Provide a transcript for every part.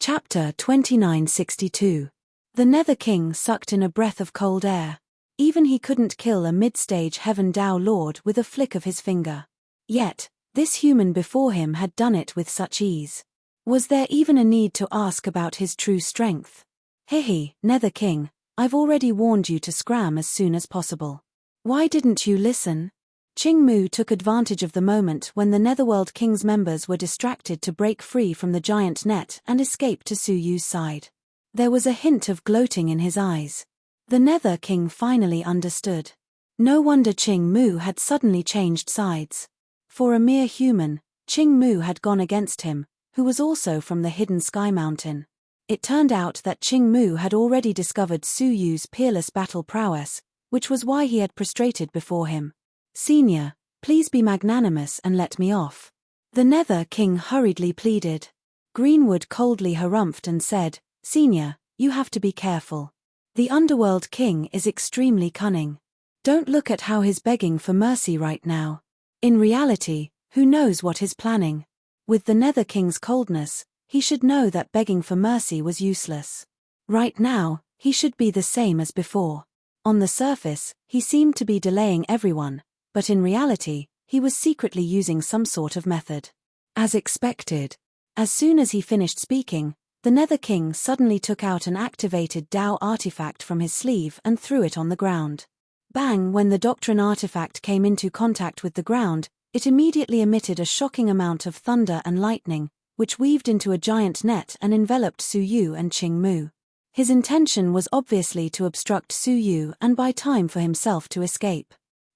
Chapter 2962. The Nether King sucked in a breath of cold air. Even he couldn't kill a mid-stage Heaven Dao Lord with a flick of his finger. Yet, this human before him had done it with such ease. Was there even a need to ask about his true strength? Hehe, Nether King, I've already warned you to scram as soon as possible. Why didn't you listen? Ching Mu took advantage of the moment when the Netherworld King's members were distracted to break free from the giant net and escape to Su Yu's side. There was a hint of gloating in his eyes. The Nether King finally understood. No wonder Ching Mu had suddenly changed sides. For a mere human, Ching Mu had gone against him, who was also from the hidden Sky Mountain. It turned out that Ching Mu had already discovered Su Yu's peerless battle prowess, which was why he had prostrated before him. Senior, please be magnanimous and let me off. The Nether King hurriedly pleaded. Greenwood coldly harumphed and said, Senior, you have to be careful. The Underworld King is extremely cunning. Don't look at how he's begging for mercy right now. In reality, who knows what he's planning? With the Nether King's coldness, he should know that begging for mercy was useless. Right now, he should be the same as before. On the surface, he seemed to be delaying everyone, but in reality, he was secretly using some sort of method. As expected. As soon as he finished speaking, the Nether King suddenly took out an activated Dao artifact from his sleeve and threw it on the ground. Bang! When the Doctrine artifact came into contact with the ground, it immediately emitted a shocking amount of thunder and lightning, which weaved into a giant net and enveloped Su Yu and Ching Mu. His intention was obviously to obstruct Su Yu and buy time for himself to escape.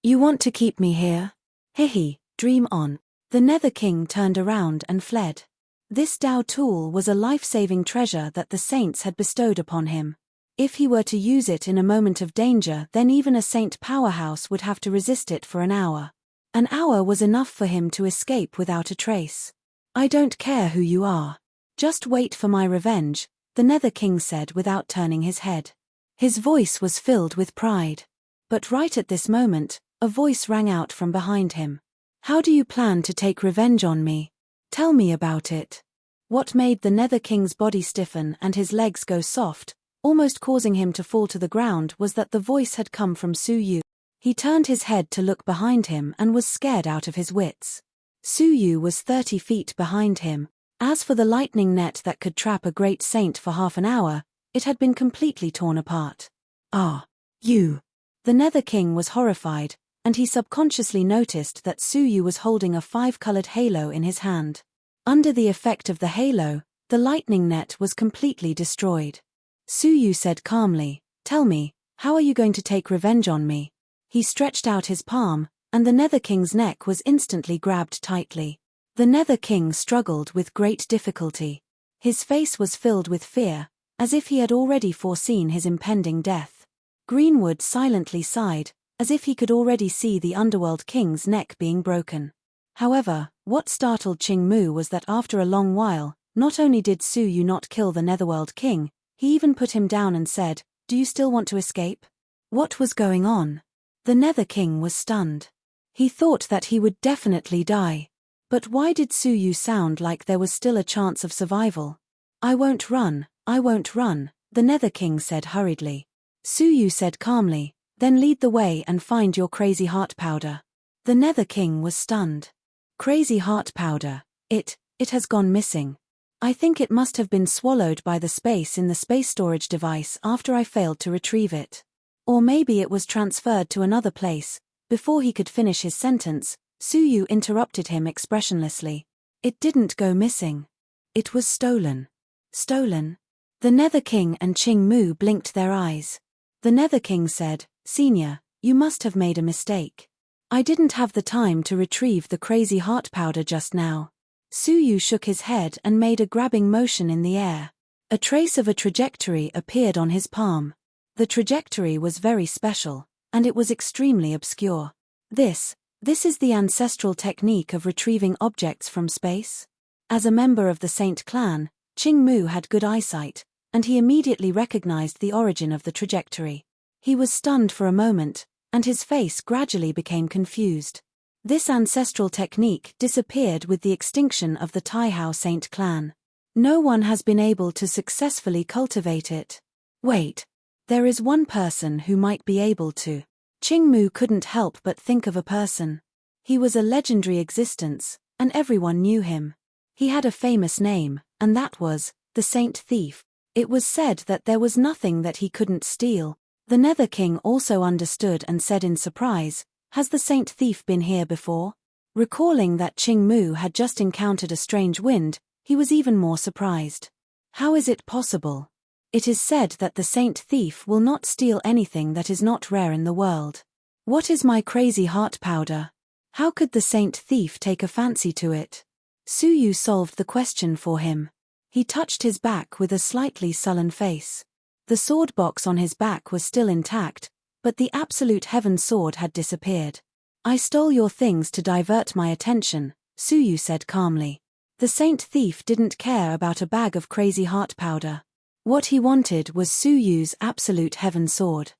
You want to keep me here? Hehe, dream on. The Nether King turned around and fled. This Dao tool was a life-saving treasure that the saints had bestowed upon him. If he were to use it in a moment of danger, then even a saint powerhouse would have to resist it for an hour. An hour was enough for him to escape without a trace. I don't care who you are. Just wait for my revenge, the Nether King said without turning his head. His voice was filled with pride. But right at this moment, a voice rang out from behind him. How do you plan to take revenge on me? Tell me about it. What made the Nether King's body stiffen and his legs go soft, almost causing him to fall to the ground, was that the voice had come from Su Yu. He turned his head to look behind him and was scared out of his wits. Su Yu was 30 feet behind him. As for the lightning net that could trap a great saint for half an hour, it had been completely torn apart. Ah, you. The Nether King was horrified, and he subconsciously noticed that Su Yu was holding a 5-colored halo in his hand. Under the effect of the halo, the lightning net was completely destroyed. Su Yu said calmly, Tell me, how are you going to take revenge on me? He stretched out his palm, and the Nether King's neck was instantly grabbed tightly. The Nether King struggled with great difficulty. His face was filled with fear, as if he had already foreseen his impending death. Greenwood silently sighed, as if he could already see the Underworld King's neck being broken. However, what startled Ching Mu was that after a long while, not only did Su Yu not kill the Netherworld King, he even put him down and said, Do you still want to escape? What was going on? The Nether King was stunned. He thought that he would definitely die. But why did Su Yu sound like there was still a chance of survival? I won't run, the Nether King said hurriedly. Su Yu said calmly, Then lead the way and find your crazy heart powder. The Nether King was stunned. Crazy heart powder, it has gone missing. I think it must have been swallowed by the space in the space storage device after I failed to retrieve it. Or maybe it was transferred to another place. Before he could finish his sentence, Su Yu interrupted him expressionlessly. It didn't go missing. It was stolen. Stolen? The Nether King and Ching Mu blinked their eyes. The Nether King said, Senior, you must have made a mistake. I didn't have the time to retrieve the crazy heart powder just now. Su Yu shook his head and made a grabbing motion in the air. A trace of a trajectory appeared on his palm. The trajectory was very special, and it was extremely obscure. This is the ancestral technique of retrieving objects from space? As a member of the Saint clan, Ching Mu had good eyesight, and he immediately recognized the origin of the trajectory. He was stunned for a moment, and his face gradually became confused. This ancestral technique disappeared with the extinction of the Taihao Saint clan. No one has been able to successfully cultivate it. Wait. There is one person who might be able to. Qingmu couldn't help but think of a person. He was a legendary existence, and everyone knew him. He had a famous name, and that was the Saint Thief. It was said that there was nothing that he couldn't steal. The Nether King also understood and said in surprise, "Has the Saint Thief been here before?" Recalling that Qingmu had just encountered a strange wind, he was even more surprised. How is it possible? It is said that the Saint Thief will not steal anything that is not rare in the world. What is my crazy heart powder? How could the Saint Thief take a fancy to it? Suyu solved the question for him. He touched his back with a slightly sullen face. The sword box on his back was still intact, but the Absolute Heaven sword had disappeared. "I stole your things to divert my attention," Suyu said calmly. The Saint Thief didn't care about a bag of crazy heart powder. What he wanted was Suyu's Absolute Heaven sword.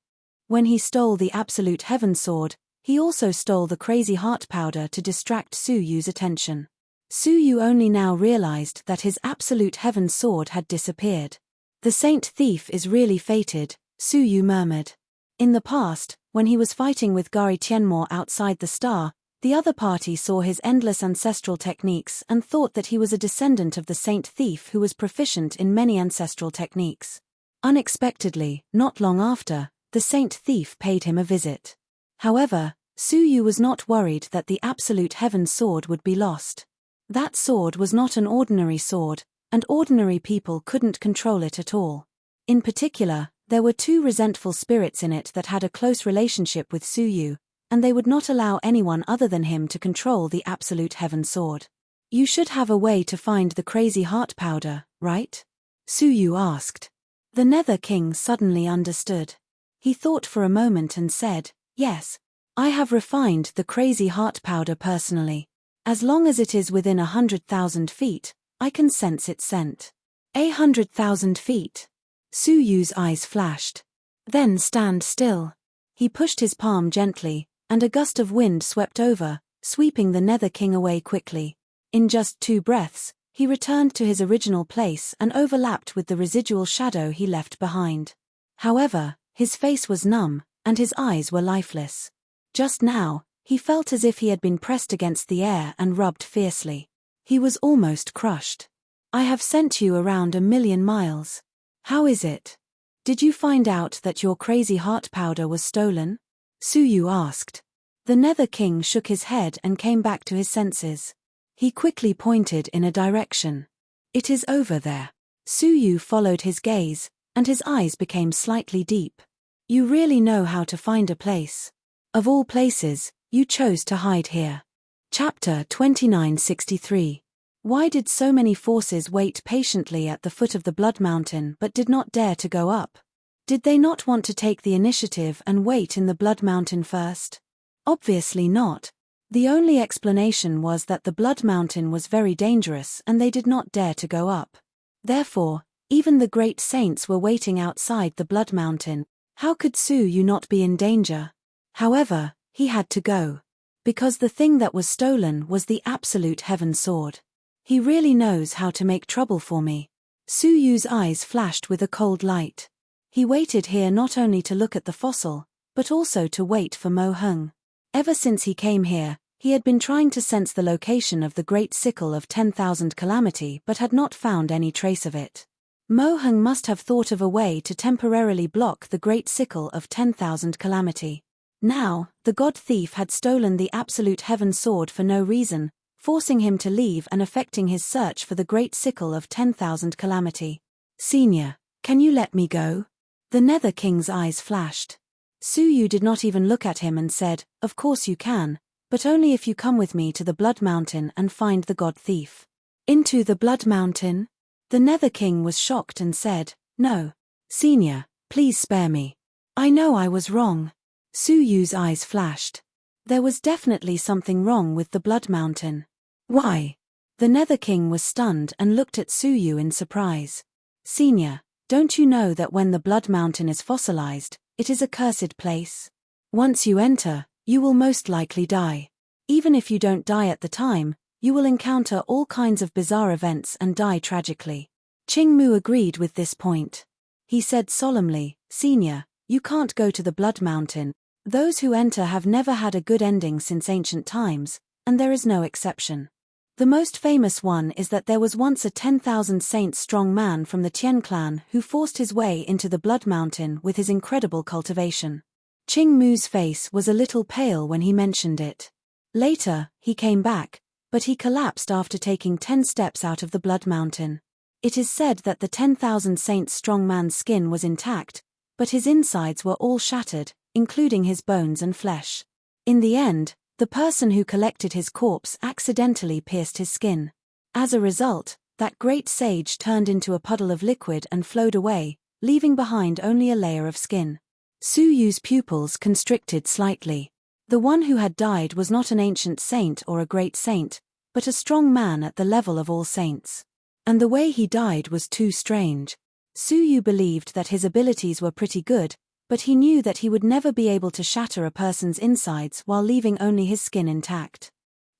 When he stole the Absolute Heaven sword, he also stole the crazy heart powder to distract Suyu's attention. Suyu only now realized that his Absolute Heaven sword had disappeared. "The Saint Thief is really fated," Suyu murmured. In the past, when he was fighting with Gari Tianmo outside the star, the other party saw his endless ancestral techniques and thought that he was a descendant of the Saint Thief who was proficient in many ancestral techniques. Unexpectedly, not long after, the Saint Thief paid him a visit. However, Suyu was not worried that the Absolute Heaven sword would be lost. That sword was not an ordinary sword, and ordinary people couldn't control it at all. In particular, there were two resentful spirits in it that had a close relationship with Suyu, and they would not allow anyone other than him to control the Absolute Heaven sword. "You should have a way to find the crazy heart powder, right?" Suyu asked. The Nether King suddenly understood. He thought for a moment and said, "Yes. I have refined the crazy heart powder personally. As long as it is within 100,000 feet, I can sense its scent." 100,000 feet. Suyu's eyes flashed. "Then stand still." He pushed his palm gently, and a gust of wind swept over, sweeping the Nether King away quickly. In just 2 breaths, he returned to his original place and overlapped with the residual shadow he left behind. However, his face was numb, and his eyes were lifeless. Just now, he felt as if he had been pressed against the air and rubbed fiercely. He was almost crushed. "I have sent you around 1,000,000 miles. How is it? Did you find out that your crazy heart powder was stolen?" Suyu asked. The Nether King shook his head and came back to his senses. He quickly pointed in a direction. "It is over there." Suyu followed his gaze, and his eyes became slightly deep. "You really know how to find a place. Of all places, you chose to hide here." Chapter 2963. Why did so many forces wait patiently at the foot of the Blood Mountain but did not dare to go up? Did they not want to take the initiative and wait in the Blood Mountain first? Obviously not. The only explanation was that the Blood Mountain was very dangerous and they did not dare to go up. Therefore, even the great saints were waiting outside the Blood Mountain. How could Suyu not be in danger? However, he had to go. Because the thing that was stolen was the Absolute Heaven sword. He really knows how to make trouble for me. Suyu's eyes flashed with a cold light. He waited here not only to look at the fossil, but also to wait for Mo Hung. Ever since he came here, he had been trying to sense the location of the Great Sickle of 10,000 Calamity but had not found any trace of it. Mo Hung must have thought of a way to temporarily block the Great Sickle of 10,000 Calamity. Now, the God Thief had stolen the Absolute Heaven sword for no reason, forcing him to leave and affecting his search for the Great Sickle of 10,000 Calamity. "Senior, can you let me go?" The Nether King's eyes flashed. Suyu did not even look at him and said, "Of course you can, but only if you come with me to the Blood Mountain and find the God Thief." "Into the Blood Mountain?" The Nether King was shocked and said, "No. Senior, please spare me. I know I was wrong." Suyu's eyes flashed. There was definitely something wrong with the Blood Mountain. "Why?" The Nether King was stunned and looked at Suyu in surprise. "Senior, don't you know that when the Blood Mountain is fossilized, it is a cursed place? Once you enter, you will most likely die. Even if you don't die at the time, You will encounter all kinds of bizarre events and die tragically. Qing Mu agreed with this point. He said solemnly, Senior, you can't go to the Blood Mountain. Those who enter have never had a good ending since ancient times, and there is no exception. The most famous one is that there was once a 10,000 saints strong man from the Tian clan who forced his way into the Blood Mountain with his incredible cultivation. Qing Mu's face was a little pale when he mentioned it. Later, he came back, but he collapsed after taking 10 steps out of the Blood Mountain. It is said that the 10,000 saints strong man's skin was intact, but his insides were all shattered, including his bones and flesh. In the end, the person who collected his corpse accidentally pierced his skin. As a result, that great sage turned into a puddle of liquid and flowed away, leaving behind only a layer of skin. Su Yu's pupils constricted slightly. The one who had died was not an ancient saint or a great saint, but a strong man at the level of all saints. And the way he died was too strange. Su Yu believed that his abilities were pretty good, but he knew that he would never be able to shatter a person's insides while leaving only his skin intact.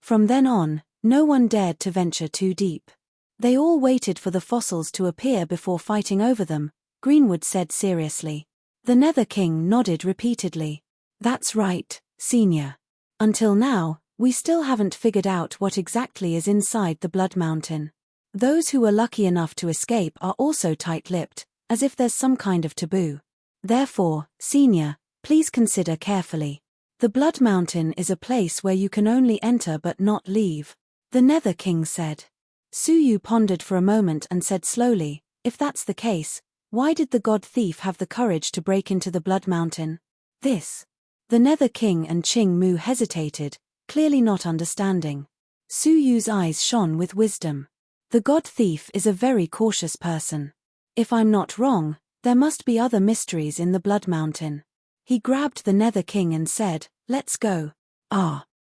From then on, no one dared to venture too deep. They all waited for the fossils to appear before fighting over them, Greenwood said seriously. The Nether King nodded repeatedly. That's right, Senior. Until now, we still haven't figured out what exactly is inside the Blood Mountain. Those who were lucky enough to escape are also tight-lipped, as if there's some kind of taboo. Therefore, Senior, please consider carefully. The Blood Mountain is a place where you can only enter but not leave, the Nether King said. Su Yu pondered for a moment and said slowly, if that's the case, why did the God Thief have the courage to break into the Blood Mountain? The Nether King and Qing Mu hesitated, clearly not understanding. Su Yu's eyes shone with wisdom. The God Thief is a very cautious person. If I'm not wrong, there must be other mysteries in the Blood Mountain. He grabbed the Nether King and said, let's go.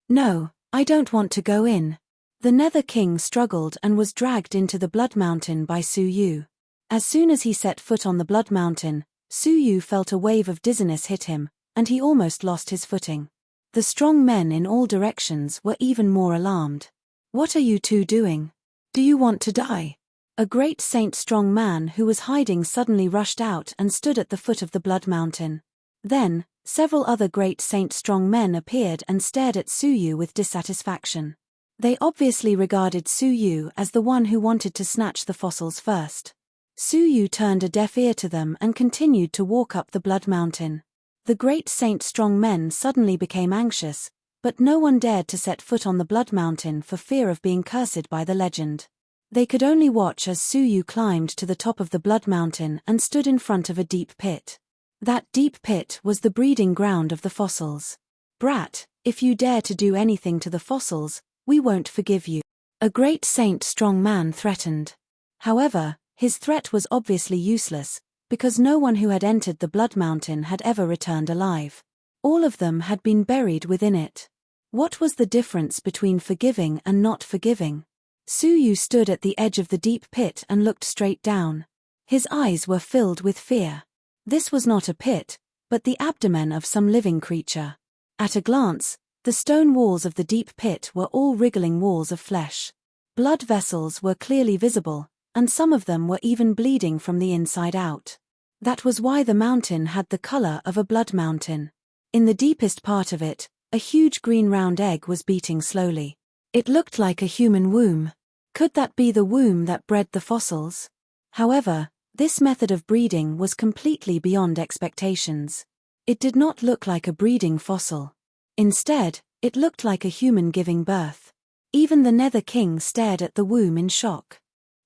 No, I don't want to go in. The Nether King struggled and was dragged into the Blood Mountain by Su Yu. As soon as he set foot on the Blood Mountain, Su Yu felt a wave of dizziness hit him, and he almost lost his footing. The strong men in all directions were even more alarmed. What are you two doing? Do you want to die? A great saint strong man who was hiding suddenly rushed out and stood at the foot of the Blood Mountain. Then, several other great saint strong men appeared and stared at Su Yu with dissatisfaction. They obviously regarded Su Yu as the one who wanted to snatch the fossils first. Su Yu turned a deaf ear to them and continued to walk up the Blood Mountain. The great saint strong men suddenly became anxious, but no one dared to set foot on the Blood Mountain for fear of being cursed by the legend. They could only watch as Su Yu climbed to the top of the Blood Mountain and stood in front of a deep pit. That deep pit was the breeding ground of the fossils. Brat, if you dare to do anything to the fossils, we won't forgive you, a great saint strong man threatened. However, his threat was obviously useless, because no one who had entered the Blood Mountain had ever returned alive. All of them had been buried within it. What was the difference between forgiving and not forgiving? Su Yu stood at the edge of the deep pit and looked straight down. His eyes were filled with fear. This was not a pit, but the abdomen of some living creature. At a glance, the stone walls of the deep pit were all wriggling walls of flesh. Blood vessels were clearly visible, and some of them were even bleeding from the inside out. That was why the mountain had the color of a blood mountain. In the deepest part of it, a huge green round egg was beating slowly. It looked like a human womb. Could that be the womb that bred the fossils? However, this method of breeding was completely beyond expectations. It did not look like a breeding fossil. Instead, it looked like a human giving birth. Even the Nether King stared at the womb in shock.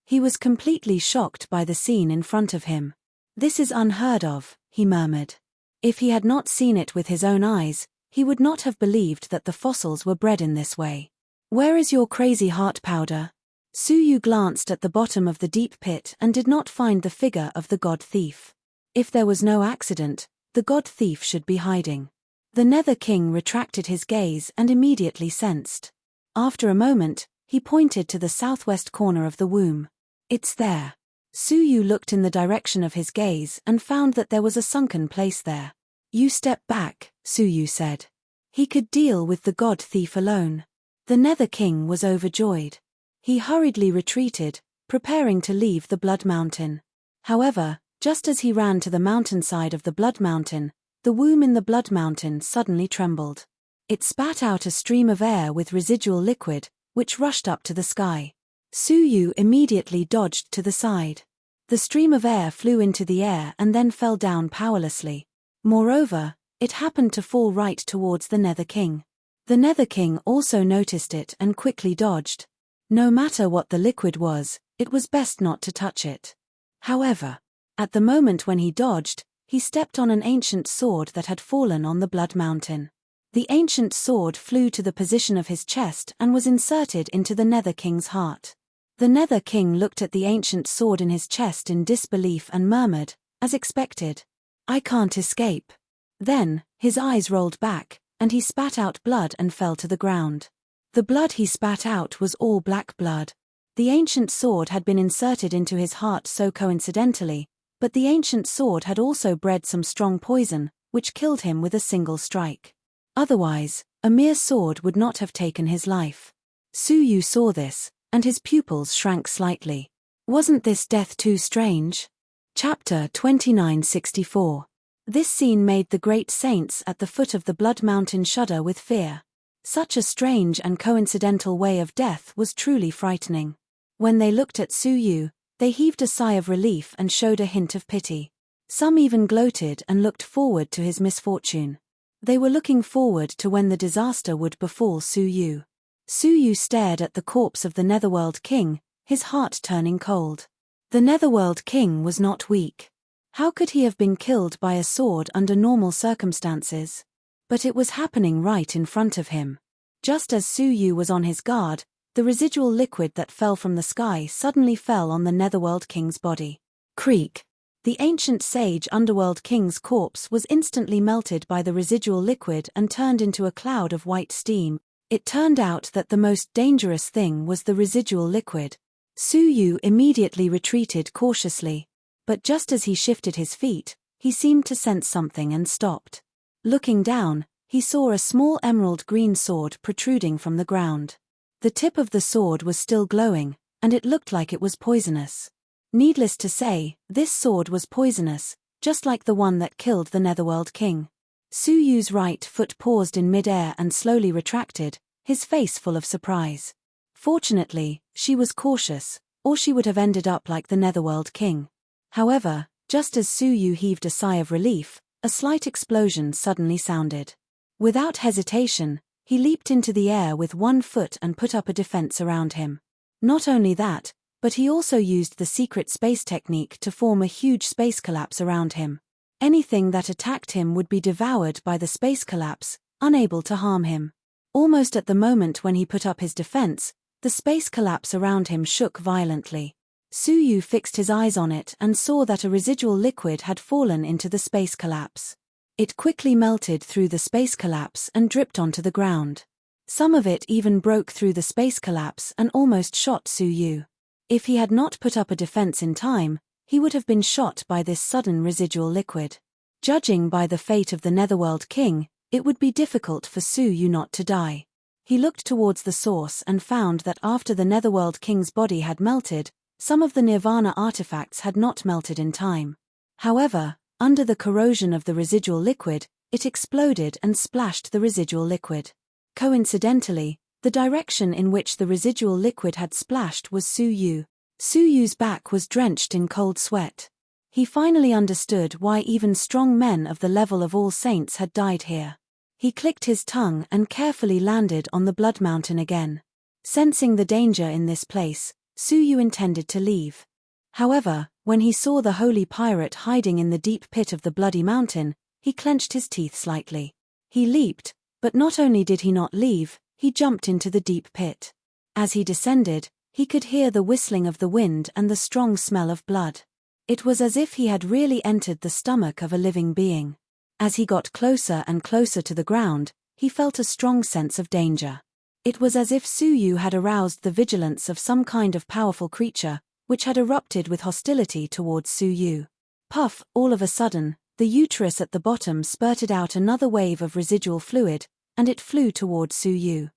He was completely shocked by the scene in front of him. This is unheard of, he murmured. If he had not seen it with his own eyes, he would not have believed that the fossils were bred in this way. Where is your crazy heart powder? Su Yu glanced at the bottom of the deep pit and did not find the figure of the God Thief. If there was no accident, the God Thief should be hiding. The Nether King retracted his gaze and immediately sensed. After a moment, he pointed to the southwest corner of the womb. It's there. Su Yu looked in the direction of his gaze and found that there was a sunken place there. You step back, Su Yu said. He could deal with the God Thief alone. The Nether King was overjoyed. He hurriedly retreated, preparing to leave the Blood Mountain. However, just as he ran to the mountainside of the Blood Mountain, the womb in the Blood Mountain suddenly trembled. It spat out a stream of air with residual liquid, which rushed up to the sky. Suyu immediately dodged to the side. The stream of air flew into the air and then fell down powerlessly. Moreover, it happened to fall right towards the Nether King. The Nether King also noticed it and quickly dodged. No matter what the liquid was, it was best not to touch it. However, at the moment when he dodged, he stepped on an ancient sword that had fallen on the Blood Mountain. The ancient sword flew to the position of his chest and was inserted into the Nether King's heart. The Nether King looked at the ancient sword in his chest in disbelief and murmured, as expected, "I can't escape." Then, his eyes rolled back, and he spat out blood and fell to the ground. The blood he spat out was all black blood. The ancient sword had been inserted into his heart so coincidentally, but the ancient sword had also bred some strong poison, which killed him with a single strike. Otherwise, a mere sword would not have taken his life. Suyu saw this, and his pupils shrank slightly. Wasn't this death too strange? Chapter 2964. This scene made the great saints at the foot of the Blood Mountain shudder with fear. Such a strange and coincidental way of death was truly frightening. When they looked at Suyu, they heaved a sigh of relief and showed a hint of pity. Some even gloated and looked forward to his misfortune. They were looking forward to when the disaster would befall Suyu. Suyu stared at the corpse of the Netherworld King, his heart turning cold. The Netherworld King was not weak. How could he have been killed by a sword under normal circumstances? But it was happening right in front of him. Just as Suyu was on his guard, the residual liquid that fell from the sky suddenly fell on the Netherworld King's body. Creak. The ancient sage Underworld King's corpse was instantly melted by the residual liquid and turned into a cloud of white steam. It turned out that the most dangerous thing was the residual liquid. Suyu immediately retreated cautiously. But just as he shifted his feet, he seemed to sense something and stopped. Looking down, he saw a small emerald green sword protruding from the ground. The tip of the sword was still glowing, and it looked like it was poisonous. Needless to say, this sword was poisonous, just like the one that killed the Netherworld King. Suyu's right foot paused in mid-air and slowly retracted, his face full of surprise. Fortunately, she was cautious, or she would have ended up like the Netherworld King. However, just as Suyu heaved a sigh of relief, a slight explosion suddenly sounded. Without hesitation, he leaped into the air with one foot and put up a defense around him. Not only that, but he also used the secret space technique to form a huge space collapse around him. Anything that attacked him would be devoured by the space collapse, unable to harm him. Almost at the moment when he put up his defense, the space collapse around him shook violently. Suyu fixed his eyes on it and saw that a residual liquid had fallen into the space collapse. It quickly melted through the space collapse and dripped onto the ground. Some of it even broke through the space collapse and almost shot Suyu. If he had not put up a defense in time, he would have been shot by this sudden residual liquid. Judging by the fate of the Netherworld King, it would be difficult for Suyu not to die. He looked towards the source and found that after the Netherworld King's body had melted, some of the Nirvana artifacts had not melted in time. However, under the corrosion of the residual liquid, it exploded and splashed the residual liquid. Coincidentally, the direction in which the residual liquid had splashed was Suyu. Suyu's back was drenched in cold sweat. He finally understood why even strong men of the level of all saints had died here. He clicked his tongue and carefully landed on the Blood Mountain again. Sensing the danger in this place, Suyu intended to leave. However, when he saw the holy pirate hiding in the deep pit of the Bloody Mountain, he clenched his teeth slightly. He leaped, but not only did he not leave, he jumped into the deep pit. As he descended, he could hear the whistling of the wind and the strong smell of blood. It was as if he had really entered the stomach of a living being. As he got closer and closer to the ground, he felt a strong sense of danger. It was as if Suyu had aroused the vigilance of some kind of powerful creature, which had erupted with hostility towards Suyu. Puff, all of a sudden, the uterus at the bottom spurted out another wave of residual fluid, and it flew towards Suyu.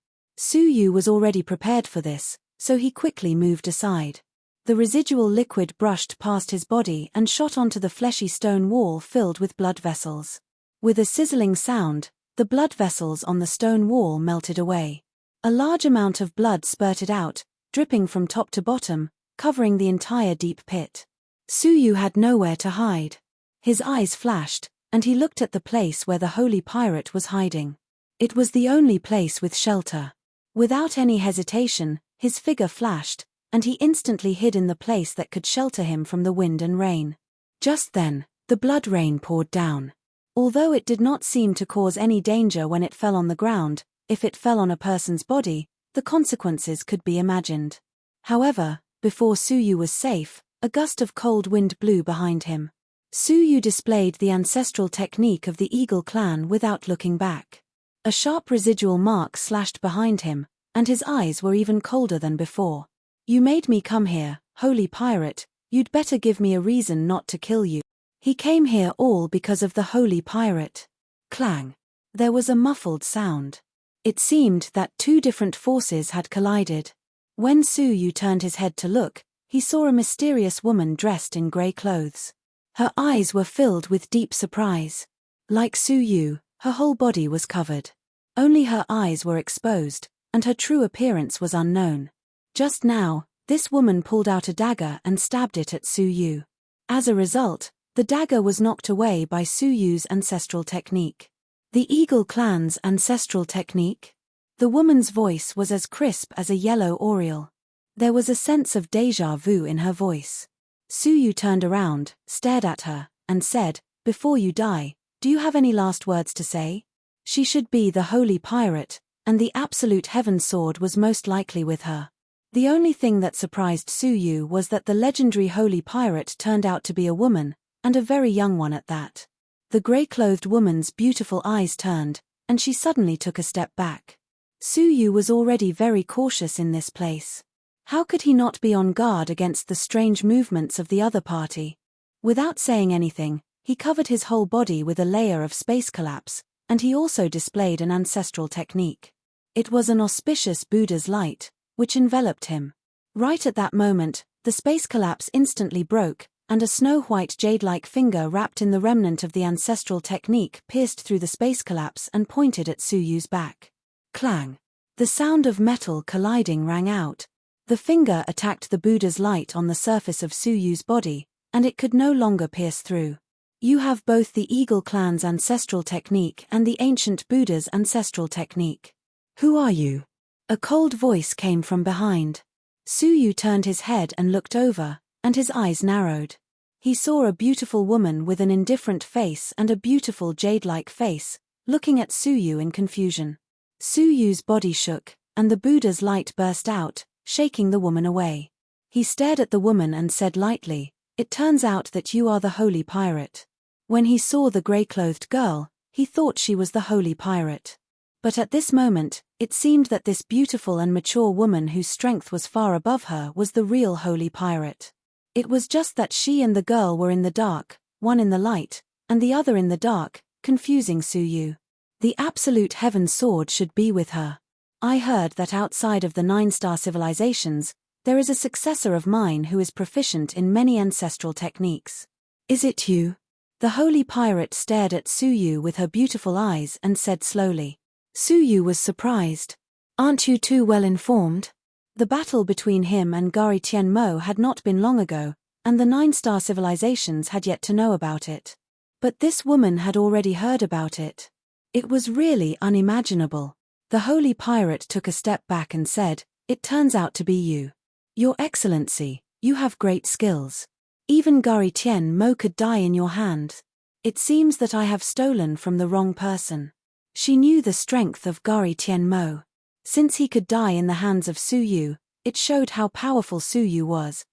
Su Yu was already prepared for this, so he quickly moved aside. The residual liquid brushed past his body and shot onto the fleshy stone wall filled with blood vessels. With a sizzling sound, the blood vessels on the stone wall melted away. A large amount of blood spurted out, dripping from top to bottom, covering the entire deep pit. Su Yu had nowhere to hide. His eyes flashed, and he looked at the place where the holy pirate was hiding. It was the only place with shelter. Without any hesitation, his figure flashed, and he instantly hid in the place that could shelter him from the wind and rain. Just then, the blood rain poured down. Although it did not seem to cause any danger when it fell on the ground, if it fell on a person's body, the consequences could be imagined. However, before Su Yu was safe, a gust of cold wind blew behind him. Su Yu displayed the ancestral technique of the Eagle clan without looking back. A sharp residual mark slashed behind him, and his eyes were even colder than before. "You made me come here, holy pirate, you'd better give me a reason not to kill you." He came here all because of the holy pirate. Clang. There was a muffled sound. It seemed that two different forces had collided. When Su Yu turned his head to look, he saw a mysterious woman dressed in grey clothes. Her eyes were filled with deep surprise. Like Su Yu, her whole body was covered. Only her eyes were exposed, and her true appearance was unknown. Just now, this woman pulled out a dagger and stabbed it at Su Yu. As a result, the dagger was knocked away by Su Yu's ancestral technique. The Eagle clan's ancestral technique? The woman's voice was as crisp as a yellow oriole. There was a sense of déjà vu in her voice. Su Yu turned around, stared at her, and said, "Before you die, do you have any last words to say?" She should be the holy pirate, and the absolute heaven sword was most likely with her. The only thing that surprised Su Yu was that the legendary holy pirate turned out to be a woman, and a very young one at that. The grey-clothed woman's beautiful eyes turned, and she suddenly took a step back. Su Yu was already very cautious in this place. How could he not be on guard against the strange movements of the other party? Without saying anything, he covered his whole body with a layer of space collapse, and he also displayed an ancestral technique. It was an auspicious Buddha's light, which enveloped him. Right at that moment, the space collapse instantly broke, and a snow-white jade-like finger wrapped in the remnant of the ancestral technique pierced through the space collapse and pointed at Su Yu's back. Clang! The sound of metal colliding rang out. The finger attacked the Buddha's light on the surface of Su Yu's body, and it could no longer pierce through. "You have both the Eagle clan's ancestral technique and the ancient Buddha's ancestral technique. Who are you?" A cold voice came from behind. Su Yu turned his head and looked over, and his eyes narrowed. He saw a beautiful woman with an indifferent face and a beautiful jade-like face, looking at Su Yu in confusion. Su Yu's body shook, and the Buddha's light burst out, shaking the woman away. He stared at the woman and said lightly, "It turns out that you are the holy pirate." When he saw the grey-clothed girl, he thought she was the holy pirate. But at this moment, it seemed that this beautiful and mature woman whose strength was far above her was the real holy pirate. It was just that she and the girl were in the dark, one in the light, and the other in the dark, confusing Su Yu. The absolute heaven sword should be with her. "I heard that outside of the 9-star civilizations, there is a successor of mine who is proficient in many ancestral techniques. Is it you?" The holy pirate stared at Su Yu with her beautiful eyes and said slowly. Su Yu was surprised. "Aren't you too well informed?" The battle between him and Gari Tianmo had not been long ago, and the 9-star civilizations had yet to know about it. But this woman had already heard about it. It was really unimaginable. The holy pirate took a step back and said, "It turns out to be you. Your Excellency, you have great skills. Even Gari Tianmo could die in your hand. It seems that I have stolen from the wrong person." She knew the strength of Gari Tianmo. Since he could die in the hands of Su Yu, it showed how powerful Su Yu was.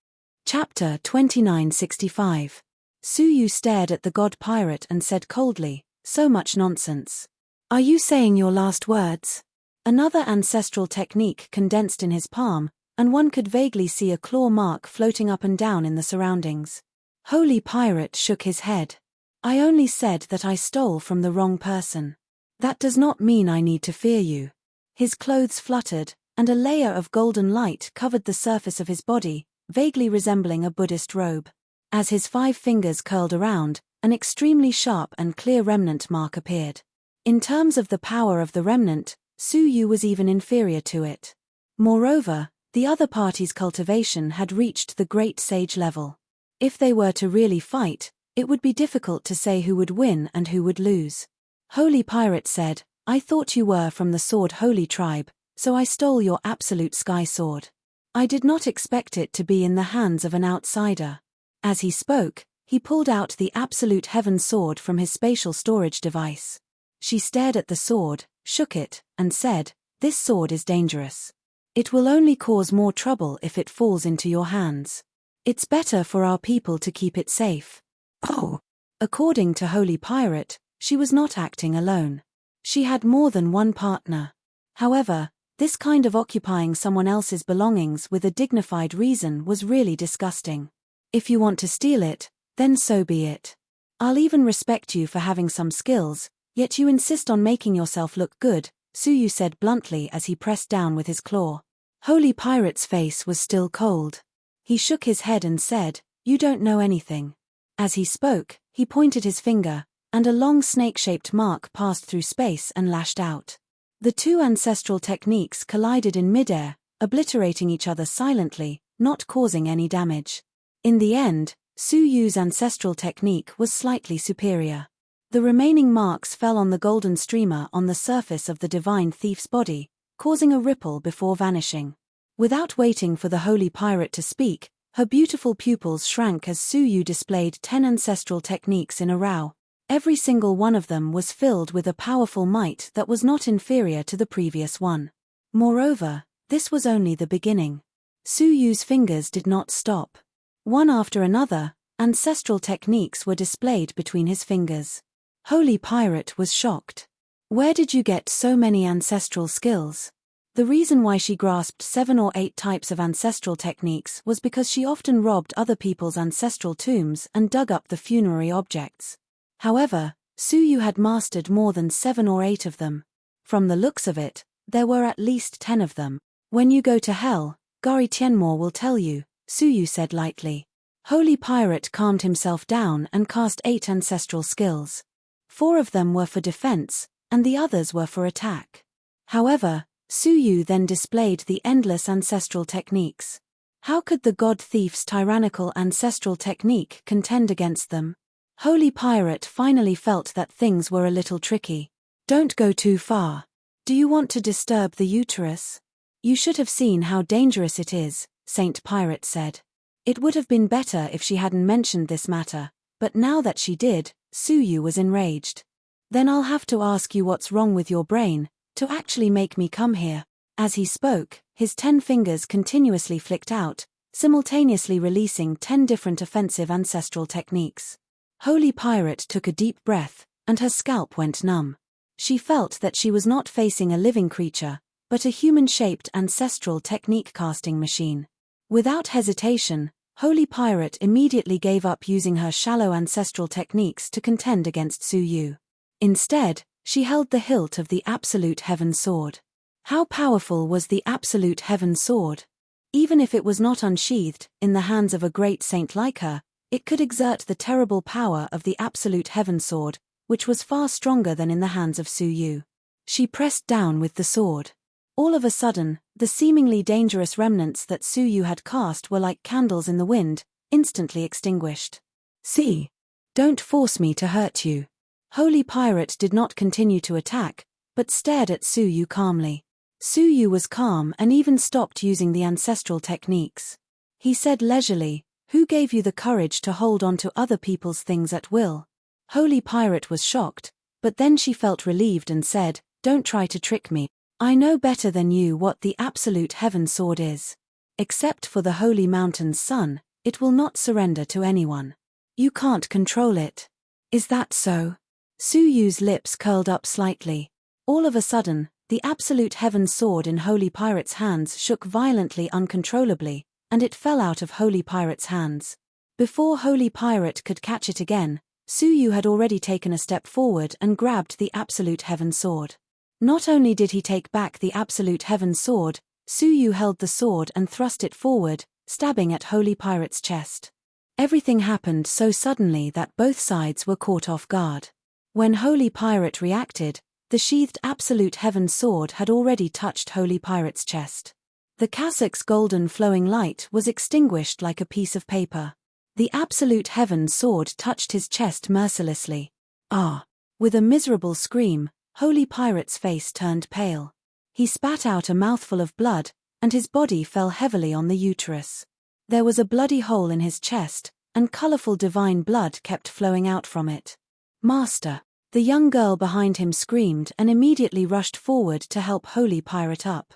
Chapter 2965. Su Yu stared at the god pirate and said coldly, "So much nonsense. Are you saying your last words?" Another ancestral technique condensed in his palm, and one could vaguely see a claw mark floating up and down in the surroundings. Holy pirate shook his head. "I only said that I stole from the wrong person. That does not mean I need to fear you." His clothes fluttered, and a layer of golden light covered the surface of his body, vaguely resembling a Buddhist robe. As his 5 fingers curled around, an extremely sharp and clear remnant mark appeared. In terms of the power of the remnant, Su Yu was even inferior to it. Moreover, the other party's cultivation had reached the great sage level. If they were to really fight, it would be difficult to say who would win and who would lose. Holy Pirate said, "I thought you were from the Sword Holy tribe, so I stole your absolute sky sword. I did not expect it to be in the hands of an outsider." As he spoke, he pulled out the absolute heaven sword from his spatial storage device. She stared at the sword, shook it, and said, "This sword is dangerous. It will only cause more trouble if it falls into your hands. It's better for our people to keep it safe." Oh! According to Holy Pirate, she was not acting alone. She had more than one partner. However, this kind of occupying someone else's belongings with a dignified reason was really disgusting. If you want to steal it, then so be it. I'll even respect you for having some skills, yet you insist on making yourself look good, Su Yu said bluntly as he pressed down with his claw. Holy Pirate's face was still cold. He shook his head and said, "You don't know anything." As he spoke, he pointed his finger, and a long snake-shaped mark passed through space and lashed out. The 2 ancestral techniques collided in midair, obliterating each other silently, not causing any damage. In the end, Su Yu's ancestral technique was slightly superior. The remaining marks fell on the golden streamer on the surface of the divine thief's body, causing a ripple before vanishing. Without waiting for the Holy Pirate to speak, her beautiful pupils shrank as Su Yu displayed 10 ancestral techniques in a row. Every single one of them was filled with a powerful might that was not inferior to the previous one. Moreover, this was only the beginning. Su Yu's fingers did not stop. One after another, ancestral techniques were displayed between his fingers. Holy Pirate was shocked. Where did you get so many ancestral skills? The reason why she grasped 7 or 8 types of ancestral techniques was because she often robbed other people's ancestral tombs and dug up the funerary objects. However, Su Yu had mastered more than 7 or 8 of them. From the looks of it, there were at least 10 of them. When you go to hell, Gari Tianmo will tell you, Su Yu said lightly. Holy Pirate calmed himself down and cast 8 ancestral skills. 4 of them were for defense, and the others were for attack. However, Su Yu then displayed the endless ancestral techniques. How could the god thief's tyrannical ancestral technique contend against them? Holy Pirate finally felt that things were a little tricky. Don't go too far. Do you want to disturb the uterus? You should have seen how dangerous it is, Saint Pirate said. It would have been better if she hadn't mentioned this matter, but now that she did, Su Yu was enraged. Then I'll have to ask you what's wrong with your brain, to actually make me come here. As he spoke, his 10 fingers continuously flicked out, simultaneously releasing 10 different offensive ancestral techniques. Holy Pirate took a deep breath, and her scalp went numb. She felt that she was not facing a living creature, but a human-shaped ancestral technique casting machine. Without hesitation, Holy Pirate immediately gave up using her shallow ancestral techniques to contend against Su Yu. Instead, she held the hilt of the Absolute Heaven Sword. How powerful was the Absolute Heaven Sword? Even if it was not unsheathed, in the hands of a great saint like her, it could exert the terrible power of the Absolute Heaven Sword, which was far stronger than in the hands of Su Yu. She pressed down with the sword. All of a sudden, the seemingly dangerous remnants that Su Yu had cast were like candles in the wind, instantly extinguished. See? Don't force me to hurt you. Holy Pirate did not continue to attack, but stared at Su Yu calmly. Su Yu was calm and even stopped using the ancestral techniques. He said leisurely, "Who gave you the courage to hold on to other people's things at will?" Holy Pirate was shocked, but then she felt relieved and said, "Don't try to trick me. I know better than you what the Absolute Heaven Sword is. Except for the Holy Mountain's sun, it will not surrender to anyone. You can't control it. Is that so?" Su Yu's lips curled up slightly. All of a sudden, the Absolute Heaven Sword in Holy Pirate's hands shook violently uncontrollably, and it fell out of Holy Pirate's hands. Before Holy Pirate could catch it again, Su Yu had already taken a step forward and grabbed the Absolute Heaven Sword. Not only did he take back the Absolute Heaven sword, Su Yu held the sword and thrust it forward, stabbing at Holy Pirate's chest. Everything happened so suddenly that both sides were caught off guard. When Holy Pirate reacted, the sheathed Absolute Heaven sword had already touched Holy Pirate's chest. The cassock's golden flowing light was extinguished like a piece of paper. The Absolute Heaven sword touched his chest mercilessly. Ah! With a miserable scream, Holy Pirate's face turned pale. He spat out a mouthful of blood, and his body fell heavily on the uterus. There was a bloody hole in his chest, and colorful divine blood kept flowing out from it. "Master!" The young girl behind him screamed and immediately rushed forward to help Holy Pirate up.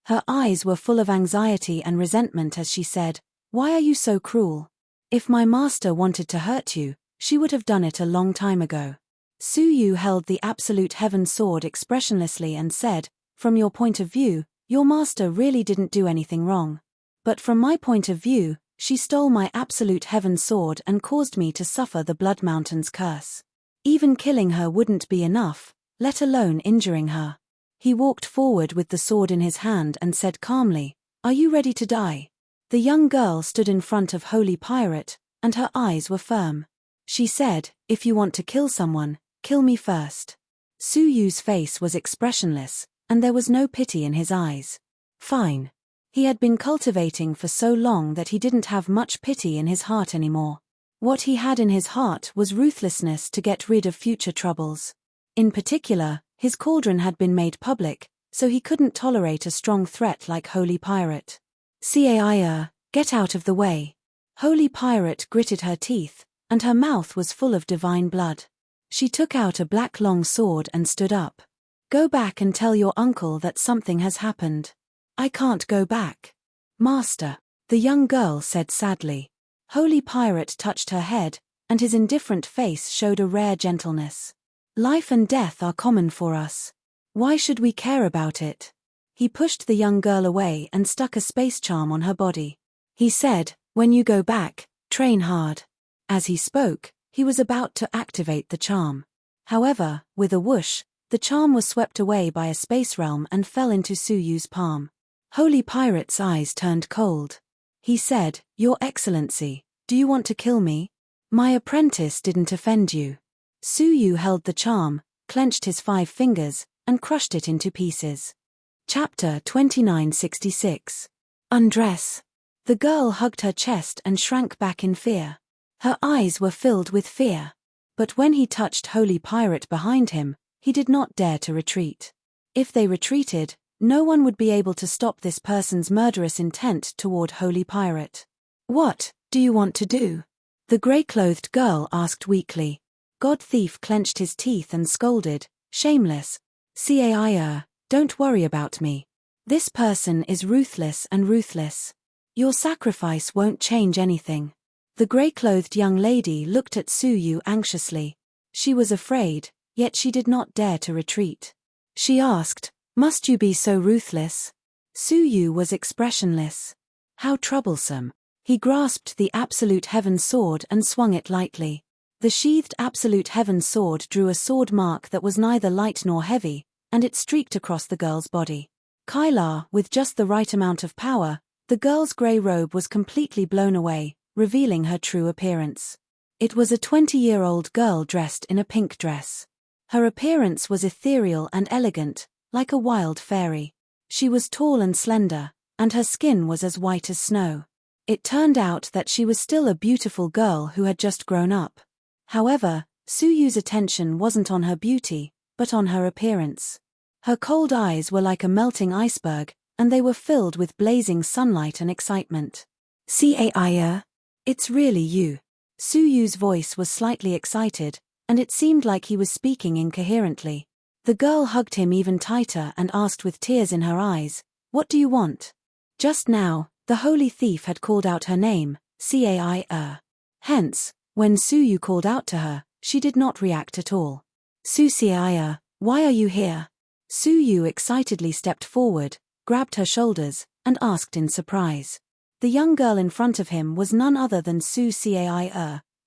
Her eyes were full of anxiety and resentment as she said, "Why are you so cruel? If my master wanted to hurt you, she would have done it a long time ago." Su Yu held the Absolute Heaven sword expressionlessly and said, "From your point of view, your master really didn't do anything wrong. But from my point of view, she stole my Absolute Heaven sword and caused me to suffer the Blood Mountain's curse. Even killing her wouldn't be enough, let alone injuring her." He walked forward with the sword in his hand and said calmly, "Are you ready to die?" The young girl stood in front of Holy Pirate, and her eyes were firm. She said, "If you want to kill someone, kill me first." Su Yu's face was expressionless, and there was no pity in his eyes. Fine. He had been cultivating for so long that he didn't have much pity in his heart anymore. What he had in his heart was ruthlessness to get rid of future troubles. In particular, his cauldron had been made public, so he couldn't tolerate a strong threat like Holy Pirate. Get out of the way." Holy Pirate gritted her teeth, and her mouth was full of divine blood. She took out a black long sword and stood up. "Go back and tell your uncle that something has happened." "I can't go back, Master," the young girl said sadly. Holy Pirate touched her head, and his indifferent face showed a rare gentleness. "Life and death are common for us. Why should we care about it?" He pushed the young girl away and stuck a space charm on her body. He said, "When you go back, train hard." As he spoke, he was about to activate the charm. However, with a whoosh, the charm was swept away by a space realm and fell into Su Yu's palm. Holy Pirate's eyes turned cold. He said, "Your Excellency, do you want to kill me? My apprentice didn't offend you." Su Yu held the charm, clenched his 5 fingers, and crushed it into pieces. Chapter 2966. Undress. The girl hugged her chest and shrank back in fear. Her eyes were filled with fear. But when he touched Holy Pirate behind him, he did not dare to retreat. If they retreated, no one would be able to stop this person's murderous intent toward Holy Pirate. "What do you want to do?" the grey-clothed girl asked weakly. God Thief clenched his teeth and scolded, "Shameless. Don't worry about me. This person is ruthless and ruthless. Your sacrifice won't change anything." The grey-clothed young lady looked at Su Yu anxiously. She was afraid, yet she did not dare to retreat. She asked, "Must you be so ruthless?" Su Yu was expressionless. How troublesome. He grasped the Absolute Heaven sword and swung it lightly. The sheathed Absolute Heaven sword drew a sword mark that was neither light nor heavy, and it streaked across the girl's body. Kyla, with just the right amount of power, the girl's grey robe was completely blown away, revealing her true appearance. It was a 20-year-old girl dressed in a pink dress. Her appearance was ethereal and elegant, like a wild fairy. She was tall and slender, and her skin was as white as snow. It turned out that she was still a beautiful girl who had just grown up. However, Su Yu's attention wasn't on her beauty, but on her appearance. Her cold eyes were like a melting iceberg, and they were filled with blazing sunlight and excitement. It's really you." Su Yu's voice was slightly excited, and it seemed like he was speaking incoherently. The girl hugged him even tighter and asked with tears in her eyes, "What do you want?" Just now, the Holy Thief had called out her name, Hence, when Su Yu called out to her, she did not react at all. Why are you here?" Su Yu excitedly stepped forward, grabbed her shoulders, and asked in surprise. The young girl in front of him was none other than Su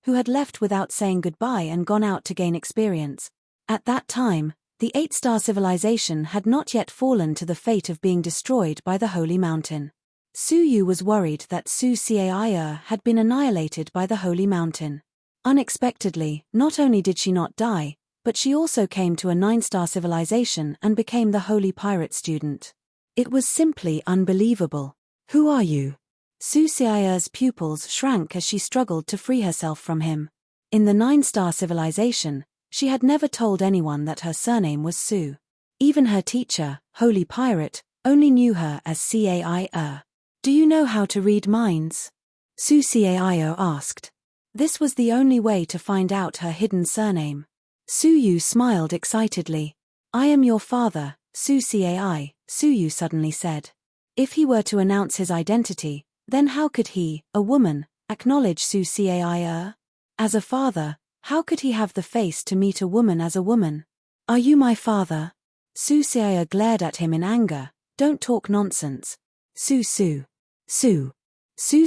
who had left without saying goodbye and gone out to gain experience. At that time, The 8-star civilization had not yet fallen to the fate of being destroyed by the Holy Mountain. Su Yu was worried that Su Cai had been annihilated by the Holy Mountain. Unexpectedly, not only did she not die, but she also came to a 9-star civilization and became the Holy Pirate student. It was simply unbelievable. Who are you? Su Cai's pupils shrank as she struggled to free herself from him. In the 9-star civilization, she had never told anyone that her surname was Su. Even her teacher, Holy Pirate, only knew her as Cai. Do you know how to read minds? Su Cai asked. This was the only way to find out her hidden surname. Su Yu smiled excitedly. I am your father, Su Cai, Su Yu suddenly said. If he were to announce his identity, then how could he, a woman, acknowledge Su Cai? As a father, how could he have the face to meet a woman as a woman? Are you my father? Su Cai glared at him in anger. Don't talk nonsense. Su. Su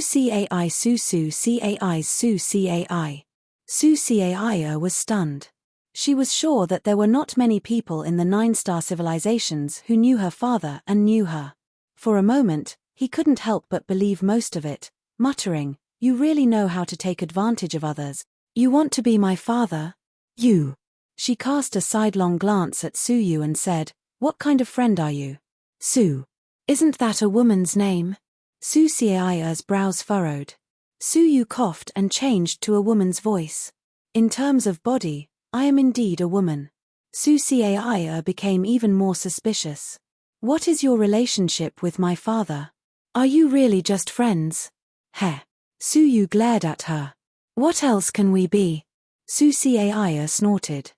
Cai Su Cai Su Cai. Su Cai was stunned. She was sure that there were not many people in the 9-star civilizations who knew her father and knew her. For a moment, he couldn't help but believe most of it, muttering, You really know how to take advantage of others. You want to be my father? You. She cast a sidelong glance at Su Yu and said, What kind of friend are you? Su. Isn't that a woman's name? Su Cai's brows furrowed. Su Yu coughed and changed to a woman's voice. In terms of body, I am indeed a woman. Su Cai became even more suspicious. What is your relationship with my father? Are you really just friends? Heh. Su Yu glared at her. What else can we be? Su Cai snorted.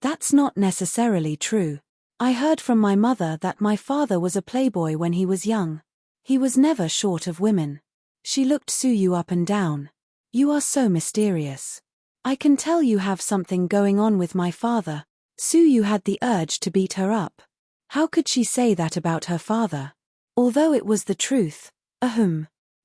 That's not necessarily true. I heard from my mother that my father was a playboy when he was young. He was never short of women. She looked Su Yu up and down. You are so mysterious. I can tell you have something going on with my father. Su Yu had the urge to beat her up. How could she say that about her father? Although it was the truth.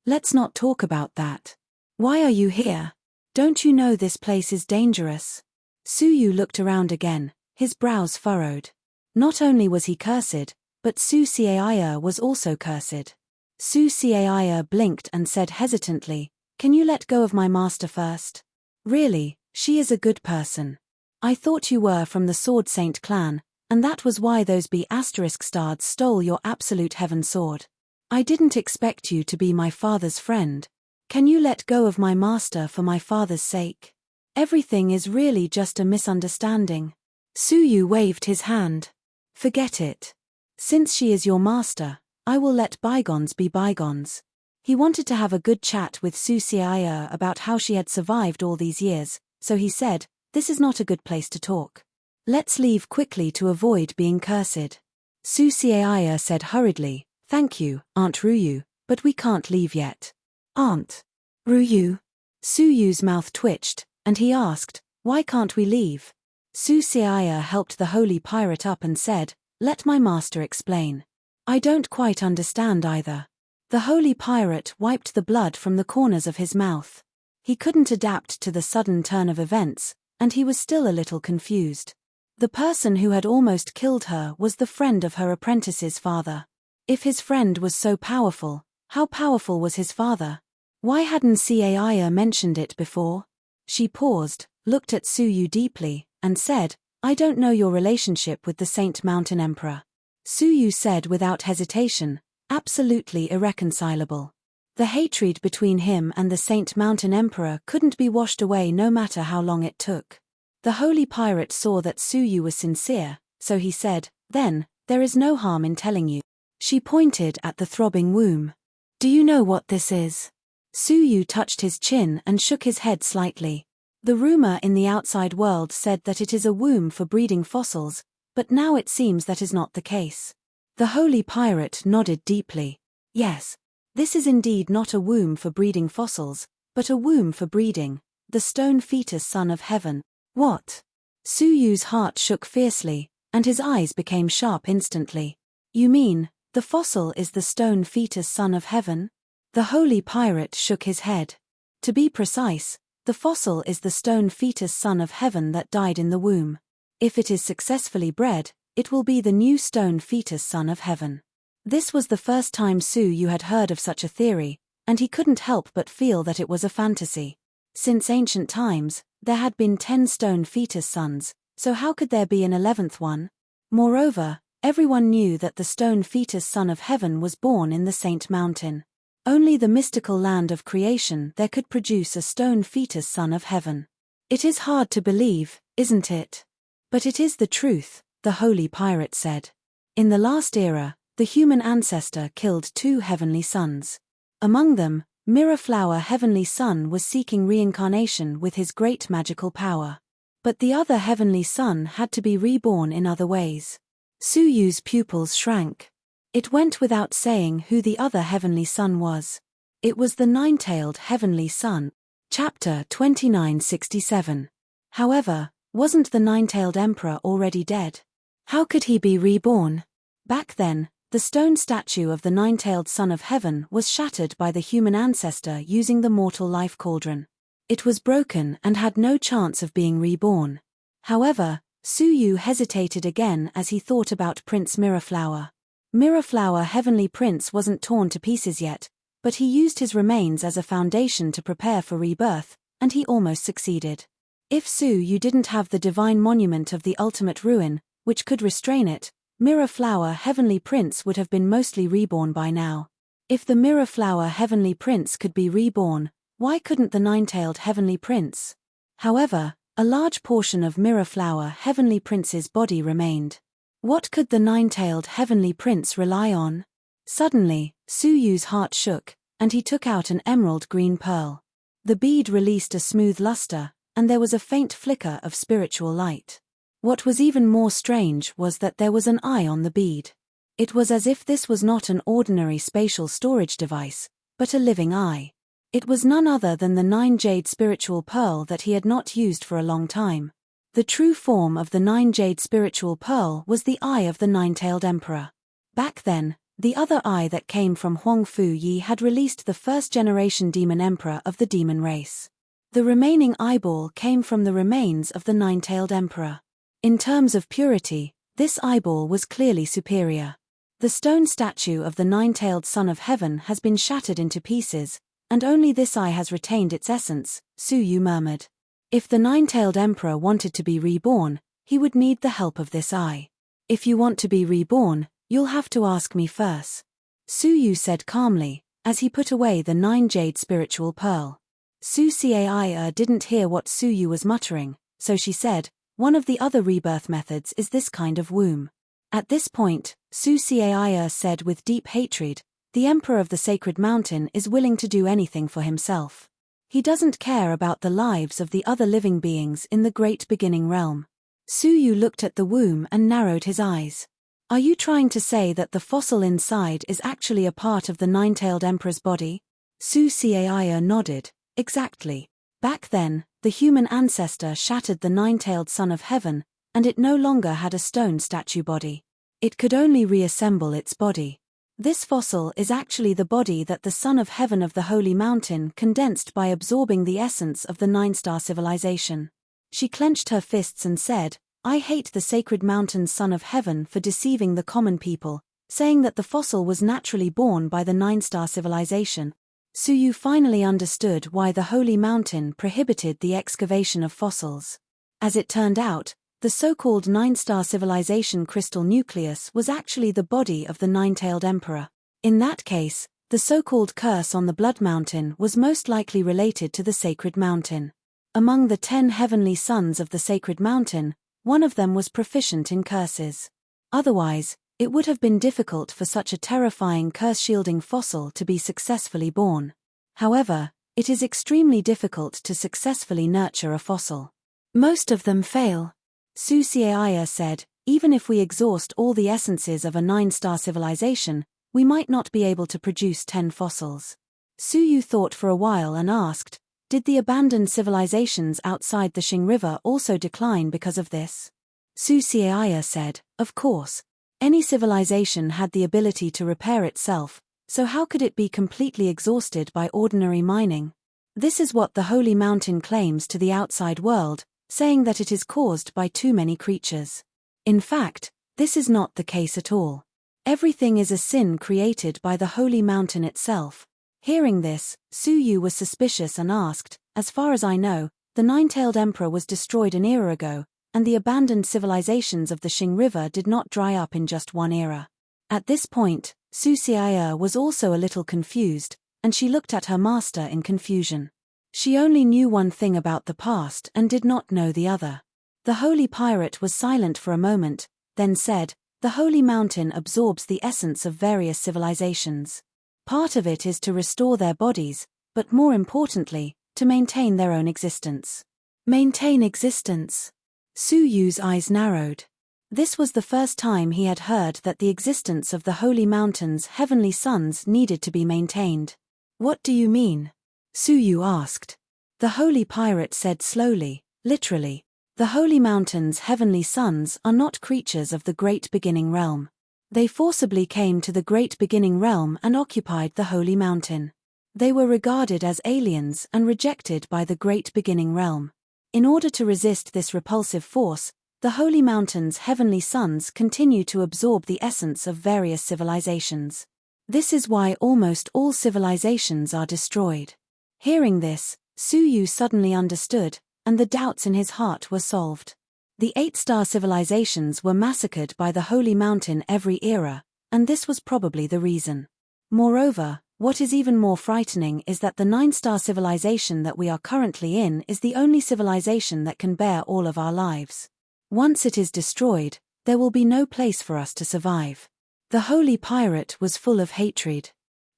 Let's not talk about that. Why are you here? Don't you know this place is dangerous? Su Yu looked around again, his brows furrowed. Not only was he cursed, but Su Cai was also cursed. Su Cai blinked and said hesitantly, Can you let go of my master first? Really, she is a good person. I thought you were from the Sword Saint clan, and that was why those B***stards stole your absolute heaven sword. I didn't expect you to be my father's friend. Can you let go of my master for my father's sake? Everything is really just a misunderstanding. Su Yu waved his hand. Forget it. Since she is your master, I will let bygones be bygones. He wanted to have a good chat with Su Cai about how she had survived all these years, so he said, This is not a good place to talk. Let's leave quickly to avoid being cursed. Su Cai said hurriedly, Thank you, Aunt Ruyu, but we can't leave yet. Aunt Ruyu? Su Yu's mouth twitched, and he asked, Why can't we leave? Su Cai helped the Holy Pirate up and said, Let my master explain. I don't quite understand either. The Holy Pirate wiped the blood from the corners of his mouth. He couldn't adapt to the sudden turn of events, and he was still a little confused. The person who had almost killed her was the friend of her apprentice's father. If his friend was so powerful, how powerful was his father? Why hadn't Cai mentioned it before? She paused, looked at Su Yu deeply, and said, I don't know your relationship with the Saint Mountain Emperor. Su Yu said without hesitation, absolutely irreconcilable. The hatred between him and the Saint Mountain Emperor couldn't be washed away no matter how long it took. The Holy Pirate saw that Su Yu was sincere, so he said, Then, there is no harm in telling you. She pointed at the throbbing womb. Do you know what this is? Su Yu touched his chin and shook his head slightly. The rumor in the outside world said that it is a womb for breeding fossils, but now it seems that is not the case. The Holy Pirate nodded deeply. Yes, this is indeed not a womb for breeding fossils, but a womb for breeding, the stone fetus son of heaven. What? Su Yu's heart shook fiercely, and his eyes became sharp instantly. You mean, the fossil is the stone fetus son of heaven? The Holy Pirate shook his head. To be precise, the fossil is the stone fetus son of heaven that died in the womb. If it is successfully bred, it will be the new stone fetus son of heaven. This was the first time Su Yu had heard of such a theory, and he couldn't help but feel that it was a fantasy. Since ancient times, there had been 10 stone fetus sons, so how could there be an 11th one? Moreover, everyone knew that the stone fetus son of heaven was born in the Saint Mountain. Only the mystical land of creation there could produce a stone fetus son of heaven. It is hard to believe, isn't it? But it is the truth, the holy pirate said. In the last era, the human ancestor killed 2 heavenly sons. Among them, Mirror Flower Heavenly Son was seeking reincarnation with his great magical power. But the other heavenly son had to be reborn in other ways. Su Yu's pupils shrank. It went without saying who the other heavenly son was. It was the nine-tailed heavenly son. Chapter 2967. However, wasn't the nine-tailed emperor already dead? How could he be reborn? Back then, the stone statue of the nine-tailed son of heaven was shattered by the human ancestor using the mortal life cauldron. It was broken and had no chance of being reborn. However, Su Yu hesitated again as he thought about Prince Mirrorflower. Mirrorflower Heavenly Prince wasn't torn to pieces yet, but he used his remains as a foundation to prepare for rebirth, and he almost succeeded. If Su Yu didn't have the divine monument of the ultimate ruin, which could restrain it, Mirrorflower Heavenly Prince would have been mostly reborn by now. If the Mirrorflower Heavenly Prince could be reborn, why couldn't the nine-tailed Heavenly Prince? However, a large portion of Mirrorflower Heavenly Prince's body remained. What could the nine-tailed Heavenly Prince rely on? Suddenly, Su Yu's heart shook, and he took out an emerald green pearl. The bead released a smooth luster, and there was a faint flicker of spiritual light. What was even more strange was that there was an eye on the bead. It was as if this was not an ordinary spatial storage device, but a living eye. It was none other than the 9-jade spiritual pearl that he had not used for a long time. The true form of the 9-jade spiritual pearl was the eye of the nine-tailed emperor. Back then, the other eye that came from Huang Fu Yi had released the first-generation demon emperor of the demon race. The remaining eyeball came from the remains of the nine-tailed emperor. In terms of purity, this eyeball was clearly superior. The stone statue of the nine-tailed son of heaven has been shattered into pieces, and only this eye has retained its essence, Su Yu murmured. If the nine-tailed emperor wanted to be reborn, he would need the help of this eye. If you want to be reborn, you'll have to ask me first, Su Yu said calmly, as he put away the 9-jade spiritual pearl. Su Cai didn't hear what Su Yu was muttering, so she said, one of the other rebirth methods is this kind of womb. At this point, Su Cai said with deep hatred, the emperor of the sacred mountain is willing to do anything for himself. He doesn't care about the lives of the other living beings in the great beginning realm. Su Yu looked at the womb and narrowed his eyes. Are you trying to say that the fossil inside is actually a part of the nine-tailed emperor's body? Su Cai nodded. Exactly. Back then, the human ancestor shattered the nine-tailed son of heaven, and it no longer had a stone statue body. It could only reassemble its body. This fossil is actually the body that the son of heaven of the holy mountain condensed by absorbing the essence of the nine-star civilization. She clenched her fists and said, I hate the sacred mountain's son of heaven for deceiving the common people, saying that the fossil was naturally born by the nine-star civilization. Su Yu finally understood why the holy mountain prohibited the excavation of fossils. As it turned out, the so-called nine-star civilization crystal nucleus was actually the body of the nine-tailed emperor. In that case, the so-called curse on the blood mountain was most likely related to the sacred mountain. Among the 10 heavenly sons of the sacred mountain, one of them was proficient in curses. Otherwise, it would have been difficult for such a terrifying curse-shielding fossil to be successfully born. However, it is extremely difficult to successfully nurture a fossil. Most of them fail. Su Cai said, even if we exhaust all the essences of a nine-star civilization, we might not be able to produce 10 fossils. Su Yu thought for a while and asked, did the abandoned civilizations outside the Xing River also decline because of this? Su Cai said, of course. Any civilization had the ability to repair itself, so how could it be completely exhausted by ordinary mining? This is what the Holy Mountain claims to the outside world, saying that it is caused by too many creatures. In fact, this is not the case at all. Everything is a sin created by the holy mountain itself. Hearing this, Su Yu was suspicious and asked, "As far as I know, the nine-tailed emperor was destroyed an era ago, and the abandoned civilizations of the Xing River did not dry up in just one era." At this point, Su Xiao'er was also a little confused, and she looked at her master in confusion. She only knew one thing about the past and did not know the other. The holy pirate was silent for a moment, then said, "The holy mountain absorbs the essence of various civilizations. Part of it is to restore their bodies, but more importantly, to maintain their own existence." Maintain existence? Su Yu's eyes narrowed. This was the first time he had heard that the existence of the holy mountain's heavenly sons needed to be maintained. "What do you mean?" Su Yu asked. The holy pirate said slowly, "Literally, the holy mountain's heavenly sons are not creatures of the great beginning realm. They forcibly came to the great beginning realm and occupied the holy mountain. They were regarded as aliens and rejected by the great beginning realm. In order to resist this repulsive force, the holy mountain's heavenly sons continue to absorb the essence of various civilizations. This is why almost all civilizations are destroyed." Hearing this, Su Yu suddenly understood, and the doubts in his heart were solved. The 8-star civilizations were massacred by the holy mountain every era, and this was probably the reason. Moreover, what is even more frightening is that the 9-star civilization that we are currently in is the only civilization that can bear all of our lives. Once it is destroyed, there will be no place for us to survive. The holy pirate was full of hatred.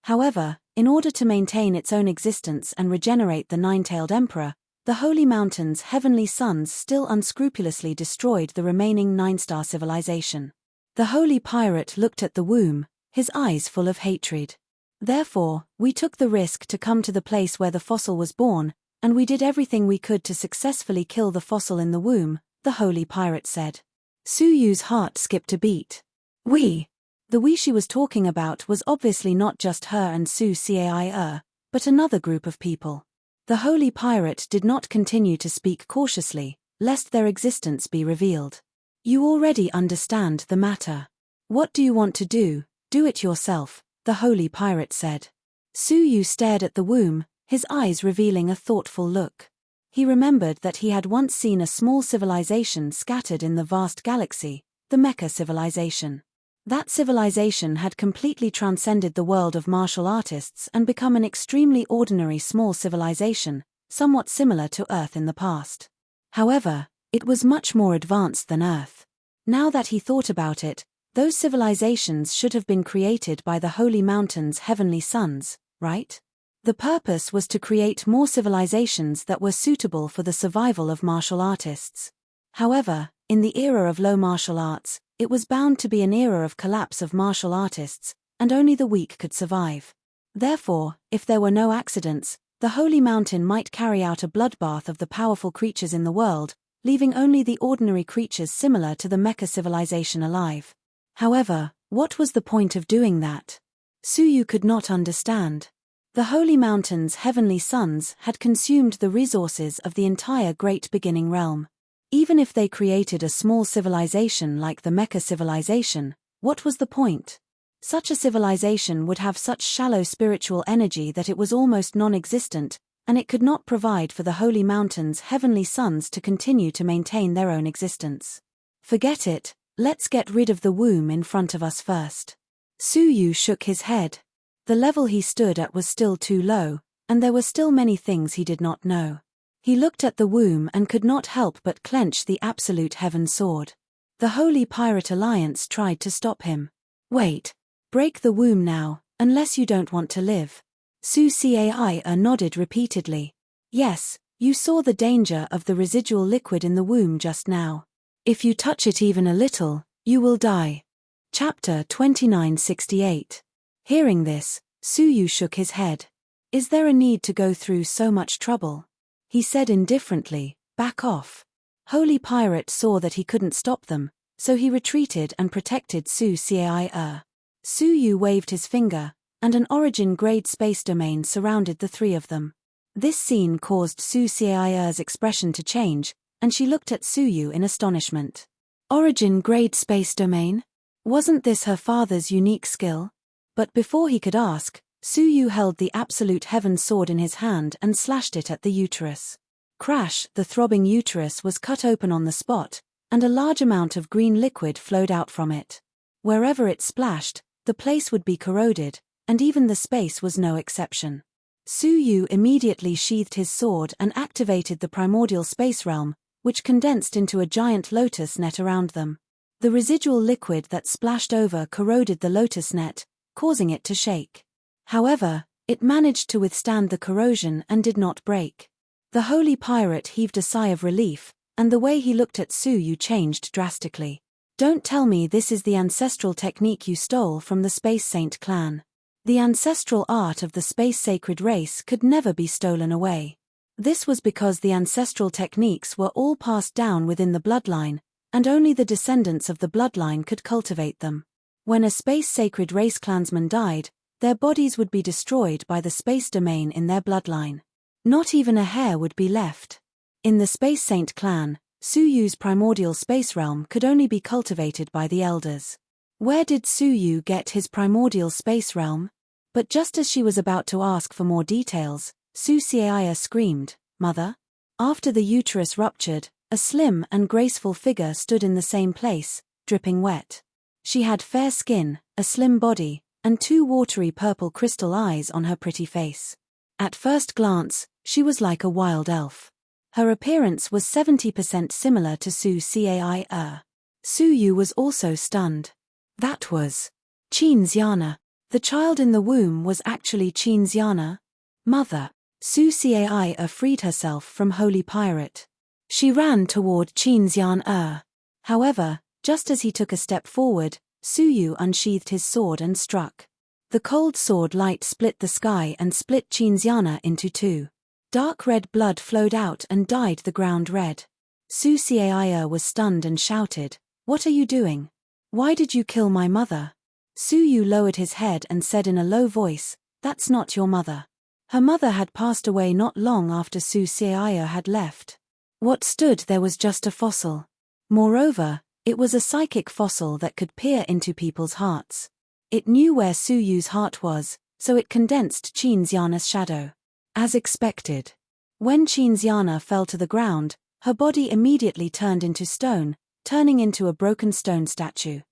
However, in order to maintain its own existence and regenerate the nine-tailed emperor, the holy mountain's heavenly sons still unscrupulously destroyed the remaining 9-star civilization. The holy pirate looked at the womb, his eyes full of hatred. "Therefore, we took the risk to come to the place where the fossil was born, and we did everything we could to successfully kill the fossil in the womb," the holy pirate said. Su Yu's heart skipped a beat. "We?" The "we" she was talking about was obviously not just her and Su Xiao'er, but another group of people. The holy pirate did not continue to speak cautiously, lest their existence be revealed. "You already understand the matter. What do you want to do? Do it yourself," the holy pirate said. Su Yu stared at the womb, his eyes revealing a thoughtful look. He remembered that he had once seen a small civilization scattered in the vast galaxy, the Mecha civilization. That civilization had completely transcended the world of martial artists and become an extremely ordinary small civilization, somewhat similar to Earth in the past. However, it was much more advanced than Earth. Now that he thought about it, those civilizations should have been created by the holy mountain's heavenly sons, right? The purpose was to create more civilizations that were suitable for the survival of martial artists. However, in the era of low martial arts, it was bound to be an era of collapse of martial artists, and only the weak could survive. Therefore, if there were no accidents, the holy mountain might carry out a bloodbath of the powerful creatures in the world, leaving only the ordinary creatures similar to the Mecha civilization alive. However, what was the point of doing that? Su Yu could not understand. The holy mountain's heavenly sons had consumed the resources of the entire great beginning realm. Even if they created a small civilization like the Mecha civilization, what was the point? Such a civilization would have such shallow spiritual energy that it was almost non-existent, and it could not provide for the holy mountain's heavenly sons to continue to maintain their own existence. Forget it, let's get rid of the womb in front of us first. Su Yu shook his head. The level he stood at was still too low, and there were still many things he did not know. He looked at the womb and could not help but clench the absolute heaven sword. The Holy Pirate Alliance tried to stop him. "Wait. Break the womb now, unless you don't want to live." Su Xiao'er nodded repeatedly. "Yes, you saw the danger of the residual liquid in the womb just now. If you touch it even a little, you will die." Chapter 2968. Hearing this, Su Yu shook his head. "Is there a need to go through so much trouble?" He said indifferently, "Back off." Holy Pirate saw that he couldn't stop them, so he retreated and protected Su Xiao'er. Su Yu waved his finger, and an origin-grade space domain surrounded the three of them. This scene caused Su Xiao'er's expression to change, and she looked at Suyu in astonishment. Origin grade space domain? Wasn't this her father's unique skill? But before he could ask, Suyu held the absolute heaven sword in his hand and slashed it at the uterus. Crash! The throbbing uterus was cut open on the spot, and a large amount of green liquid flowed out from it. Wherever it splashed, the place would be corroded, and even the space was no exception. Suyu immediately sheathed his sword and activated the primordial space realm, which condensed into a giant lotus net around them. The residual liquid that splashed over corroded the lotus net, causing it to shake. However, it managed to withstand the corrosion and did not break. The holy pirate heaved a sigh of relief, and the way he looked at Suyu changed drastically. Don't tell me this is the ancestral technique you stole from the Space Saint clan. The ancestral art of the Space Sacred race could never be stolen away. This was because the ancestral techniques were all passed down within the bloodline, and only the descendants of the bloodline could cultivate them. When a Space Sacred race clansman died, their bodies would be destroyed by the space domain in their bloodline. Not even a hair would be left. In the Space Saint clan, Suyu's primordial space realm could only be cultivated by the elders. Where did Suyu get his primordial space realm? But just as she was about to ask for more details, Susiaya screamed, "Mother?" After the uterus ruptured, a slim and graceful figure stood in the same place, dripping wet. She had fair skin, a slim body, and two watery purple crystal eyes on her pretty face. At first glance, she was like a wild elf. Her appearance was 70% similar to Susiaya. Suyu was also stunned. That was Chinziana. The child in the womb was actually Chinziana. Mother. Susiaya freed herself from Holy Pirate. She ran toward Chinziana. However, just as he took a step forward, Suyu unsheathed his sword and struck. The cold sword light split the sky and split Chinziana into two. Dark red blood flowed out and dyed the ground red. Susiaya was stunned and shouted, "What are you doing? Why did you kill my mother?" Suyu lowered his head and said in a low voice, "That's not your mother." Her mother had passed away not long after Susiaya had left. What stood there was just a fossil. Moreover, it was a psychic fossil that could peer into people's hearts. It knew where Suyu's heart was, so it condensed Chinziana's shadow. As expected. When Chinziana fell to the ground, her body immediately turned into stone, turning into a broken stone statue.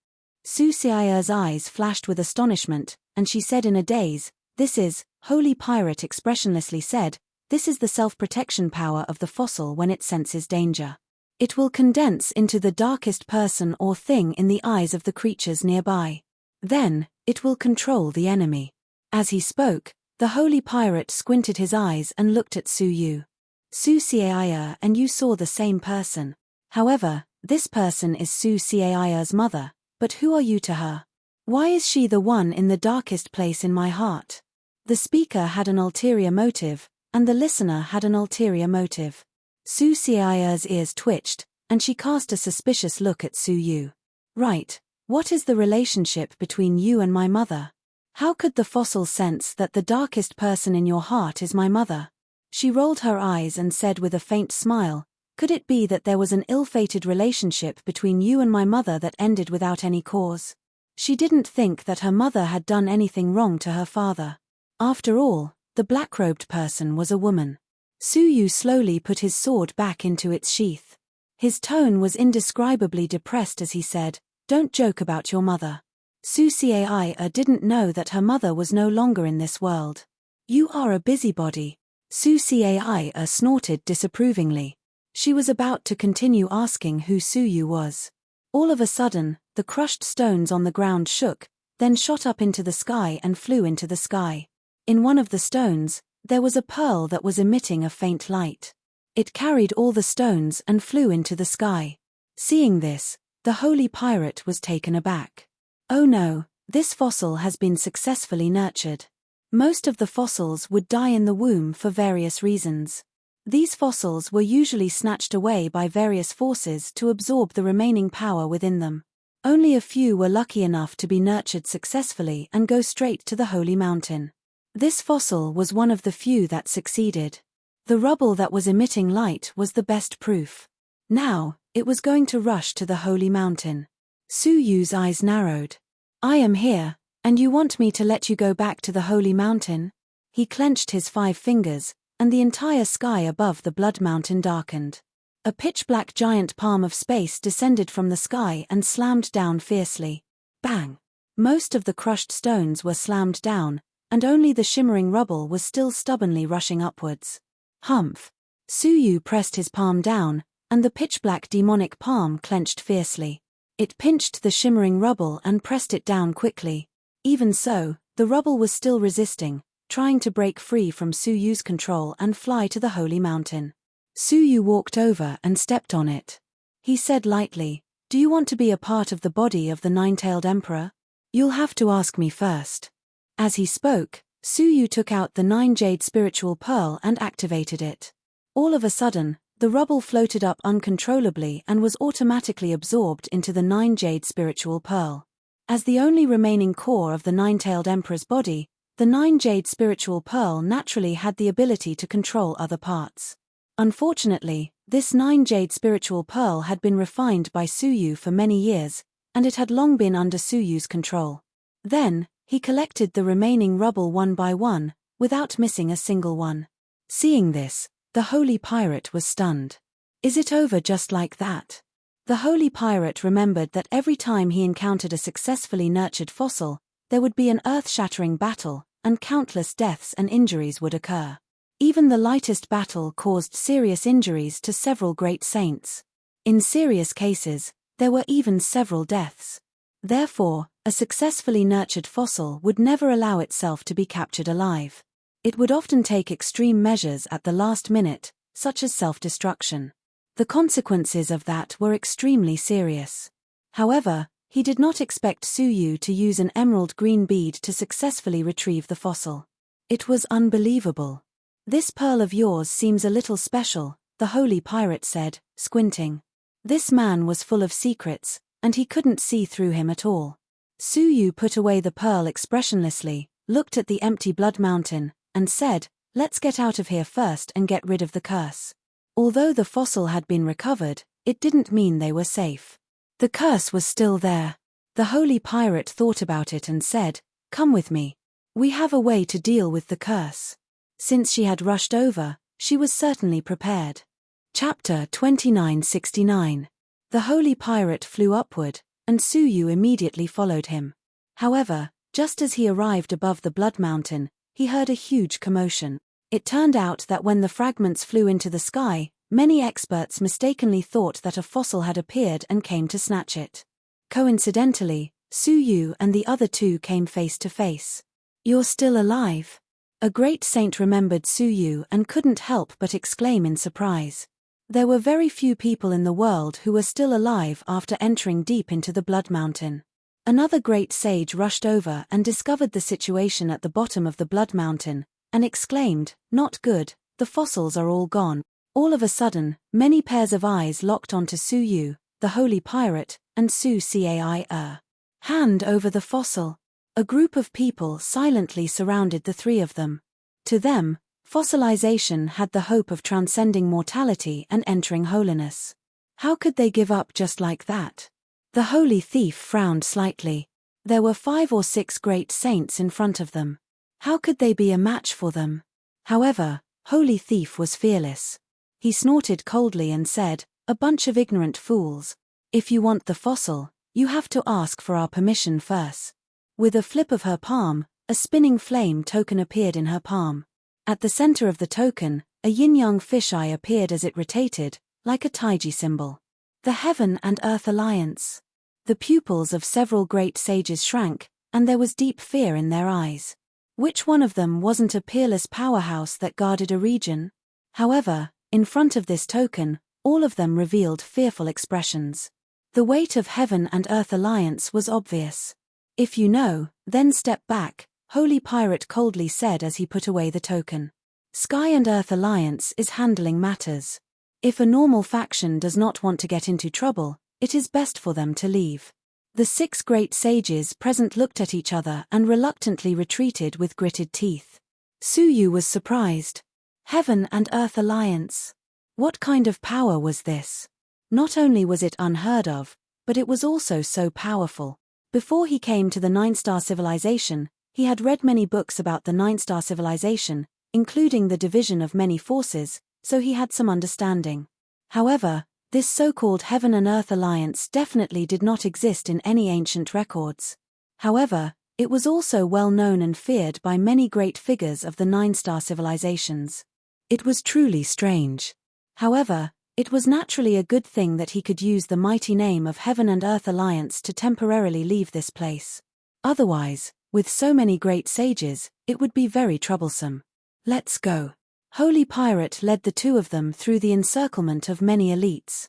Susiaya's eyes flashed with astonishment, and she said in a daze, "This is," Holy Pirate expressionlessly said, "This is the self-protection power of the fossil when it senses danger. It will condense into the darkest person or thing in the eyes of the creatures nearby. Then, it will control the enemy." As he spoke, the Holy Pirate squinted his eyes and looked at Suyu. "Susiaya, and you saw the same person. However, this person is Susiaya's mother, but who are you to her? Why is she the one in the darkest place in my heart?" The speaker had an ulterior motive, and the listener had an ulterior motive. Susiaya's ears twitched, and she cast a suspicious look at Suyu. "Right, what is the relationship between you and my mother? How could the fossil sense that the darkest person in your heart is my mother?" She rolled her eyes and said with a faint smile, "Could it be that there was an ill-fated relationship between you and my mother that ended without any cause?" She didn't think that her mother had done anything wrong to her father. After all, the black-robed person was a woman. Suyu slowly put his sword back into its sheath. His tone was indescribably depressed as he said, "Don't joke about your mother. Susiaya didn't know that her mother was no longer in this world. You are a busybody." Susiaya snorted disapprovingly. She was about to continue asking who Suyu was. All of a sudden, the crushed stones on the ground shook, then shot up into the sky and flew into the sky. In one of the stones, there was a pearl that was emitting a faint light. It carried all the stones and flew into the sky. Seeing this, the Holy Pirate was taken aback. "Oh no, this fossil has been successfully nurtured." Most of the fossils would die in the womb for various reasons. These fossils were usually snatched away by various forces to absorb the remaining power within them. Only a few were lucky enough to be nurtured successfully and go straight to the Holy Mountain. This fossil was one of the few that succeeded. The rubble that was emitting light was the best proof. Now, it was going to rush to the holy mountain. Su Yu's eyes narrowed. I am here, and you want me to let you go back to the holy mountain? He clenched his 5 fingers, and the entire sky above the blood mountain darkened. A pitch-black giant palm of space descended from the sky and slammed down fiercely. Bang! Most of the crushed stones were slammed down, and only the shimmering rubble was still stubbornly rushing upwards. Humph! Su Yu pressed his palm down, and the pitch-black demonic palm clenched fiercely. It pinched the shimmering rubble and pressed it down quickly. Even so, the rubble was still resisting, trying to break free from Su Yu's control and fly to the holy mountain. Su Yu walked over and stepped on it. He said lightly, "Do you want to be a part of the body of the nine-tailed emperor? You'll have to ask me first." As he spoke, Su Yu took out the 9-jade spiritual pearl and activated it. All of a sudden, the rubble floated up uncontrollably and was automatically absorbed into the 9-jade spiritual pearl. As the only remaining core of the nine-tailed emperor's body, the 9-jade spiritual pearl naturally had the ability to control other parts. Unfortunately, this 9-jade spiritual pearl had been refined by Su Yu for many years, and it had long been under Su Yu's control. Then, he collected the remaining rubble one by one, without missing a single one. Seeing this, the holy pirate was stunned. Is it over just like that? The holy pirate remembered that every time he encountered a successfully nurtured fossil, there would be an earth-shattering battle, and countless deaths and injuries would occur. Even the lightest battle caused serious injuries to several great saints. In serious cases, there were even several deaths. Therefore, a successfully nurtured fossil would never allow itself to be captured alive. It would often take extreme measures at the last minute, such as self-destruction. The consequences of that were extremely serious. However, he did not expect Su Yu to use an emerald green bead to successfully retrieve the fossil. It was unbelievable. "This pearl of yours seems a little special," the holy pirate said, squinting. This man was full of secrets, and he couldn't see through him at all. Su Yu put away the pearl expressionlessly, looked at the empty blood mountain, and said, "Let's get out of here first and get rid of the curse." Although the fossil had been recovered, it didn't mean they were safe. The curse was still there. The holy pirate thought about it and said, "Come with me. We have a way to deal with the curse." Since she had rushed over, she was certainly prepared. Chapter 2969. The holy pirate flew upward, and Su Yu immediately followed him. However, just as he arrived above the blood mountain, he heard a huge commotion. It turned out that when the fragments flew into the sky, many experts mistakenly thought that a fossil had appeared and came to snatch it. Coincidentally, Su Yu and the other two came face to face. "You're still alive?" A great saint remembered Su Yu and couldn't help but exclaim in surprise. There were very few people in the world who were still alive after entering deep into the blood mountain. Another great sage rushed over and discovered the situation at the bottom of the blood mountain, and exclaimed, "Not good, the fossils are all gone." All of a sudden, many pairs of eyes locked onto Su Yu, the holy pirate, and Su Cai. Hand over the fossil. A group of people silently surrounded the three of them. To them, fossilization had the hope of transcending mortality and entering holiness. How could they give up just like that? The holy thief frowned slightly. There were 5 or 6 great saints in front of them. How could they be a match for them? However, holy thief was fearless. He snorted coldly and said, "A bunch of ignorant fools. If you want the fossil, you have to ask for our permission first." With a flip of her palm, a spinning flame token appeared in her palm. At the center of the token, a yin-yang fisheye appeared as it rotated, like a taiji symbol. The Heaven and Earth Alliance. The pupils of several great sages shrank, and there was deep fear in their eyes. Which one of them wasn't a peerless powerhouse that guarded a region? However, in front of this token, all of them revealed fearful expressions. The weight of Heaven and Earth Alliance was obvious. "If you know, then step back," Holy Pirate coldly said as he put away the token. Sky and Earth Alliance is handling matters. If a normal faction does not want to get into trouble, it is best for them to leave. The 6 great sages present looked at each other and reluctantly retreated with gritted teeth. Su Yu was surprised. Heaven and Earth Alliance. What kind of power was this? Not only was it unheard of, but it was also so powerful. Before he came to the Nine-Star Civilization, he had read many books about the Nine-Star Civilization, including the division of many forces, so he had some understanding. However, this so-called Heaven and Earth Alliance definitely did not exist in any ancient records. However, it was also well known and feared by many great figures of the Nine-Star Civilizations. It was truly strange. However, it was naturally a good thing that he could use the mighty name of Heaven and Earth Alliance to temporarily leave this place. Otherwise, with so many great sages, it would be very troublesome. Let's go. Holy Pirate led the two of them through the encirclement of many elites.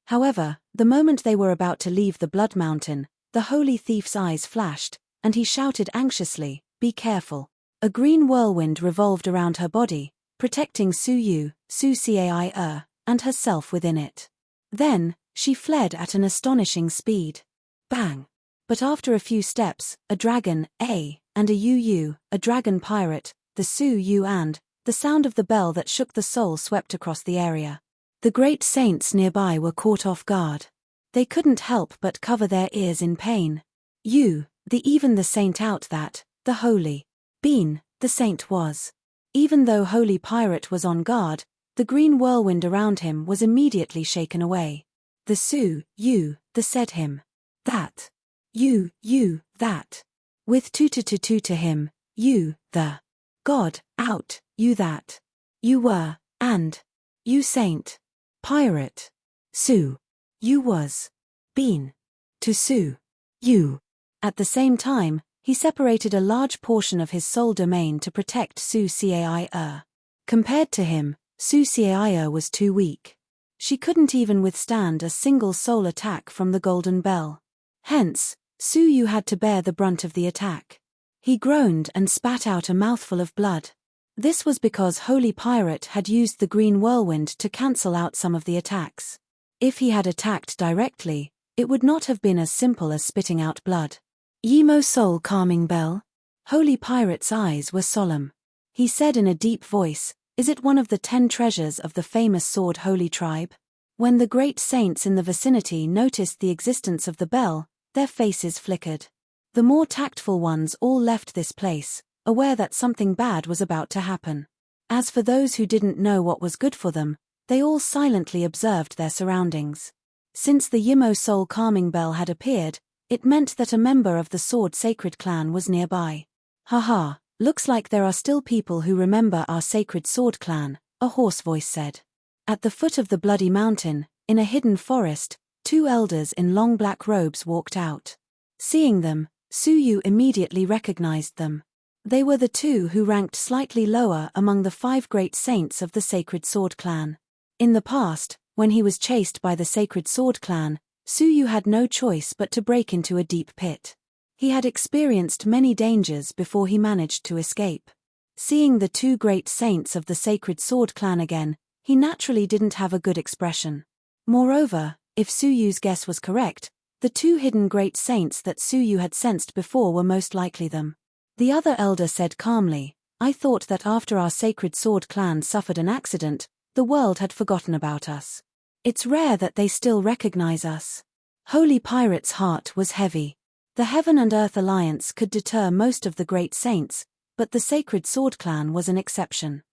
However, the moment they were about to leave the Blood Mountain, the holy thief's eyes flashed, and he shouted anxiously, "Be careful." A green whirlwind revolved around her body, protecting Su Cai, and herself within it. Then, she fled at an astonishing speed. Bang! But after a few steps, a dragon, and a Yu, a dragon pirate, the Su and the sound of the bell that shook the soul swept across the area. The great saints nearby were caught off guard. They couldn't help but cover their ears in pain. Even the saint out that, the holy being, the saint was. Even though Holy Pirate was on guard, the green whirlwind around him was immediately shaken away. The said him. That. That. With two to him, the God, out, that. You were, and. You saint. Pirate. Su. You was. Been. To Su. You. At the same time, he separated a large portion of his soul domain to protect Su Cai. Compared to him, Su Cai was too weak. She couldn't even withstand a single soul attack from the Golden Bell. Hence, Su had to bear the brunt of the attack. He groaned and spat out a mouthful of blood. This was because Holy Pirate had used the green whirlwind to cancel out some of the attacks. If he had attacked directly, it would not have been as simple as spitting out blood. Yimo soul calming bell? Holy Pirate's eyes were solemn. He said in a deep voice, "Is it one of the 10 treasures of the famous Sword Holy Tribe?" When the great saints in the vicinity noticed the existence of the bell, their faces flickered. The more tactful ones all left this place, aware that something bad was about to happen. As for those who didn't know what was good for them, they all silently observed their surroundings. Since the Yimo soul calming bell had appeared, it meant that a member of the Sword Sacred clan was nearby. "Haha, looks like there are still people who remember our Sacred Sword clan," a hoarse voice said. At the foot of the Bloody Mountain, in a hidden forest, 2 elders in long black robes walked out. Seeing them, Su immediately recognized them. They were the 2 who ranked slightly lower among the 5 great saints of the Sacred Sword clan. In the past, when he was chased by the Sacred Sword clan, Su had no choice but to break into a deep pit. He had experienced many dangers before he managed to escape. Seeing the 2 great saints of the Sacred Sword clan again, he naturally didn't have a good expression. Moreover, if Su's guess was correct, the 2 hidden great saints that Su had sensed before were most likely them. The other elder said calmly, "I thought that after our Sacred Sword clan suffered an accident, the world had forgotten about us. It's rare that they still recognize us." Holy Pirate's heart was heavy. The Heaven and Earth Alliance could deter most of the great saints, but the Sacred Sword clan was an exception.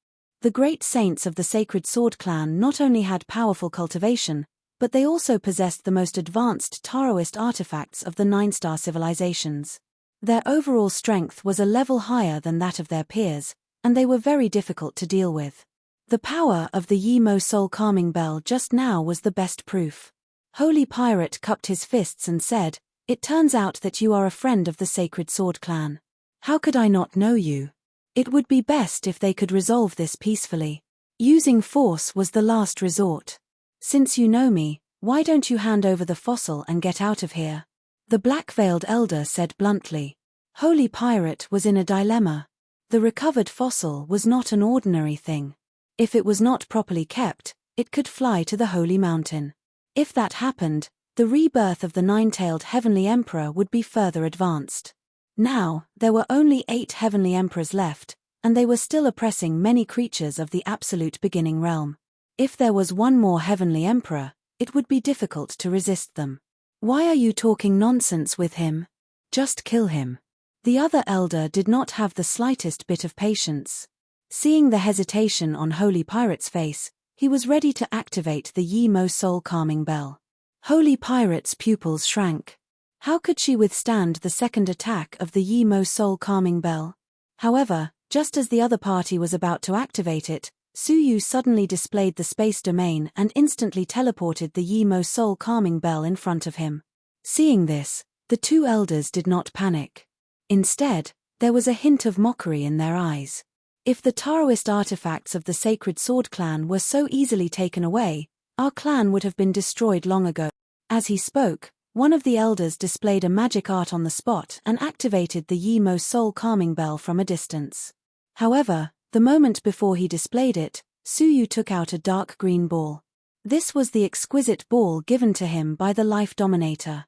The great saints of the Sacred Sword clan not only had powerful cultivation, but they also possessed the most advanced Taoist artifacts of the 9-star civilizations. Their overall strength was a level higher than that of their peers, and they were very difficult to deal with. The power of the Yimo soul calming bell just now was the best proof. Holy Pirate cupped his fists and said, "It turns out that you are a friend of the Sacred Sword clan. How could I not know you? It would be best if they could resolve this peacefully. Using force was the last resort. Since you know me, why don't you hand over the fossil and get out of here?" The black-veiled elder said bluntly. Holy Pirate was in a dilemma. The recovered fossil was not an ordinary thing. If it was not properly kept, it could fly to the Holy Mountain. If that happened, the rebirth of the 9-tailed Heavenly Emperor would be further advanced. Now, there were only 8 Heavenly Emperors left, and they were still oppressing many creatures of the absolute beginning realm. If there was one more Heavenly Emperor, it would be difficult to resist them. Why are you talking nonsense with him? Just kill him. The other elder did not have the slightest bit of patience. Seeing the hesitation on Holy Pirate's face, he was ready to activate the Yi Mo soul calming bell. Holy Pirate's pupils shrank. How could she withstand the second attack of the Yi Mo soul calming bell? However, just as the other party was about to activate it, Su Yu suddenly displayed the space domain and instantly teleported the Yi Mo soul calming bell in front of him. Seeing this, the two elders did not panic. Instead, there was a hint of mockery in their eyes. If the Taoist artifacts of the Sacred Sword clan were so easily taken away, our clan would have been destroyed long ago. As he spoke, one of the elders displayed a magic art on the spot and activated the Yi Mo soul calming bell from a distance. However, the moment before he displayed it, Su Yu took out a dark green ball. This was the exquisite ball given to him by the Life Dominator.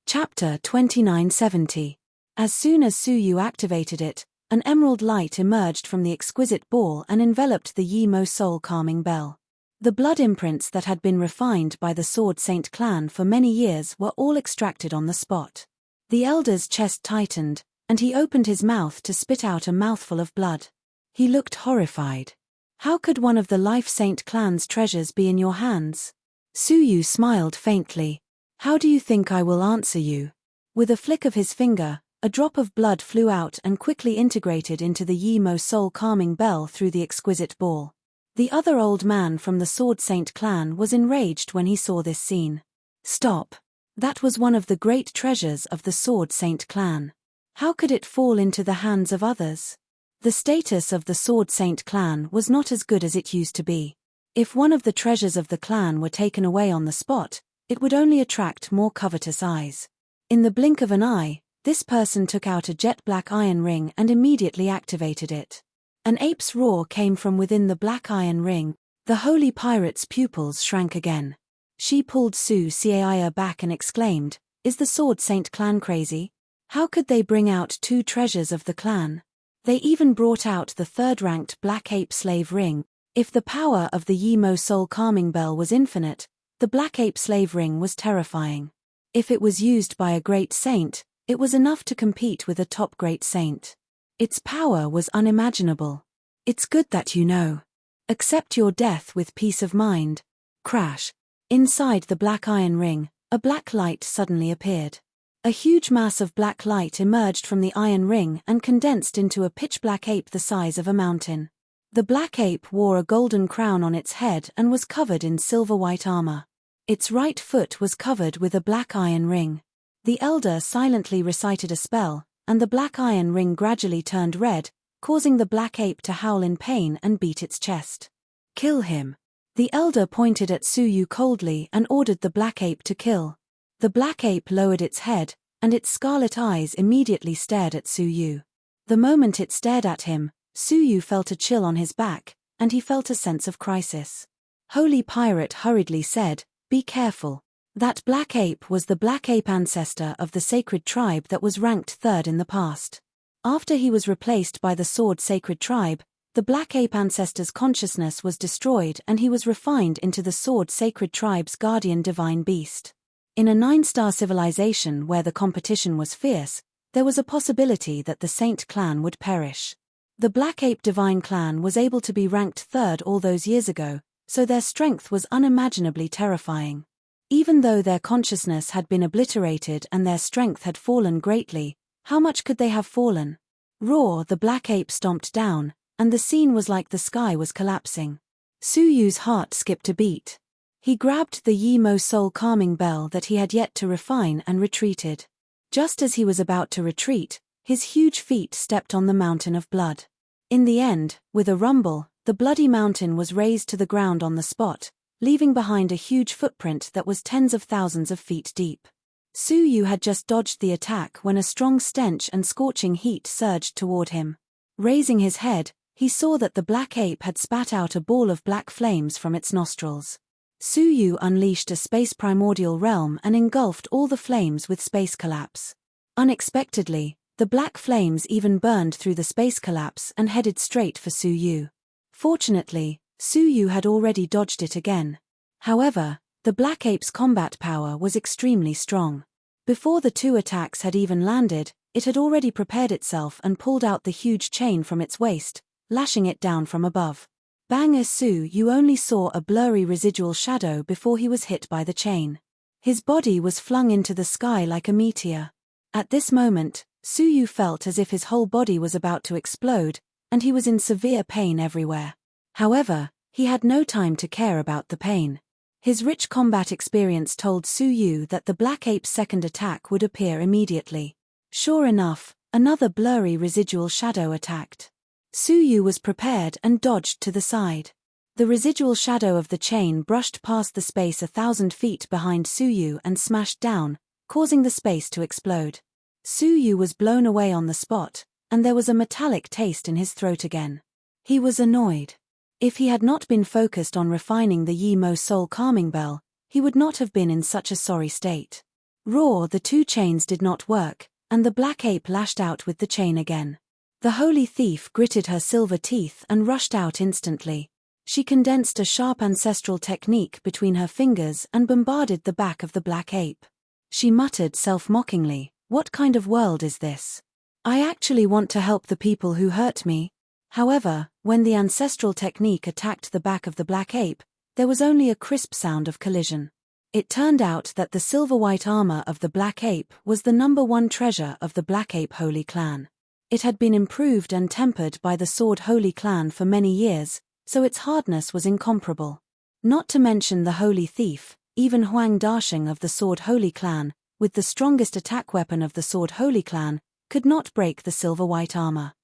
Chapter 2970. As soon as Su Yu activated it, an emerald light emerged from the exquisite ball and enveloped the Yi Mo soul calming bell. The blood imprints that had been refined by the Sword Saint clan for many years were all extracted on the spot. The elder's chest tightened, and he opened his mouth to spit out a mouthful of blood. He looked horrified. How could one of the Life Saint clan's treasures be in your hands? Su Yu smiled faintly. How do you think I will answer you? With a flick of his finger, a drop of blood flew out and quickly integrated into the Yi Mo soul calming bell through the exquisite ball. The other old man from the Sword Saint clan was enraged when he saw this scene. Stop! That was one of the great treasures of the Sword Saint clan. How could it fall into the hands of others? The status of the Sword Saint clan was not as good as it used to be. If one of the treasures of the clan were taken away on the spot, it would only attract more covetous eyes. In the blink of an eye, this person took out a jet-black iron ring and immediately activated it. An ape's roar came from within the black iron ring. The Holy Pirate's pupils shrank again. She pulled Su Xiaoya back and exclaimed, "Is the Sword Saint clan crazy? How could they bring out two treasures of the clan? They even brought out the third-ranked black ape slave ring. If the power of the Yi Mo soul calming bell was infinite, the black ape slave ring was terrifying. If it was used by a great saint, it was enough to compete with a top great saint. Its power was unimaginable. It's good that you know. Accept your death with peace of mind." Crash. Inside the black iron ring, a black light suddenly appeared. A huge mass of black light emerged from the iron ring and condensed into a pitch-black ape the size of a mountain. The black ape wore a golden crown on its head and was covered in silver-white armor. Its right foot was covered with a black iron ring. The elder silently recited a spell, and the black iron ring gradually turned red, causing the black ape to howl in pain and beat its chest. "Kill him." The elder pointed at Su Yu coldly and ordered the black ape to kill. The black ape lowered its head, and its scarlet eyes immediately stared at Su Yu. The moment it stared at him, Su Yu felt a chill on his back, and he felt a sense of crisis. Holy Pirate hurriedly said, "Be careful. That black ape was the black ape ancestor of the sacred tribe that was ranked third in the past. After he was replaced by the Sword Sacred tribe, the black ape ancestor's consciousness was destroyed and he was refined into the Sword Sacred tribe's guardian divine beast. In a 9-star civilization where the competition was fierce, there was a possibility that the Saint clan would perish. The black ape divine clan was able to be ranked third all those years ago, so their strength was unimaginably terrifying. Even though their consciousness had been obliterated and their strength had fallen greatly, how much could they have fallen? Roar! The black ape stomped down, and the scene was like the sky was collapsing. Su Yu's heart skipped a beat. He grabbed the Yi Mo soul calming bell that he had yet to refine and retreated. Just as he was about to retreat, his huge feet stepped on the mountain of blood. In the end, with a rumble, the bloody mountain was razed to the ground on the spot, leaving behind a huge footprint that was tens of thousands of feet deep. Su Yu had just dodged the attack when a strong stench and scorching heat surged toward him. Raising his head, he saw that the black ape had spat out a ball of black flames from its nostrils. Su Yu unleashed a space primordial realm and engulfed all the flames with space collapse. Unexpectedly, the black flames even burned through the space collapse and headed straight for Su Yu. Fortunately, Su Yu had already dodged it again. However, The black ape's combat power was extremely strong. Before the two attacks had even landed, it had already prepared itself and pulled out the huge chain from its waist, lashing it down from above. Bang! Su only saw a blurry residual shadow before he was hit by the chain. His body was flung into the sky like a meteor. At this moment, Su felt as if his whole body was about to explode, and he was in severe pain everywhere. However, he had no time to care about the pain. His rich combat experience told Su that the black ape's second attack would appear immediately. Sure enough, another blurry residual shadow attacked. Su was prepared and dodged to the side. The residual shadow of the chain brushed past the space 1,000 feet behind Su and smashed down, causing the space to explode. Su was blown away on the spot, and there was a metallic taste in his throat again. He was annoyed. If he had not been focused on refining the Yi Mo soul calming bell, he would not have been in such a sorry state. The two chains did not work, and the black ape lashed out with the chain again. The holy thief gritted her silver teeth and rushed out instantly. She condensed a sharp ancestral technique between her fingers and bombarded the back of the black ape. She muttered self-mockingly, "What kind of world is this? I actually want to help the people who hurt me." However, when the ancestral technique attacked the back of the black ape, there was only a crisp sound of collision. It turned out that the silver-white armor of the black ape was the #1 treasure of the Black Ape Holy Clan. It had been improved and tempered by the Sword Holy Clan for many years, so its hardness was incomparable. Not to mention the Holy Thief, even Huang Dasheng of the Sword Holy Clan, with the strongest attack weapon of the Sword Holy Clan, could not break the silver-white armor.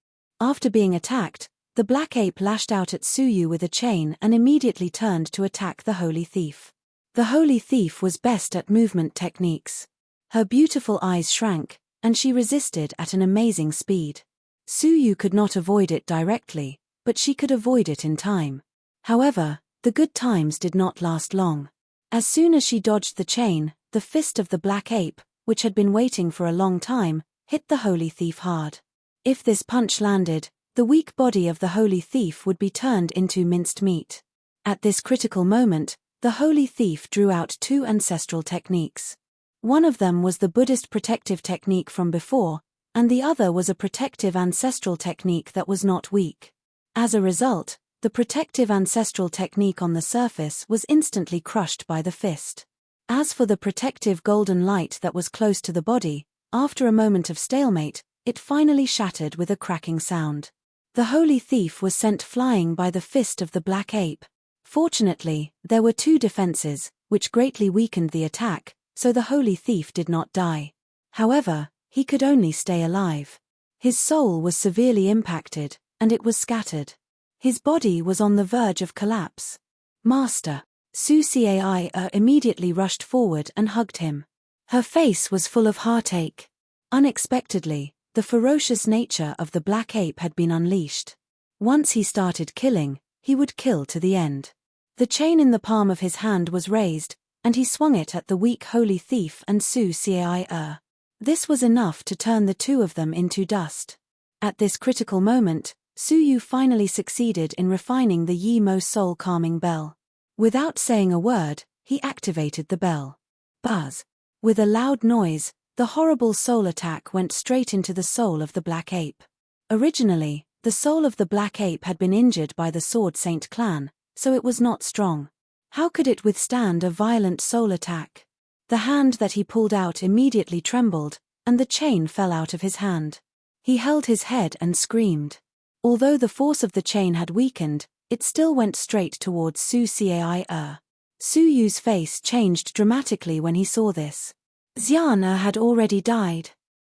After being attacked, the black ape lashed out at Su with a chain and immediately turned to attack the Holy Thief. The Holy Thief was best at movement techniques. Her beautiful eyes shrank, and she resisted at an amazing speed. Su could not avoid it directly, but she could avoid it in time. However, the good times did not last long. As soon as she dodged the chain, the fist of the black ape, which had been waiting for a long time, hit the Holy Thief hard. If this punch landed, the weak body of the Holy Thief would be turned into minced meat. At this critical moment, the Holy Thief drew out two ancestral techniques. One of them was the Buddhist protective technique from before, and the other was a protective ancestral technique that was not weak. As a result, the protective ancestral technique on the surface was instantly crushed by the fist. As for the protective golden light that was close to the body, after a moment of stalemate, it finally shattered with a cracking sound. The Holy Thief was sent flying by the fist of the black ape. Fortunately, there were two defenses, which greatly weakened the attack, so the Holy Thief did not die. However, he could only stay alive. His soul was severely impacted, and it was scattered. His body was on the verge of collapse. "Master!" Su Cai immediately rushed forward and hugged him. Her face was full of heartache. Unexpectedly, the ferocious nature of the black ape had been unleashed. Once he started killing, he would kill to the end. The chain in the palm of his hand was raised, and he swung it at the weak Holy Thief and Su Cai. This was enough to turn the two of them into dust. At this critical moment, Su finally succeeded in refining the Yi Mo soul calming bell. Without saying a word, he activated the bell. Buzz! With a loud noise, the horrible soul attack went straight into the soul of the black ape. Originally, the soul of the black ape had been injured by the Sword Saint clan, so it was not strong. How could it withstand a violent soul attack? The hand that he pulled out immediately trembled, and the chain fell out of his hand. He held his head and screamed. Although the force of the chain had weakened, it still went straight towards Su Cai. Su's face changed dramatically when he saw this. Xian had already died.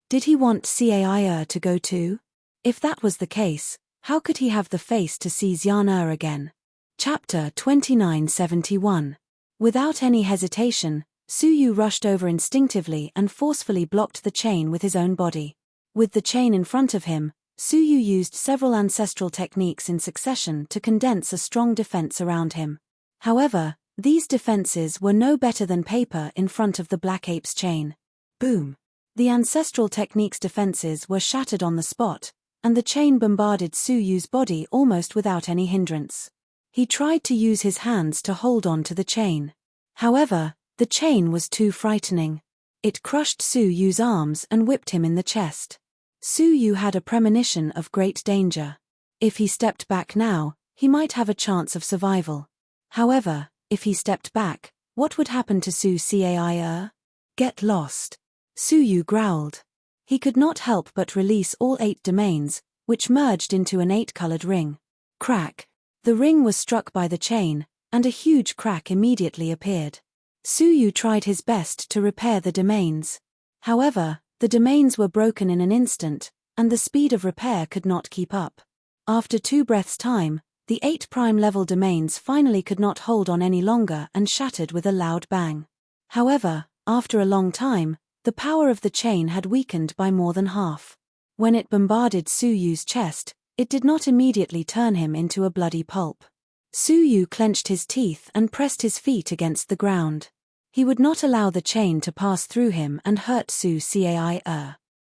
Did he want Cai to go too? If that was the case, how could he have the face to see Xian again? Chapter 2971. Without any hesitation, Su rushed over instinctively and forcefully blocked the chain with his own body. With the chain in front of him, Su used several ancestral techniques in succession to condense a strong defense around him. However, these defenses were no better than paper in front of the black ape's chain. Boom! The ancestral technique's defenses were shattered on the spot, and the chain bombarded Su's body almost without any hindrance. He tried to use his hands to hold on to the chain. However, the chain was too frightening. It crushed Su Yu's arms and whipped him in the chest. Su Yu had a premonition of great danger. If he stepped back now, he might have a chance of survival. However, if he stepped back, what would happen to Su Cai? Get lost. Su Yu growled. He could not help but release all 8 domains, which merged into an 8-colored ring. Crack. The ring was struck by the chain, and a huge crack immediately appeared. Su Yu tried his best to repair the domains. However, the domains were broken in an instant, and the speed of repair could not keep up. After 2 breaths' time, the 8 prime-level domains finally could not hold on any longer and shattered with a loud bang. However, after a long time, the power of the chain had weakened by more than half. When it bombarded Su Yu's chest, it did not immediately turn him into a bloody pulp. Su Yu clenched his teeth and pressed his feet against the ground. He would not allow the chain to pass through him and hurt Su Cai.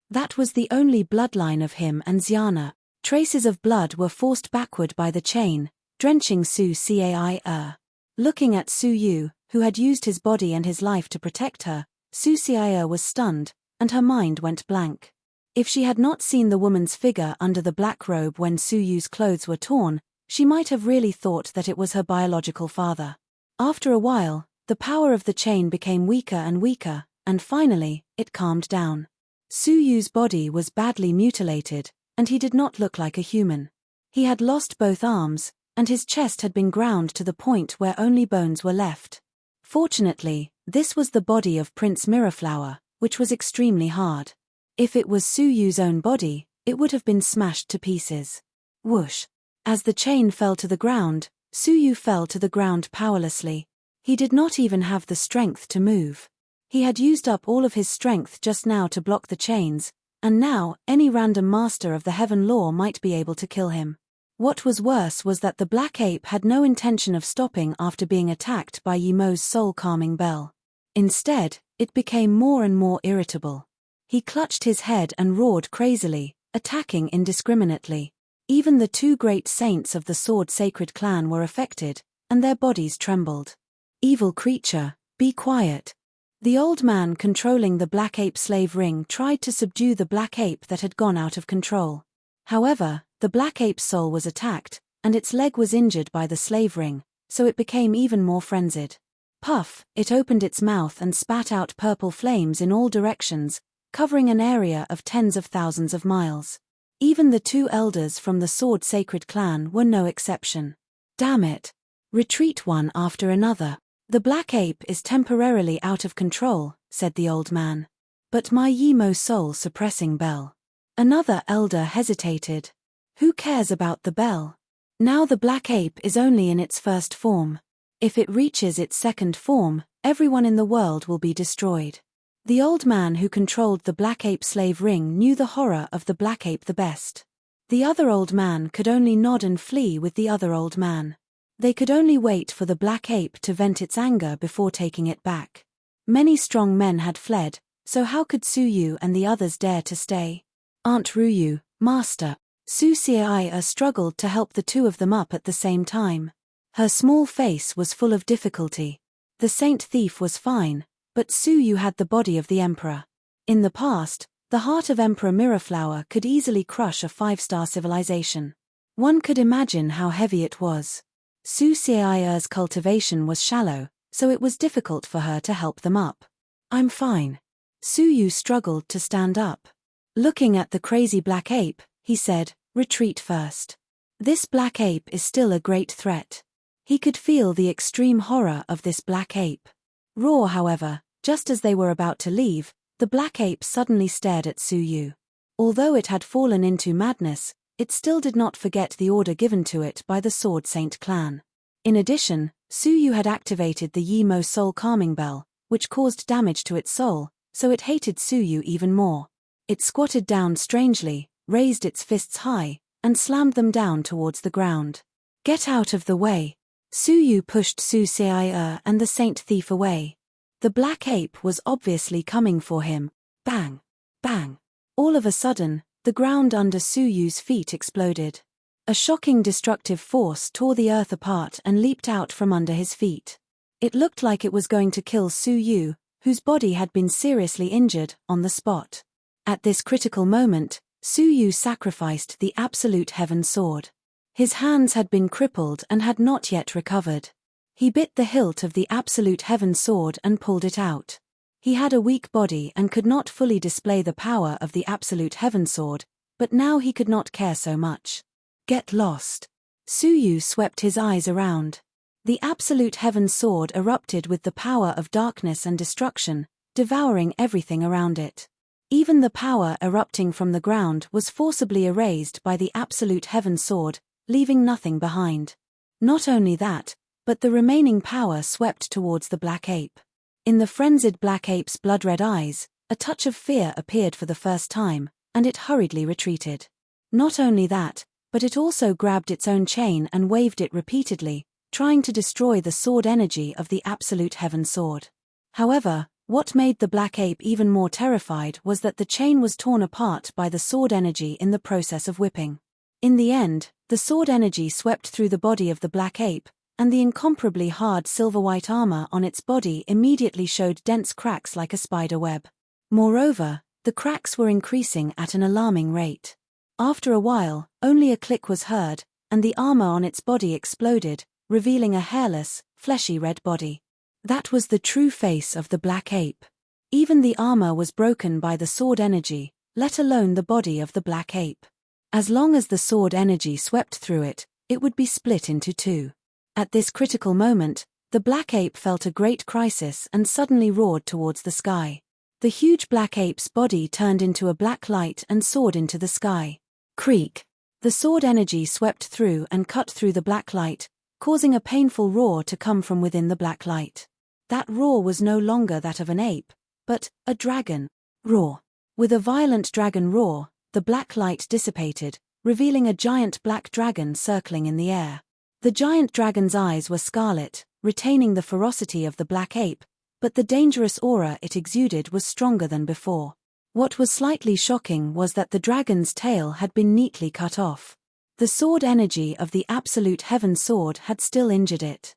That was the only bloodline of him and Xiana. Traces of blood were forced backward by the chain, drenching Su Cai. Looking at Su Yu, who had used his body and his life to protect her, Su Cai was stunned, and her mind went blank. If she had not seen the woman's figure under the black robe when Su Yu's clothes were torn, she might have really thought that it was her biological father. After a while, the power of the chain became weaker and weaker, and finally, it calmed down. Su Yu's body was badly mutilated, and he did not look like a human. He had lost both arms, and his chest had been ground to the point where only bones were left. Fortunately, this was the body of Prince Mirrorflower, which was extremely hard. If it was Su Yu's own body, it would have been smashed to pieces. Whoosh! As the chain fell to the ground, Su Yu fell to the ground powerlessly. He did not even have the strength to move. He had used up all of his strength just now to block the chains, and now any random master of the Heaven Law might be able to kill him. What was worse was that the black ape had no intention of stopping after being attacked by Yi Mo's soul-calming bell. Instead, it became more and more irritable. He clutched his head and roared crazily, attacking indiscriminately. Even the 2 great saints of the Sword Sacred clan were affected, and their bodies trembled. Evil creature, be quiet. The old man controlling the black ape slave ring tried to subdue the black ape that had gone out of control. However, the black ape's soul was attacked, and its leg was injured by the slave ring, so it became even more frenzied. Puff, it opened its mouth and spat out purple flames in all directions, covering an area of tens of thousands of miles. Even the 2 elders from the Sword Sacred clan were no exception. Damn it! Retreat one after another. The black ape is temporarily out of control, said the old man. But my Yi Mo soul suppressing bell. Another elder hesitated. Who cares about the bell? Now the black ape is only in its first form. If it reaches its second form, everyone in the world will be destroyed. The old man who controlled the black ape slave ring knew the horror of the black ape the best. The other old man could only nod and flee with the other old man. They could only wait for the black ape to vent its anger before taking it back. Many strong men had fled, so how could Su Yu and the others dare to stay? Aunt Ruyu, master. Su Cai struggled to help the 2 of them up at the same time. Her small face was full of difficulty. The saint thief was fine, but Su Yu had the body of the emperor. In the past, the heart of Emperor Mirrorflower could easily crush a 5-star civilization. One could imagine how heavy it was. Su Cai's cultivation was shallow, so it was difficult for her to help them up. I'm fine. Su Yu struggled to stand up. Looking at the crazy black ape, he said, retreat first. This black ape is still a great threat. He could feel the extreme horror of this black ape. Raw, however, just as they were about to leave, the black ape suddenly stared at Su Yu. Although it had fallen into madness, it still did not forget the order given to it by the Sword Saint clan. In addition, Su Yu had activated the Yi Mo soul calming bell, which caused damage to its soul, so it hated Su Yu even more. It squatted down strangely, raised its fists high, and slammed them down towards the ground. Get out of the way. Su Yu pushed Su Cai and the saint thief away. The black ape was obviously coming for him. Bang! Bang! All of a sudden, the ground under Su Yu's feet exploded. A shocking destructive force tore the earth apart and leaped out from under his feet. It looked like it was going to kill Su Yu, whose body had been seriously injured, on the spot. At this critical moment, Su Yu sacrificed the Absolute Heaven Sword. His hands had been crippled and had not yet recovered. He bit the hilt of the Absolute Heaven Sword and pulled it out. He had a weak body and could not fully display the power of the Absolute Heaven Sword, but now he could not care so much. Get lost. Su Yu swept his eyes around. The Absolute Heaven Sword erupted with the power of darkness and destruction, devouring everything around it. Even the power erupting from the ground was forcibly erased by the Absolute Heaven Sword, leaving nothing behind. Not only that, but the remaining power swept towards the black ape. In the frenzied black ape's blood-red eyes, a touch of fear appeared for the first time, and it hurriedly retreated. Not only that, but it also grabbed its own chain and waved it repeatedly, trying to destroy the sword energy of the Absolute Heaven Sword. However, what made the black ape even more terrified was that the chain was torn apart by the sword energy in the process of whipping. In the end, the sword energy swept through the body of the black ape, and the incomparably hard silver-white armor on its body immediately showed dense cracks like a spider web. Moreover, the cracks were increasing at an alarming rate. After a while, only a click was heard, and the armor on its body exploded, revealing a hairless, fleshy red body. That was the true face of the black ape. Even the armor was broken by the sword energy, let alone the body of the black ape. As long as the sword energy swept through it, it would be split into two. At this critical moment, the black ape felt a great crisis and suddenly roared towards the sky. The huge black ape's body turned into a black light and soared into the sky. Creak! The sword energy swept through and cut through the black light, causing a painful roar to come from within the black light. That roar was no longer that of an ape, but a dragon roar. With a violent dragon roar, the black light dissipated, revealing a giant black dragon circling in the air. The giant dragon's eyes were scarlet, retaining the ferocity of the black ape, but the dangerous aura it exuded was stronger than before. What was slightly shocking was that the dragon's tail had been neatly cut off. The sword energy of the Absolute Heaven Sword had still injured it.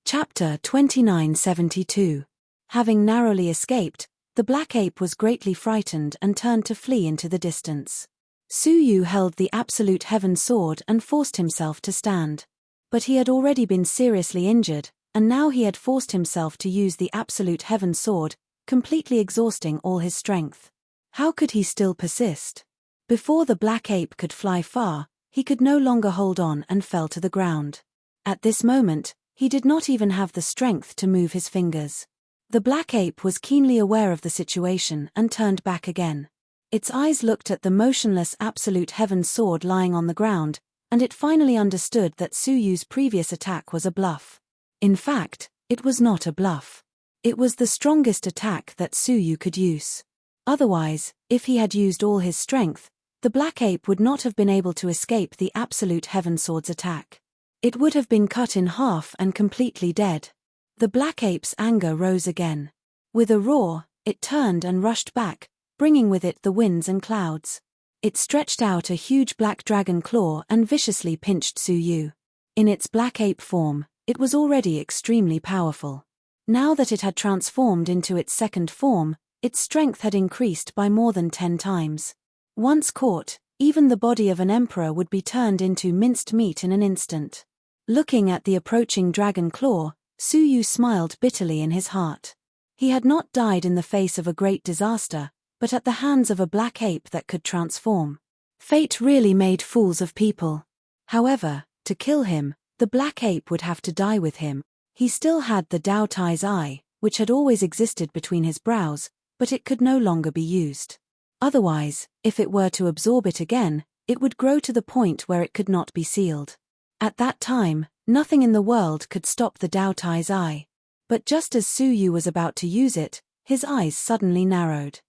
Chapter 2972. Having narrowly escaped, the black ape was greatly frightened and turned to flee into the distance. Su Yu held the Absolute Heaven Sword and forced himself to stand. But he had already been seriously injured, and now he had forced himself to use the Absolute Heaven Sword, completely exhausting all his strength. How could he still persist? Before the black ape could fly far, he could no longer hold on and fell to the ground. At this moment, he did not even have the strength to move his fingers. The black ape was keenly aware of the situation and turned back again. Its eyes looked at the motionless Absolute Heaven Sword lying on the ground, and it finally understood that Su Yu's previous attack was a bluff. In fact, it was not a bluff. It was the strongest attack that Su Yu could use. Otherwise, if he had used all his strength, the black ape would not have been able to escape the Absolute Heaven Sword's attack. It would have been cut in half and completely dead. The black ape's anger rose again. With a roar, it turned and rushed back, bringing with it the winds and clouds. It stretched out a huge black dragon claw and viciously pinched Su Yu. In its black ape form, it was already extremely powerful. Now that it had transformed into its second form, its strength had increased by more than 10 times. Once caught, even the body of an emperor would be turned into minced meat in an instant. Looking at the approaching dragon claw, Su Yu smiled bitterly in his heart. He had not died in the face of a great disaster, but at the hands of a black ape that could transform. Fate really made fools of people. However, to kill him, the black ape would have to die with him. He still had the Dao Tai's eye, which had always existed between his brows, but it could no longer be used. Otherwise, if it were to absorb it again, it would grow to the point where it could not be sealed. At that time, nothing in the world could stop the Dao Tai's eye. But just as Su Yu was about to use it, his eyes suddenly narrowed.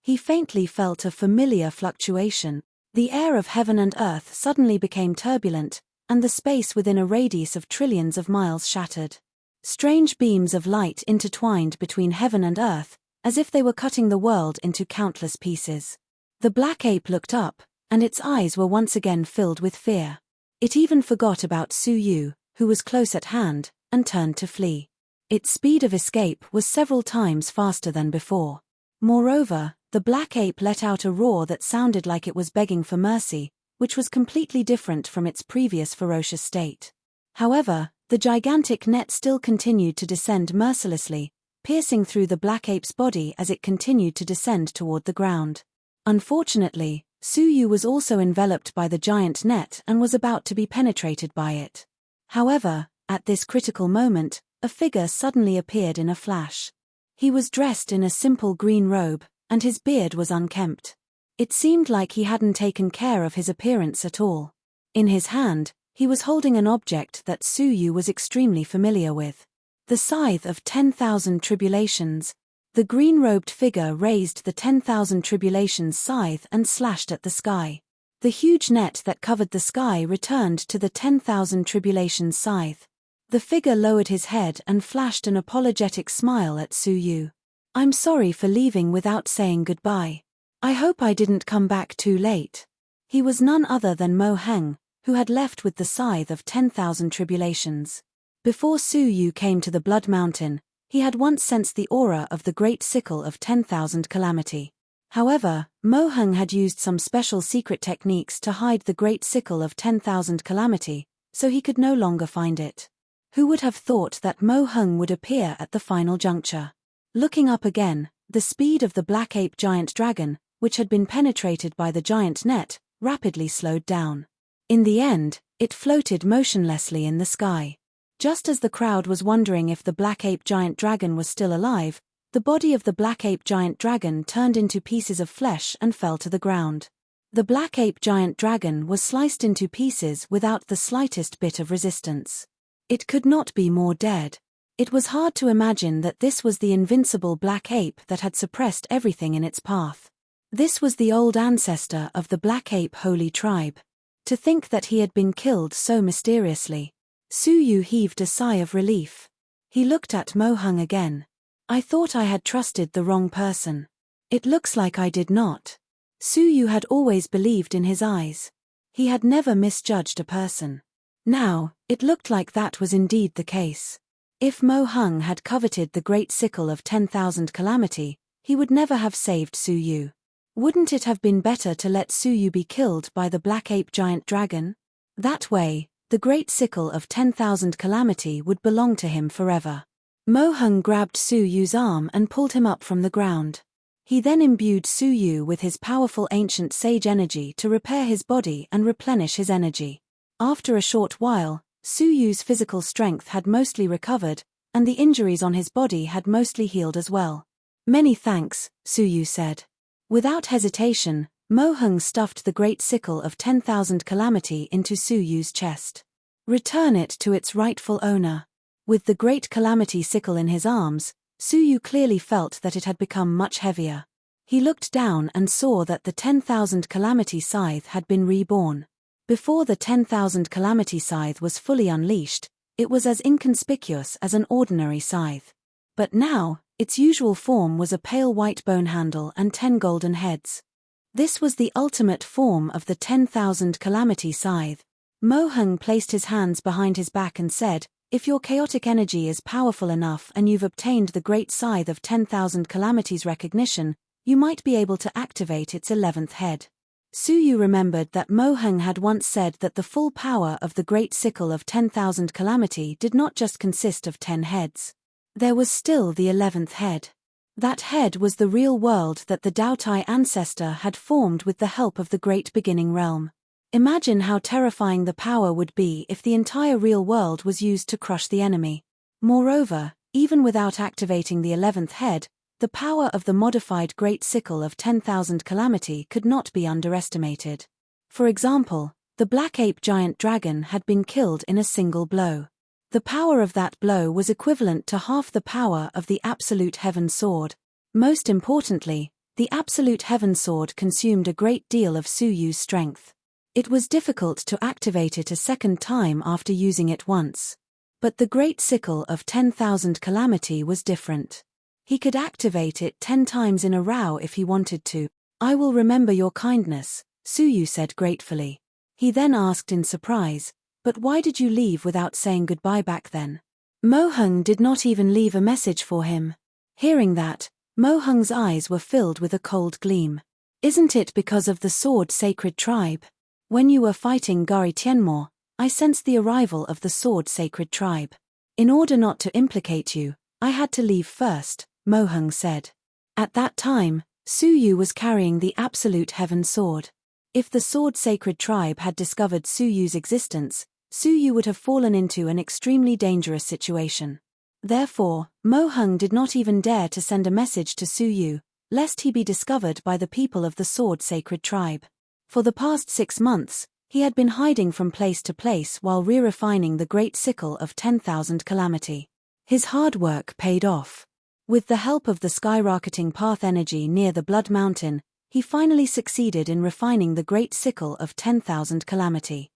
He faintly felt a familiar fluctuation. The air of heaven and earth suddenly became turbulent, and the space within a radius of trillions of miles shattered. Strange beams of light intertwined between heaven and earth, as if they were cutting the world into countless pieces. The black ape looked up, and its eyes were once again filled with fear. It even forgot about Su Yu, who was close at hand, and turned to flee. Its speed of escape was several times faster than before. Moreover, the black ape let out a roar that sounded like it was begging for mercy, which was completely different from its previous ferocious state. However, the gigantic net still continued to descend mercilessly, piercing through the black ape's body as it continued to descend toward the ground. Unfortunately, Suyu was also enveloped by the giant net and was about to be penetrated by it. However, at this critical moment, a figure suddenly appeared in a flash. He was dressed in a simple green robe, and his beard was unkempt. It seemed like he hadn't taken care of his appearance at all. In his hand, he was holding an object that Suyu was extremely familiar with. The scythe of 10,000 tribulations. The green-robed figure raised the 10,000 tribulations scythe and slashed at the sky. The huge net that covered the sky returned to the 10,000 tribulations scythe. The figure lowered his head and flashed an apologetic smile at Suyu. "I'm sorry for leaving without saying goodbye. I hope I didn't come back too late." He was none other than Mo Heng, who had left with the scythe of 10,000 tribulations. Before Suyu came to the Blood Mountain, he had once sensed the aura of the great sickle of 10,000 calamity. However, Mo Heng had used some special secret techniques to hide the great sickle of 10,000 calamity, so he could no longer find it. Who would have thought that Mo Heng would appear at the final juncture? Looking up again, the speed of the black ape giant dragon, which had been penetrated by the giant net, rapidly slowed down. In the end, it floated motionlessly in the sky. Just as the crowd was wondering if the black ape giant dragon was still alive, the body of the black ape giant dragon turned into pieces of flesh and fell to the ground. The black ape giant dragon was sliced into pieces without the slightest bit of resistance. It could not be more dead. It was hard to imagine that this was the invincible black ape that had suppressed everything in its path. This was the old ancestor of the black ape holy tribe. To think that he had been killed so mysteriously. Suyu heaved a sigh of relief. He looked at Mo Heng again. "I thought I had trusted the wrong person. It looks like I did not." Suyu had always believed in his eyes. He had never misjudged a person. Now, it looked like that was indeed the case. If Mo Heng had coveted the great sickle of 10,000 calamity, he would never have saved Suyu. Wouldn't it have been better to let Suyu be killed by the black ape giant dragon? That way, the great sickle of 10,000 calamity would belong to him forever. Mo Heng grabbed Suyu's arm and pulled him up from the ground. He then imbued Suyu with his powerful ancient sage energy to repair his body and replenish his energy. After a short while, Suyu's physical strength had mostly recovered, and the injuries on his body had mostly healed as well. "Many thanks," Suyu said. Without hesitation, Mo Heng stuffed the great sickle of 10,000 calamity into Suyu's chest. "Return it to its rightful owner." With the great calamity sickle in his arms, Suyu clearly felt that it had become much heavier. He looked down and saw that the 10,000 calamity scythe had been reborn. Before the 10,000 calamity scythe was fully unleashed, it was as inconspicuous as an ordinary scythe. But now, its usual form was a pale white bone handle and 10 golden heads. This was the ultimate form of the 10,000 calamity scythe. Mo Heng placed his hands behind his back and said, "If your chaotic energy is powerful enough and you've obtained the great scythe of 10,000 calamities recognition, you might be able to activate its 11th head." Suyu remembered that Mo Heng had once said that the full power of the great sickle of 10,000 calamity did not just consist of 10 heads. There was still the 11th head. That head was the real world that the Daotai ancestor had formed with the help of the great beginning realm. Imagine how terrifying the power would be if the entire real world was used to crush the enemy. Moreover, even without activating the 11th head, the power of the modified great sickle of 10,000 calamity could not be underestimated. For example, the black ape giant dragon had been killed in a single blow. The power of that blow was equivalent to half the power of the Absolute Heaven Sword. Most importantly, the Absolute Heaven Sword consumed a great deal of Suyu's strength. It was difficult to activate it a second time after using it once. But the great sickle of 10,000 calamity was different. He could activate it 10 times in a row if he wanted to. "I will remember your kindness," Suyu said gratefully. He then asked in surprise, "But why did you leave without saying goodbye back then?" Mohung did not even leave a message for him. Hearing that, Mohung's eyes were filled with a cold gleam. Isn't it because of the sword sacred tribe? When you were fighting Gari Tianmo, I sensed the arrival of the sword sacred tribe. In order not to implicate you, I had to leave first, Mohung said. At that time, Su Yu was carrying the absolute heaven sword. If the sword sacred tribe had discovered Su Yu's existence, Su Yu would have fallen into an extremely dangerous situation. Therefore, Mohung did not even dare to send a message to Su Yu, lest he be discovered by the people of the sword sacred tribe. For the past 6 months, he had been hiding from place to place while re-refining the great sickle of 10,000 calamity. His hard work paid off. With the help of the skyrocketing path energy near the Blood Mountain, he finally succeeded in refining the great sickle of 10,000 calamity.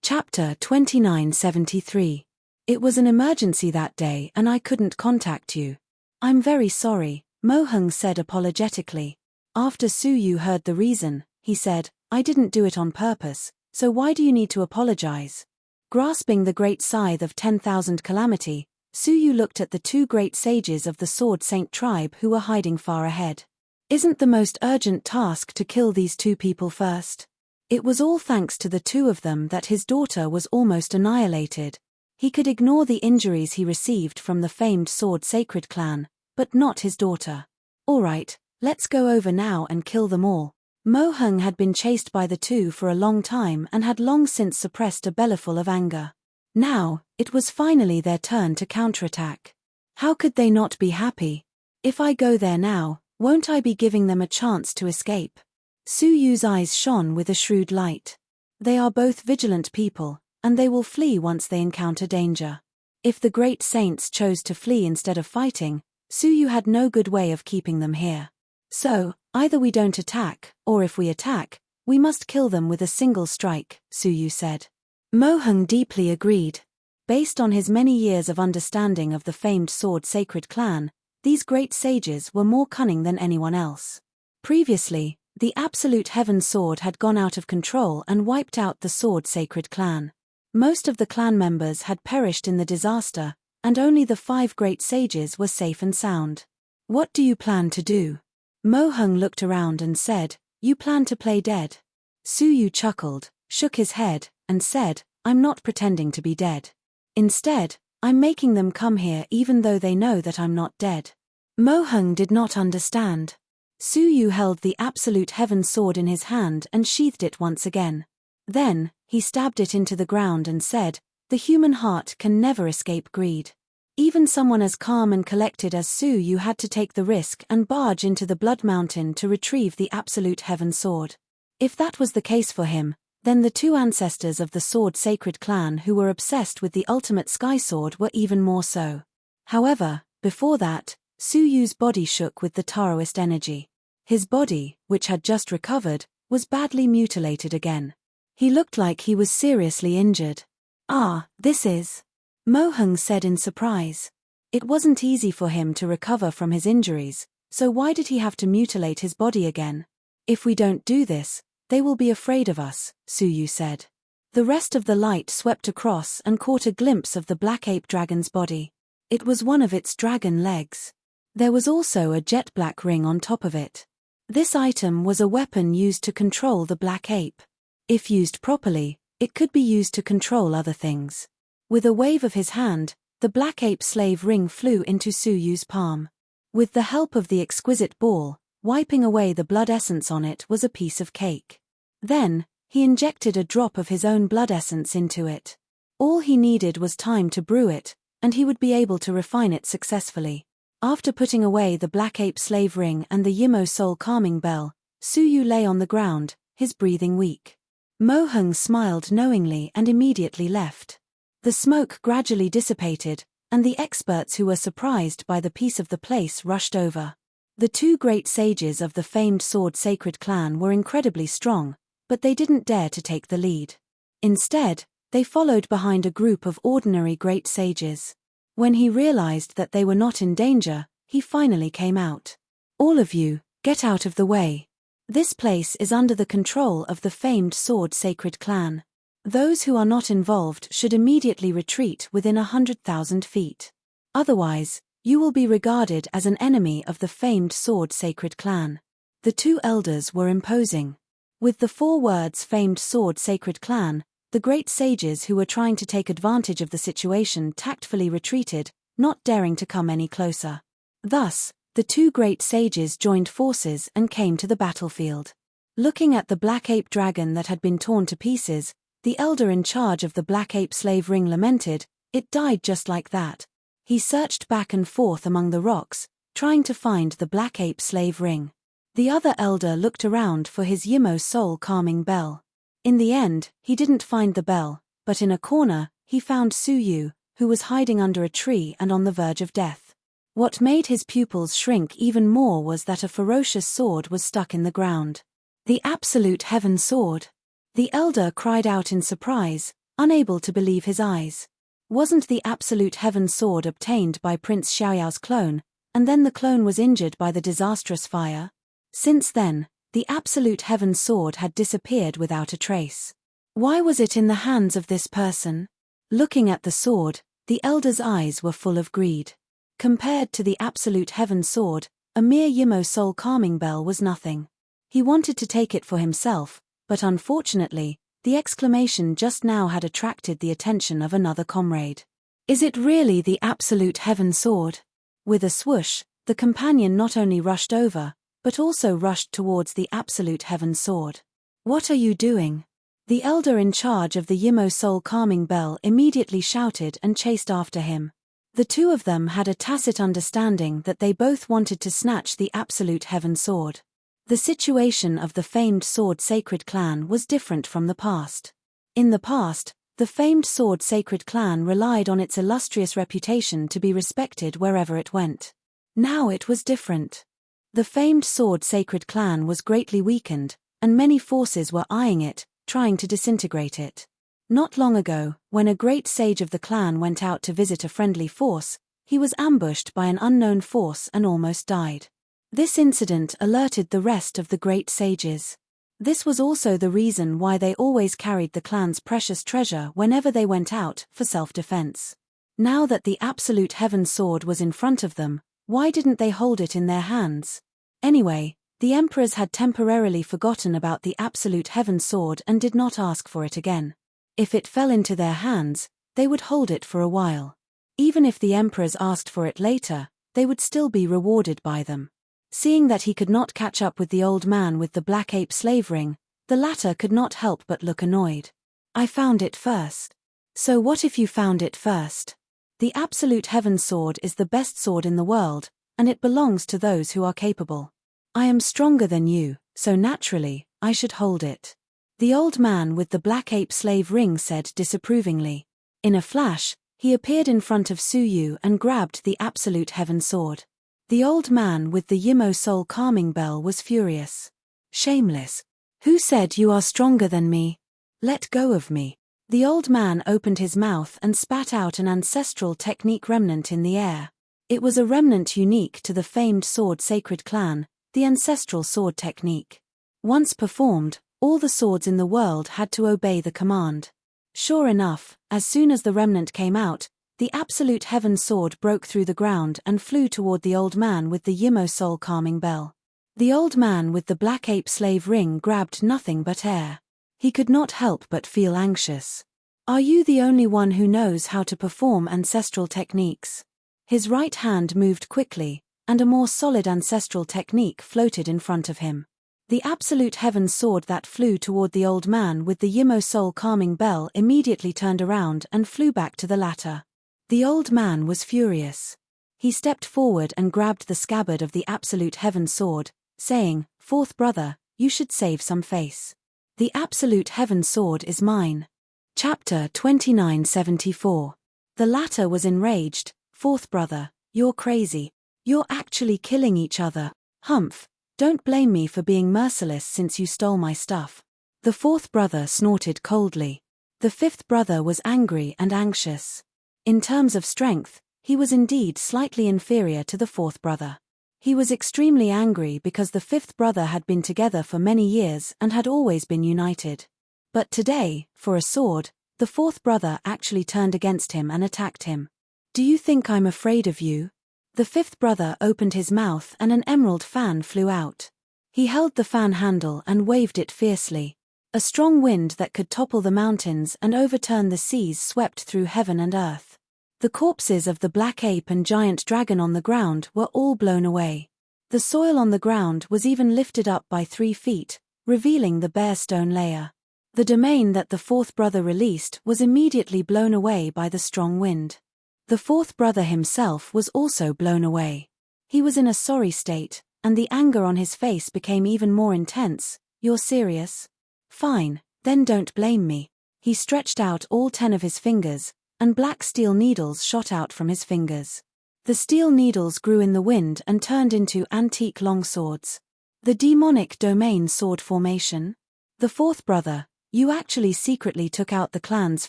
Chapter 2973. It was an emergency that day and I couldn't contact you. I'm very sorry, Mohung said apologetically. After Su Yu heard the reason, he said, I didn't do it on purpose, so why do you need to apologize? Grasping the great scythe of 10,000 calamity, Su Yu looked at the 2 great sages of the Sword Saint tribe who were hiding far ahead. Isn't the most urgent task to kill these 2 people first? It was all thanks to the 2 of them that his daughter was almost annihilated. He could ignore the injuries he received from the famed Sword Sacred clan, but not his daughter. Alright, let's go over now and kill them all. Mohung had been chased by the 2 for a long time and had long since suppressed a bellyful of anger. Now, it was finally their turn to counterattack. How could they not be happy? If I go there now, won't I be giving them a chance to escape? Su Yu's eyes shone with a shrewd light. They are both vigilant people, and they will flee once they encounter danger. If the great saints chose to flee instead of fighting, Su Yu had no good way of keeping them here. So, either we don't attack, or if we attack, we must kill them with a single strike, Su Yu said. Mohung deeply agreed. Based on his many years of understanding of the famed Sword Sacred clan, these great sages were more cunning than anyone else. Previously, the Absolute Heaven Sword had gone out of control and wiped out the Sword Sacred clan. Most of the clan members had perished in the disaster, and only the 5 great sages were safe and sound. What do you plan to do? Mohung looked around and said, You plan to play dead? Su Yu chuckled, shook his head, and said, I'm not pretending to be dead. Instead, I'm making them come here even though they know that I'm not dead. Mohung did not understand. Su Yu held the Absolute Heaven Sword in his hand and sheathed it once again. Then, he stabbed it into the ground and said, The human heart can never escape greed. Even someone as calm and collected as Su Yu had to take the risk and barge into the Blood Mountain to retrieve the Absolute Heaven Sword. If that was the case for him, then the 2 ancestors of the Sword Sacred clan who were obsessed with the ultimate Sky Sword were even more so. However, before that, Su Yu's body shook with the Taoist energy. His body, which had just recovered, was badly mutilated again. He looked like he was seriously injured. Ah, this is... Mohung said in surprise. It wasn't easy for him to recover from his injuries, so why did he have to mutilate his body again? If we don't do this, they will be afraid of us, Su Yu said. The rest of the light swept across and caught a glimpse of the black ape dragon's body. It was one of its dragon legs. There was also a jet black ring on top of it. This item was a weapon used to control the black ape. If used properly, it could be used to control other things. With a wave of his hand, the black ape slave ring flew into Su Yu's palm. With the help of the exquisite ball, wiping away the blood essence on it was a piece of cake. Then, he injected a drop of his own blood essence into it. All he needed was time to brew it, and he would be able to refine it successfully. After putting away the black ape slave ring and the Yimo soul calming bell, Su Yu lay on the ground, his breathing weak. Mohung smiled knowingly and immediately left. The smoke gradually dissipated, and the experts who were surprised by the peace of the place rushed over. The 2 great sages of the famed Sword Sacred clan were incredibly strong, but they didn't dare to take the lead. Instead, they followed behind a group of ordinary great sages. When he realized that they were not in danger, he finally came out. All of you, get out of the way. This place is under the control of the famed Sword Sacred clan. Those who are not involved should immediately retreat within 100,000 feet. Otherwise, you will be regarded as an enemy of the famed sword sacred clan. The two elders were imposing. With the 4 words famed sword sacred clan, the great sages who were trying to take advantage of the situation tactfully retreated, not daring to come any closer. Thus, the 2 great sages joined forces and came to the battlefield. Looking at the black ape dragon that had been torn to pieces, the elder in charge of the black ape slave ring lamented, "It died just like that." He searched back and forth among the rocks, trying to find the black ape slave ring. The other elder looked around for his Yimo soul calming bell. In the end, he didn't find the bell, but in a corner, he found Suyu, who was hiding under a tree and on the verge of death. What made his pupils shrink even more was that a ferocious sword was stuck in the ground. The absolute heaven sword! The elder cried out in surprise, unable to believe his eyes. Wasn't the absolute heaven sword obtained by Prince Xiaoyao's clone, and then the clone was injured by the disastrous fire? Since then, the absolute heaven sword had disappeared without a trace. Why was it in the hands of this person? Looking at the sword, the elder's eyes were full of greed. Compared to the absolute heaven sword, a mere Yimo soul calming bell was nothing. He wanted to take it for himself, but unfortunately, the exclamation just now had attracted the attention of another comrade. "Is it really the absolute heaven sword?" With a swoosh, the companion not only rushed over, but also rushed towards the absolute heaven sword. "What are you doing?" The elder in charge of the Yimo soul calming bell immediately shouted and chased after him. The 2 of them had a tacit understanding that they both wanted to snatch the absolute heaven sword. The situation of the famed sword sacred clan was different from the past. In the past, the famed sword sacred clan relied on its illustrious reputation to be respected wherever it went. Now it was different. The famed sword sacred clan was greatly weakened, and many forces were eyeing it, trying to disintegrate it. Not long ago, when a great sage of the clan went out to visit a friendly force, he was ambushed by an unknown force and almost died. This incident alerted the rest of the great sages. This was also the reason why they always carried the clan's precious treasure whenever they went out for self-defense. Now that the absolute heaven sword was in front of them, why didn't they hold it in their hands? Anyway, the emperors had temporarily forgotten about the absolute heaven sword and did not ask for it again. If it fell into their hands, they would hold it for a while. Even if the emperors asked for it later, they would still be rewarded by them. Seeing that he could not catch up with the old man with the black ape slave ring, the latter could not help but look annoyed. "I found it first." "So what if you found it first?" "The absolute heaven sword is the best sword in the world, and it belongs to those who are capable. I am stronger than you, so naturally, I should hold it." The old man with the black ape slave ring said disapprovingly. In a flash, he appeared in front of Suyu and grabbed the absolute heaven sword. The old man with the Yimo soul calming bell was furious. "Shameless! Who said you are stronger than me? Let go of me." The old man opened his mouth and spat out an ancestral technique remnant in the air. It was a remnant unique to the famed sword sacred clan, the ancestral sword technique. Once performed, all the swords in the world had to obey the command. Sure enough, as soon as the remnant came out, the absolute heaven sword broke through the ground and flew toward the old man with the Yimo soul calming bell. The old man with the black ape slave ring grabbed nothing but air. He could not help but feel anxious. "Are you the only one who knows how to perform ancestral techniques?" His right hand moved quickly, and a more solid ancestral technique floated in front of him. The absolute heaven sword that flew toward the old man with the Yimo soul calming bell immediately turned around and flew back to the latter. The old man was furious. He stepped forward and grabbed the scabbard of the absolute heaven sword, saying, "Fourth brother, you should save some face. The absolute heaven sword is mine." Chapter 2974. The latter was enraged. "Fourth brother, you're crazy. You're actually killing each other. Humph, don't blame me for being merciless since you stole my stuff." The fourth brother snorted coldly. The fifth brother was angry and anxious. In terms of strength, he was indeed slightly inferior to the fourth brother. He was extremely angry because the fifth brother had been together for many years and had always been united. But today, for a sword, the fourth brother actually turned against him and attacked him. Do you think I'm afraid of you? The fifth brother opened his mouth and an emerald fan flew out. He held the fan handle and waved it fiercely. A strong wind that could topple the mountains and overturn the seas swept through heaven and earth. The corpses of the black ape and giant dragon on the ground were all blown away. The soil on the ground was even lifted up by 3 feet, revealing the bare stone layer. The domain that the fourth brother released was immediately blown away by the strong wind. The fourth brother himself was also blown away. He was in a sorry state, and the anger on his face became even more intense. You're serious? Fine, then don't blame me. He stretched out all 10 of his fingers, and black steel needles shot out from his fingers. The steel needles grew in the wind and turned into antique longswords. The demonic domain sword formation? The fourth brother, you actually secretly took out the clan's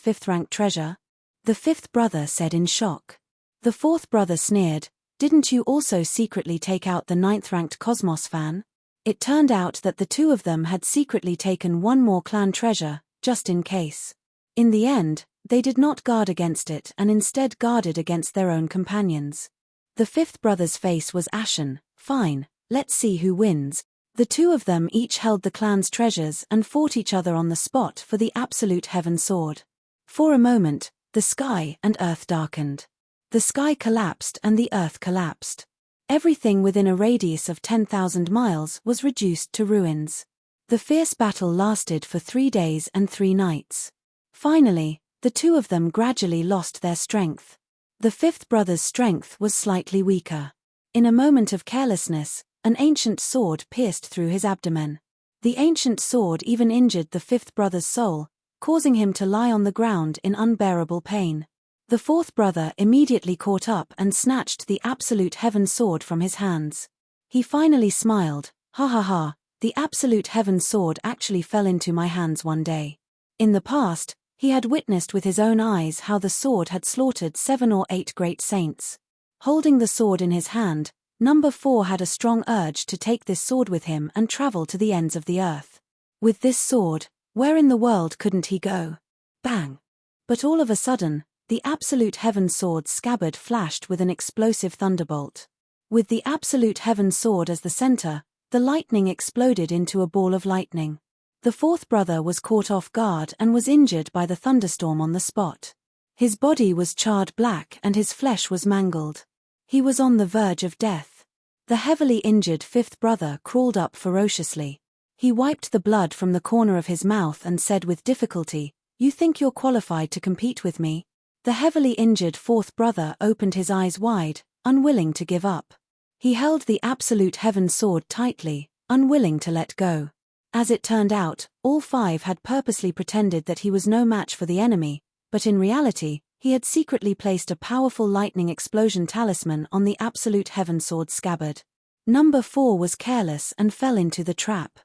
5th-ranked treasure? The fifth brother said in shock. The fourth brother sneered, didn't you also secretly take out the 9th-ranked Cosmos fan? It turned out that the 2 of them had secretly taken one more clan treasure, just in case. In the end, they did not guard against it and instead guarded against their own companions. The fifth brother's face was ashen. Fine, let's see who wins. The 2 of them each held the clan's treasures and fought each other on the spot for the absolute heaven sword. For a moment, the sky and earth darkened. The sky collapsed and the earth collapsed. Everything within a radius of 10,000 miles was reduced to ruins. The fierce battle lasted for 3 days and 3 nights. Finally, the 2 of them gradually lost their strength. The fifth brother's strength was slightly weaker. In a moment of carelessness, an ancient sword pierced through his abdomen. The ancient sword even injured the fifth brother's soul, causing him to lie on the ground in unbearable pain. The fourth brother immediately caught up and snatched the absolute heaven sword from his hands. He finally smiled, ha ha ha, the absolute heaven sword actually fell into my hands one day. In the past, he had witnessed with his own eyes how the sword had slaughtered 7 or 8 great saints. Holding the sword in his hand, number 4 had a strong urge to take this sword with him and travel to the ends of the earth. With this sword, where in the world couldn't he go? Bang! But all of a sudden, the absolute heaven sword's scabbard flashed with an explosive thunderbolt. With the absolute heaven sword as the center, the lightning exploded into a ball of lightning. The fourth brother was caught off guard and was injured by the thunderstorm on the spot. His body was charred black and his flesh was mangled. He was on the verge of death. The heavily injured fifth brother crawled up ferociously. He wiped the blood from the corner of his mouth and said with difficulty, "You think you're qualified to compete with me?" The heavily injured fourth brother opened his eyes wide, unwilling to give up. He held the absolute heaven sword tightly, unwilling to let go. As it turned out, all 5 had purposely pretended that he was no match for the enemy, but in reality, he had secretly placed a powerful lightning explosion talisman on the absolute heaven sword scabbard. Number 4 was careless and fell into the trap.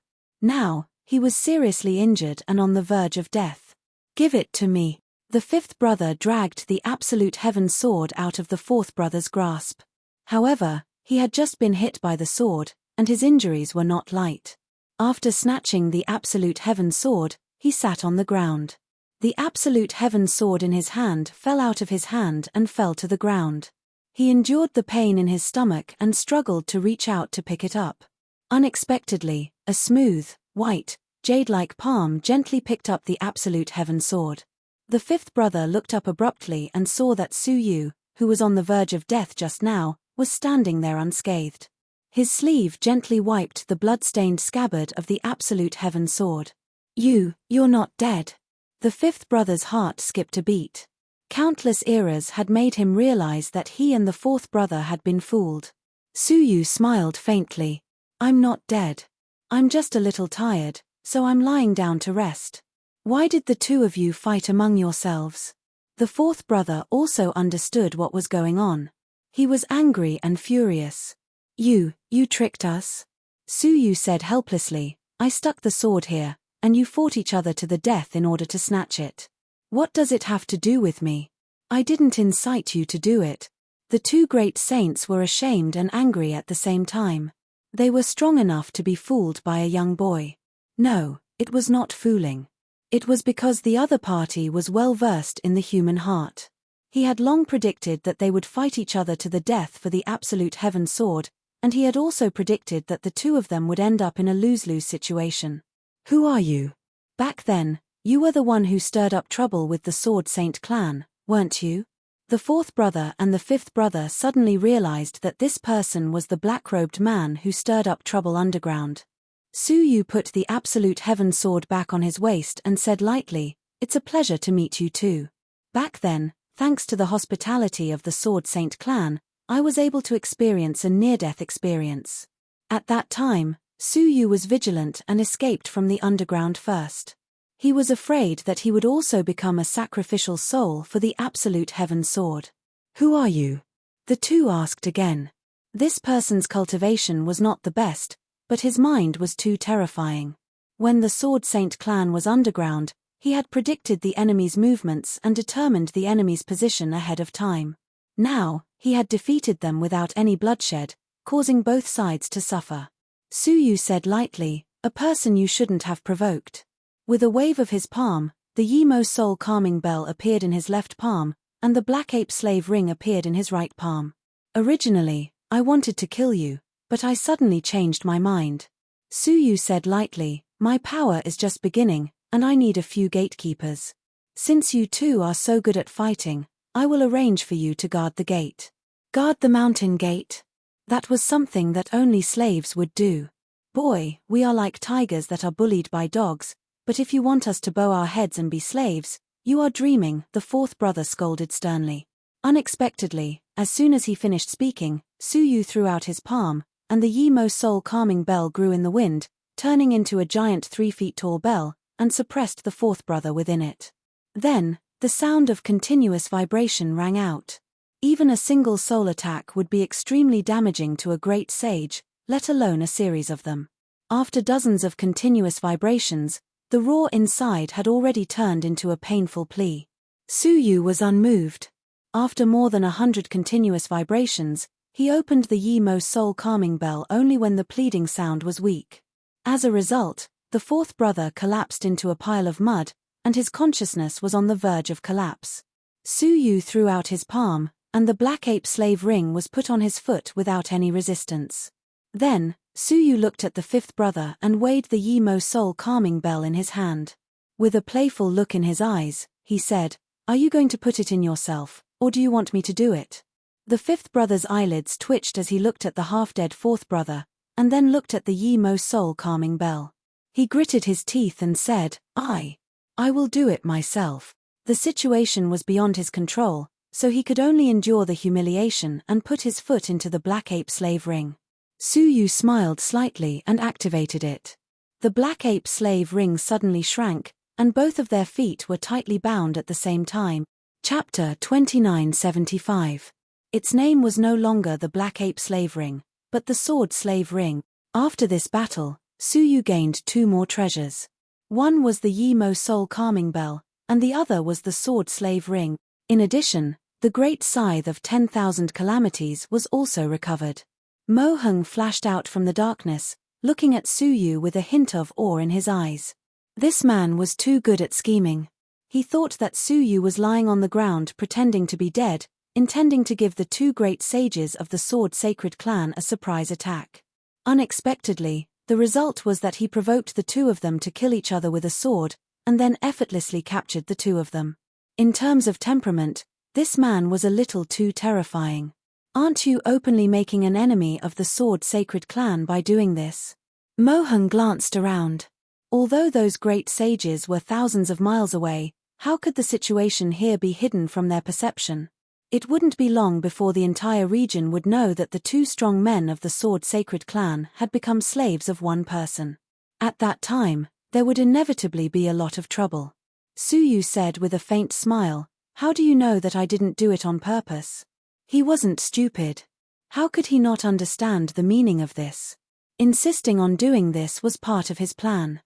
Now, he was seriously injured and on the verge of death. Give it to me. The fifth brother dragged the absolute heaven sword out of the fourth brother's grasp. However, he had just been hit by the sword, and his injuries were not light. After snatching the absolute heaven sword, he sat on the ground. The absolute heaven sword in his hand fell out of his hand and fell to the ground. He endured the pain in his stomach and struggled to reach out to pick it up. Unexpectedly, a smooth, white, jade-like palm gently picked up the absolute heaven sword. The fifth brother looked up abruptly and saw that Su Yu, who was on the verge of death just now, was standing there unscathed. His sleeve gently wiped the blood-stained scabbard of the absolute heaven sword. You're not dead." The fifth brother's heart skipped a beat. Countless eras had made him realize that he and the fourth brother had been fooled. Su Yu smiled faintly. "I'm not dead. I'm just a little tired, so I'm lying down to rest. Why did the 2 of you fight among yourselves?" The fourth brother also understood what was going on. He was angry and furious. You tricked us?" Su Yu said helplessly, "I stuck the sword here, and you fought each other to the death in order to snatch it. What does it have to do with me? I didn't incite you to do it." The 2 great saints were ashamed and angry at the same time. They were strong enough to be fooled by a young boy. No, it was not fooling. It was because the other party was well versed in the human heart. He had long predicted that they would fight each other to the death for the absolute heaven sword, and he had also predicted that the two of them would end up in a lose-lose situation. Who are you? Back then, you were the one who stirred up trouble with the Sword Saint clan, weren't you? The fourth brother and the fifth brother suddenly realized that this person was the black-robed man who stirred up trouble underground. Su Yu put the absolute heaven sword back on his waist and said lightly, "It's a pleasure to meet you too. Back then, thanks to the hospitality of the Sword Saint clan, I was able to experience a near-death experience. At that time, Su Yu was vigilant and escaped from the underground first. He was afraid that he would also become a sacrificial soul for the absolute heaven sword." Who are you? The two asked again. This person's cultivation was not the best, but his mind was too terrifying. When the Sword Saint clan was underground, he had predicted the enemy's movements and determined the enemy's position ahead of time. Now, he had defeated them without any bloodshed, causing both sides to suffer. Su Yu said lightly, "A person you shouldn't have provoked." With a wave of his palm, the Yimo soul calming bell appeared in his left palm, and the black ape slave ring appeared in his right palm. "Originally, I wanted to kill you, but I suddenly changed my mind." Su Yu said lightly, "My power is just beginning, and I need a few gatekeepers. Since you two are so good at fighting, I will arrange for you to guard the gate." Guard the mountain gate? That was something that only slaves would do. "Boy, we are like tigers that are bullied by dogs, but if you want us to bow our heads and be slaves, you are dreaming," the fourth brother scolded sternly. Unexpectedly, as soon as he finished speaking, Su Yu threw out his palm, and the Yimo soul calming bell grew in the wind, turning into a giant 3 feet tall bell, and suppressed the fourth brother within it. Then, the sound of continuous vibration rang out. Even a single soul attack would be extremely damaging to a great sage, let alone a series of them. After dozens of continuous vibrations, the roar inside had already turned into a painful plea. Su Yu was unmoved. After more than 100 continuous vibrations, he opened the Yimo soul calming bell only when the pleading sound was weak. As a result, the fourth brother collapsed into a pile of mud, and his consciousness was on the verge of collapse. Su Yu threw out his palm, and the black ape slave ring was put on his foot without any resistance. Then, Su Yu looked at the fifth brother and weighed the Yimo soul calming bell in his hand. With a playful look in his eyes, he said, "Are you going to put it in yourself, or do you want me to do it?" The fifth brother's eyelids twitched as he looked at the half-dead fourth brother, and then looked at the Yimo soul calming bell. He gritted his teeth and said, I will do it myself." The situation was beyond his control, so he could only endure the humiliation and put his foot into the black ape slave ring. Su Yu smiled slightly and activated it. The black ape slave ring suddenly shrank, and both of their feet were tightly bound at the same time. Chapter 2975. Its name was no longer the black ape slave ring, but the sword slave ring. After this battle, Su Yu gained 2 more treasures. One was the Yimo soul calming bell, and the other was the sword slave ring. In addition, the great scythe of 10,000 calamities was also recovered. Mo Hung flashed out from the darkness, looking at Su Yu with a hint of awe in his eyes. This man was too good at scheming. He thought that Su Yu was lying on the ground pretending to be dead, intending to give the 2 great sages of the Sword Sacred clan a surprise attack. Unexpectedly, the result was that he provoked the 2 of them to kill each other with a sword, and then effortlessly captured the 2 of them. In terms of temperament, this man was a little too terrifying. "Aren't you openly making an enemy of the Sword Sacred clan by doing this?" Mo Hung glanced around. Although those great sages were thousands of miles away, how could the situation here be hidden from their perception? It wouldn't be long before the entire region would know that the 2 strong men of the Sword Sacred clan had become slaves of one person. At that time, there would inevitably be a lot of trouble. Su Yu said with a faint smile, "How do you know that I didn't do it on purpose?" He wasn't stupid. How could he not understand the meaning of this? Insisting on doing this was part of his plan.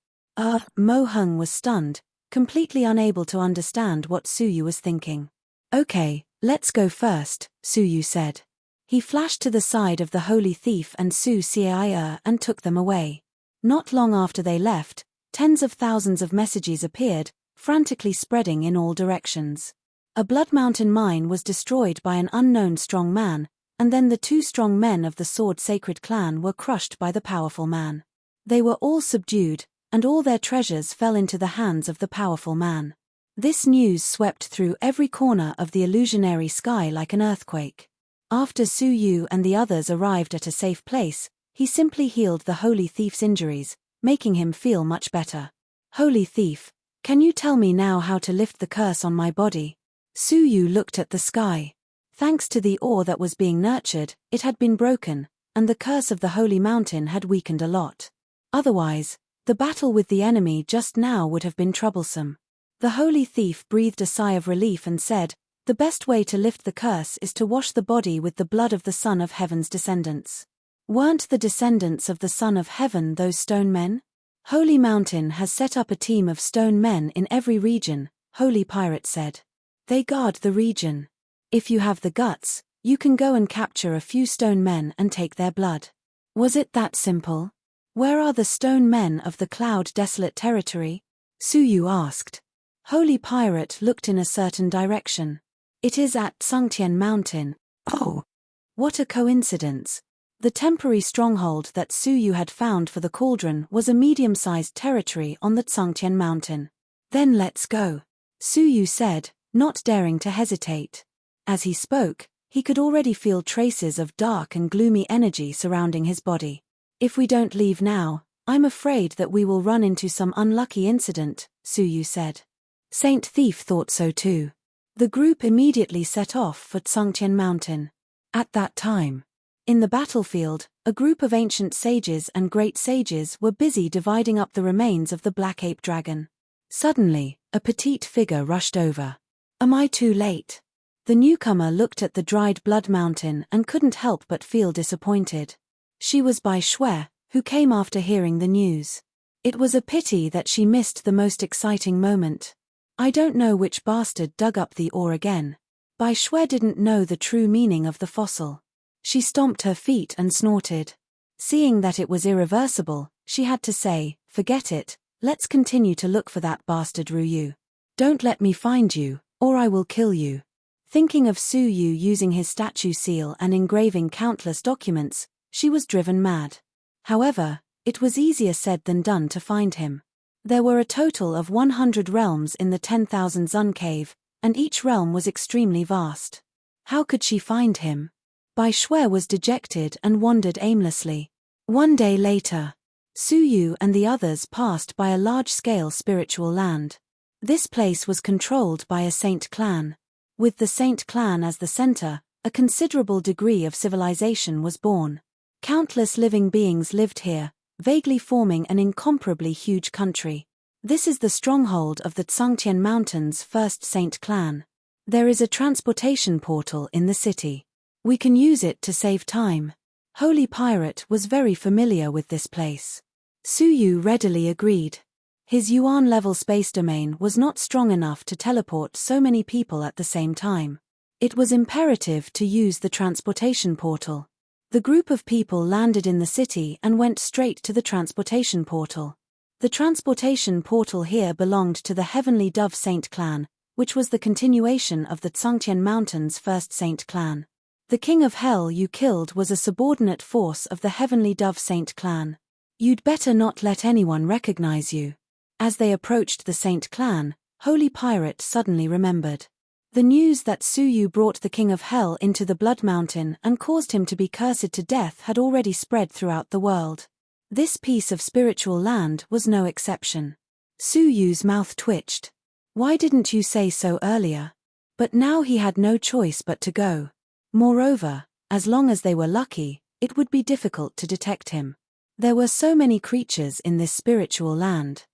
Mo Hung was stunned, completely unable to understand what Su Yu was thinking. "Okay, let's go first," Su Yu said. He flashed to the side of the holy thief and Su Xiaoya and took them away. Not long after they left, tens of thousands of messages appeared, frantically spreading in all directions. A Blood Mountain mine was destroyed by an unknown strong man, and then the two strong men of the Sword Sacred clan were crushed by the powerful man. They were all subdued, and all their treasures fell into the hands of the powerful man. This news swept through every corner of the illusionary sky like an earthquake. After Su Yu and the others arrived at a safe place, he simply healed the Holy Thief's injuries, making him feel much better. Holy Thief, can you tell me now how to lift the curse on my body? Su Yu looked at the sky. Thanks to the ore that was being nurtured, it had been broken, and the curse of the Holy Mountain had weakened a lot. Otherwise, the battle with the enemy just now would have been troublesome. The Holy Thief breathed a sigh of relief and said, "The best way to lift the curse is to wash the body with the blood of the Son of Heaven's descendants." Weren't the descendants of the Son of Heaven those stone men? Holy Mountain has set up a team of stone men in every region, Holy Pirate said. They guard the region. If you have the guts, you can go and capture a few stone men and take their blood. Was it that simple? Where are the stone men of the Cloud Desolate Territory? Su Yu asked. Holy Pirate looked in a certain direction. It is at Tsungtian Mountain. Oh! What a coincidence. The temporary stronghold that Su Yu had found for the Cauldron was a medium-sized territory on the Tsungtian Mountain. Then let's go, Su Yu said, not daring to hesitate. As he spoke, he could already feel traces of dark and gloomy energy surrounding his body. If we don't leave now, I'm afraid that we will run into some unlucky incident, Su Yu said. Saint Thief thought so too. The group immediately set off for Tsungtian Mountain. At that time, in the battlefield, a group of ancient sages and great sages were busy dividing up the remains of the black ape dragon. Suddenly, a petite figure rushed over. Am I too late? The newcomer looked at the dried blood mountain and couldn't help but feel disappointed. She was Bai Shui, who came after hearing the news. It was a pity that she missed the most exciting moment. I don't know which bastard dug up the ore again. Bai Shui didn't know the true meaning of the fossil. She stomped her feet and snorted. Seeing that it was irreversible, she had to say, "Forget it, let's continue to look for that bastard Ruyu. Don't let me find you, or I will kill you." Thinking of Su Yu using his statue seal and engraving countless documents, she was driven mad. However, it was easier said than done to find him. There were a total of 100 realms in the 10,000 Zun cave, and each realm was extremely vast. How could she find him? Bai Shui was dejected and wandered aimlessly. One day later, Su Yu and the others passed by a large-scale spiritual land. This place was controlled by a saint clan. With the saint clan as the center, a considerable degree of civilization was born. Countless living beings lived here, vaguely forming an incomparably huge country. This is the stronghold of the Tsungtian Mountain's first saint clan. There is a transportation portal in the city. We can use it to save time. Holy Pirate was very familiar with this place. Su Yu readily agreed. His Yuan-level space domain was not strong enough to teleport so many people at the same time. It was imperative to use the transportation portal. The group of people landed in the city and went straight to the transportation portal. The transportation portal here belonged to the Heavenly Dove Saint clan, which was the continuation of the Tsungtian Mountain's first saint clan. The King of Hell you killed was a subordinate force of the Heavenly Dove Saint clan. You'd better not let anyone recognize you. As they approached the Saint clan, Holy Pirate suddenly remembered. The news that Su Yu brought the King of Hell into the Blood Mountain and caused him to be cursed to death had already spread throughout the world. This piece of spiritual land was no exception. Su Yu's mouth twitched. Why didn't you say so earlier? But now he had no choice but to go. Moreover, as long as they were lucky, it would be difficult to detect him. There were so many creatures in this spiritual land.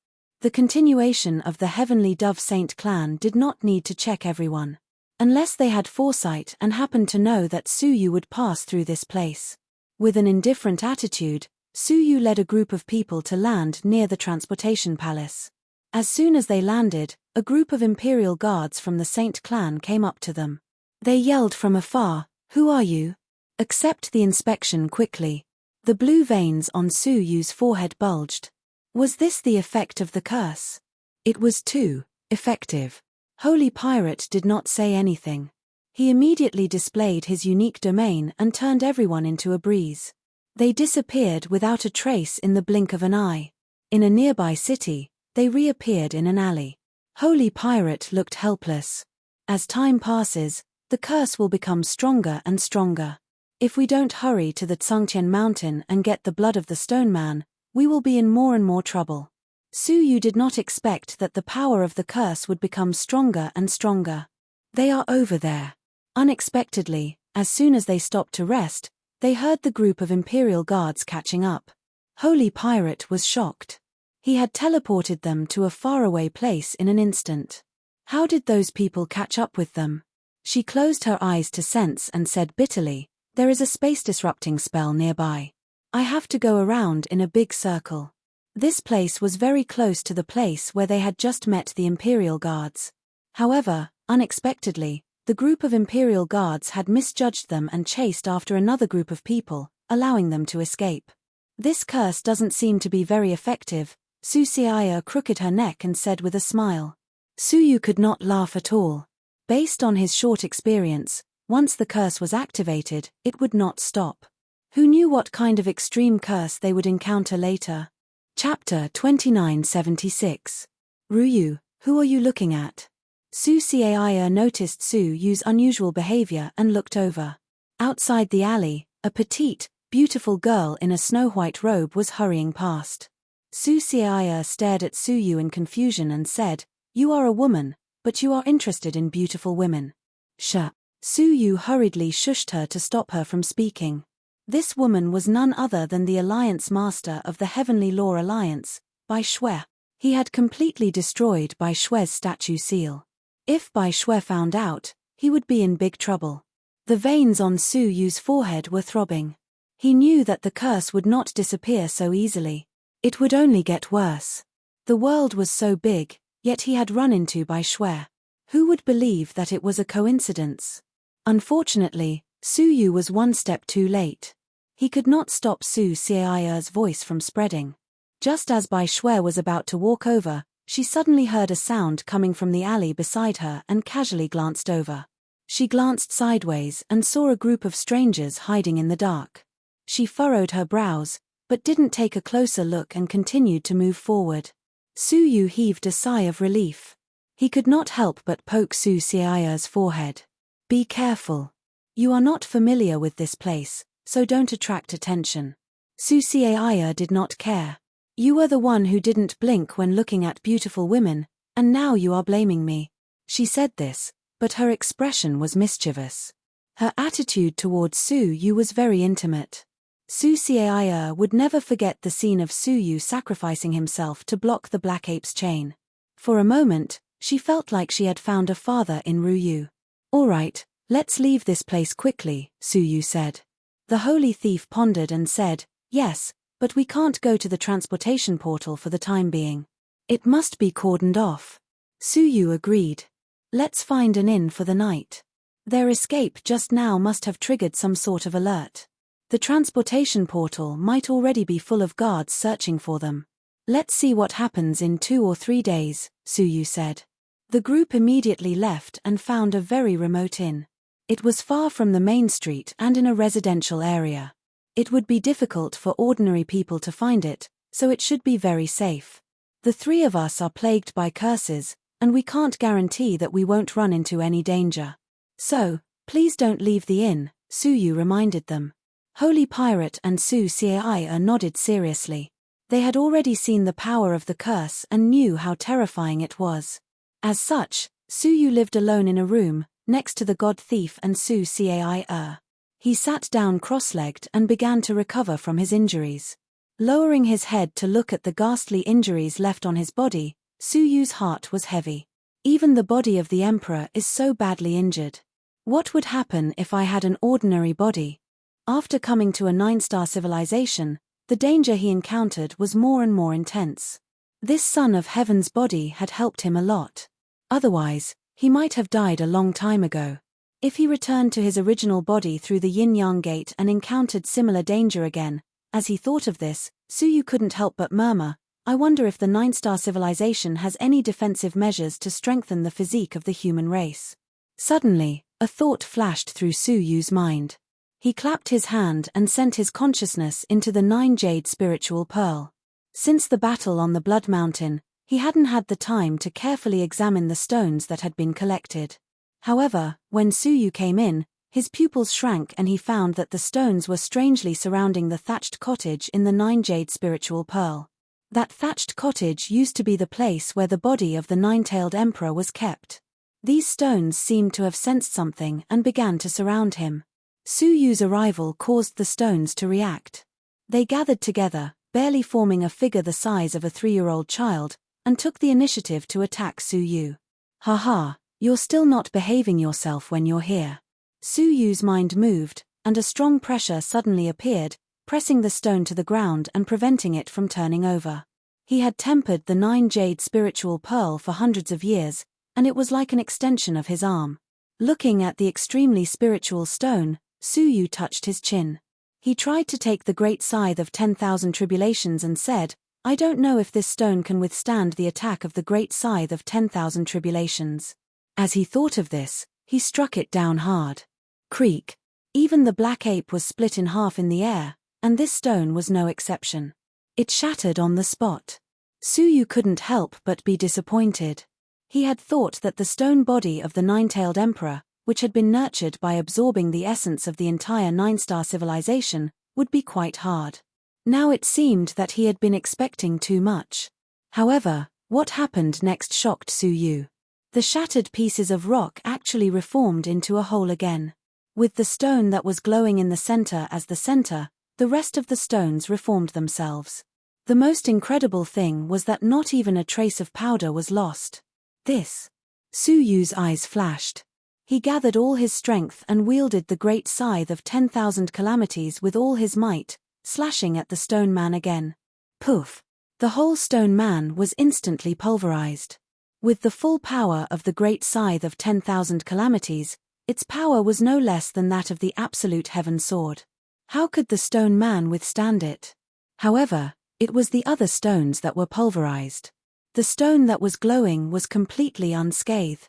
The continuation of the Heavenly Dove Saint clan did not need to check everyone. Unless they had foresight and happened to know that Su Yu would pass through this place. With an indifferent attitude, Su Yu led a group of people to land near the transportation palace. As soon as they landed, a group of Imperial guards from the Saint clan came up to them. They yelled from afar, "Who are you? Accept the inspection quickly." The blue veins on Su Yu's forehead bulged. Was this the effect of the curse? It was too effective. Holy Pirate did not say anything. He immediately displayed his unique domain and turned everyone into a breeze. They disappeared without a trace in the blink of an eye. In a nearby city, they reappeared in an alley. Holy Pirate looked helpless. As time passes, the curse will become stronger and stronger. If we don't hurry to the Tsungtian mountain and get the blood of the stone man, we will be in more and more trouble. Su Yu did not expect that the power of the curse would become stronger and stronger. They are over there. Unexpectedly, as soon as they stopped to rest, they heard the group of Imperial guards catching up. Holy Pirate was shocked. He had teleported them to a faraway place in an instant. How did those people catch up with them? She closed her eyes to sense and said bitterly, "There is a space-disrupting spell nearby. I have to go around in a big circle." This place was very close to the place where they had just met the Imperial guards. However, unexpectedly, the group of Imperial guards had misjudged them and chased after another group of people, allowing them to escape. "This curse doesn't seem to be very effective," Su Xiaya crooked her neck and said with a smile. Su Yu could not laugh at all. Based on his short experience, once the curse was activated, it would not stop. Who knew what kind of extreme curse they would encounter later? Chapter 2976. Ruyu, who are you looking at? Su Xiaya noticed Su Yu's unusual behavior and looked over. Outside the alley, a petite, beautiful girl in a snow-white robe was hurrying past. Su Xiaya stared at Su Yu in confusion and said, "You are a woman, but you are interested in beautiful women." Su Yu hurriedly shushed her to stop her from speaking. This woman was none other than the Alliance Master of the Heavenly Law Alliance, Bai Shui. He had completely destroyed Bai Shui's statue seal. If Bai Shui found out, he would be in big trouble. The veins on Su Yu's forehead were throbbing. He knew that the curse would not disappear so easily. It would only get worse. The world was so big, yet he had run into Bai Shui. Who would believe that it was a coincidence? Unfortunately, Su Yu was one step too late. He could not stop Su Xiaya's voice from spreading. Just as Bai Shui was about to walk over, she suddenly heard a sound coming from the alley beside her and casually glanced over. She glanced sideways and saw a group of strangers hiding in the dark. She furrowed her brows, but didn't take a closer look and continued to move forward. Su Yu heaved a sigh of relief. He could not help but poke Su Xiaya's forehead. "Be careful. You are not familiar with this place, so don't attract attention." Su Xiaya did not care. "You were the one who didn't blink when looking at beautiful women, and now you are blaming me." She said this, but her expression was mischievous. Her attitude towards Su Yu was very intimate. Su Xiaya would never forget the scene of Su Yu sacrificing himself to block the Black Ape's chain. For a moment, she felt like she had found a father in Ruyu. "All right, let's leave this place quickly," Su Yu said. The holy thief pondered and said, "Yes, but we can't go to the transportation portal for the time being. It must be cordoned off." Su Yu agreed. "Let's find an inn for the night." Their escape just now must have triggered some sort of alert. The transportation portal might already be full of guards searching for them. "Let's see what happens in 2 or 3 days," Su Yu said. The group immediately left and found a very remote inn. It was far from the main street and in a residential area. It would be difficult for ordinary people to find it, so it should be very safe. "The 3 of us are plagued by curses, and we can't guarantee that we won't run into any danger. So, please don't leave the inn," Su Yu reminded them. Holy Pirate and Su Xiaya nodded seriously. They had already seen the power of the curse and knew how terrifying it was. As such, Su Yu lived alone in a room, next to the god thief and Su Xiaya. He sat down cross-legged and began to recover from his injuries. Lowering his head to look at the ghastly injuries left on his body, Su Yu's heart was heavy. Even the body of the emperor is so badly injured. What would happen if I had an ordinary body? After coming to a 9-star civilization, the danger he encountered was more and more intense. This son of heaven's body had helped him a lot. Otherwise, he might have died a long time ago. If he returned to his original body through the yin-yang gate and encountered similar danger again, as he thought of this, Su Yu couldn't help but murmur, I wonder if the nine-star civilization has any defensive measures to strengthen the physique of the human race. Suddenly, a thought flashed through Su Yu's mind. He clapped his hand and sent his consciousness into the 9-jade spiritual pearl. Since the battle on the Blood Mountain, he hadn't had the time to carefully examine the stones that had been collected. However, when Su Yu came in, his pupils shrank and he found that the stones were strangely surrounding the thatched cottage in the 9-jade spiritual pearl. That thatched cottage used to be the place where the body of the nine-tailed emperor was kept. These stones seemed to have sensed something and began to surround him. Su Yu's arrival caused the stones to react. They gathered together, barely forming a figure the size of a 3-year-old child, and took the initiative to attack Su Yu. "Haha, you're still not behaving yourself when you're here." Su Yu's mind moved, and a strong pressure suddenly appeared, pressing the stone to the ground and preventing it from turning over. He had tempered the 9-jade spiritual pearl for hundreds of years, and it was like an extension of his arm. Looking at the extremely spiritual stone, Su Yu touched his chin. He tried to take the great scythe of 10,000 tribulations and said, "I don't know if this stone can withstand the attack of the great scythe of 10,000 tribulations." As he thought of this, he struck it down hard. Creak. Even the black ape was split in half in the air, and this stone was no exception. It shattered on the spot. Su Yu couldn't help but be disappointed. He had thought that the stone body of the nine-tailed emperor, which had been nurtured by absorbing the essence of the entire 9-star civilization, would be quite hard. Now it seemed that he had been expecting too much. However, what happened next shocked Su Yu. The shattered pieces of rock actually reformed into a whole again. With the stone that was glowing in the center as the center, the rest of the stones reformed themselves. The most incredible thing was that not even a trace of powder was lost. This. Su Yu's eyes flashed. He gathered all his strength and wielded the great scythe of 10,000 calamities with all his might, slashing at the stone man again. Poof! The whole stone man was instantly pulverized. With the full power of the great scythe of 10,000 calamities, its power was no less than that of the absolute heaven sword. How could the stone man withstand it? However, it was the other stones that were pulverized. The stone that was glowing was completely unscathed.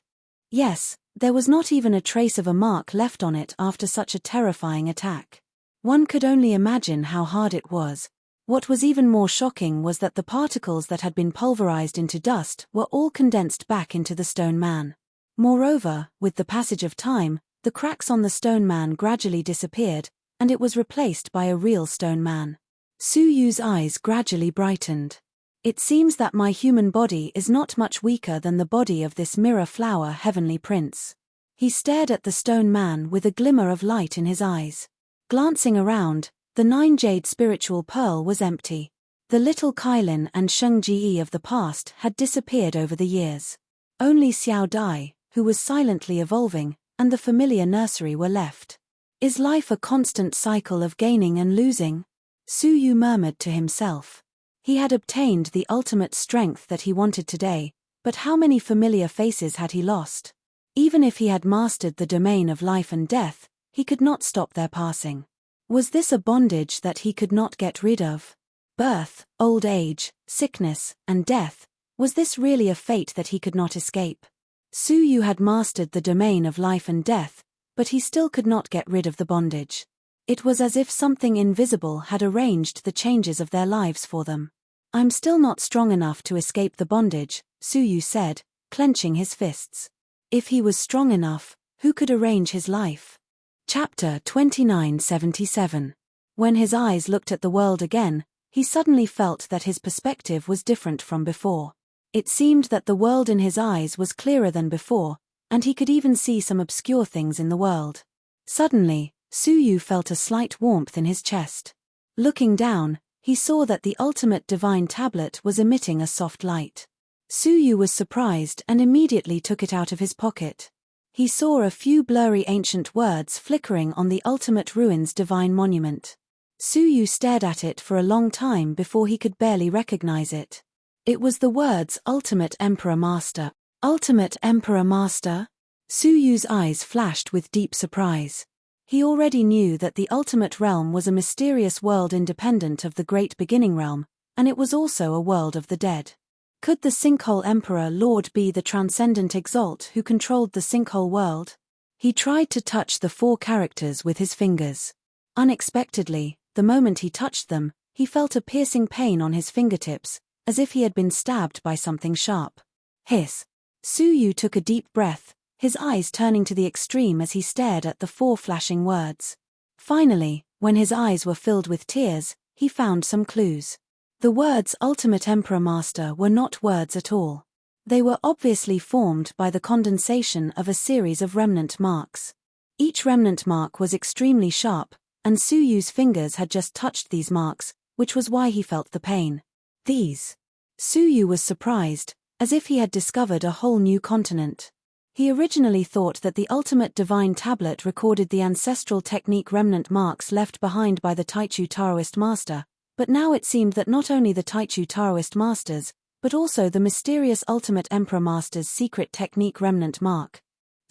Yes, there was not even a trace of a mark left on it after such a terrifying attack. One could only imagine how hard it was. What was even more shocking was that the particles that had been pulverized into dust were all condensed back into the stone man. Moreover, with the passage of time, the cracks on the stone man gradually disappeared, and it was replaced by a real stone man. Su Yu's eyes gradually brightened. It seems that my human body is not much weaker than the body of this mirror flower heavenly prince. He stared at the stone man with a glimmer of light in his eyes. Glancing around, the 9-jade spiritual pearl was empty. The little Kailin and Sheng Ji of the past had disappeared over the years. Only Xiao Dai, who was silently evolving, and the familiar nursery were left. Is life a constant cycle of gaining and losing? Su Yu murmured to himself. He had obtained the ultimate strength that he wanted today, but how many familiar faces had he lost? Even if he had mastered the domain of life and death, he could not stop their passing. Was this a bondage that he could not get rid of? Birth, old age, sickness, and death, was this really a fate that he could not escape? Su Yu had mastered the domain of life and death, but he still could not get rid of the bondage. It was as if something invisible had arranged the changes of their lives for them. "I'm still not strong enough to escape the bondage," Su Yu said, clenching his fists. If he was strong enough, who could arrange his life? Chapter 2977. When his eyes looked at the world again, he suddenly felt that his perspective was different from before. It seemed that the world in his eyes was clearer than before, and he could even see some obscure things in the world. Suddenly, Su Yu felt a slight warmth in his chest. Looking down, he saw that the ultimate divine tablet was emitting a soft light. Su Yu was surprised and immediately took it out of his pocket. He saw a few blurry ancient words flickering on the ultimate ruins divine monument. Su Yu stared at it for a long time before he could barely recognize it. It was the words Ultimate Emperor Master. Ultimate Emperor Master? Su Yu's eyes flashed with deep surprise. He already knew that the ultimate realm was a mysterious world independent of the great beginning realm, and it was also a world of the dead. Could the Sinkhole Emperor Lord be the transcendent exalt who controlled the sinkhole world? He tried to touch the 4 characters with his fingers. Unexpectedly, the moment he touched them, he felt a piercing pain on his fingertips, as if he had been stabbed by something sharp. Hiss. Suyu took a deep breath, his eyes turning to the extreme as he stared at the 4 flashing words. Finally, when his eyes were filled with tears, he found some clues. The words Ultimate Emperor Master were not words at all. They were obviously formed by the condensation of a series of remnant marks. Each remnant mark was extremely sharp, and Suyu's fingers had just touched these marks, which was why he felt the pain. These. Suyu was surprised, as if he had discovered a whole new continent. He originally thought that the ultimate divine tablet recorded the ancestral technique remnant marks left behind by the Taichu Taoist master, but now it seemed that not only the Taichu Taoist masters, but also the mysterious ultimate emperor master's secret technique remnant mark.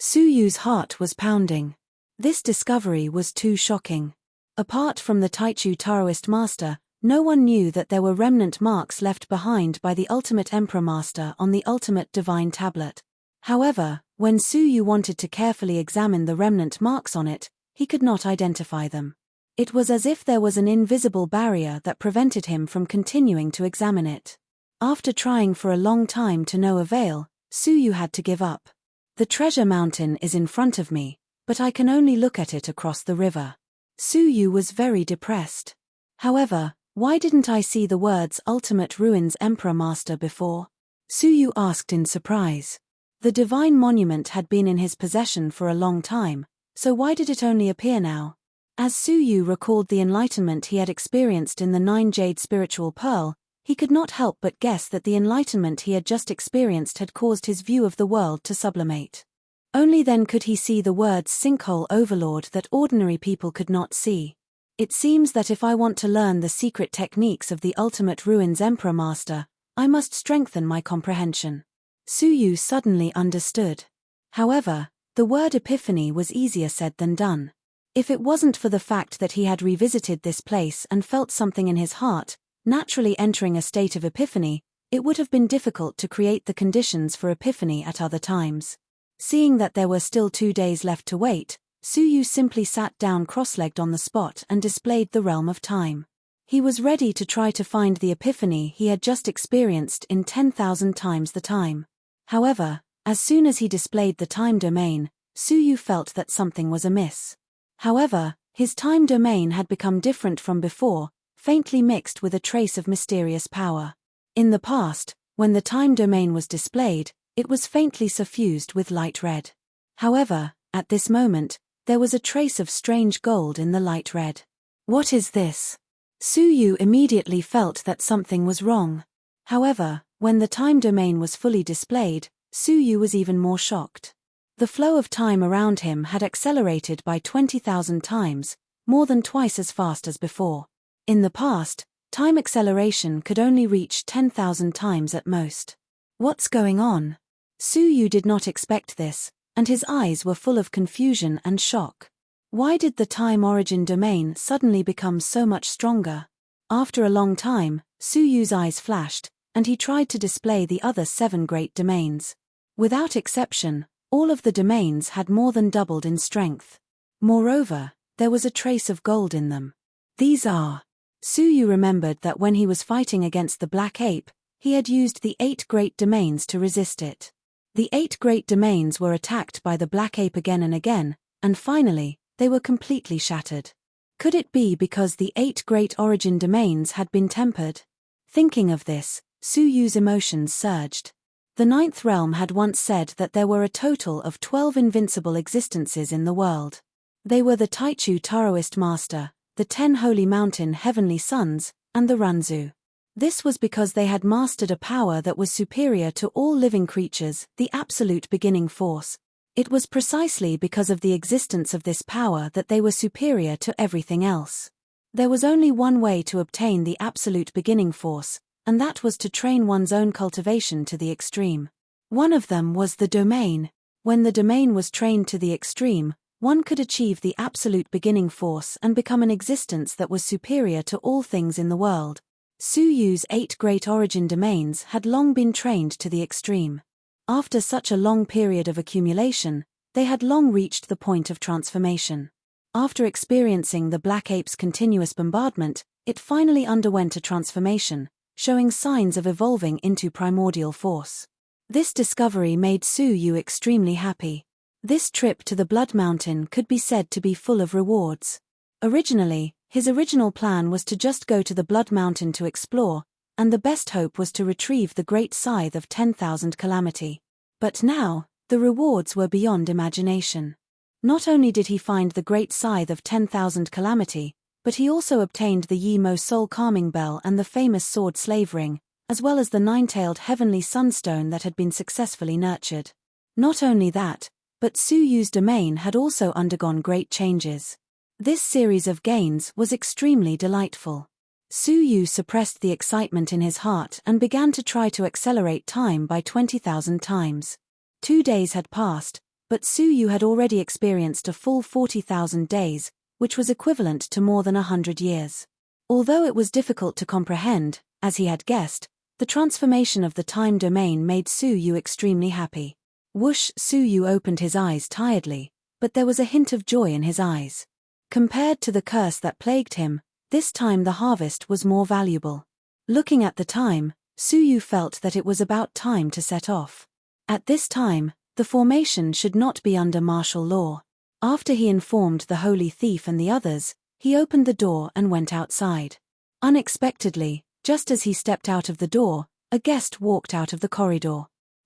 Suyu's heart was pounding. This discovery was too shocking. Apart from the Taichu Taoist master, no one knew that there were remnant marks left behind by the ultimate emperor master on the ultimate divine tablet. However, when Suyu wanted to carefully examine the remnant marks on it, he could not identify them. It was as if there was an invisible barrier that prevented him from continuing to examine it. After trying for a long time to no avail, Suyu had to give up. The treasure mountain is in front of me, but I can only look at it across the river. Suyu was very depressed. However, why didn't I see the words Ultimate Ruins Emperor Master before? Suyu asked in surprise. The divine monument had been in his possession for a long time, so why did it only appear now? As Suyu recalled the enlightenment he had experienced in the 9-jade spiritual pearl, he could not help but guess that the enlightenment he had just experienced had caused his view of the world to sublimate. Only then could he see the words Sinkhole Overlord that ordinary people could not see. It seems that if I want to learn the secret techniques of the Ultimate Ruins Emperor Master, I must strengthen my comprehension. Suyu suddenly understood. However, the word epiphany was easier said than done. If it wasn't for the fact that he had revisited this place and felt something in his heart, naturally entering a state of epiphany, it would have been difficult to create the conditions for epiphany at other times. Seeing that there were still 2 days left to wait, Suyu simply sat down cross-legged on the spot and displayed the realm of time. He was ready to try to find the epiphany he had just experienced in 10,000 times the time. However, as soon as he displayed the time domain, Suyu felt that something was amiss. However, his time domain had become different from before, faintly mixed with a trace of mysterious power. In the past, when the time domain was displayed, it was faintly suffused with light red. However, at this moment, there was a trace of strange gold in the light red. What is this? Suyu immediately felt that something was wrong. However, when the time domain was fully displayed, Suyu was even more shocked. The flow of time around him had accelerated by 20,000 times, more than twice as fast as before. In the past, time acceleration could only reach 10,000 times at most. What's going on? Suyu did not expect this, and his eyes were full of confusion and shock. Why did the time origin domain suddenly become so much stronger? After a long time, Suyu's eyes flashed, and he tried to display the other 7 great domains. Without exception, all of the domains had more than doubled in strength. Moreover, there was a trace of gold in them. These are. Suyu remembered that when he was fighting against the Black Ape, he had used the 8 great domains to resist it. The 8 great domains were attacked by the Black Ape again and again, and finally, they were completely shattered. Could it be because the 8 great origin domains had been tempered? Thinking of this, Suyu's emotions surged. The 9th realm had once said that there were a total of 12 invincible existences in the world. They were the Taichu Taoist Master, the 10 Holy Mountain Heavenly Sons, and the Ranzu. This was because they had mastered a power that was superior to all living creatures, the absolute beginning force. It was precisely because of the existence of this power that they were superior to everything else. There was only one way to obtain the absolute beginning force, and that was to train one's own cultivation to the extreme. One of them was the domain. When the domain was trained to the extreme, one could achieve the absolute beginning force and become an existence that was superior to all things in the world. Su Yu's 8 great origin domains had long been trained to the extreme. After such a long period of accumulation, they had long reached the point of transformation. After experiencing the black ape's continuous bombardment, it finally underwent a transformation, showing signs of evolving into primordial force. This discovery made Su Yu extremely happy. This trip to the Blood Mountain could be said to be full of rewards. Originally, his original plan was to just go to the Blood Mountain to explore, and the best hope was to retrieve the great scythe of 10,000 calamity. But now, the rewards were beyond imagination. Not only did he find the great scythe of 10,000 calamity, but he also obtained the Yi-Mo soul calming bell and the famous sword slave ring, as well as the 9-tailed heavenly sunstone that had been successfully nurtured. Not only that, but Su Yu's domain had also undergone great changes. This series of gains was extremely delightful. Su Yu suppressed the excitement in his heart and began to try to accelerate time by 20,000 times. 2 days had passed, but Su Yu had already experienced a full 40,000 days, which was equivalent to more than 100 years. Although it was difficult to comprehend, as he had guessed, the transformation of the time domain made Su Yu extremely happy. Whoosh! Su Yu opened his eyes tiredly, but there was a hint of joy in his eyes. Compared to the curse that plagued him, this time the harvest was more valuable. Looking at the time, Su Yu felt that it was about time to set off. At this time, the formation should not be under martial law. After he informed the holy thief and the others, he opened the door and went outside. Unexpectedly, just as he stepped out of the door, a guest walked out of the corridor.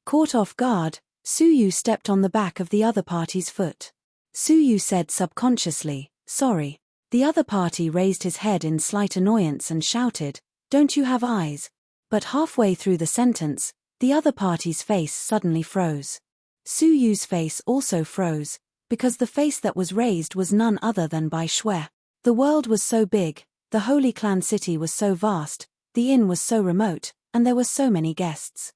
Caught off guard, Su Yu stepped on the back of the other party's foot. Su Yu said subconsciously, "Sorry." The other party raised his head in slight annoyance and shouted, "Don't you have eyes?" But halfway through the sentence, the other party's face suddenly froze. Su Yu's face also froze, because the face that was raised was none other than Bai Shui. The world was so big, the Holy Clan city was so vast, the inn was so remote, and there were so many guests.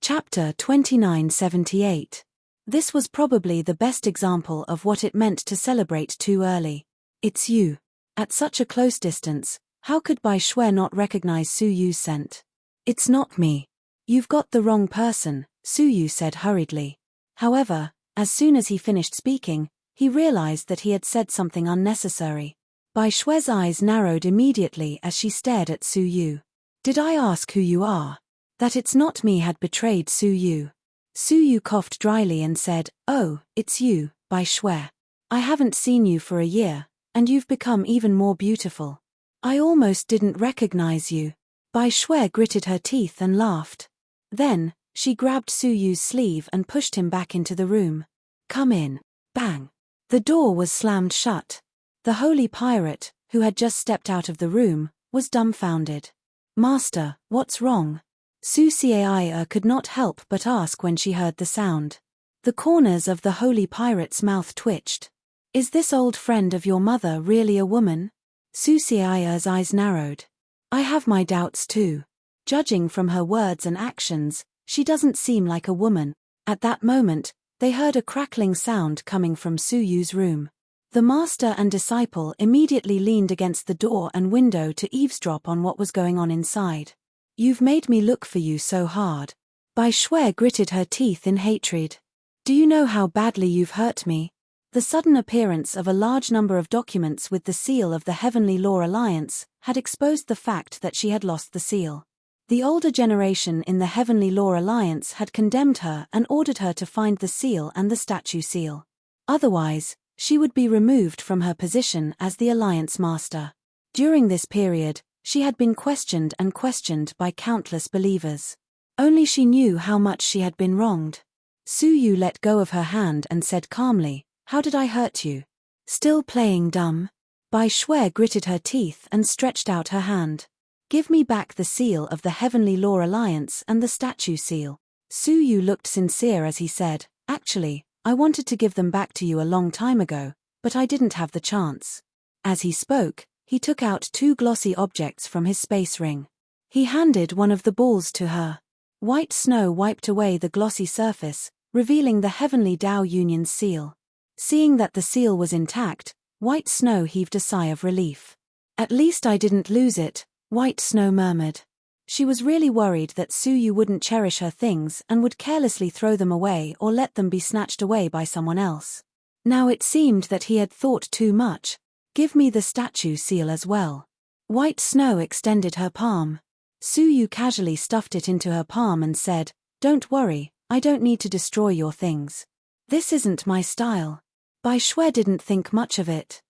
Chapter 2978. This was probably the best example of what it meant to celebrate too early. "It's you." At such a close distance, how could Bai Shui not recognize Su Yu's scent? "It's not me." "You've got the wrong person," Su Yu said hurriedly. However, as soon as he finished speaking, he realized that he had said something unnecessary. Bai Shui's eyes narrowed immediately as she stared at Su Yu. "Did I ask who you are?" That it's not me had betrayed Su Yu. Su Yu coughed dryly and said, "Oh, it's you, Bai Shui. I haven't seen you for a year, and you've become even more beautiful. I almost didn't recognize you." Bai Shui gritted her teeth and laughed. Then, she grabbed Su Yu's sleeve and pushed him back into the room. "Come in." Bang! The door was slammed shut. The holy pirate, who had just stepped out of the room, was dumbfounded. "Master, what's wrong?" Su Ciai could not help but ask when she heard the sound. The corners of the holy pirate's mouth twitched. "Is this old friend of your mother really a woman?" Su Ciai's eyes narrowed. "I have my doubts too. Judging from her words and actions, she doesn't seem like a woman." At that moment, they heard a crackling sound coming from Su Yu's room. The master and disciple immediately leaned against the door and window to eavesdrop on what was going on inside. "You've made me look for you so hard." Bai Shui gritted her teeth in hatred. "Do you know how badly you've hurt me?" The sudden appearance of a large number of documents with the seal of the Heavenly Law Alliance had exposed the fact that she had lost the seal. The older generation in the Heavenly Law Alliance had condemned her and ordered her to find the seal and the statue seal. Otherwise, she would be removed from her position as the Alliance Master. During this period, she had been questioned and questioned by countless believers. Only she knew how much she had been wronged. Su Yu let go of her hand and said calmly, "How did I hurt you?" "Still playing dumb?" Bai Shui gritted her teeth and stretched out her hand. "Give me back the seal of the Heavenly Law Alliance and the statue seal." Su Yu looked sincere as he said, "Actually, I wanted to give them back to you a long time ago, but I didn't have the chance." As he spoke, he took out 2 glossy objects from his space ring. He handed one of the balls to her. White snow wiped away the glossy surface, revealing the Heavenly Tao Union's seal. Seeing that the seal was intact, White Snow heaved a sigh of relief. "At least I didn't lose it. White Snow murmured. She was really worried that Suyu wouldn't cherish her things and would carelessly throw them away or let them be snatched away by someone else. Now it seemed that he had thought too much. Give me the statue seal as well. White Snow extended her palm. Suyu casually stuffed it into her palm and said, "Don't worry, I don't need to destroy your things. This isn't my style." Bai Shui didn't think much of it.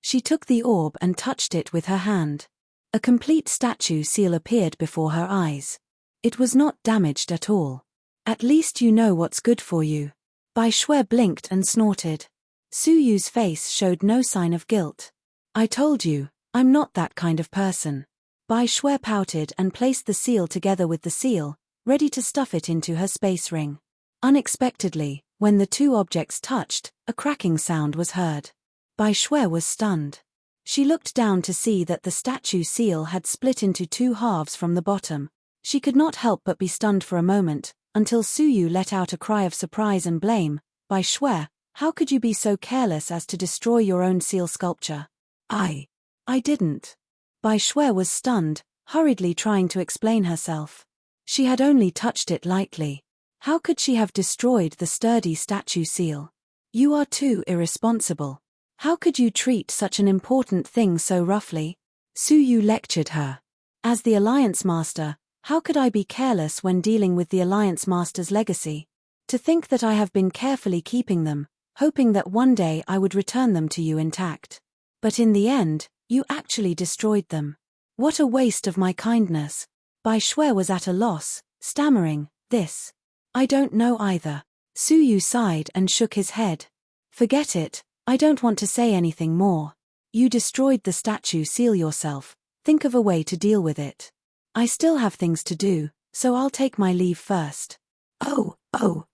She took the orb and touched it with her hand. A complete statue seal appeared before her eyes. It was not damaged at all. "At least you know what's good for you." Bai Shui blinked and snorted. Suyu's face showed no sign of guilt. "I told you, I'm not that kind of person." Bai Shui pouted and placed the seal together with the seal, ready to stuff it into her space ring. Unexpectedly, when the two objects touched, a cracking sound was heard. Bai Shui was stunned. She looked down to see that the statue seal had split into two halves from the bottom. She could not help but be stunned for a moment, until Suyu let out a cry of surprise and blame. "Bai Shui, how could you be so careless as to destroy your own seal sculpture?" I didn't." Bai Shui was stunned, hurriedly trying to explain herself. She had only touched it lightly. How could she have destroyed the sturdy statue seal? "You are too irresponsible. How could you treat such an important thing so roughly?" Suyu lectured her. "As the Alliance Master, how could I be careless when dealing with the Alliance Master's legacy? To think that I have been carefully keeping them, hoping that one day I would return them to you intact. But in the end, you actually destroyed them. What a waste of my kindness." Bai Shui was at a loss, stammering, "This. I don't know either." Suyu sighed and shook his head. "Forget it. I don't want to say anything more. You destroyed the statue seal yourself. Think of a way to deal with it. I still have things to do, so I'll take my leave first." Oh,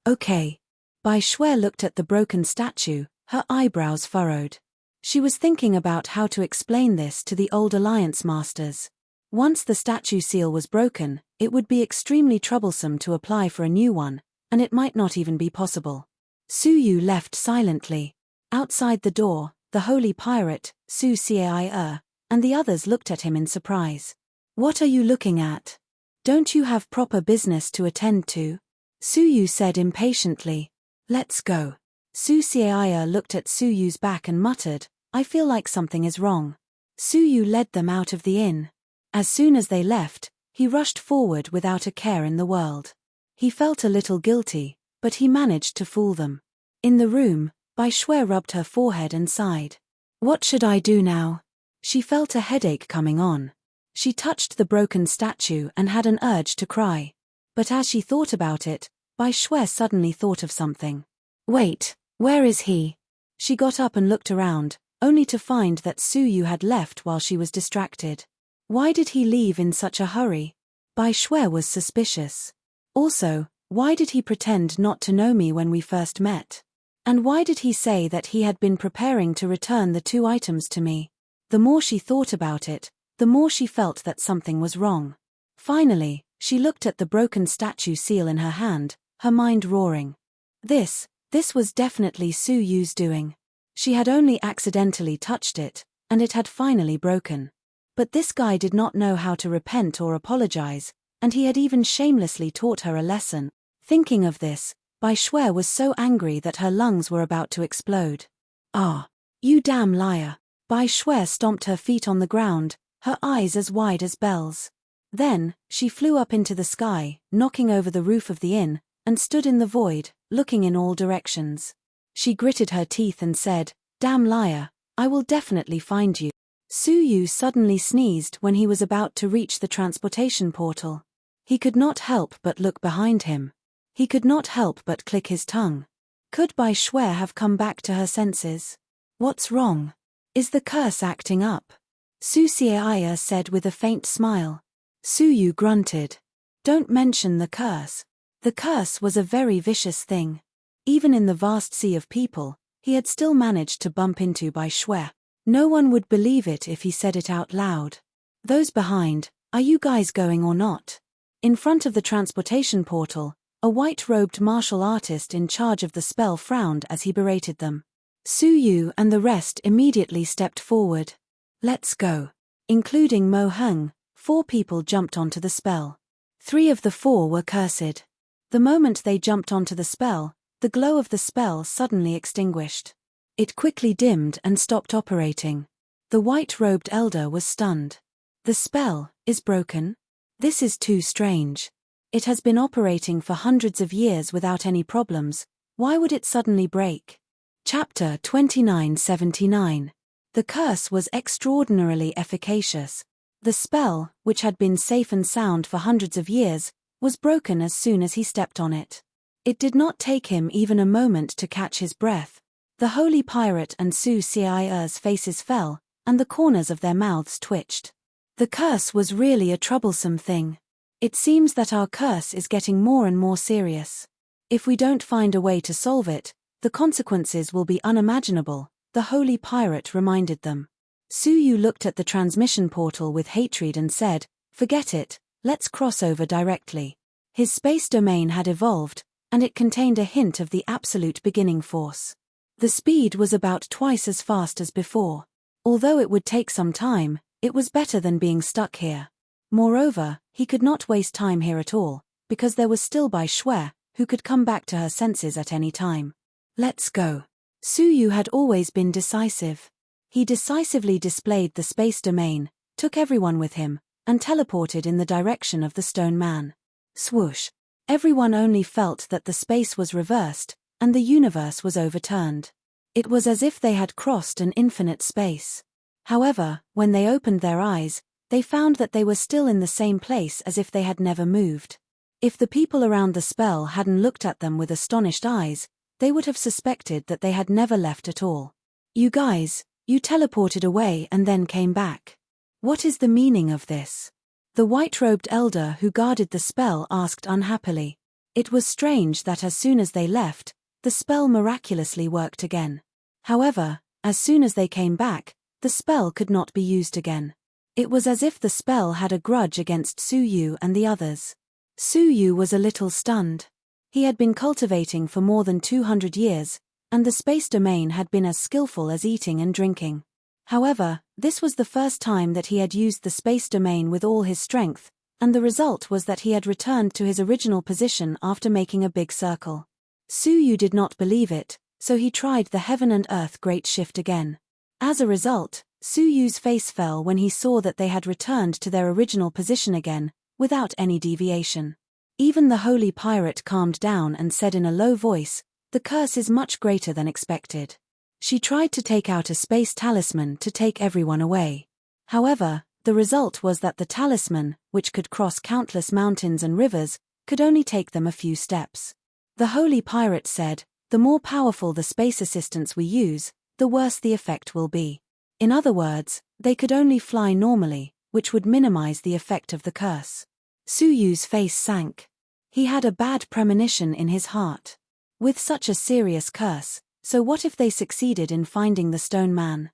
okay." Bai Shui looked at the broken statue, her eyebrows furrowed. She was thinking about how to explain this to the old Alliance Masters. Once the statue seal was broken, it would be extremely troublesome to apply for a new one, and it might not even be possible. Suyu left silently. Outside the door, the holy pirate, Su Cai, and the others looked at him in surprise. "What are you looking at? Don't you have proper business to attend to?" Suyu said impatiently. "Let's go." Su Cai looked at Suyu's back and muttered, "I feel like something is wrong." Suyu led them out of the inn. As soon as they left, he rushed forward without a care in the world. He felt a little guilty, but he managed to fool them. In the room, Bai Shui rubbed her forehead and sighed. "What should I do now?" She felt a headache coming on. She touched the broken statue and had an urge to cry. But as she thought about it, Bai Shui suddenly thought of something. "Wait, where is he?" She got up and looked around, only to find that Suyu had left while she was distracted. Why did he leave in such a hurry? Bai Shui was suspicious. Also, why did he pretend not to know me when we first met? And why did he say that he had been preparing to return the two items to me? The more she thought about it, the more she felt that something was wrong. Finally, she looked at the broken statue seal in her hand, her mind roaring. This was definitely Suyu's doing. She had only accidentally touched it, and it had finally broken. But this guy did not know how to repent or apologize, and he had even shamelessly taught her a lesson. Thinking of this, Bai Shui was so angry that her lungs were about to explode. "Ah, you damn liar." Bai Shui stomped her feet on the ground, her eyes as wide as bells. Then, she flew up into the sky, knocking over the roof of the inn, and stood in the void, looking in all directions. She gritted her teeth and said, "Damn liar, I will definitely find you." Suyu suddenly sneezed when he was about to reach the transportation portal. He could not help but look behind him. He could not help but click his tongue. Could Bai Shui have come back to her senses? "What's wrong? Is the curse acting up?" Su Cai said with a faint smile. Suyu grunted. "Don't mention the curse. The curse was a very vicious thing. Even in the vast sea of people, he had still managed to bump into Bai Shui. No one would believe it if he said it out loud. Those behind, are you guys going or not?" In front of the transportation portal, a white-robed martial artist in charge of the spell frowned as he berated them. Suyu and the rest immediately stepped forward. "Let's go." Including Mo Heng, 4 people jumped onto the spell. 3 of the 4 were cursed. The moment they jumped onto the spell, the glow of the spell suddenly extinguished. It quickly dimmed and stopped operating. The white-robed elder was stunned. The spell is broken? This is too strange. It has been operating for hundreds of years without any problems. Why would it suddenly break? Chapter 2979. The curse was extraordinarily efficacious. The spell, which had been safe and sound for hundreds of years, was broken as soon as he stepped on it. It did not take him even a moment to catch his breath. The holy pirate and Su Xi's faces fell, and the corners of their mouths twitched. The curse was really a troublesome thing. It seems that our curse is getting more and more serious. If we don't find a way to solve it, the consequences will be unimaginable, the holy pirate reminded them. Su Yu looked at the transmission portal with hatred and said, "Forget it, let's cross over directly." His space domain had evolved, and it contained a hint of the absolute beginning force. The speed was about twice as fast as before. Although it would take some time, it was better than being stuck here. Moreover, he could not waste time here at all, because there was still Bai Shui, who could come back to her senses at any time. Let's go. Su Yu had always been decisive. He decisively displayed the space domain, took everyone with him, and teleported in the direction of the stone man. Swoosh. Everyone only felt that the space was reversed, and the universe was overturned. It was as if they had crossed an infinite space. However, when they opened their eyes, they found that they were still in the same place as if they had never moved. If the people around the spell hadn't looked at them with astonished eyes, they would have suspected that they had never left at all. "You guys, you teleported away and then came back. What is the meaning of this?" The white-robed elder who guarded the spell asked unhappily. It was strange that as soon as they left, the spell miraculously worked again. However, as soon as they came back, the spell could not be used again. It was as if the spell had a grudge against Su Yu and the others. Su Yu was a little stunned. He had been cultivating for more than 200 years, and the space domain had been as skillful as eating and drinking. However, this was the first time that he had used the space domain with all his strength, and the result was that he had returned to his original position after making a big circle. Su Yu did not believe it, so he tried the heaven and earth great shift again. As a result, Su Yu's face fell when he saw that they had returned to their original position again, without any deviation. Even the holy pirate calmed down and said in a low voice, "The curse is much greater than expected." She tried to take out a space talisman to take everyone away. However, the result was that the talisman, which could cross countless mountains and rivers, could only take them a few steps. The holy pirate said, "The more powerful the space assistance we use, the worse the effect will be." In other words, they could only fly normally, which would minimize the effect of the curse. Su Yu's face sank. He had a bad premonition in his heart. With such a serious curse, so what if they succeeded in finding the stone man?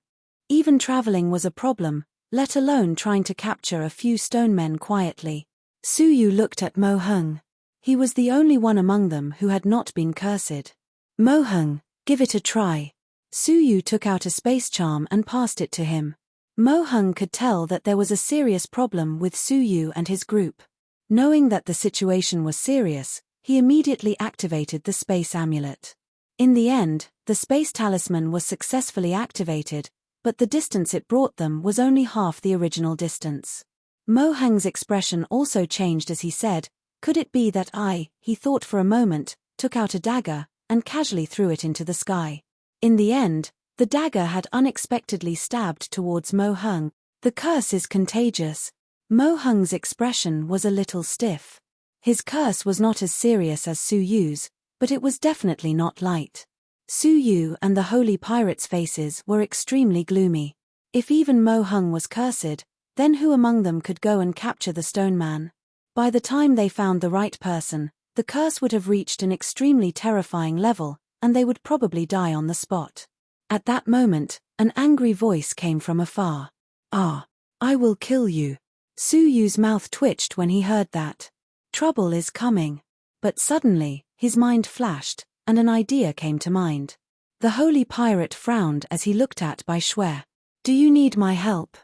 Even traveling was a problem, let alone trying to capture a few stone men quietly. Su Yu looked at Mo Hung. He was the only one among them who had not been cursed. "Mo Hung, give it a try." Su Yu took out a space charm and passed it to him. Mo Hung could tell that there was a serious problem with Su Yu and his group. Knowing that the situation was serious, he immediately activated the space amulet. In the end, the space talisman was successfully activated, but the distance it brought them was only half the original distance. Mo Hung's expression also changed as he said, "Could it be that he thought for a moment, took out a dagger, and casually threw it into the sky. In the end, the dagger had unexpectedly stabbed towards Mo Hung. The curse is contagious." Mo Hung's expression was a little stiff. His curse was not as serious as Su Yu's, but it was definitely not light. Su Yu and the holy pirate's faces were extremely gloomy. If even Mo Hung was cursed, then who among them could go and capture the stone man? By the time they found the right person, the curse would have reached an extremely terrifying level, and they would probably die on the spot. At that moment, an angry voice came from afar. "Ah, I will kill you." Su Yu's mouth twitched when he heard that. Trouble is coming. But suddenly, his mind flashed, and an idea came to mind. The holy pirate frowned as he looked at Bai Shui. "Do you need my help?"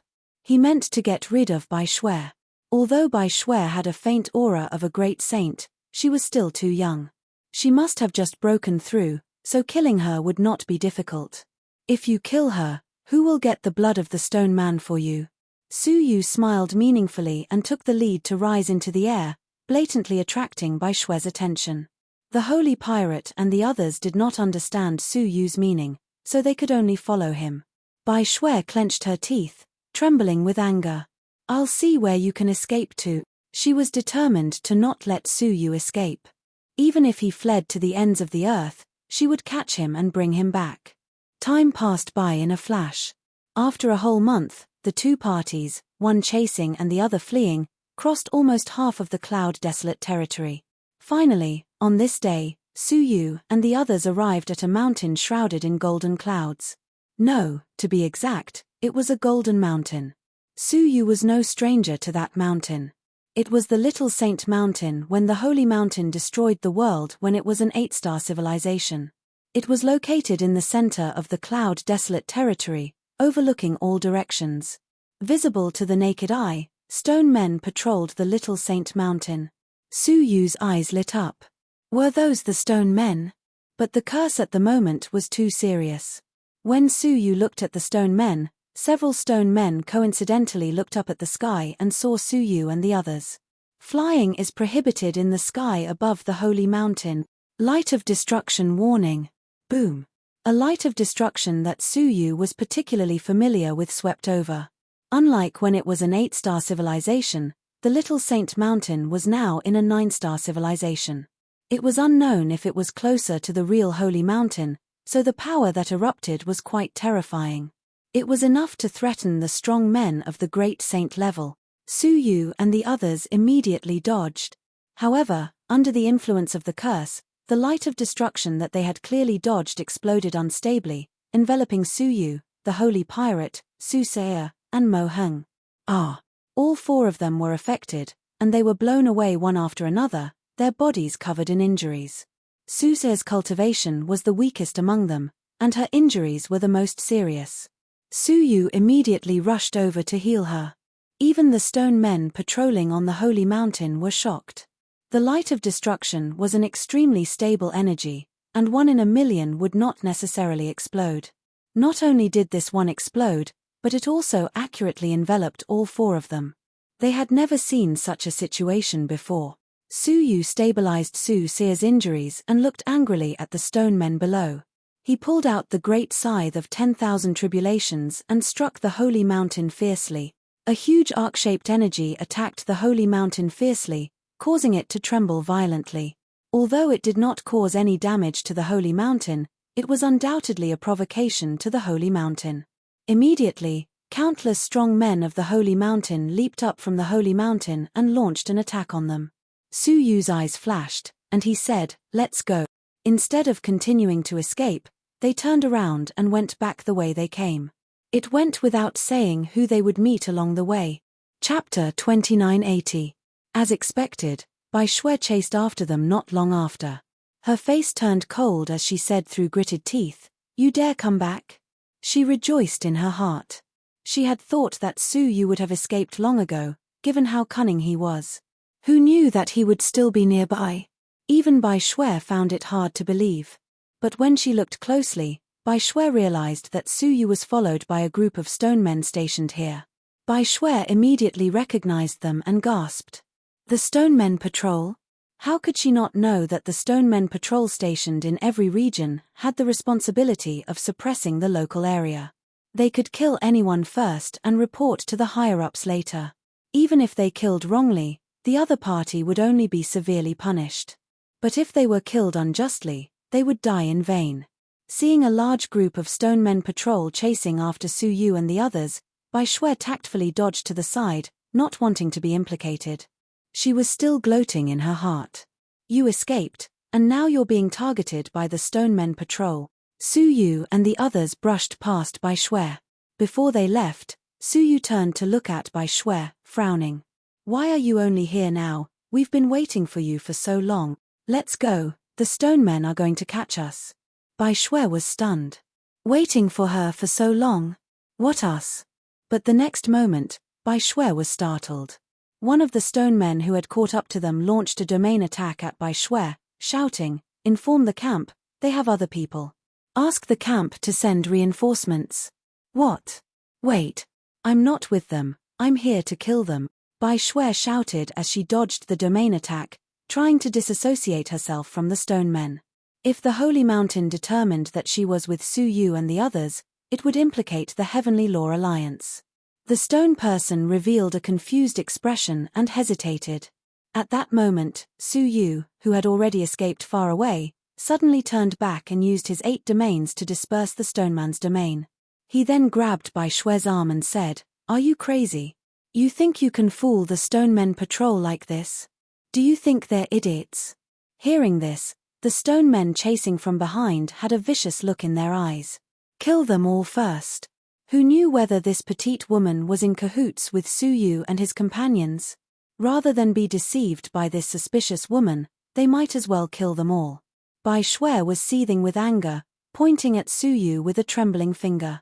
He meant to get rid of Bai Shui. Although Bai Shui had a faint aura of a great saint, she was still too young. She must have just broken through, so killing her would not be difficult. If you kill her, who will get the blood of the stone man for you? Su Yu smiled meaningfully and took the lead to rise into the air, blatantly attracting Bai Shui's attention. The holy pirate and the others did not understand Su Yu's meaning, so they could only follow him. Bai Shui clenched her teeth, trembling with anger. I'll see where you can escape to. She was determined to not let Su Yu escape. Even if he fled to the ends of the earth, she would catch him and bring him back. Time passed by in a flash. After a whole month, the two parties, one chasing and the other fleeing, crossed almost half of the cloud-desolate territory. Finally, on this day, Su Yu and the others arrived at a mountain shrouded in golden clouds. No, to be exact, it was a golden mountain. Su Yu was no stranger to that mountain. It was the Little Saint Mountain when the Holy Mountain destroyed the world when it was an 8-star civilization. It was located in the center of the cloud-desolate territory, overlooking all directions. Visible to the naked eye, stone men patrolled the Little Saint Mountain. Su Yu's eyes lit up. Were those the stone men? But the curse at the moment was too serious. When Su Yu looked at the stone men, several stone men coincidentally looked up at the sky and saw Su Yu and the others. Flying is prohibited in the sky above the Holy Mountain. Light of destruction warning. Boom. A light of destruction that Su Yu was particularly familiar with swept over. Unlike when it was an 8-star civilization, the Little Saint Mountain was now in a 9-star civilization. It was unknown if it was closer to the real Holy Mountain, so the power that erupted was quite terrifying. It was enough to threaten the strong men of the great saint level. Su Yu and the others immediately dodged. However, under the influence of the curse, the light of destruction that they had clearly dodged exploded unstably, enveloping Su Yu, the holy pirate, Su Se'er, and Mo Heng. All four of them were affected, and they were blown away one after another, their bodies covered in injuries. Su Se'er's cultivation was the weakest among them, and her injuries were the most serious. Su Yu immediately rushed over to heal her. Even the stone men patrolling on the Holy Mountain were shocked. The light of destruction was an extremely stable energy, and 1 in a million would not necessarily explode. Not only did this one explode, but it also accurately enveloped all four of them. They had never seen such a situation before. Su Yu stabilized Su Se'er's injuries and looked angrily at the stone men below. He pulled out the great scythe of 10,000 tribulations and struck the Holy Mountain fiercely. A huge arc-shaped energy attacked the Holy Mountain fiercely, causing it to tremble violently. Although it did not cause any damage to the Holy Mountain, it was undoubtedly a provocation to the Holy Mountain. Immediately, countless strong men of the Holy Mountain leaped up from the Holy Mountain and launched an attack on them. Su Yu's eyes flashed, and he said, "Let's go." Instead of continuing to escape, they turned around and went back the way they came. It went without saying who they would meet along the way. Chapter 2980. As expected, Bai Shui chased after them not long after. Her face turned cold as she said through gritted teeth, "You dare come back?" She rejoiced in her heart. She had thought that Su Yu would have escaped long ago, given how cunning he was. Who knew that he would still be nearby? Even Bai Shui found it hard to believe. But when she looked closely, Bai Shui realized that Su Yu was followed by a group of stone men stationed here. Bai Shui immediately recognized them and gasped. The stone men patrol? How could she not know that the stone men patrol stationed in every region had the responsibility of suppressing the local area? They could kill anyone first and report to the higher-ups later. Even if they killed wrongly, the other party would only be severely punished. But if they were killed unjustly, they would die in vain. Seeing a large group of stone men patrol chasing after Su Yu and the others, Bai Shui tactfully dodged to the side, not wanting to be implicated. She was still gloating in her heart. You escaped, and now you're being targeted by the stone men patrol. Su Yu and the others brushed past Bai Shui. Before they left, Su Yu turned to look at Bai Shui, frowning. Why are you only here now? We've been waiting for you for so long. Let's go, the stone men are going to catch us. Bai Shui was stunned. Waiting for her for so long? What us? But the next moment, Bai Shui was startled. One of the stone men who had caught up to them launched a domain attack at Bai Shui, shouting, "Inform the camp, they have other people. Ask the camp to send reinforcements." "What? Wait. I'm not with them, I'm here to kill them," Bai Shui shouted as she dodged the domain attack, trying to disassociate herself from the stone men. If the Holy Mountain determined that she was with Su Yu and the others, it would implicate the Heavenly Law Alliance. The stone person revealed a confused expression and hesitated. At that moment, Su Yu, who had already escaped far away, suddenly turned back and used his 8 domains to disperse the stoneman's domain. He then grabbed Bai Shui's arm and said, "Are you crazy? You think you can fool the stone men patrol like this? Do you think they're idiots?" Hearing this, the stone men chasing from behind had a vicious look in their eyes. Kill them all first. Who knew whether this petite woman was in cahoots with Su Yu and his companions? Rather than be deceived by this suspicious woman, they might as well kill them all. Bai Shui was seething with anger, pointing at Su Yu with a trembling finger.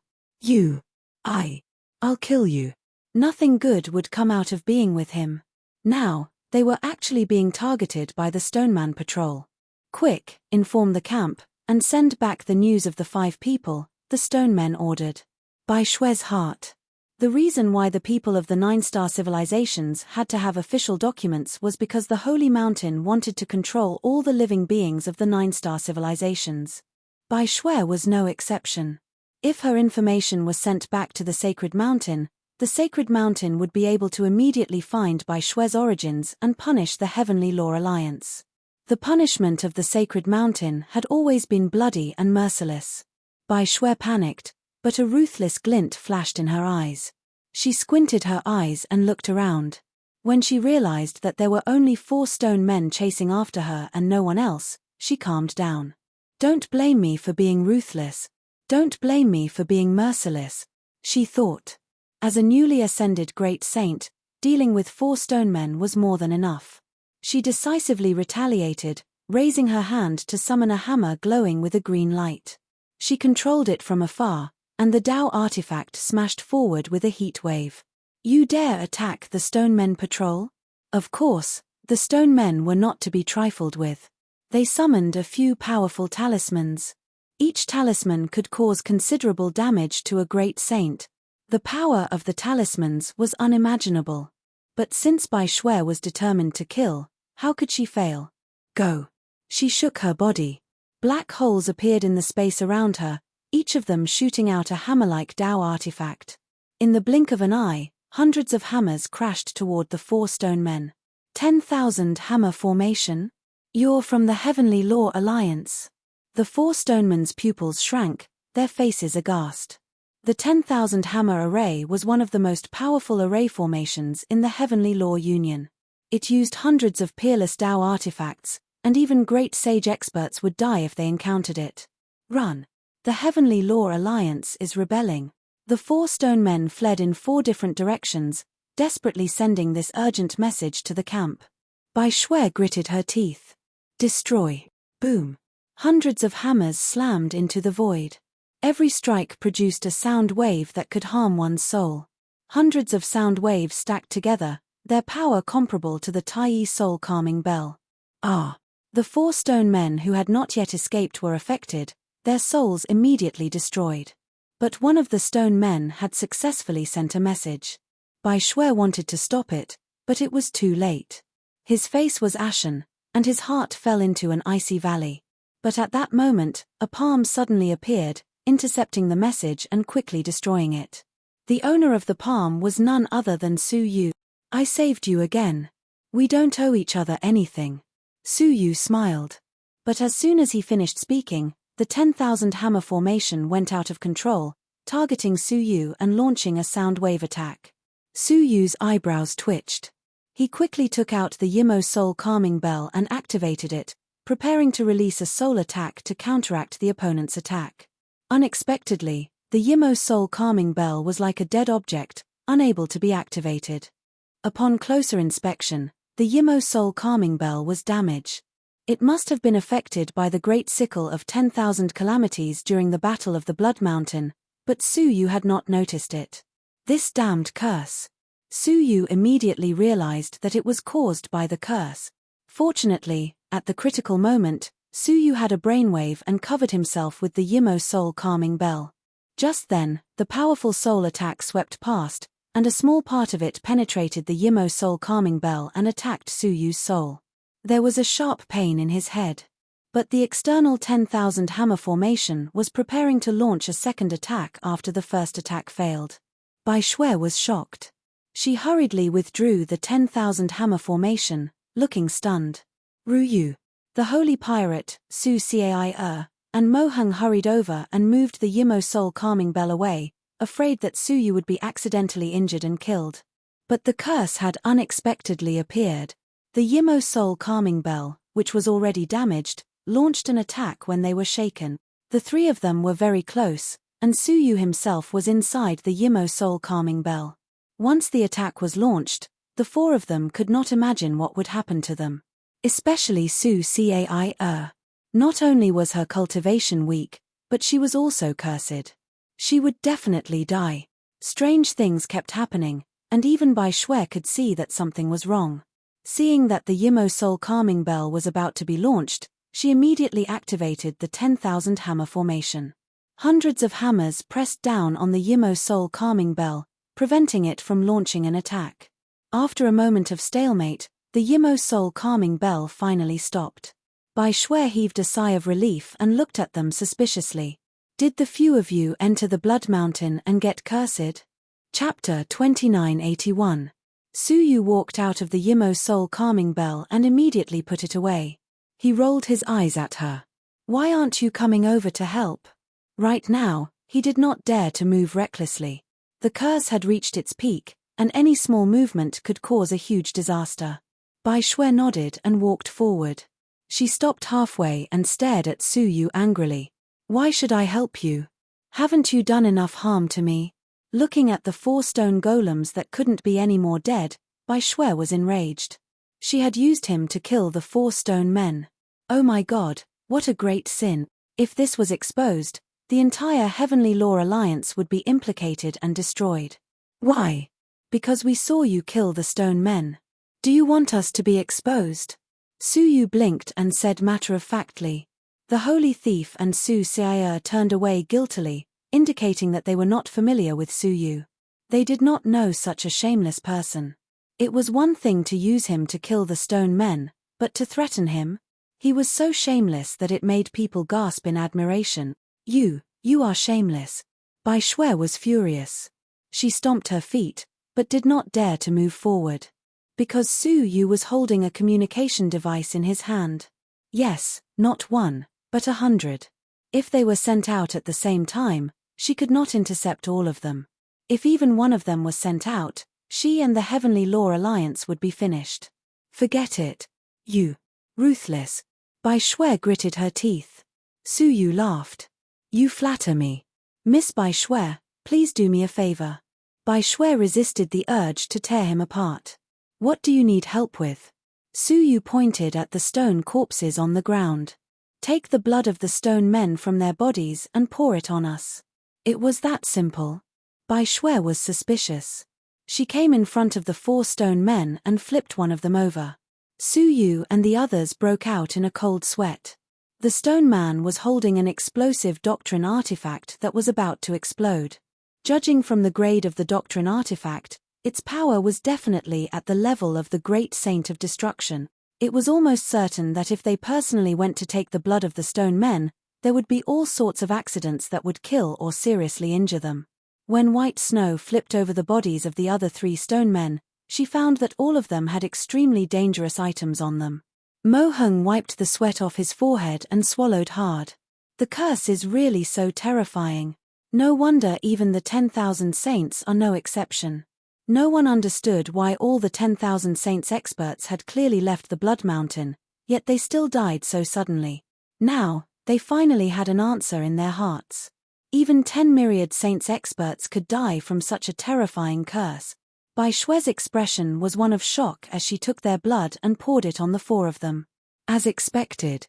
I'll kill you." Nothing good would come out of being with him. Now, they were actually being targeted by the Stoneman Patrol. "Quick, inform the camp, and send back the news of the 5 people, the Stonemen ordered. Bai Shui's heart. The reason why the people of the 9-star civilizations had to have official documents was because the Holy Mountain wanted to control all the living beings of the 9-star civilizations. Bai Shui was no exception. If her information was sent back to the Sacred Mountain, the Sacred Mountain would be able to immediately find Bai Shui's origins and punish the Heavenly Law Alliance. The punishment of the Sacred Mountain had always been bloody and merciless. Bai Shui panicked, but a ruthless glint flashed in her eyes. She squinted her eyes and looked around. When she realized that there were only 4 stone men chasing after her and no one else, she calmed down. "Don't blame me for being ruthless. Don't blame me for being merciless," she thought. As a newly ascended great saint, dealing with 4 stone men was more than enough. She decisively retaliated, raising her hand to summon a hammer glowing with a green light. She controlled it from afar, and the Tao artifact smashed forward with a heat wave. "You dare attack the stone men patrol?" Of course, the stone men were not to be trifled with. They summoned a few powerful talismans. Each talisman could cause considerable damage to a great saint. The power of the talismans was unimaginable. But since Bai Shui was determined to kill, how could she fail? "Go." She shook her body. Black holes appeared in the space around her, each of them shooting out a hammer-like Tao artifact. In the blink of an eye, hundreds of hammers crashed toward the 4 stone men. 10,000 hammer formation? "You're from the Heavenly Law Alliance." The 4 stonemen's pupils shrank, their faces aghast. The 10,000 hammer array was one of the most powerful array formations in the Heavenly Law Union. It used hundreds of peerless Tao artifacts, and even great sage experts would die if they encountered it. "Run. The Heavenly Law Alliance is rebelling." The 4 stone men fled in 4 different directions, desperately sending this urgent message to the camp. Bai Shui gritted her teeth. "Destroy." Boom. Hundreds of hammers slammed into the void. Every strike produced a sound wave that could harm one's soul. Hundreds of sound waves stacked together, their power comparable to the Tai soul calming bell. The 4 stone men who had not yet escaped were affected, their souls immediately destroyed. But one of the stone men had successfully sent a message. Bai Shui wanted to stop it, but it was too late. His face was ashen, and his heart fell into an icy valley. But at that moment, a palm suddenly appeared, intercepting the message and quickly destroying it. The owner of the palm was none other than Su Yu. "I saved you again. We don't owe each other anything." Su Yu smiled. But as soon as he finished speaking, the 10,000 hammer formation went out of control, targeting Su Yu and launching a sound wave attack. Su Yu's eyebrows twitched. He quickly took out the Yimo soul calming bell and activated it, preparing to release a soul attack to counteract the opponent's attack. Unexpectedly, the Yimo soul calming bell was like a dead object, unable to be activated. Upon closer inspection, the Yimo soul calming bell was damaged. It must have been affected by the great sickle of 10,000 calamities during the Battle of the Blood Mountain, but Su Yu had not noticed it. "This damned curse." Su Yu immediately realized that it was caused by the curse. Fortunately, at the critical moment, Su Yu had a brainwave and covered himself with the Yimo soul calming bell. Just then, the powerful soul attack swept past, and a small part of it penetrated the Yimo soul calming bell and attacked Su Yu's soul. There was a sharp pain in his head. But the external 10,000 hammer formation was preparing to launch a second attack after the first attack failed. Bai Shui was shocked. She hurriedly withdrew the 10,000 hammer formation, looking stunned. Ru Yu, the holy pirate, Su Cai, and Mo Hung hurried over and moved the Yimo soul calming bell away, afraid that Su Yu would be accidentally injured and killed. But the curse had unexpectedly appeared. The Yimo soul calming bell, which was already damaged, launched an attack when they were shaken. The three of them were very close, and Su Yu himself was inside the Yimo soul calming bell. Once the attack was launched, the four of them could not imagine what would happen to them. Especially Su Cai. Not only was her cultivation weak, but she was also cursed. She would definitely die. Strange things kept happening, and even Bai Shui could see that something was wrong. Seeing that the Yimo soul calming bell was about to be launched, she immediately activated the 10,000 hammer formation. Hundreds of hammers pressed down on the Yimo soul calming bell, preventing it from launching an attack. After a moment of stalemate, the Yimo soul calming bell finally stopped. Bai Shui heaved a sigh of relief and looked at them suspiciously. Did the few of you enter the Blood Mountain and get cursed? Chapter 2981. Su Yu walked out of the Yimo soul calming bell and immediately put it away. He rolled his eyes at her. Why aren't you coming over to help? Right now, he did not dare to move recklessly. The curse had reached its peak, and any small movement could cause a huge disaster. Bai Shui nodded and walked forward. She stopped halfway and stared at Su Yu angrily. Why should I help you? Haven't you done enough harm to me? Looking at the 4 stone golems that couldn't be any more dead, Bai Shui was enraged. She had used him to kill the 4 stone men. Oh my God, what a great sin. If this was exposed, the entire Heavenly Law Alliance would be implicated and destroyed. Why? Because we saw you kill the stone men. Do you want us to be exposed? Su Yu blinked and said matter-of-factly. The holy thief and Su Cai turned away guiltily, indicating that they were not familiar with Su Yu. They did not know such a shameless person. It was one thing to use him to kill the stone men, but to threaten him? He was so shameless that it made people gasp in admiration. You are shameless. Bai Shui was furious. She stomped her feet, but did not dare to move forward. Because Su Yu was holding a communication device in his hand. Yes, not 1, but 100. If they were sent out at the same time, she could not intercept all of them. If even one of them was sent out, she and the Heavenly Law Alliance would be finished. Forget it. You. Ruthless. Bai Shui gritted her teeth. Su Yu laughed. You flatter me. Miss Bai Shui, please do me a favor. Bai Shui resisted the urge to tear him apart. What do you need help with? Su Yu pointed at the stone corpses on the ground. Take the blood of the stone men from their bodies and pour it on us. It was that simple. Bai Shui was suspicious. She came in front of the 4 stone men and flipped one of them over. Su Yu and the others broke out in a cold sweat. The stone man was holding an explosive doctrine artifact that was about to explode. Judging from the grade of the doctrine artifact, its power was definitely at the level of the great saint of destruction. It was almost certain that if they personally went to take the blood of the stone men, there would be all sorts of accidents that would kill or seriously injure them. When white snow flipped over the bodies of the other 3 stone men, she found that all of them had extremely dangerous items on them. Mo Hung wiped the sweat off his forehead and swallowed hard. The curse is really so terrifying. No wonder even the 10,000 saints are no exception. No one understood why all the 10,000 saints experts had clearly left the Blood Mountain, yet they still died so suddenly. Now, they finally had an answer in their hearts. Even 10 myriad saints experts could die from such a terrifying curse. Bai Shui's expression was one of shock as she took their blood and poured it on the 4 of them. As expected.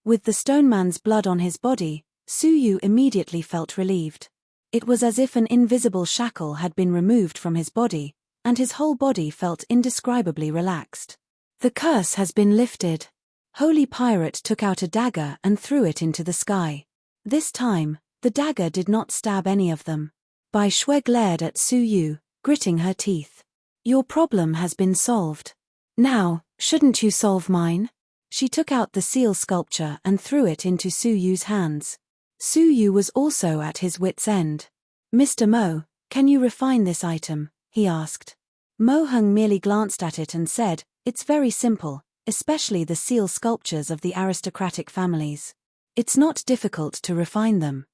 With the stone man's blood on his body, Su Yu immediately felt relieved. It was as if an invisible shackle had been removed from his body, and his whole body felt indescribably relaxed. The curse has been lifted. Holy Pirate took out a dagger and threw it into the sky. This time, the dagger did not stab any of them. Bai Shui glared at Su Yu, gritting her teeth. Your problem has been solved. Now, shouldn't you solve mine? She took out the seal sculpture and threw it into Su Yu's hands. Su Yu was also at his wit's end. Mr. Mo, can you refine this item? He asked. Mo Hung merely glanced at it and said, it's very simple, especially the seal sculptures of the aristocratic families. It's not difficult to refine them.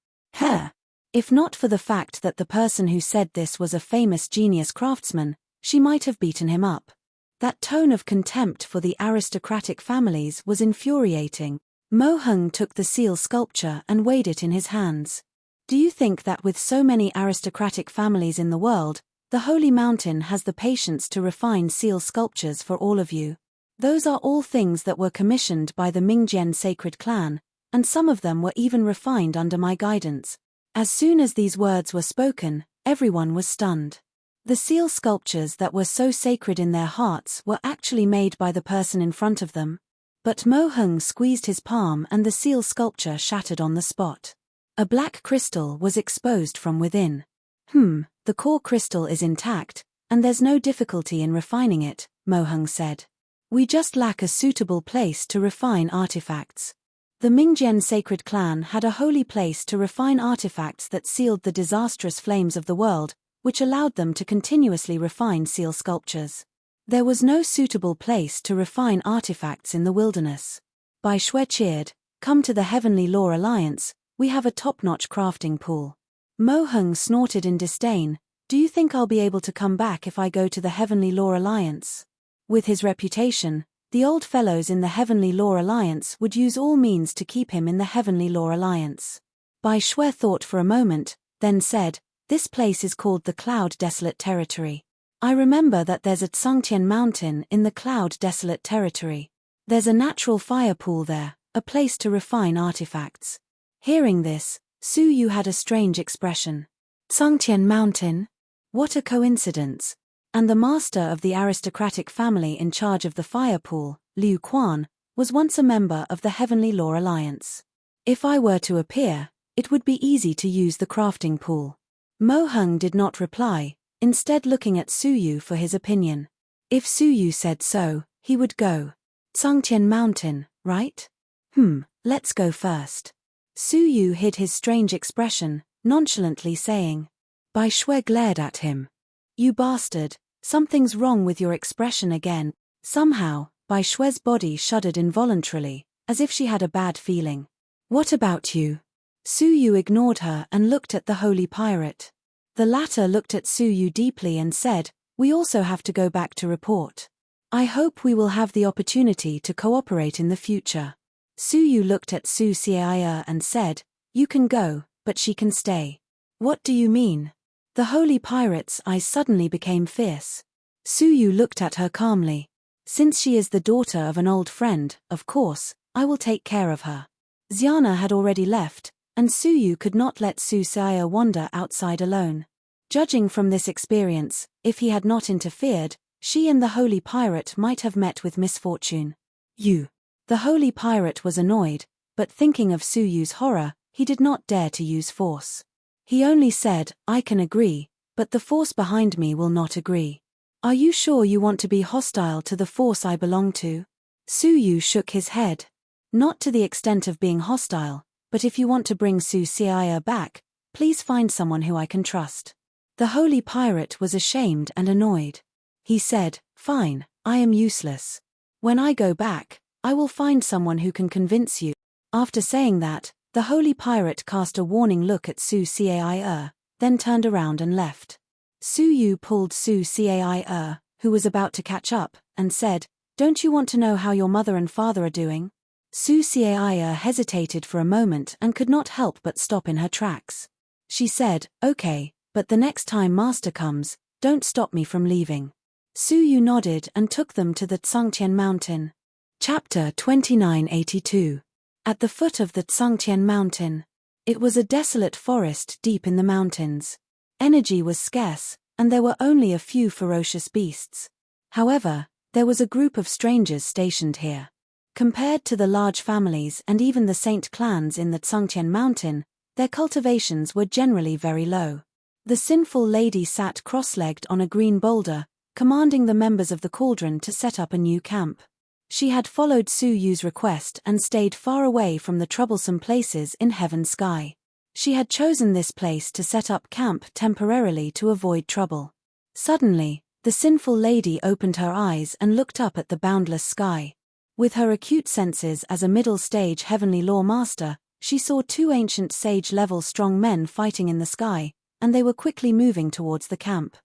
If not for the fact that the person who said this was a famous genius craftsman, she might have beaten him up. That tone of contempt for the aristocratic families was infuriating. Mo Hung took the seal sculpture and weighed it in his hands. Do you think that with so many aristocratic families in the world, the Holy Mountain has the patience to refine seal sculptures for all of you? Those are all things that were commissioned by the Mingjian sacred clan, and some of them were even refined under my guidance. As soon as these words were spoken, everyone was stunned. The seal sculptures that were so sacred in their hearts were actually made by the person in front of them. But Mo Hung squeezed his palm and the seal sculpture shattered on the spot. A black crystal was exposed from within. The core crystal is intact, and there's no difficulty in refining it, Mo Hung said. We just lack a suitable place to refine artifacts. The Mingjian sacred clan had a holy place to refine artifacts that sealed the disastrous flames of the world, which allowed them to continuously refine seal sculptures. There was no suitable place to refine artifacts in the wilderness. Bai Shui cheered, come to the Heavenly Law Alliance, we have a top-notch crafting pool. Mo Hung snorted in disdain, do you think I'll be able to come back if I go to the Heavenly Law Alliance? With his reputation, the old fellows in the Heavenly Law Alliance would use all means to keep him in the Heavenly Law Alliance. Bai Shui thought for a moment, then said, this place is called the Cloud Desolate Territory. I remember that there's a Tsangtian Mountain in the Cloud Desolate Territory. There's a natural fire pool there, a place to refine artifacts. Hearing this, Su Yu had a strange expression. Tsangtian Mountain? What a coincidence. And the master of the aristocratic family in charge of the fire pool, Liu Quan, was once a member of the Heavenly Law Alliance. If I were to appear, it would be easy to use the crafting pool. Mo Hung did not reply, instead looking at Su Yu for his opinion. If Su Yu said so, he would go. Tsangtian Mountain, right? Let's go first. Su Yu hid his strange expression, nonchalantly saying. Bai Shui glared at him. You bastard, something's wrong with your expression again. Somehow, Bai Shui's body shuddered involuntarily, as if she had a bad feeling. What about you? Su Yu ignored her and looked at the Holy Pirate. The latter looked at Su Yu deeply and said, we also have to go back to report. I hope we will have the opportunity to cooperate in the future. Su Yu looked at Su Xiaoya and said, you can go, but she can stay. What do you mean? The Holy Pirate's eyes suddenly became fierce. Su Yu looked at her calmly. Since she is the daughter of an old friend, of course, I will take care of her. Xiana had already left, and Su Yu could not let Su Xiaoya wander outside alone. Judging from this experience, if he had not interfered, she and the Holy Pirate might have met with misfortune. The Holy Pirate was annoyed, but thinking of Su Yu's horror, he did not dare to use force. He only said, I can agree, but the force behind me will not agree. Are you sure you want to be hostile to the force I belong to? Su Yu shook his head. Not to the extent of being hostile, but if you want to bring Su Xiaoya back, please find someone who I can trust. The Holy Pirate was ashamed and annoyed. He said, fine, I am useless. When I go back, I will find someone who can convince you. After saying that, the Holy Pirate cast a warning look at Su Xiaoya, then turned around and left. Su Yu pulled Su Xiaoya, who was about to catch up, and said, don't you want to know how your mother and father are doing? Su Xiaoya hesitated for a moment and could not help but stop in her tracks. She said, okay, but the next time Master comes, don't stop me from leaving. Su Yu nodded and took them to the Tsangtian Mountain. Chapter 2982. At the foot of the Tsangtian Mountain. It was a desolate forest deep in the mountains. Energy was scarce, and there were only a few ferocious beasts. However, there was a group of strangers stationed here. Compared to the large families and even the Saint clans in the Tsungtian mountain, their cultivations were generally very low. The sinful lady sat cross-legged on a green boulder, commanding the members of the Cauldron to set up a new camp. She had followed Su Yu's request and stayed far away from the troublesome places in Heaven's sky. She had chosen this place to set up camp temporarily to avoid trouble. Suddenly, the sinful lady opened her eyes and looked up at the boundless sky. With her acute senses as a middle-stage heavenly law master, she saw two ancient sage-level strong men fighting in the sky, and they were quickly moving towards the camp.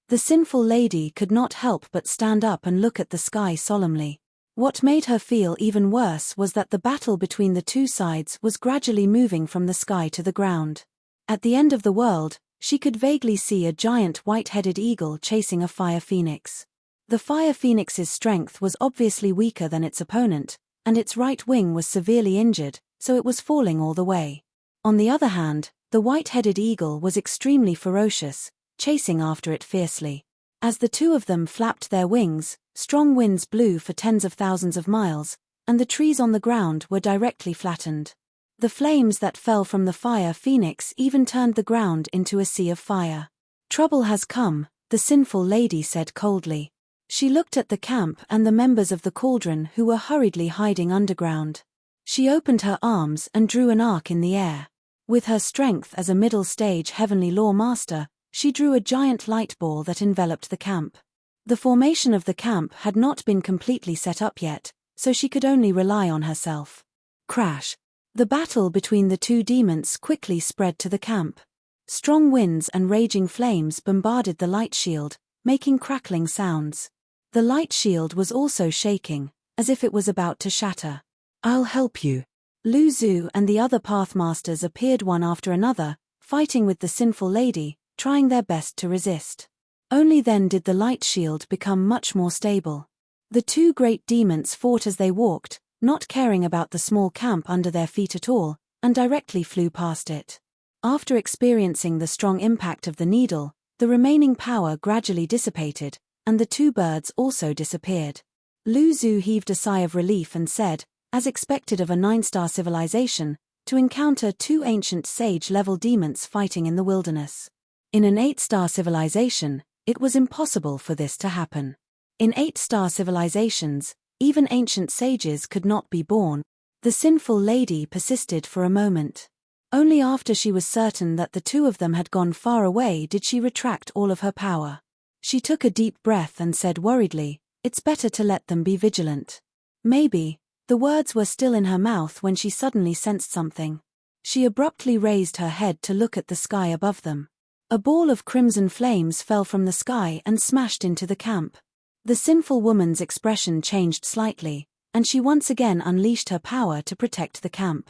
The sinful lady could not help but stand up and look at the sky solemnly. What made her feel even worse was that the battle between the two sides was gradually moving from the sky to the ground. At the end of the world, she could vaguely see a giant white-headed eagle chasing a fire phoenix. The fire phoenix's strength was obviously weaker than its opponent, and its right wing was severely injured, so it was falling all the way. On the other hand, the white-headed eagle was extremely ferocious, chasing after it fiercely. As the two of them flapped their wings, strong winds blew for tens of thousands of miles, and the trees on the ground were directly flattened. The flames that fell from the fire phoenix even turned the ground into a sea of fire. "Trouble has come," the sinful lady said coldly. She looked at the camp and the members of the Cauldron who were hurriedly hiding underground. She opened her arms and drew an arc in the air. With her strength as a middle-stage heavenly law master, she drew a giant light ball that enveloped the camp. The formation of the camp had not been completely set up yet, so she could only rely on herself. Crash! The battle between the two demons quickly spread to the camp. Strong winds and raging flames bombarded the light shield, making crackling sounds. The light shield was also shaking, as if it was about to shatter. "I'll help you." Lu Zhu and the other Pathmasters appeared one after another, fighting with the sinful lady, trying their best to resist. Only then did the light shield become much more stable. The two great demons fought as they walked, not caring about the small camp under their feet at all, and directly flew past it. After experiencing the strong impact of the needle, the remaining power gradually dissipated, and the two birds also disappeared. Lu Zhu heaved a sigh of relief and said, as expected of a 9-star civilization, to encounter two ancient sage-level demons fighting in the wilderness. In an 8-star civilization, it was impossible for this to happen. In 8-star civilizations, even ancient sages could not be born. The sinful lady persisted for a moment. Only after she was certain that the two of them had gone far away did she retract all of her power. She took a deep breath and said worriedly, "It's better to let them be vigilant." Maybe. The words were still in her mouth when she suddenly sensed something. She abruptly raised her head to look at the sky above them. A ball of crimson flames fell from the sky and smashed into the camp. The sinful woman's expression changed slightly, and she once again unleashed her power to protect the camp.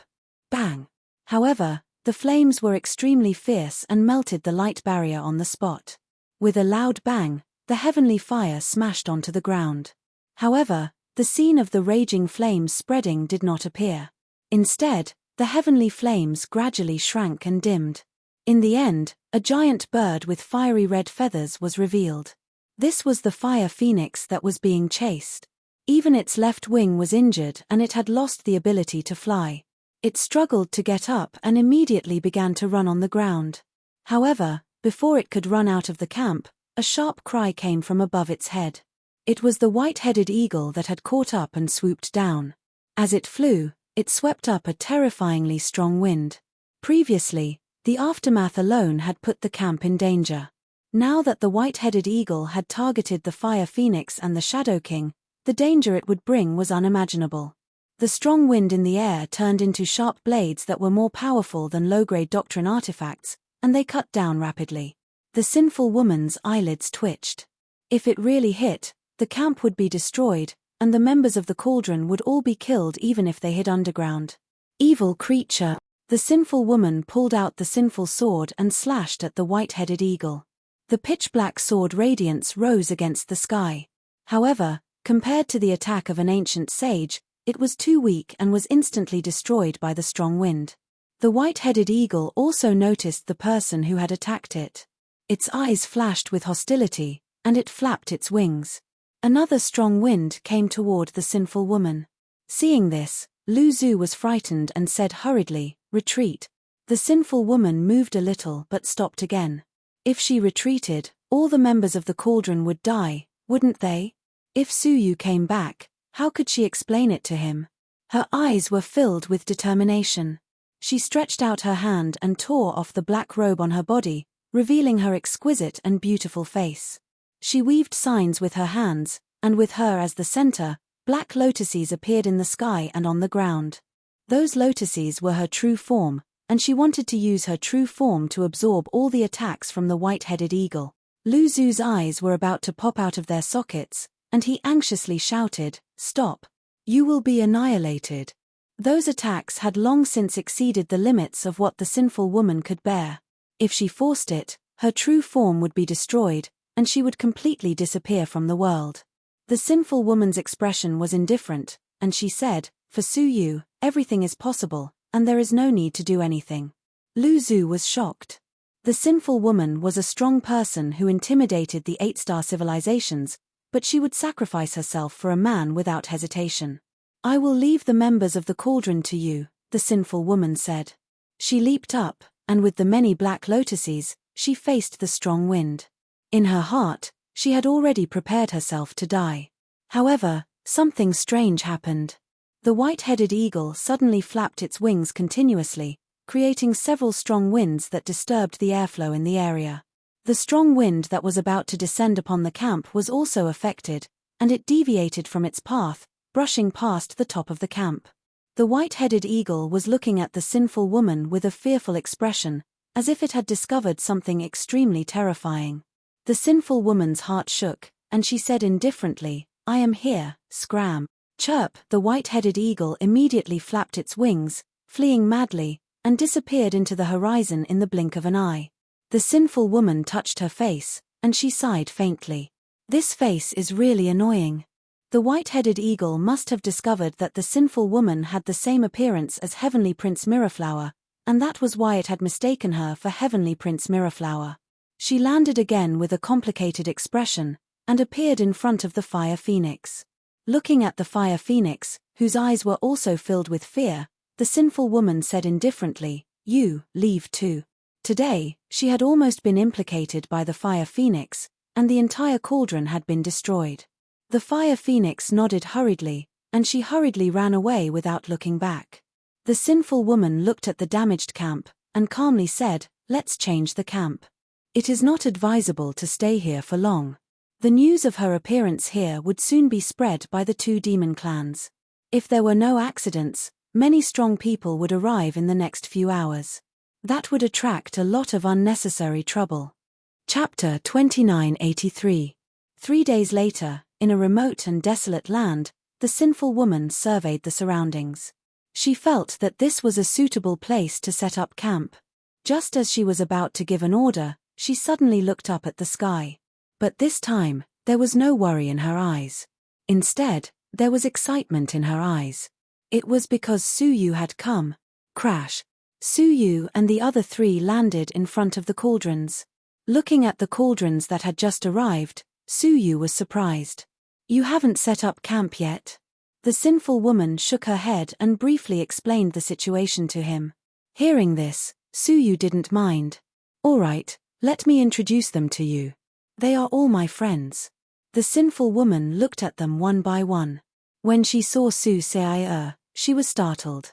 Bang! However, the flames were extremely fierce and melted the light barrier on the spot. With a loud bang, the heavenly fire smashed onto the ground. However, the scene of the raging flames spreading did not appear. Instead, the heavenly flames gradually shrank and dimmed. In the end, a giant bird with fiery red feathers was revealed. This was the fire phoenix that was being chased. Even its left wing was injured and it had lost the ability to fly. It struggled to get up and immediately began to run on the ground. However, before it could run out of the camp, a sharp cry came from above its head. It was the white-headed eagle that had caught up and swooped down. As it flew, it swept up a terrifyingly strong wind. Previously, the aftermath alone had put the camp in danger. Now that the white-headed eagle had targeted the fire phoenix and the shadow king, the danger it would bring was unimaginable. The strong wind in the air turned into sharp blades that were more powerful than low-grade doctrine artifacts, and they cut down rapidly. The sinful woman's eyelids twitched. If it really hit, the camp would be destroyed, and the members of the Cauldron would all be killed even if they hid underground. Evil creature! The sinful woman pulled out the sinful sword and slashed at the white-headed eagle. The pitch-black sword radiance rose against the sky. However, compared to the attack of an ancient sage, it was too weak and was instantly destroyed by the strong wind. The white-headed eagle also noticed the person who had attacked it. Its eyes flashed with hostility, and it flapped its wings. Another strong wind came toward the sinful woman. Seeing this, Lu Zhu was frightened and said hurriedly, "Retreat." The sinful woman moved a little but stopped again. If she retreated, all the members of the cauldron would die, wouldn't they? If Su Yu came back, how could she explain it to him? Her eyes were filled with determination. She stretched out her hand and tore off the black robe on her body, revealing her exquisite and beautiful face. She weaved signs with her hands, and with her as the center, black lotuses appeared in the sky and on the ground. Those lotuses were her true form, and she wanted to use her true form to absorb all the attacks from the white-headed eagle. Lu Zhu's eyes were about to pop out of their sockets, and he anxiously shouted, "Stop! You will be annihilated." Those attacks had long since exceeded the limits of what the sinful woman could bear. If she forced it, her true form would be destroyed, and she would completely disappear from the world. The sinful woman's expression was indifferent, and she said, "For Su Yu, everything is possible, and there is no need to do anything." Lu Zhu was shocked. The sinful woman was a strong person who intimidated the 8-star civilizations, but she would sacrifice herself for a man without hesitation. "I will leave the members of the cauldron to you," the sinful woman said. She leaped up, and with the many black lotuses, she faced the strong wind. In her heart, she had already prepared herself to die. However, something strange happened. The white-headed eagle suddenly flapped its wings continuously, creating several strong winds that disturbed the airflow in the area. The strong wind that was about to descend upon the camp was also affected, and it deviated from its path, brushing past the top of the camp. The white-headed eagle was looking at the sinful woman with a fearful expression, as if it had discovered something extremely terrifying. The sinful woman's heart shook, and she said indifferently, "I am here, scram." Chirp! The white-headed eagle immediately flapped its wings, fleeing madly, and disappeared into the horizon in the blink of an eye. The sinful woman touched her face, and she sighed faintly. "This face is really annoying." The white-headed eagle must have discovered that the sinful woman had the same appearance as Heavenly Prince Mirrorflower, and that was why it had mistaken her for Heavenly Prince Mirrorflower. She landed again with a complicated expression, and appeared in front of the fire phoenix. Looking at the fire phoenix, whose eyes were also filled with fear, the sinful woman said indifferently, "You, leave too." Today, she had almost been implicated by the fire phoenix, and the entire cauldron had been destroyed. The fire phoenix nodded hurriedly, and she hurriedly ran away without looking back. The sinful woman looked at the damaged camp, and calmly said, "Let's change the camp. It is not advisable to stay here for long." The news of her appearance here would soon be spread by the 2 demon clans. If there were no accidents, many strong people would arrive in the next few hours. That would attract a lot of unnecessary trouble. Chapter 2983. 3 days later, in a remote and desolate land, the sinful woman surveyed the surroundings. She felt that this was a suitable place to set up camp. Just as she was about to give an order, she suddenly looked up at the sky. But this time, there was no worry in her eyes. Instead, there was excitement in her eyes. It was because Su Yu had come. Crash! Su Yu and the other 3 landed in front of the cauldrons. Looking at the cauldrons that had just arrived, Su Yu was surprised. "You haven't set up camp yet?" The sinful woman shook her head and briefly explained the situation to him. Hearing this, Su Yu didn't mind. "All right, let me introduce them to you. They are all my friends." The sinful woman looked at them one by one. When she saw Su Sei'er, she was startled.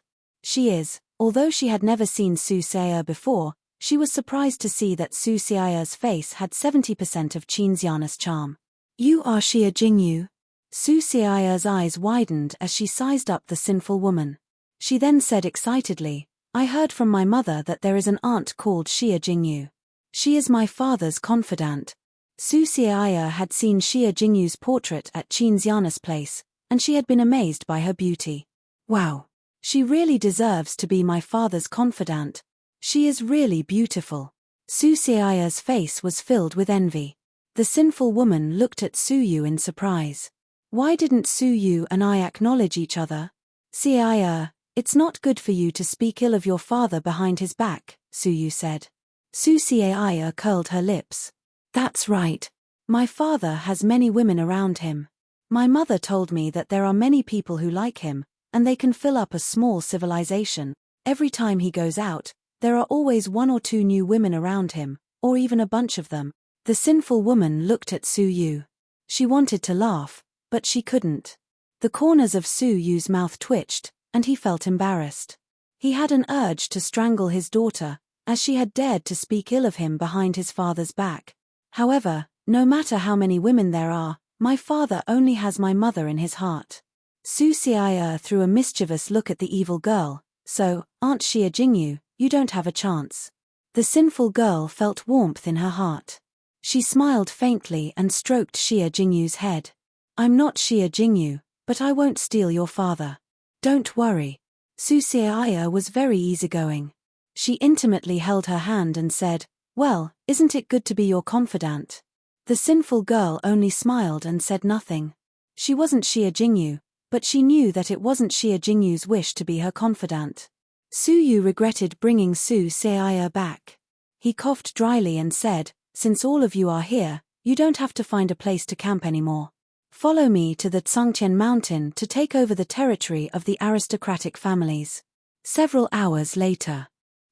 Although she had never seen Su Sei'er before, she was surprised to see that Su Sei'er's face had 70% of Qinxiana's charm. "You are Xia Jingyu?" Su Sei'er's eyes widened as she sized up the sinful woman. She then said excitedly, "I heard from my mother that there is an aunt called Xia Jingyu. She is my father's confidant." Su Sei'er had seen Xia Jingyu's portrait at Qinxiana's place, and she had been amazed by her beauty. "Wow! She really deserves to be my father's confidant. She is really beautiful." Su Sei'er's face was filled with envy. The sinful woman looked at Su Yu in surprise. "Why didn't Su Yu and I acknowledge each other?" "Sei'er, it's not good for you to speak ill of your father behind his back," Su Yu said. Su Xiaoya curled her lips. That's right. My father has many women around him. My mother told me that there are many people who like him, and they can fill up a small civilization. Every time he goes out, there are always 1 or 2 new women around him, or even a bunch of them. The sinful woman looked at Su Yu. She wanted to laugh, but she couldn't. The corners of Su Yu's mouth twitched, and he felt embarrassed. He had an urge to strangle his daughter, as she had dared to speak ill of him behind his father's back. However, no matter how many women there are, my father only has my mother in his heart. Su Xiaoya threw a mischievous look at the evil girl. So, Aunt Xia Jingyu, you don't have a chance. The sinful girl felt warmth in her heart. She smiled faintly and stroked Xia Jingyu's head. I'm not Xia Jingyu, but I won't steal your father. Don't worry. Su Xiaoya was very easygoing. She intimately held her hand and said, well, isn't it good to be your confidant? The sinful girl only smiled and said nothing. She wasn't Xia Jingyu, but she knew that it wasn't Xia Jingyu's wish to be her confidant. Su Yu regretted bringing Su Xiaoya back. He coughed dryly and said, since all of you are here, you don't have to find a place to camp anymore. Follow me to the Tsangtian mountain to take over the territory of the aristocratic families. Several hours later,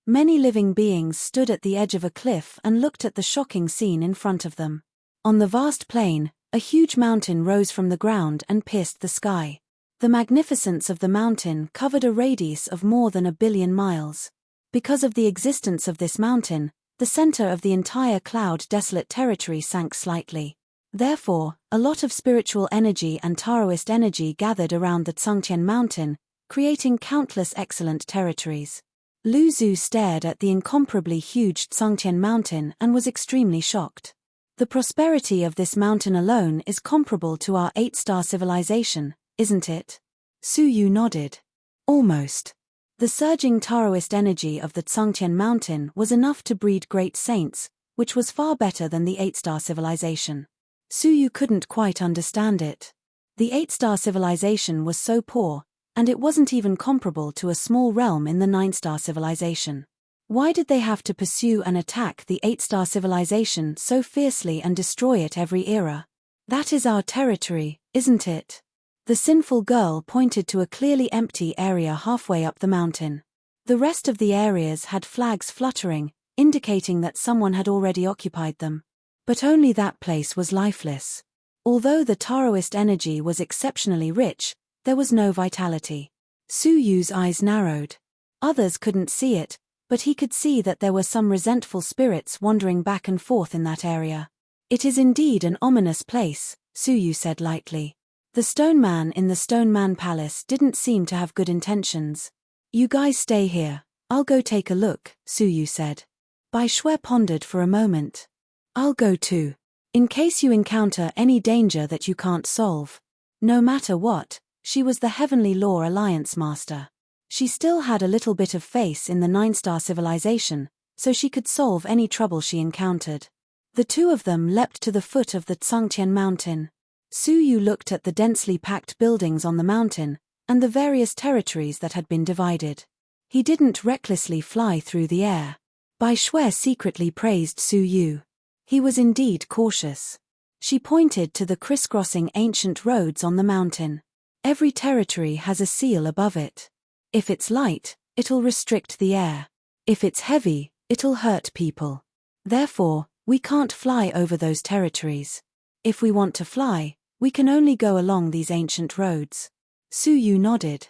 many living beings stood at the edge of a cliff and looked at the shocking scene in front of them. On the vast plain, a huge mountain rose from the ground and pierced the sky. The magnificence of the mountain covered a radius of more than 1 billion miles. Because of the existence of this mountain, the center of the entire cloud-desolate territory sank slightly. Therefore, a lot of spiritual energy and Taoist energy gathered around the Tsangtian mountain, creating countless excellent territories. Lu Zhu stared at the incomparably huge Tsangtian mountain and was extremely shocked. The prosperity of this mountain alone is comparable to our 8-star civilization, isn't it? Su Yu nodded. Almost. The surging Taoist energy of the Tsangtian mountain was enough to breed great saints, which was far better than the 8-star civilization. Su Yu couldn't quite understand it. The 8-star civilization was so poor, and it wasn't even comparable to a small realm in the 9-star civilization. Why did they have to pursue and attack the 8-star civilization so fiercely and destroy it every era? That is our territory, isn't it? The sinful girl pointed to a clearly empty area halfway up the mountain. The rest of the areas had flags fluttering, indicating that someone had already occupied them. But only that place was lifeless. Although the Taoist energy was exceptionally rich, there was no vitality. Su Yu's eyes narrowed. Others couldn't see it, but he could see that there were some resentful spirits wandering back and forth in that area. It is indeed an ominous place, Su Yu said lightly. The stone man in the Stone Man Palace didn't seem to have good intentions. You guys stay here, I'll go take a look, Su Yu said. Bai Shui pondered for a moment. I'll go too. In case you encounter any danger that you can't solve. No matter what, she was the Heavenly Law Alliance Master. She still had a little bit of faith in the 9-star civilization, so she could solve any trouble she encountered. The two of them leapt to the foot of the Tsangtian mountain. Su Yu looked at the densely packed buildings on the mountain, and the various territories that had been divided. He didn't recklessly fly through the air. Bai Shui secretly praised Su Yu. He was indeed cautious. She pointed to the crisscrossing ancient roads on the mountain. Every territory has a seal above it. If it's light, it'll restrict the air. If it's heavy, it'll hurt people. Therefore, we can't fly over those territories. If we want to fly, we can only go along these ancient roads. Su Yu nodded.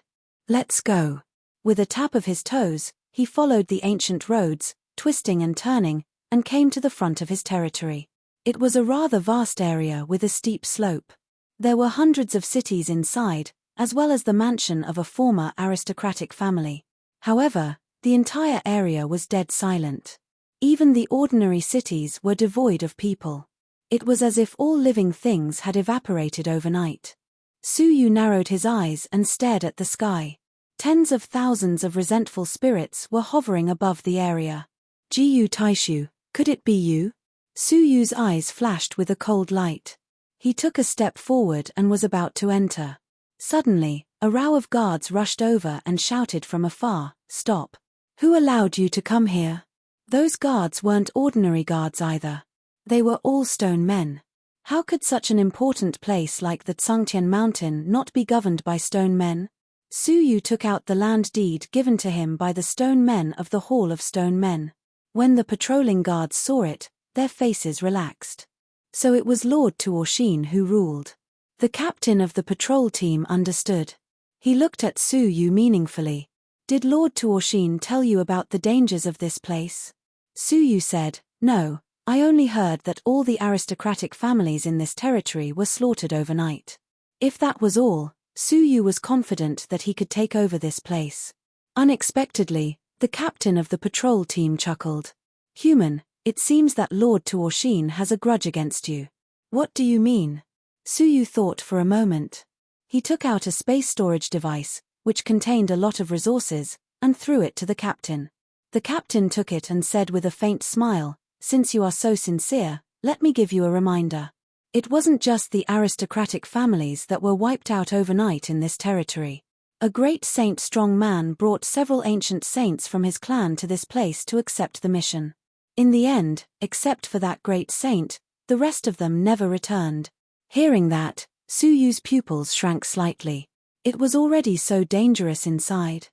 Let's go. With a tap of his toes, he followed the ancient roads, twisting and turning, and came to the front of his territory. It was a rather vast area with a steep slope. There were hundreds of cities inside, as well as the mansion of a former aristocratic family. However, the entire area was dead silent. Even the ordinary cities were devoid of people. It was as if all living things had evaporated overnight. Su Yu narrowed his eyes and stared at the sky. Tens of thousands of resentful spirits were hovering above the area. Jiyu Taishu, could it be you? Su Yu's eyes flashed with a cold light. He took a step forward and was about to enter. Suddenly, a row of guards rushed over and shouted from afar, "Stop! Who allowed you to come here?" Those guards weren't ordinary guards either. They were all stone men. How could such an important place like the Tsungtian Mountain not be governed by stone men? Su Yu took out the land deed given to him by the stone men of the Hall of Stone Men. When the patrolling guards saw it, their faces relaxed. So it was Lord Tuoshin who ruled. The captain of the patrol team understood. He looked at Su Yu meaningfully. Did Lord Tuoshin tell you about the dangers of this place? Su Yu said, no, I only heard that all the aristocratic families in this territory were slaughtered overnight. If that was all, Su Yu was confident that he could take over this place. Unexpectedly, the captain of the patrol team chuckled. Human, it seems that Lord Tuoshin has a grudge against you. What do you mean? Su Yu thought for a moment. He took out a space storage device, which contained a lot of resources, and threw it to the captain. The captain took it and said with a faint smile, since you are so sincere, let me give you a reminder. It wasn't just the aristocratic families that were wiped out overnight in this territory. A great strong man brought several ancient saints from his clan to this place to accept the mission. In the end, except for that great saint, the rest of them never returned. Hearing that, Su Yu's pupils shrank slightly. It was already so dangerous inside.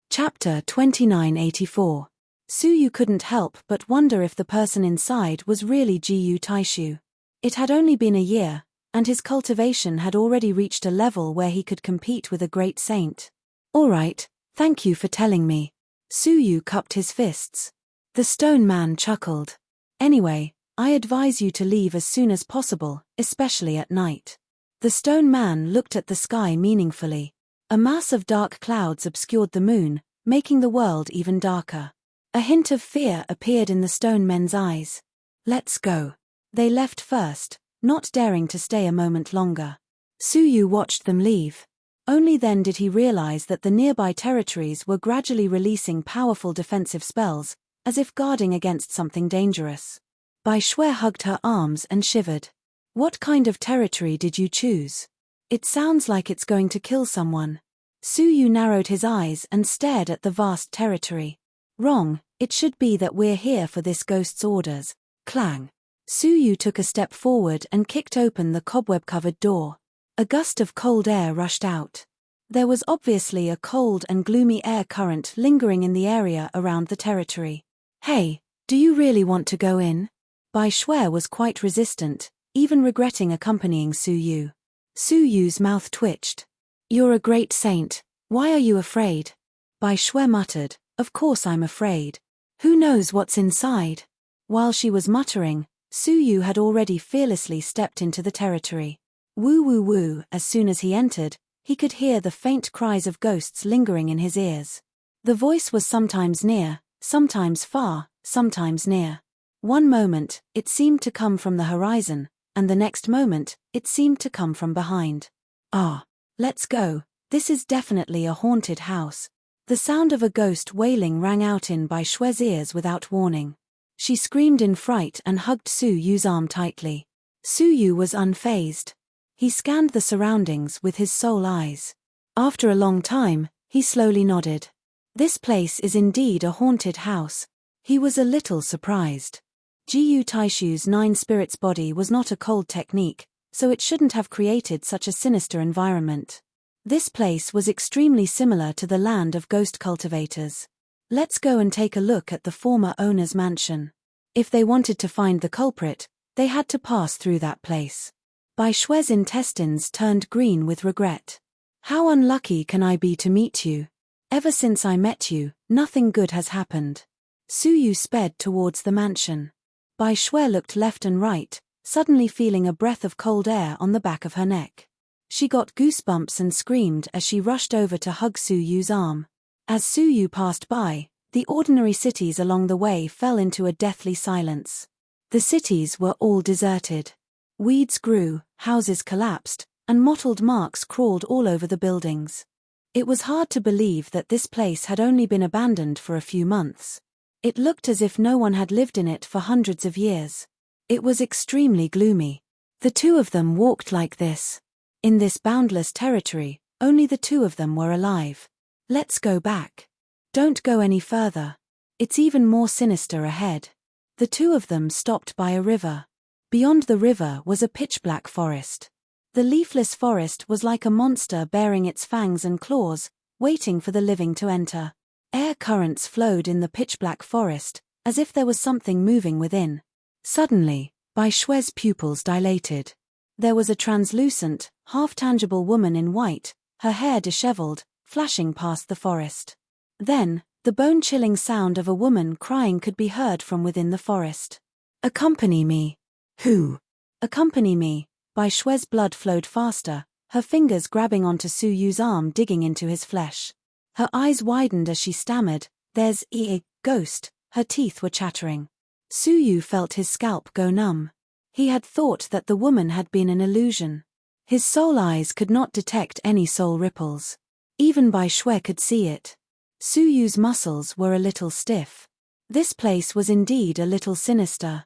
Chapter 2984. Su Yu couldn't help but wonder if the person inside was really Jiyu Taishu. It had only been a year, and his cultivation had already reached a level where he could compete with a great saint. All right, thank you for telling me. Su Yu cupped his fists. The stone man chuckled. Anyway, I advise you to leave as soon as possible, especially at night. The stone man looked at the sky meaningfully. A mass of dark clouds obscured the moon, making the world even darker. A hint of fear appeared in the stone men's eyes. Let's go. They left first, not daring to stay a moment longer. Su Yu watched them leave. Only then did he realize that the nearby territories were gradually releasing powerful defensive spells, as if guarding against something dangerous. Bai Shui hugged her arms and shivered. What kind of territory did you choose? It sounds like it's going to kill someone. Su Yu narrowed his eyes and stared at the vast territory. Wrong, it should be that we're here for this ghost's orders. Clang. Su Yu took a step forward and kicked open the cobweb-covered door. A gust of cold air rushed out. There was obviously a cold and gloomy air current lingering in the area around the territory. Hey, do you really want to go in? Bai Shui was quite resistant, even regretting accompanying Su Yu. Su Yu's mouth twitched. You're a great saint, why are you afraid? Bai Shui muttered, of course I'm afraid. Who knows what's inside? While she was muttering, Su Yu had already fearlessly stepped into the territory. Woo woo woo, as soon as he entered, he could hear the faint cries of ghosts lingering in his ears. The voice was sometimes near, sometimes far, sometimes near. One moment, it seemed to come from the horizon, and the next moment, it seemed to come from behind. Ah, let's go, this is definitely a haunted house. The sound of a ghost wailing rang out in Bai Shui's ears without warning. She screamed in fright and hugged Su Yu's arm tightly. Su Yu was unfazed. He scanned the surroundings with his soul eyes. After a long time, he slowly nodded. This place is indeed a haunted house. He was a little surprised. Jiyu Taishu's 9 spirits body was not a cold technique, so it shouldn't have created such a sinister environment. This place was extremely similar to the land of ghost cultivators. Let's go and take a look at the former owner's mansion. If they wanted to find the culprit, they had to pass through that place. Bai Shui's intestines turned green with regret. How unlucky can I be to meet you? Ever since I met you, nothing good has happened. Su Yu sped towards the mansion. Bai Shui looked left and right, suddenly feeling a breath of cold air on the back of her neck. She got goosebumps and screamed as she rushed over to hug Su Yu's arm. As Su Yu passed by, the ordinary cities along the way fell into a deathly silence. The cities were all deserted. Weeds grew, houses collapsed, and mottled marks crawled all over the buildings. It was hard to believe that this place had only been abandoned for a few months. It looked as if no one had lived in it for hundreds of years. It was extremely gloomy. The two of them walked like this. In this boundless territory, only the two of them were alive. Let's go back. Don't go any further. It's even more sinister ahead. The two of them stopped by a river. Beyond the river was a pitch-black forest. The leafless forest was like a monster bearing its fangs and claws, waiting for the living to enter. Air currents flowed in the pitch-black forest, as if there was something moving within. Suddenly, Bai Shui's pupils dilated. There was a translucent, half-tangible woman in white, her hair disheveled, flashing past the forest. Then, the bone-chilling sound of a woman crying could be heard from within the forest. "Accompany me." "Who?" "Accompany me." Bai Shui's blood flowed faster, her fingers grabbing onto Su Yu's arm, digging into his flesh. Her eyes widened as she stammered, "There's a ghost." Her teeth were chattering. Su Yu felt his scalp go numb. He had thought that the woman had been an illusion. His soul eyes could not detect any soul ripples. Even Bai Shui could see it. Su Yu's muscles were a little stiff. This place was indeed a little sinister.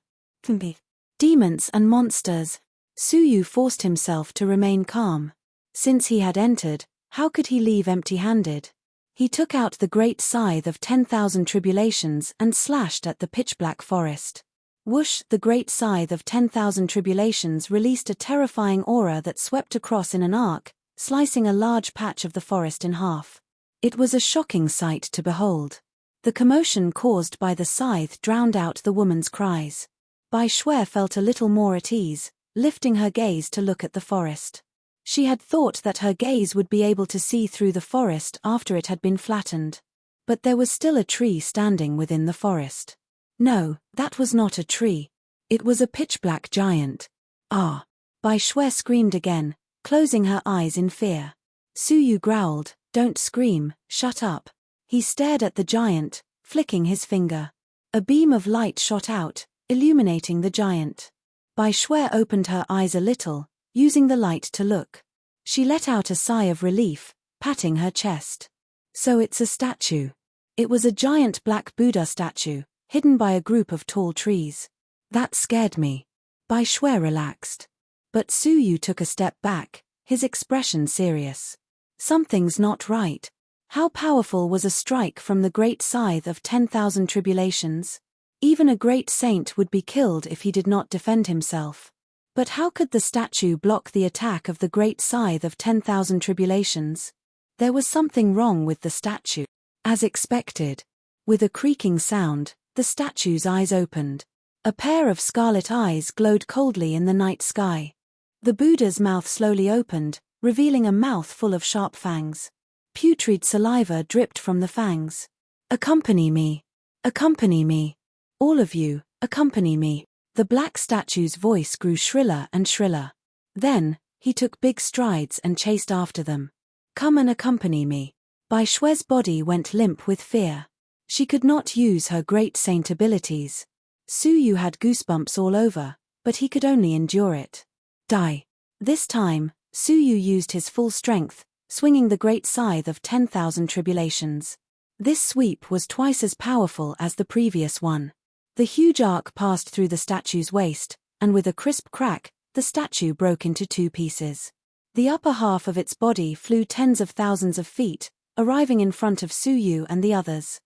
Demons and monsters. Su Yu forced himself to remain calm. Since he had entered, how could he leave empty-handed? He took out the great scythe of 10,000 tribulations and slashed at the pitch-black forest. Whoosh! The great scythe of 10,000 tribulations released a terrifying aura that swept across in an arc, slicing a large patch of the forest in half. It was a shocking sight to behold. The commotion caused by the scythe drowned out the woman's cries. Bai Shui felt a little more at ease, lifting her gaze to look at the forest. She had thought that her gaze would be able to see through the forest after it had been flattened. But there was still a tree standing within the forest. No, that was not a tree. It was a pitch-black giant. "Ah!" Bai Shui screamed again, closing her eyes in fear. Su Yu growled, "Don't scream, shut up." He stared at the giant, flicking his finger. A beam of light shot out, illuminating the giant. Bai Shui opened her eyes a little, using the light to look. She let out a sigh of relief, patting her chest. So it's a statue. It was a giant black Buddha statue, hidden by a group of tall trees. That scared me. Bai Shui relaxed. But Su Yu took a step back, his expression serious. Something's not right. How powerful was a strike from the great scythe of 10,000 tribulations? Even a great saint would be killed if he did not defend himself. But how could the statue block the attack of the great scythe of 10,000 tribulations? There was something wrong with the statue. As expected. With a creaking sound, the statue's eyes opened. A pair of scarlet eyes glowed coldly in the night sky. The Buddha's mouth slowly opened, revealing a mouth full of sharp fangs. Putrid saliva dripped from the fangs. "Accompany me. Accompany me. All of you, accompany me." The black statue's voice grew shriller and shriller. Then, he took big strides and chased after them. "Come and accompany me." Bai Shui's body went limp with fear. She could not use her great saint abilities. Su Yu had goosebumps all over, but he could only endure it. Die. This time, Su Yu used his full strength, swinging the great scythe of 10,000 tribulations. This sweep was twice as powerful as the previous one. The huge arc passed through the statue's waist, and with a crisp crack, the statue broke into two pieces. The upper half of its body flew tens of thousands of feet, arriving in front of Su Yu and the others.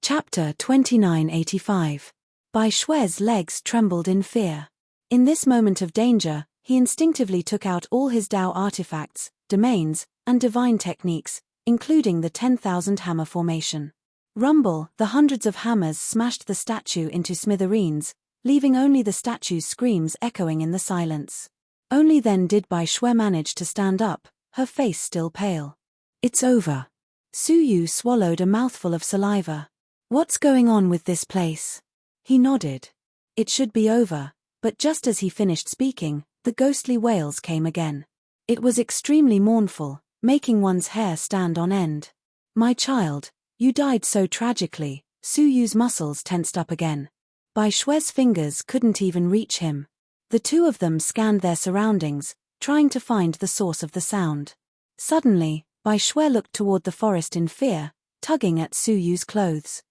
Chapter 2985. Bai Shui's legs trembled in fear. In this moment of danger, he instinctively took out all his Dao artifacts, domains, and divine techniques, including the 10,000 hammer formation. Rumble, the hundreds of hammers smashed the statue into smithereens, leaving only the statue's screams echoing in the silence. Only then did Bai Shui manage to stand up, her face still pale. "It's over." Su Yu swallowed a mouthful of saliva. "What's going on with this place?" He nodded. It should be over, but just as he finished speaking, the ghostly wails came again. It was extremely mournful, making one's hair stand on end. "My child, you died so tragically." Su Yu's muscles tensed up again. Bai Shui's fingers couldn't even reach him. The two of them scanned their surroundings, trying to find the source of the sound. Suddenly, Bai Shui looked toward the forest in fear, tugging at Su Yu's clothes.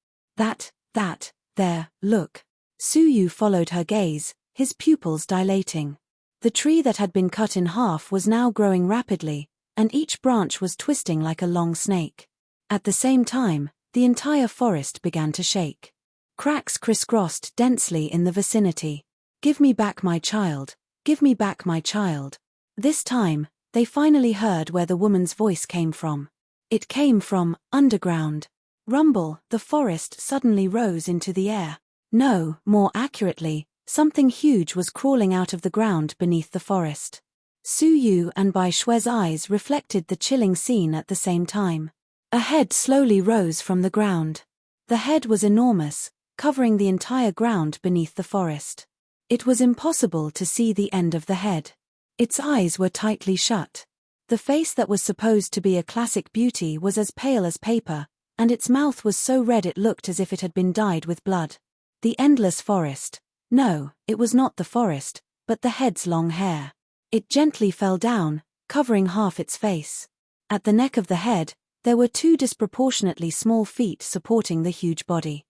There, look." Su Yu followed her gaze, his pupils dilating. The tree that had been cut in half was now growing rapidly, and each branch was twisting like a long snake. At the same time, the entire forest began to shake. Cracks crisscrossed densely in the vicinity. "Give me back my child. Give me back my child." This time, they finally heard where the woman's voice came from. It came from underground. Rumble, the forest suddenly rose into the air. No, more accurately, something huge was crawling out of the ground beneath the forest. Su Yu and Bai Shue's eyes reflected the chilling scene at the same time. A head slowly rose from the ground. The head was enormous, covering the entire ground beneath the forest. It was impossible to see the end of the head. Its eyes were tightly shut. The face that was supposed to be a classic beauty was as pale as paper, and its mouth was so red it looked as if it had been dyed with blood. The endless forest. No, it was not the forest, but the head's long hair. It gently fell down, covering half its face. At the neck of the head, there were two disproportionately small feet supporting the huge body.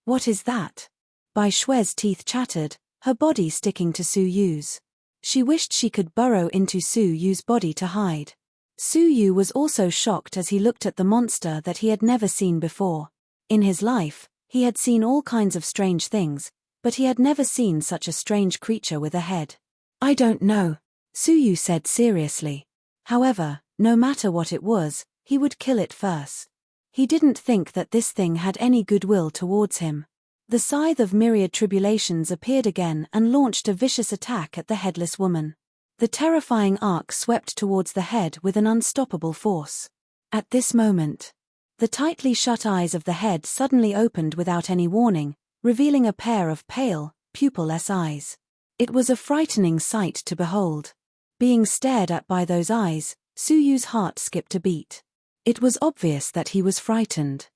What is that? Bai Shue's teeth chattered, her body sticking to Su Yu's. She wished she could burrow into Su Yu's body to hide. Su Yu was also shocked as he looked at the monster that he had never seen before. In his life, he had seen all kinds of strange things, but he had never seen such a strange creature with a head. "I don't know," Su Yu said seriously. However, no matter what it was, he would kill it first. He didn't think that this thing had any goodwill towards him. The scythe of myriad tribulations appeared again and launched a vicious attack at the headless woman. The terrifying arc swept towards the head with an unstoppable force. At this moment, the tightly shut eyes of the head suddenly opened without any warning, revealing a pair of pale, pupil-less eyes. It was a frightening sight to behold. Being stared at by those eyes, Su Yu's heart skipped a beat. It was obvious that he was frightened.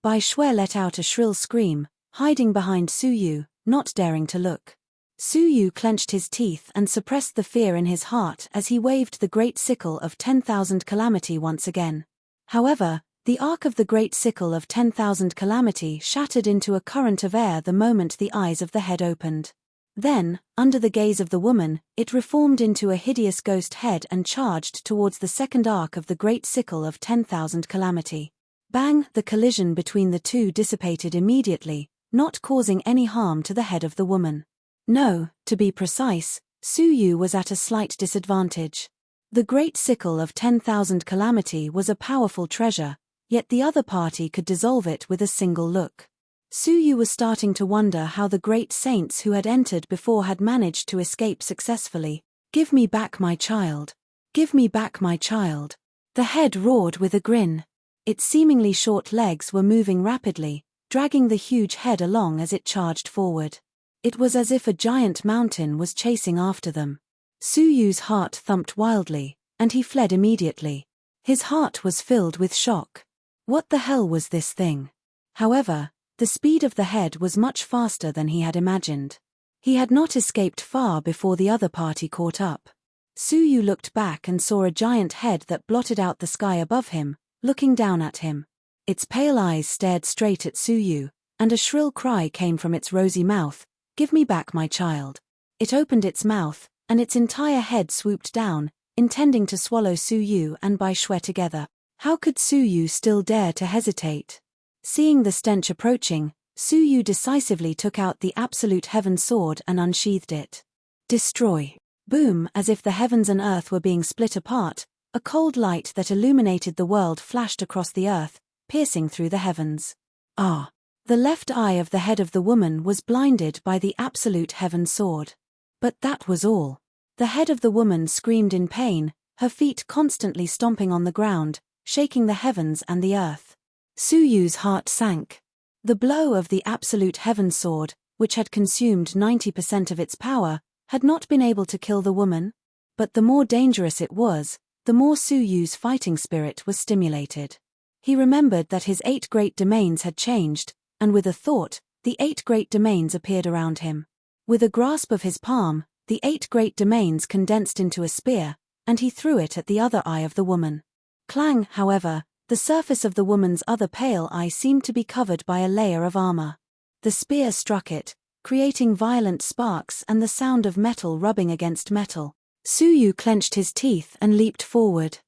Bai Shue let out a shrill scream, hiding behind Su Yu, not daring to look. Su Yu clenched his teeth and suppressed the fear in his heart as he waved the great sickle of 10,000 calamity once again. However, the arc of the great sickle of 10,000 calamity shattered into a current of air the moment the eyes of the head opened. Then, under the gaze of the woman, it reformed into a hideous ghost head and charged towards the second arc of the great sickle of 10,000 calamity. Bang! The collision between the two dissipated immediately, not causing any harm to the head of the woman. No, to be precise, Su Yu was at a slight disadvantage. The great sickle of 10,000 calamity was a powerful treasure, yet the other party could dissolve it with a single look. Su Yu was starting to wonder how the great saints who had entered before had managed to escape successfully. "Give me back my child. Give me back my child." The head roared with a grin. Its seemingly short legs were moving rapidly, dragging the huge head along as it charged forward. It was as if a giant mountain was chasing after them. Su Yu's heart thumped wildly, and he fled immediately. His heart was filled with shock. What the hell was this thing? However, the speed of the head was much faster than he had imagined. He had not escaped far before the other party caught up. Su Yu looked back and saw a giant head that blotted out the sky above him, looking down at him. Its pale eyes stared straight at Su Yu, and a shrill cry came from its rosy mouth, "Give me back my child." It opened its mouth, and its entire head swooped down, intending to swallow Su Yu and Bai Shue together. How could Su Yu still dare to hesitate? Seeing the stench approaching, Su Yu decisively took out the absolute heaven sword and unsheathed it. Destroy. Boom! As if the heavens and earth were being split apart, a cold light that illuminated the world flashed across the earth, piercing through the heavens. Ah! The left eye of the head of the woman was blinded by the absolute heaven sword. But that was all. The head of the woman screamed in pain, her feet constantly stomping on the ground, shaking the heavens and the earth. Su Yu's heart sank. The blow of the absolute heaven sword, which had consumed 90% of its power, had not been able to kill the woman. But the more dangerous it was, the more Su Yu's fighting spirit was stimulated. He remembered that his 8 great domains had changed, and with a thought, the 8 great domains appeared around him. With a grasp of his palm, the 8 great domains condensed into a spear, and he threw it at the other eye of the woman. Clang! However, the surface of the woman's other pale eye seemed to be covered by a layer of armor. The spear struck it, creating violent sparks and the sound of metal rubbing against metal. Su Yu clenched his teeth and leaped forward.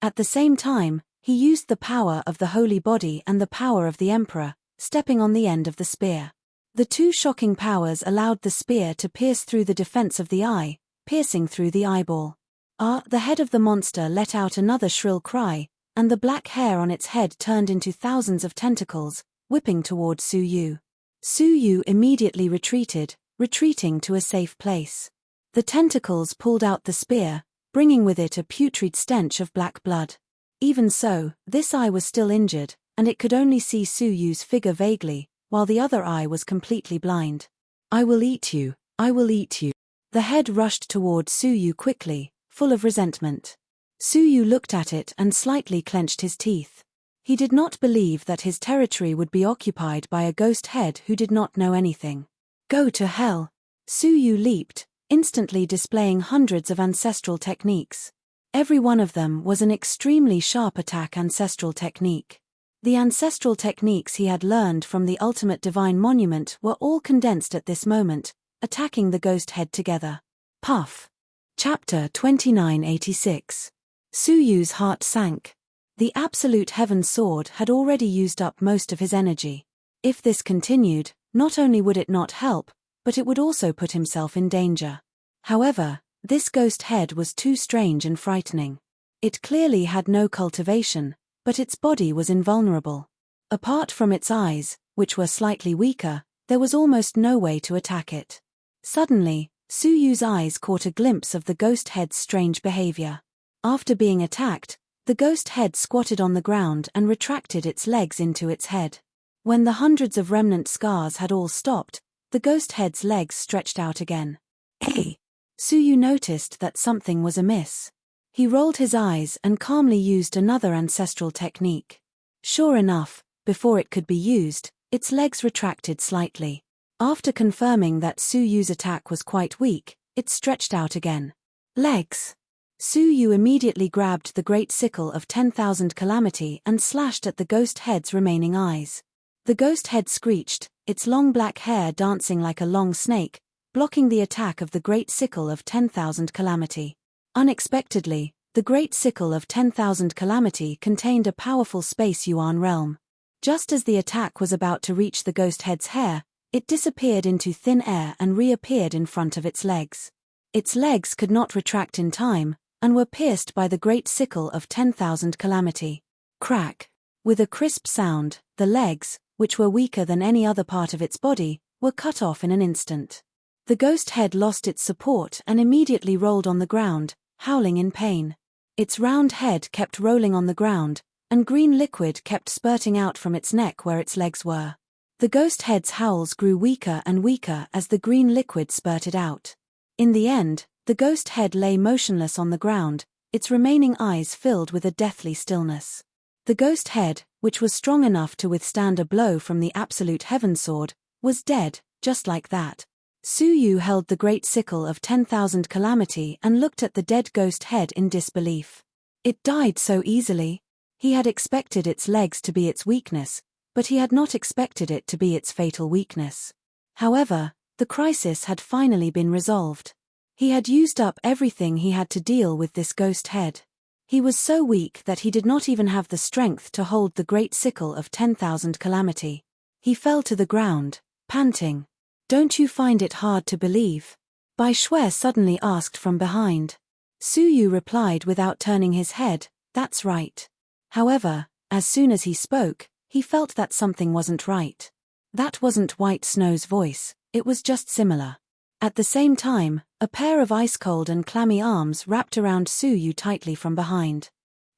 At the same time, he used the power of the holy body and the power of the emperor, stepping on the end of the spear. The two shocking powers allowed the spear to pierce through the defense of the eye, piercing through the eyeball. The head of the monster let out another shrill cry, and the black hair on its head turned into thousands of tentacles, whipping toward Su Yu. Su Yu immediately retreating to a safe place. The tentacles pulled out the spear, bringing with it a putrid stench of black blood. Even so, this eye was still injured, and it could only see Su Yu's figure vaguely, while the other eye was completely blind. "I will eat you, I will eat you." The head rushed toward Su Yu quickly, full of resentment. Su Yu looked at it and slightly clenched his teeth. He did not believe that his territory would be occupied by a ghost head who did not know anything. "Go to hell!" Su Yu leaped, instantly displaying hundreds of ancestral techniques. Every one of them was an extremely sharp attack ancestral technique. The ancestral techniques he had learned from the ultimate divine monument were all condensed at this moment, attacking the ghost head together. Puff. Chapter 2986. Su Yu's heart sank. The absolute heaven sword had already used up most of his energy. If this continued, not only would it not help, but it would also put himself in danger. However, this ghost head was too strange and frightening. It clearly had no cultivation, but its body was invulnerable. Apart from its eyes, which were slightly weaker, there was almost no way to attack it. Suddenly, Su Yu's eyes caught a glimpse of the ghost head's strange behavior. After being attacked, the ghost head squatted on the ground and retracted its legs into its head. When the hundreds of remnant scars had all stopped, the ghost head's legs stretched out again. "Hey!" Su Yu noticed that something was amiss. He rolled his eyes and calmly used another ancestral technique. Sure enough, before it could be used, its legs retracted slightly. After confirming that Su Yu's attack was quite weak, it stretched out again. "Legs!" Su Yu immediately grabbed the great sickle of 10,000 calamity and slashed at the ghost head's remaining eyes. The ghost head screeched, its long black hair dancing like a long snake, blocking the attack of the great sickle of 10,000 calamity. Unexpectedly, the great sickle of 10,000 calamity contained a powerful space yuan realm. Just as the attack was about to reach the ghost head's hair, it disappeared into thin air and reappeared in front of its legs. Its legs could not retract in time, and were pierced by the great sickle of 10,000 calamity. Crack! With a crisp sound, the legs, which were weaker than any other part of its body, were cut off in an instant. The ghost head lost its support and immediately rolled on the ground, howling in pain. Its round head kept rolling on the ground, and green liquid kept spurting out from its neck where its legs were. The ghost head's howls grew weaker and weaker as the green liquid spurted out. In the end, the ghost head lay motionless on the ground, its remaining eyes filled with a deathly stillness. The ghost head, which was strong enough to withstand a blow from the absolute heaven sword, was dead, just like that. Su Yu held the great sickle of 10,000 calamity and looked at the dead ghost head in disbelief. It died so easily. He had expected its legs to be its weakness, but he had not expected it to be its fatal weakness. However, the crisis had finally been resolved. He had used up everything he had to deal with this ghost head. He was so weak that he did not even have the strength to hold the great sickle of 10,000 calamity. He fell to the ground, panting. "Don't you find it hard to believe?" Bai Shui suddenly asked from behind. Su Yu replied without turning his head, "That's right." However, as soon as he spoke, he felt that something wasn't right. That wasn't White Snow's voice, it was just similar. At the same time, a pair of ice-cold and clammy arms wrapped around Su Yu tightly from behind.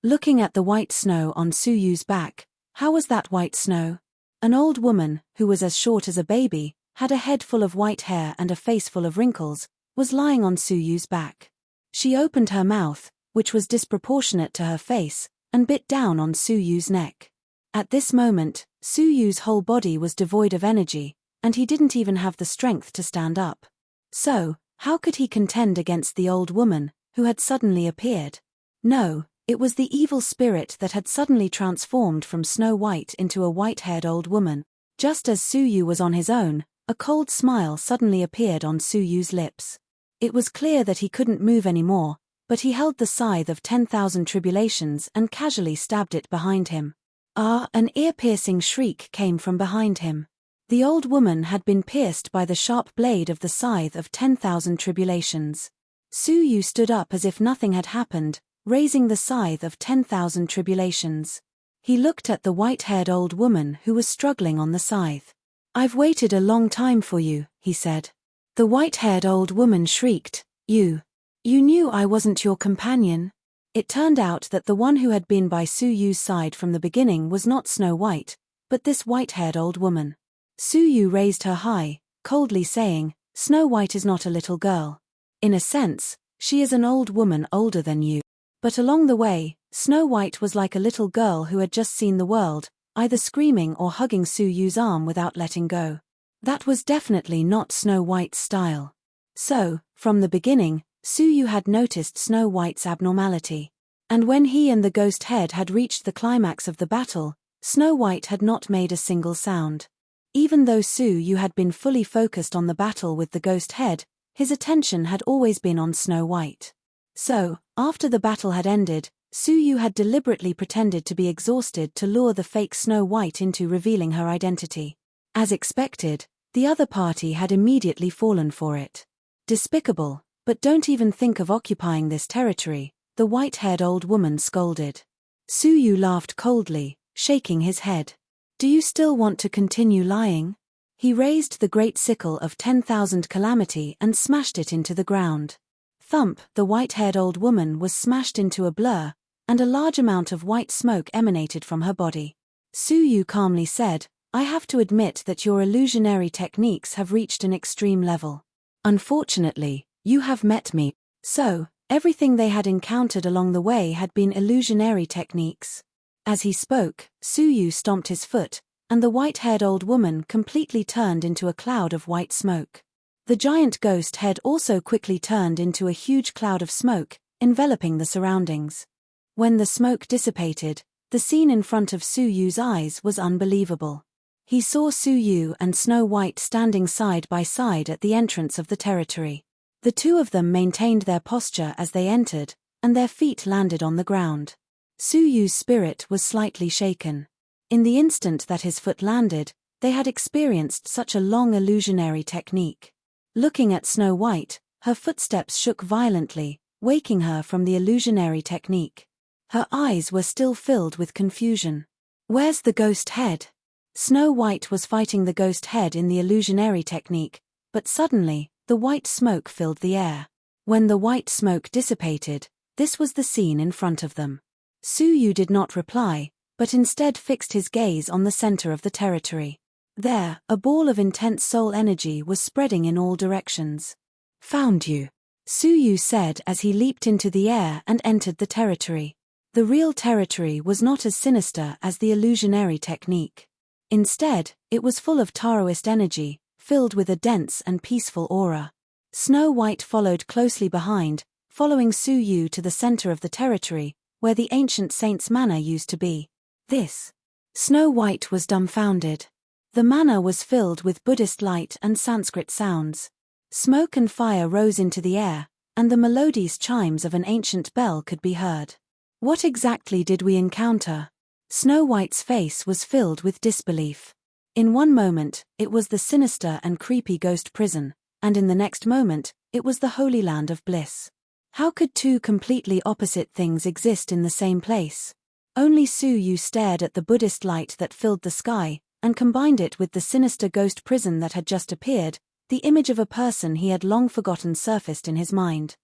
Looking at the white snow on Su Yu's back, how was that white snow? An old woman, who was as short as a baby, had a head full of white hair and a face full of wrinkles, was lying on Su Yu's back. She opened her mouth, which was disproportionate to her face, and bit down on Su Yu's neck. At this moment, Su Yu's whole body was devoid of energy, and he didn't even have the strength to stand up. So, how could he contend against the old woman, who had suddenly appeared? No, it was the evil spirit that had suddenly transformed from Snow White into a white-haired old woman. Just as Su Yu was on his own, a cold smile suddenly appeared on Su Yu's lips. It was clear that he couldn't move anymore, but he held the scythe of 10,000 tribulations and casually stabbed it behind him. Ah! An ear-piercing shriek came from behind him. The old woman had been pierced by the sharp blade of the scythe of 10,000 tribulations. Su Yu stood up as if nothing had happened, raising the scythe of 10,000 tribulations. He looked at the white-haired old woman who was struggling on the scythe. "I've waited a long time for you," he said. The white-haired old woman shrieked, You knew I wasn't your companion?" It turned out that the one who had been by Su Yu's side from the beginning was not Snow White, but this white-haired old woman. Su Yu raised her high, coldly saying, "Snow White is not a little girl. In a sense, she is an old woman older than you." But along the way, Snow White was like a little girl who had just seen the world, either screaming or hugging Su Yu's arm without letting go. That was definitely not Snow White's style. So, from the beginning, Su Yu had noticed Snow White's abnormality. And when he and the ghost head had reached the climax of the battle, Snow White had not made a single sound. Even though Su Yu had been fully focused on the battle with the ghost head, his attention had always been on Snow White. So, after the battle had ended, Su Yu had deliberately pretended to be exhausted to lure the fake Snow White into revealing her identity. As expected, the other party had immediately fallen for it. "Despicable, but don't even think of occupying this territory," the white-haired old woman scolded. Su Yu laughed coldly, shaking his head. "Do you still want to continue lying?" He raised the great sickle of 10,000 calamity and smashed it into the ground. Thump! The white-haired old woman was smashed into a blur, and a large amount of white smoke emanated from her body. Su Yu calmly said, "I have to admit that your illusionary techniques have reached an extreme level. Unfortunately, you have met me." So, everything they had encountered along the way had been illusionary techniques. As he spoke, Su Yu stomped his foot, and the white-haired old woman completely turned into a cloud of white smoke. The giant ghost head also quickly turned into a huge cloud of smoke, enveloping the surroundings. When the smoke dissipated, the scene in front of Su Yu's eyes was unbelievable. He saw Su Yu and Snow White standing side by side at the entrance of the territory. The two of them maintained their posture as they entered, and their feet landed on the ground. Su Yu's spirit was slightly shaken. In the instant that his foot landed, they had experienced such a long illusionary technique. Looking at Snow White, her footsteps shook violently, waking her from the illusionary technique. Her eyes were still filled with confusion. "Where's the ghost head?" Snow White was fighting the ghost head in the illusionary technique, but suddenly, the white smoke filled the air. When the white smoke dissipated, this was the scene in front of them. Su Yu did not reply, but instead fixed his gaze on the center of the territory. There, a ball of intense soul energy was spreading in all directions. "Found you," Su Yu said as he leaped into the air and entered the territory. The real territory was not as sinister as the illusionary technique. Instead, it was full of Taoist energy, filled with a dense and peaceful aura. Snow White followed closely behind, following Su Yu to the center of the territory, where the ancient saint's manor used to be. Snow White was dumbfounded. The manor was filled with Buddhist light and Sanskrit sounds. Smoke and fire rose into the air, and the melodious chimes of an ancient bell could be heard. "What exactly did we encounter?" Snow White's face was filled with disbelief. In one moment, it was the sinister and creepy ghost prison, and in the next moment, it was the holy land of bliss. How could two completely opposite things exist in the same place? Only Su Yu stared at the Buddhist light that filled the sky, and combined it with the sinister ghost prison that had just appeared. The image of a person he had long forgotten surfaced in his mind.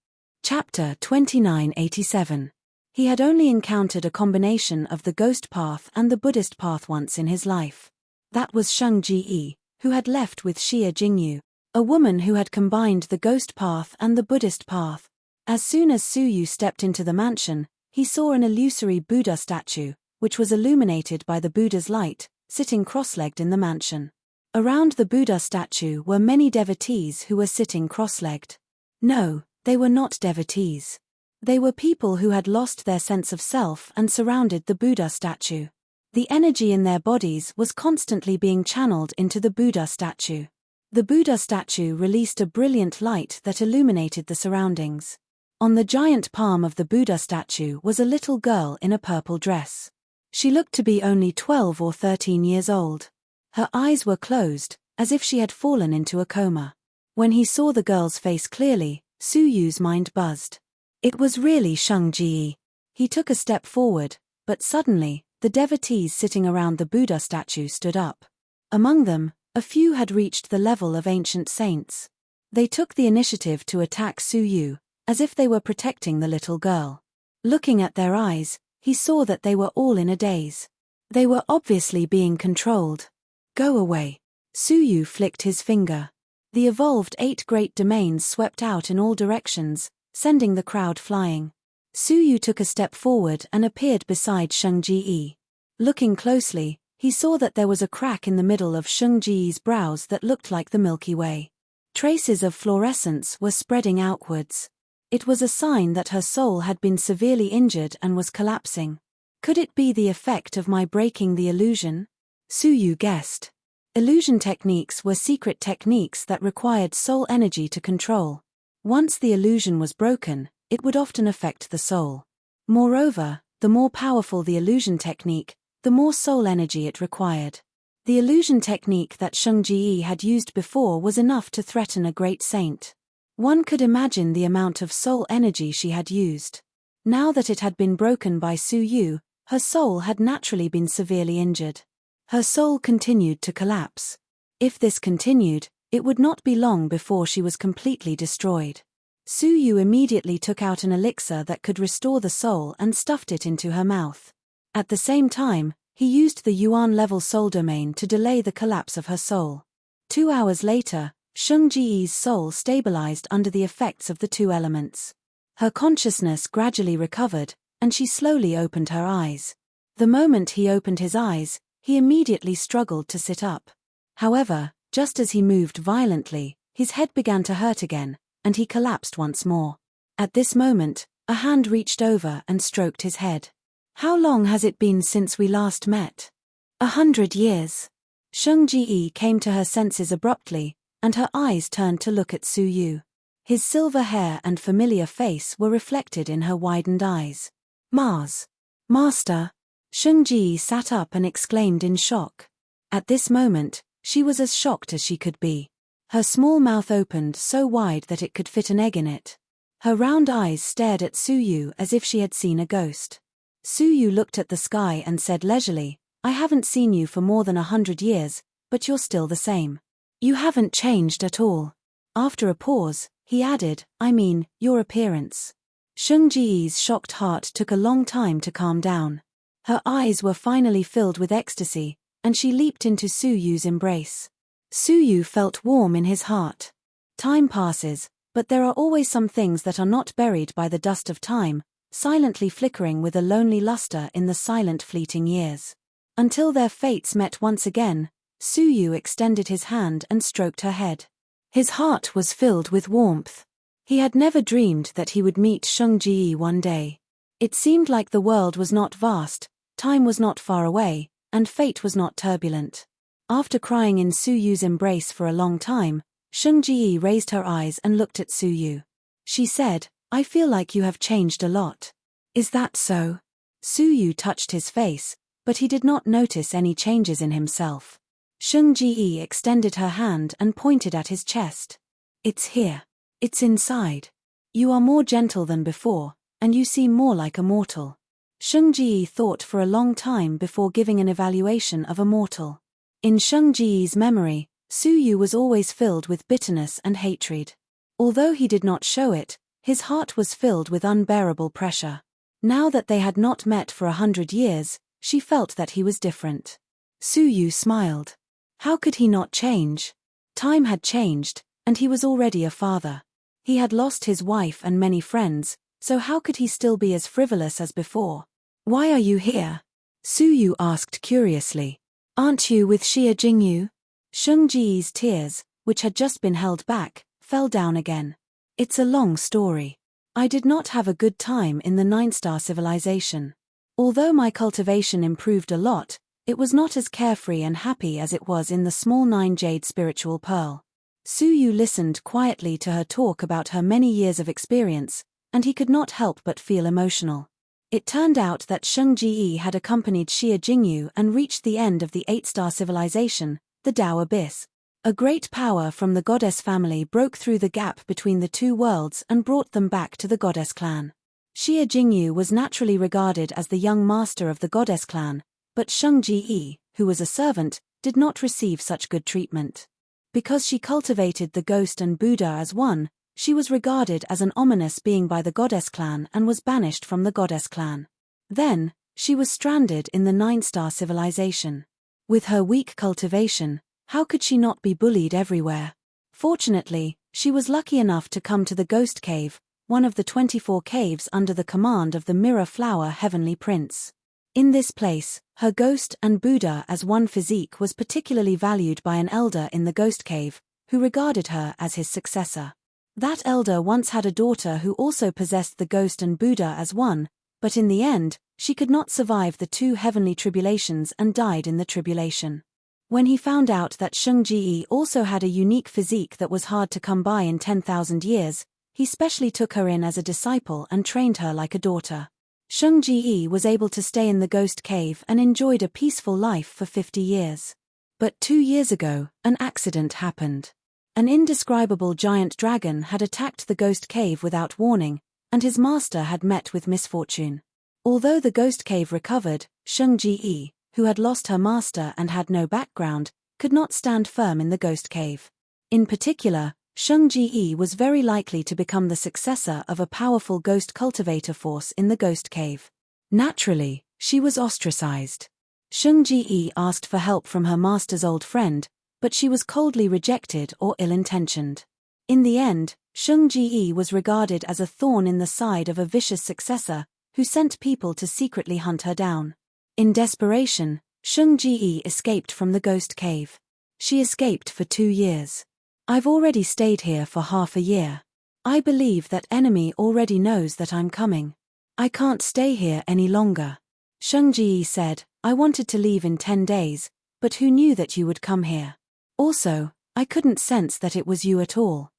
Chapter 2987. He had only encountered a combination of the ghost path and the Buddhist path once in his life. That was Sheng Ji, who had left with Xia Jingyu, a woman who had combined the ghost path and the Buddhist path. As soon as Su Yu stepped into the mansion, he saw an illusory Buddha statue, which was illuminated by the Buddha's light, sitting cross-legged in the mansion. Around the Buddha statue were many devotees who were sitting cross-legged. No, they were not devotees. They were people who had lost their sense of self and surrounded the Buddha statue. The energy in their bodies was constantly being channeled into the Buddha statue. The Buddha statue released a brilliant light that illuminated the surroundings. On the giant palm of the Buddha statue was a little girl in a purple dress. She looked to be only 12 or 13 years old. Her eyes were closed, as if she had fallen into a coma. When he saw the girl's face clearly, Su Yu's mind buzzed. It was really Shang Ji. He took a step forward, but suddenly, the devotees sitting around the Buddha statue stood up. Among them, a few had reached the level of ancient saints. They took the initiative to attack Su Yu, as if they were protecting the little girl. Looking at their eyes, he saw that they were all in a daze. They were obviously being controlled. Go away. Su Yu flicked his finger. The evolved 8 great domains swept out in all directions, sending the crowd flying. Su Yu took a step forward and appeared beside Shang Ji. Looking closely, he saw that there was a crack in the middle of Shang Ji's brows that looked like the Milky Way. Traces of fluorescence were spreading outwards. It was a sign that her soul had been severely injured and was collapsing. Could it be the effect of my breaking the illusion? Su Yu guessed. Illusion techniques were secret techniques that required soul energy to control. Once the illusion was broken, it would often affect the soul. Moreover, the more powerful the illusion technique, the more soul energy it required. The illusion technique that Shang Ji had used before was enough to threaten a great saint. One could imagine the amount of soul energy she had used. Now that it had been broken by Su Yu, her soul had naturally been severely injured. Her soul continued to collapse. If this continued, it would not be long before she was completely destroyed. Su Yu immediately took out an elixir that could restore the soul and stuffed it into her mouth. At the same time, he used the Yuan-level soul domain to delay the collapse of her soul. 2 hours later, Shang Ji's soul stabilized under the effects of the 2 elements. Her consciousness gradually recovered, and she slowly opened her eyes. The moment he opened his eyes, he immediately struggled to sit up. However, just as he moved violently, his head began to hurt again, and he collapsed once more. At this moment, a hand reached over and stroked his head. How long has it been since we last met? 100 years. Shang Ji came to her senses abruptly, and her eyes turned to look at Su Yu. His silver hair and familiar face were reflected in her widened eyes. Mars. Master. Shang Ji sat up and exclaimed in shock. At this moment, she was as shocked as she could be. Her small mouth opened so wide that it could fit an egg in it. Her round eyes stared at Su Yu as if she had seen a ghost. Su Yu looked at the sky and said leisurely, I haven't seen you for more than 100 years, but you're still the same. You haven't changed at all. After a pause, he added, I mean, your appearance. Shang Ji's shocked heart took a long time to calm down. Her eyes were finally filled with ecstasy, and she leaped into Su Yu's embrace. Su Yu felt warm in his heart. Time passes, but there are always some things that are not buried by the dust of time, silently flickering with a lonely luster in the silent fleeting years. Until their fates met once again, Su Yu extended his hand and stroked her head. His heart was filled with warmth. He had never dreamed that he would meet Shang Ji one day. It seemed like the world was not vast, time was not far away, and fate was not turbulent. After crying in Su Yu's embrace for a long time, Shang Ji raised her eyes and looked at Su Yu. She said, I feel like you have changed a lot. Is that so? Su Yu touched his face, but he did not notice any changes in himself. Shang Ji extended her hand and pointed at his chest. It's here. It's inside. You are more gentle than before, and you seem more like a mortal. Shang Ji thought for a long time before giving an evaluation of a mortal. In Shang Ji's memory, Su Yu was always filled with bitterness and hatred. Although he did not show it, his heart was filled with unbearable pressure. Now that they had not met for 100 years, she felt that he was different. Su Yu smiled. How could he not change? Time had changed, and he was already a father. He had lost his wife and many friends, so how could he still be as frivolous as before? Why are you here? Su Yu asked curiously. Aren't you with Xia Jingyu? Shang Ji's tears, which had just been held back, fell down again. It's a long story. I did not have a good time in the 9-star civilization. Although my cultivation improved a lot, it was not as carefree and happy as it was in the small 9-jade spiritual pearl. Su Yu listened quietly to her talk about her many years of experience, and he could not help but feel emotional. It turned out that Sheng Ji had accompanied Xia Jingyu and reached the end of the 8-star civilization, the Tao Abyss. A great power from the goddess family broke through the gap between the two worlds and brought them back to the goddess clan. Xia Jingyu was naturally regarded as the young master of the goddess clan, but Sheng Ji, who was a servant, did not receive such good treatment. Because she cultivated the ghost and Buddha as one, she was regarded as an ominous being by the goddess clan and was banished from the goddess clan. Then, she was stranded in the 9-star civilization. With her weak cultivation, how could she not be bullied everywhere? Fortunately, she was lucky enough to come to the Ghost Cave, one of the 24 caves under the command of the Mirror Flower Heavenly Prince. In this place, her ghost and Buddha as one physique was particularly valued by an elder in the Ghost Cave, who regarded her as his successor. That elder once had a daughter who also possessed the ghost and Buddha as one, but in the end, she could not survive the 2 heavenly tribulations and died in the tribulation. When he found out that Sheng Ji also had a unique physique that was hard to come by in 10,000 years, he specially took her in as a disciple and trained her like a daughter. Sheng Ji was able to stay in the Ghost Cave and enjoyed a peaceful life for 50 years. But 2 years ago, an accident happened. An indescribable giant dragon had attacked the Ghost Cave without warning, and his master had met with misfortune. Although the Ghost Cave recovered, Sheng Ji, who had lost her master and had no background, could not stand firm in the Ghost Cave. In particular, Sheng Ji was very likely to become the successor of a powerful ghost cultivator force in the Ghost Cave. Naturally, she was ostracized. Sheng Ji asked for help from her master's old friend, but she was coldly rejected or ill-intentioned. In the end, Sheng Ji was regarded as a thorn in the side of a vicious successor, who sent people to secretly hunt her down. In desperation, Sheng Ji escaped from the Ghost Cave. She escaped for 2 years. I've already stayed here for half a year. I believe that enemy already knows that I'm coming. I can't stay here any longer. Sheng Ji said, I wanted to leave in 10 days, but who knew that you would come here? Also, I couldn't sense that it was you at all.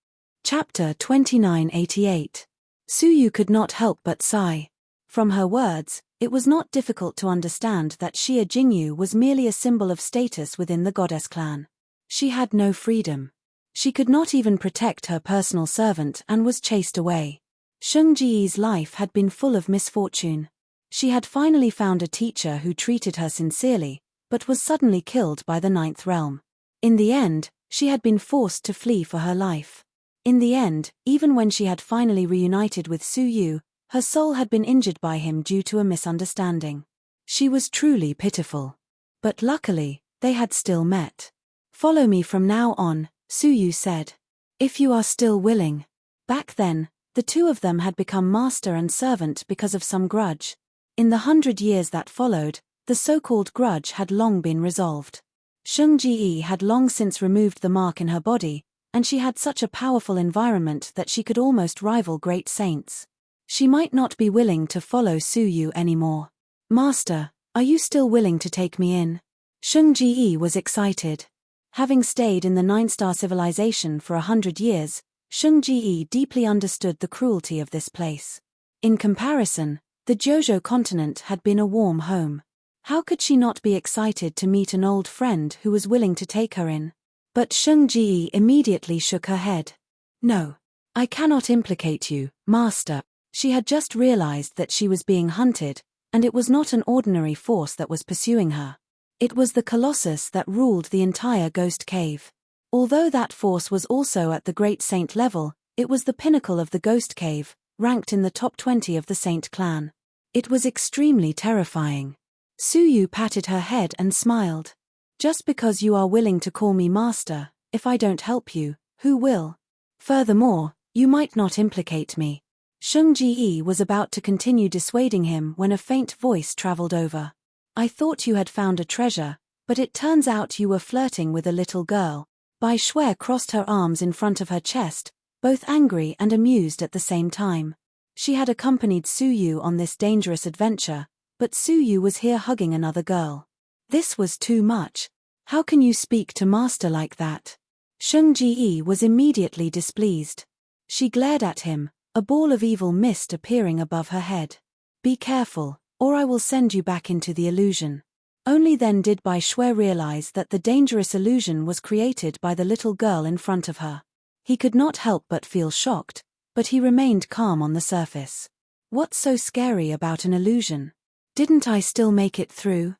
Chapter 2988. Suyu could not help but sigh. From her words, it was not difficult to understand that Xia Jingyu was merely a symbol of status within the goddess clan. She had no freedom. She could not even protect her personal servant and was chased away. Sheng Ji's life had been full of misfortune. She had finally found a teacher who treated her sincerely, but was suddenly killed by the 9th realm. In the end, she had been forced to flee for her life. In the end, even when she had finally reunited with Suyu, her soul had been injured by him due to a misunderstanding. She was truly pitiful. But luckily, they had still met. Follow me from now on, Suyu said. If you are still willing. Back then, the two of them had become master and servant because of some grudge. In the 100 years that followed, the so-called grudge had long been resolved. Sheng Ji had long since removed the mark in her body, and she had such a powerful environment that she could almost rival great saints. She might not be willing to follow Suyu anymore. Master, are you still willing to take me in? Sheng Ji was excited. Having stayed in the 9-star civilization for 100 years, Sheng Ji deeply understood the cruelty of this place. In comparison, the Jojo continent had been a warm home. How could she not be excited to meet an old friend who was willing to take her in? But Sheng Ji immediately shook her head. No. I cannot implicate you, Master. She had just realized that she was being hunted, and it was not an ordinary force that was pursuing her. It was the Colossus that ruled the entire Ghost Cave. Although that force was also at the Great Saint level, it was the pinnacle of the Ghost Cave, ranked in the top 20 of the Saint clan. It was extremely terrifying. Suyu patted her head and smiled. Just because you are willing to call me master, if I don't help you, who will? Furthermore, you might not implicate me. Sheng Ji was about to continue dissuading him when a faint voice traveled over. I thought you had found a treasure, but it turns out you were flirting with a little girl. Bai Shui crossed her arms in front of her chest, both angry and amused at the same time. She had accompanied Suyu on this dangerous adventure, but Suyu was here hugging another girl. This was too much. How can you speak to master like that? Sheng Ji was immediately displeased. She glared at him, a ball of evil mist appearing above her head. Be careful, or I will send you back into the illusion. Only then did Bai Shui realize that the dangerous illusion was created by the little girl in front of her. He could not help but feel shocked, but he remained calm on the surface. What's so scary about an illusion? Didn't I still make it through?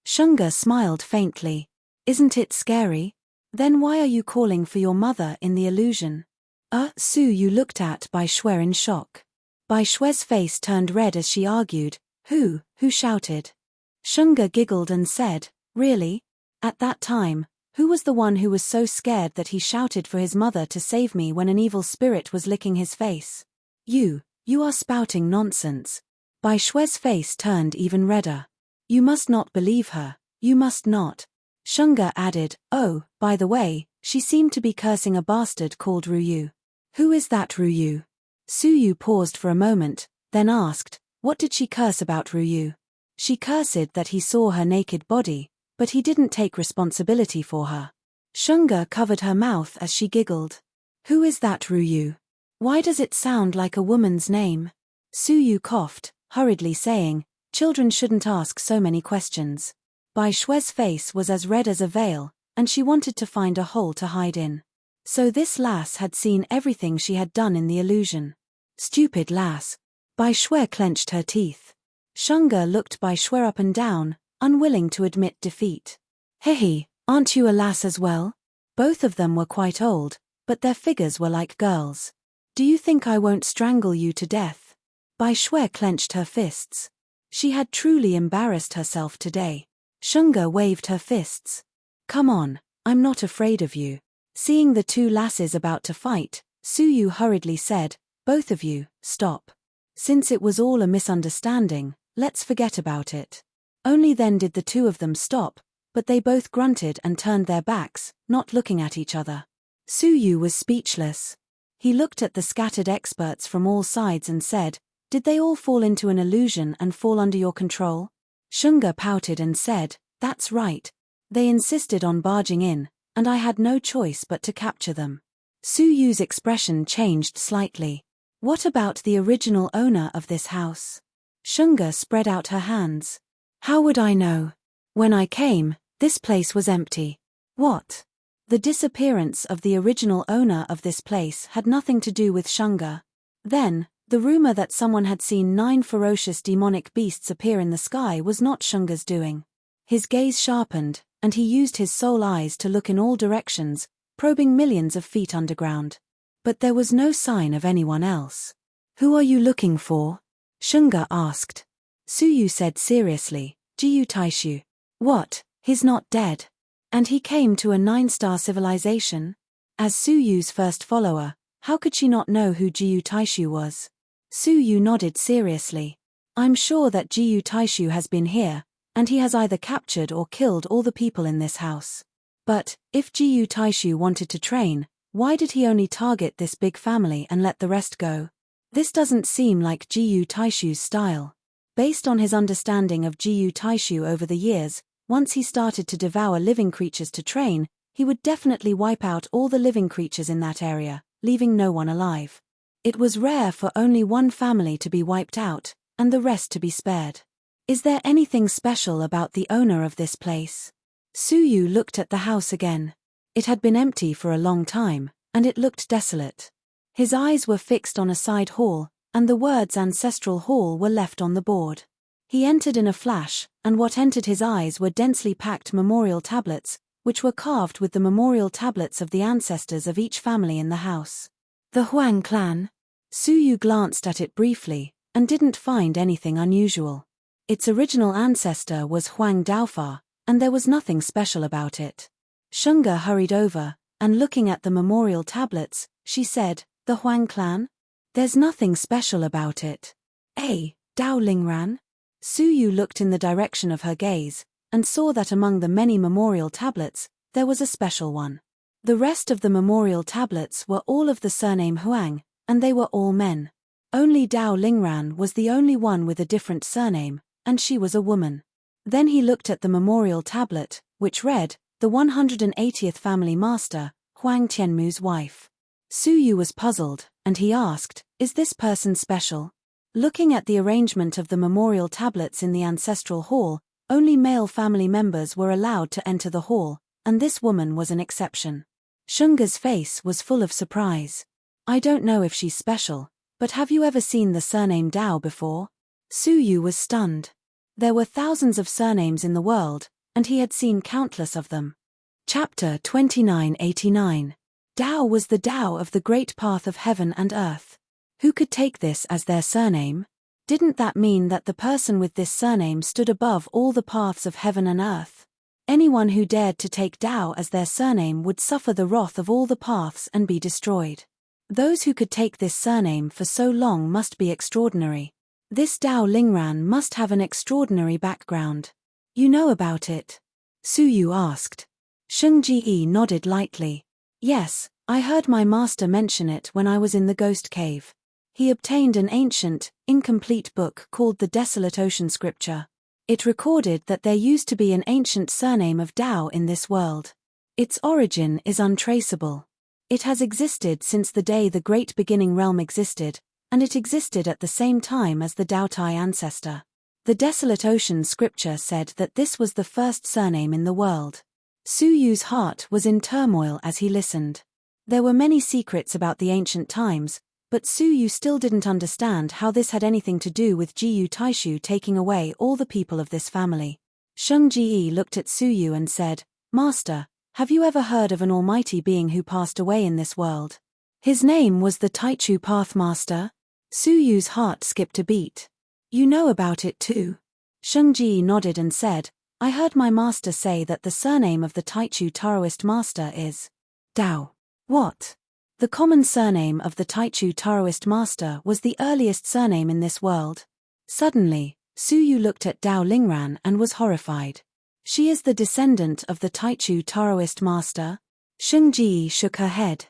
Shunga smiled faintly. Isn't it scary? Then why are you calling for your mother in the illusion? Su Yu looked at Bai Shui in shock. Bai Shui's face turned red as she argued, Who shouted? Shunga giggled and said, Really? At that time, who was the one who was so scared that he shouted for his mother to save me when an evil spirit was licking his face? You are spouting nonsense. Bai Shui's face turned even redder. You must not believe her, you must not. Shunga added, Oh, by the way, she seemed to be cursing a bastard called Ruyu. Who is that Ruyu? Su Yu paused for a moment, then asked, What did she curse about Ruyu? She cursed that he saw her naked body, but he didn't take responsibility for her. Shunga covered her mouth as she giggled. Who is that Ruyu? Why does it sound like a woman's name? Su Yu coughed, hurriedly saying, Children shouldn't ask so many questions. Bai Shui's face was as red as a veil, and she wanted to find a hole to hide in. So this lass had seen everything she had done in the illusion. Stupid lass. Bai Shui clenched her teeth. Shunga looked Bai Shui up and down, unwilling to admit defeat. Hehe, aren't you a lass as well? Both of them were quite old, but their figures were like girls. Do you think I won't strangle you to death? Bai Shui clenched her fists. She had truly embarrassed herself today. Shunga waved her fists. Come on, I'm not afraid of you. Seeing the two lasses about to fight, Su Yu hurriedly said, Both of you, stop. Since it was all a misunderstanding, let's forget about it. Only then did the two of them stop, but they both grunted and turned their backs, not looking at each other. Su Yu was speechless. He looked at the scattered experts from all sides and said, Did they all fall into an illusion and fall under your control? Shunga pouted and said, That's right. They insisted on barging in, and I had no choice but to capture them. Su Yu's expression changed slightly. What about the original owner of this house? Shunga spread out her hands. How would I know? When I came, this place was empty. What? The disappearance of the original owner of this place had nothing to do with Shunga. Then, the rumor that someone had seen 9 ferocious demonic beasts appear in the sky was not Shunga's doing. His gaze sharpened, and he used his soul eyes to look in all directions, probing millions of feet underground. But there was no sign of anyone else. Who are you looking for? Shunga asked. Su Yu said seriously, Jiyu Taishu. What, he's not dead? And he came to a 9-star civilization? As Su Yu's first follower, how could she not know who Jiyu Taishu was? Su Yu nodded seriously. I'm sure that Jiyu Taishu has been here, and he has either captured or killed all the people in this house. But, if Jiyu Taishu wanted to train, why did he only target this big family and let the rest go? This doesn't seem like Jiyu Taishu's style. Based on his understanding of Jiyu Taishu over the years, once he started to devour living creatures to train, he would definitely wipe out all the living creatures in that area, leaving no one alive. It was rare for only one family to be wiped out, and the rest to be spared. Is there anything special about the owner of this place? Su Yu looked at the house again. It had been empty for a long time, and it looked desolate. His eyes were fixed on a side hall, and the words Ancestral Hall were left on the board. He entered in a flash, and what entered his eyes were densely packed memorial tablets, which were carved with the memorial tablets of the ancestors of each family in the house. The Huang clan? Su Yu glanced at it briefly, and didn't find anything unusual. Its original ancestor was Huang Daofa, and there was nothing special about it. Shunga hurried over, and looking at the memorial tablets, she said, The Huang clan? There's nothing special about it. Dao Lingran? Su Yu looked in the direction of her gaze, and saw that among the many memorial tablets, there was a special one. The rest of the memorial tablets were all of the surname Huang, and they were all men. Only Dao Lingran was the only one with a different surname, and she was a woman. Then he looked at the memorial tablet, which read, The 180th Family Master, Huang Tianmu's wife. Su Yu was puzzled, and he asked, Is this person special? Looking at the arrangement of the memorial tablets in the ancestral hall, only male family members were allowed to enter the hall, and this woman was an exception. Shunga's face was full of surprise. I don't know if she's special, but have you ever seen the surname Dao before? Suyu was stunned. There were thousands of surnames in the world, and he had seen countless of them. Chapter 2989. Dao was the Dao of the great path of heaven and earth. Who could take this as their surname? Didn't that mean that the person with this surname stood above all the paths of heaven and earth? Anyone who dared to take Dao as their surname would suffer the wrath of all the paths and be destroyed. Those who could take this surname for so long must be extraordinary. This Dao Lingran must have an extraordinary background. You know about it? Suyu asked. Sheng Ji nodded lightly. Yes, I heard my master mention it when I was in the ghost cave. He obtained an ancient, incomplete book called the Desolate Ocean Scripture. It recorded that there used to be an ancient surname of Dao in this world. Its origin is untraceable. It has existed since the day the Great Beginning Realm existed, and it existed at the same time as the Daotai ancestor. The Desolate Ocean Scripture said that this was the first surname in the world. Suyu's heart was in turmoil as he listened. There were many secrets about the ancient times, but Suyu still didn't understand how this had anything to do with Jiyu Taishu taking away all the people of this family. Sheng Ji looked at Suyu and said, Master, have you ever heard of an almighty being who passed away in this world? His name was the Taichu Pathmaster? Suyu's heart skipped a beat. You know about it too? Sheng Ji nodded and said, I heard my master say that the surname of the Taichu Taoist master is Dao. What? The common surname of the Taichu Taoist master was the earliest surname in this world. Suddenly, Suyu looked at Dao Lingran and was horrified. She is the descendant of the Taichu Taoist master? Sheng Ji shook her head.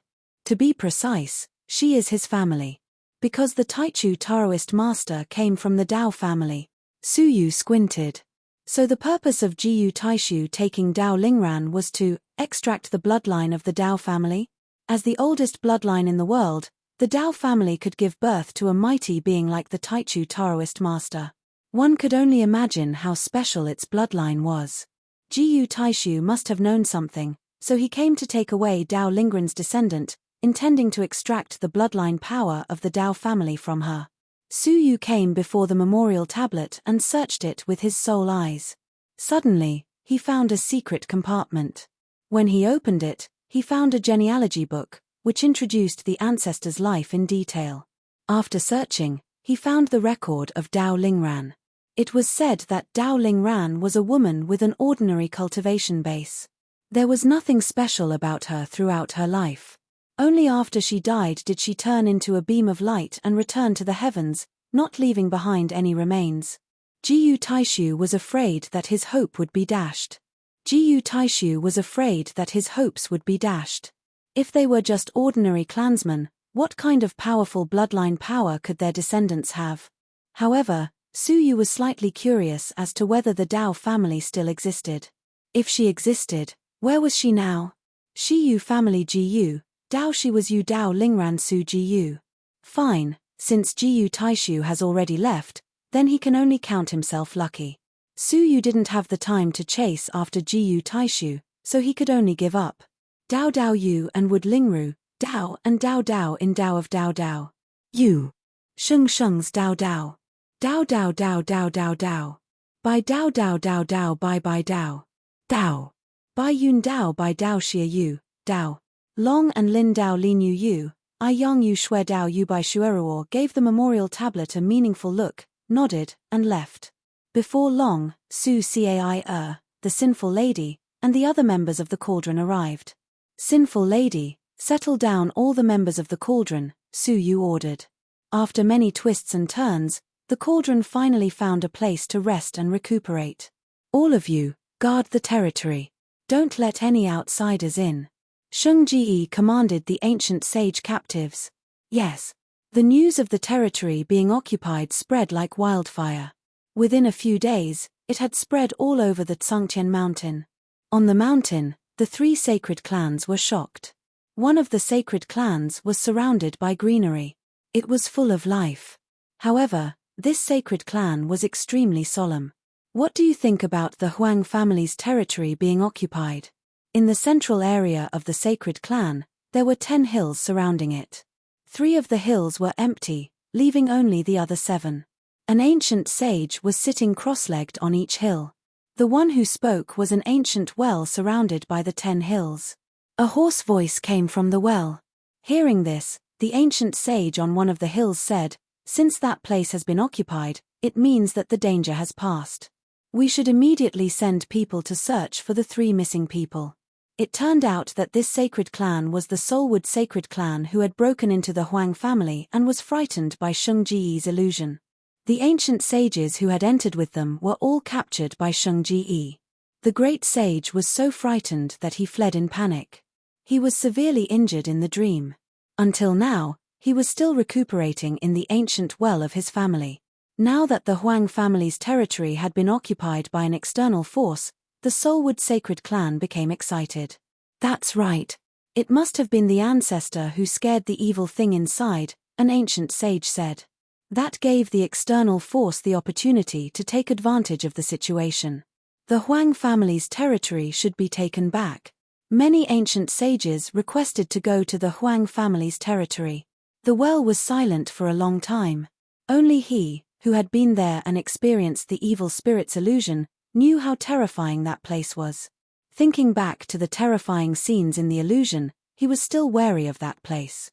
To be precise, she is his family. Because the Taichu Taoist master came from the Dao family. Suyu squinted. So the purpose of Jiyu Taishu taking Dao Lingran was to extract the bloodline of the Dao family? As the oldest bloodline in the world, the Dao family could give birth to a mighty being like the Taichu Taoist master. One could only imagine how special its bloodline was. Jiyu Taishu must have known something, so he came to take away Dao Lingran's descendant, intending to extract the bloodline power of the Dao family from her. Suyu came before the memorial tablet and searched it with his soul eyes. Suddenly, he found a secret compartment. When he opened it, he found a genealogy book, which introduced the ancestor's life in detail. After searching, he found the record of Dao Lingran. It was said that Dao Lingran was a woman with an ordinary cultivation base. There was nothing special about her throughout her life. Only after she died did she turn into a beam of light and return to the heavens, not leaving behind any remains. Jiyu Taishu was afraid that his hope would be dashed. Jiyu Taishu was afraid that his hopes would be dashed. If they were just ordinary clansmen, what kind of powerful bloodline power could their descendants have? However, Suyu was slightly curious as to whether the Dao family still existed. If she existed, where was she now? Shiyu family Jiyu. Dao she was Yu Dao Lingran Su Jiyu. Fine, since Jiyu Taishu has already left, then he can only count himself lucky. Suyu didn't have the time to chase after Jiyu Taishu, so he could only give up. Dao Dao Yu and Wood Lingru, Dao and Dao Dao in Dao of Dao Dao. Yu. Sheng Sheng's Dao Dao. Dao Dao Dao Dao Dao Dao. By Dao Dao Dao Dao By Dao. Dao. By Yun Dao By Dao Xia Yu, Dao. Long and Lin Dao Lin Yu Yu, I Yang Yu Shui Dao Yu Bai Shueruo gave the memorial tablet a meaningful look, nodded, and left. Before long, Su Cai the sinful lady, and the other members of the cauldron arrived. Sinful lady, settle down all the members of the cauldron, Su Yu ordered. After many twists and turns, the cauldron finally found a place to rest and recuperate. All of you, guard the territory. Don't let any outsiders in. Sheng Ji commanded the ancient sage captives. Yes. The news of the territory being occupied spread like wildfire. Within a few days, it had spread all over the Tsangtian mountain. On the mountain, the three sacred clans were shocked. One of the sacred clans was surrounded by greenery. It was full of life. However, this sacred clan was extremely solemn. What do you think about the Huang family's territory being occupied? In the central area of the sacred clan, there were 10 hills surrounding it. 3 of the hills were empty, leaving only the other 7. An ancient sage was sitting cross-legged on each hill. The one who spoke was an ancient well surrounded by the 10 hills. A hoarse voice came from the well. Hearing this, the ancient sage on one of the hills said, "Since that place has been occupied, it means that the danger has passed. We should immediately send people to search for the 3 missing people." It turned out that this sacred clan was the Soulwood sacred clan who had broken into the Huang family and was frightened by Sheng Ji's illusion. The ancient sages who had entered with them were all captured by Sheng Ji. The great sage was so frightened that he fled in panic. He was severely injured in the dream. Until now, he was still recuperating in the ancient well of his family. Now that the Huang family's territory had been occupied by an external force, the Soulwood sacred clan became excited. "That's right. It must have been the ancestor who scared the evil thing inside," an ancient sage said. That gave the external force the opportunity to take advantage of the situation. The Huang family's territory should be taken back. Many ancient sages requested to go to the Huang family's territory. The well was silent for a long time. Only he, who had been there and experienced the evil spirit's illusion, knew how terrifying that place was. Thinking back to the terrifying scenes in the illusion, he was still wary of that place.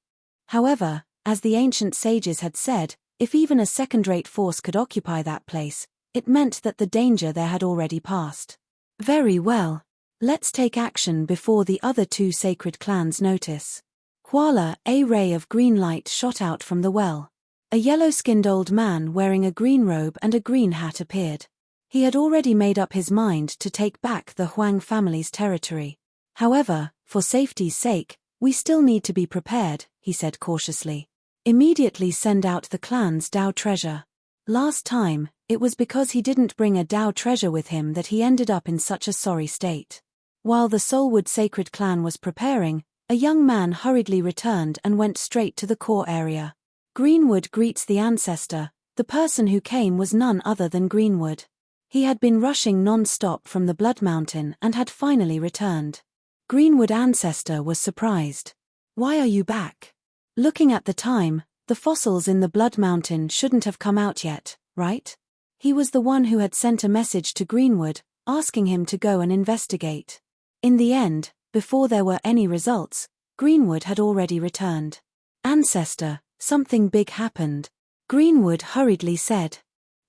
However, as the ancient sages had said, if even a second-rate force could occupy that place, it meant that the danger there had already passed. "Very well. Let's take action before the other 2 sacred clans notice." Voila! A ray of green light shot out from the well. A yellow-skinned old man wearing a green robe and a green hat appeared. He had already made up his mind to take back the Huang family's territory. "However, for safety's sake, we still need to be prepared," he said cautiously. "Immediately send out the clan's Dao treasure." Last time, it was because he didn't bring a Dao treasure with him that he ended up in such a sorry state. While the Soulwood sacred clan was preparing, a young man hurriedly returned and went straight to the core area. "Greenwood greets the ancestor." The person who came was none other than Greenwood. He had been rushing non-stop from the Blood Mountain and had finally returned. Greenwood ancestor was surprised. "Why are you back? Looking at the time, the fossils in the Blood Mountain shouldn't have come out yet, right?" He was the one who had sent a message to Greenwood, asking him to go and investigate. In the end, before there were any results, Greenwood had already returned. "Ancestor, something big happened," Greenwood hurriedly said.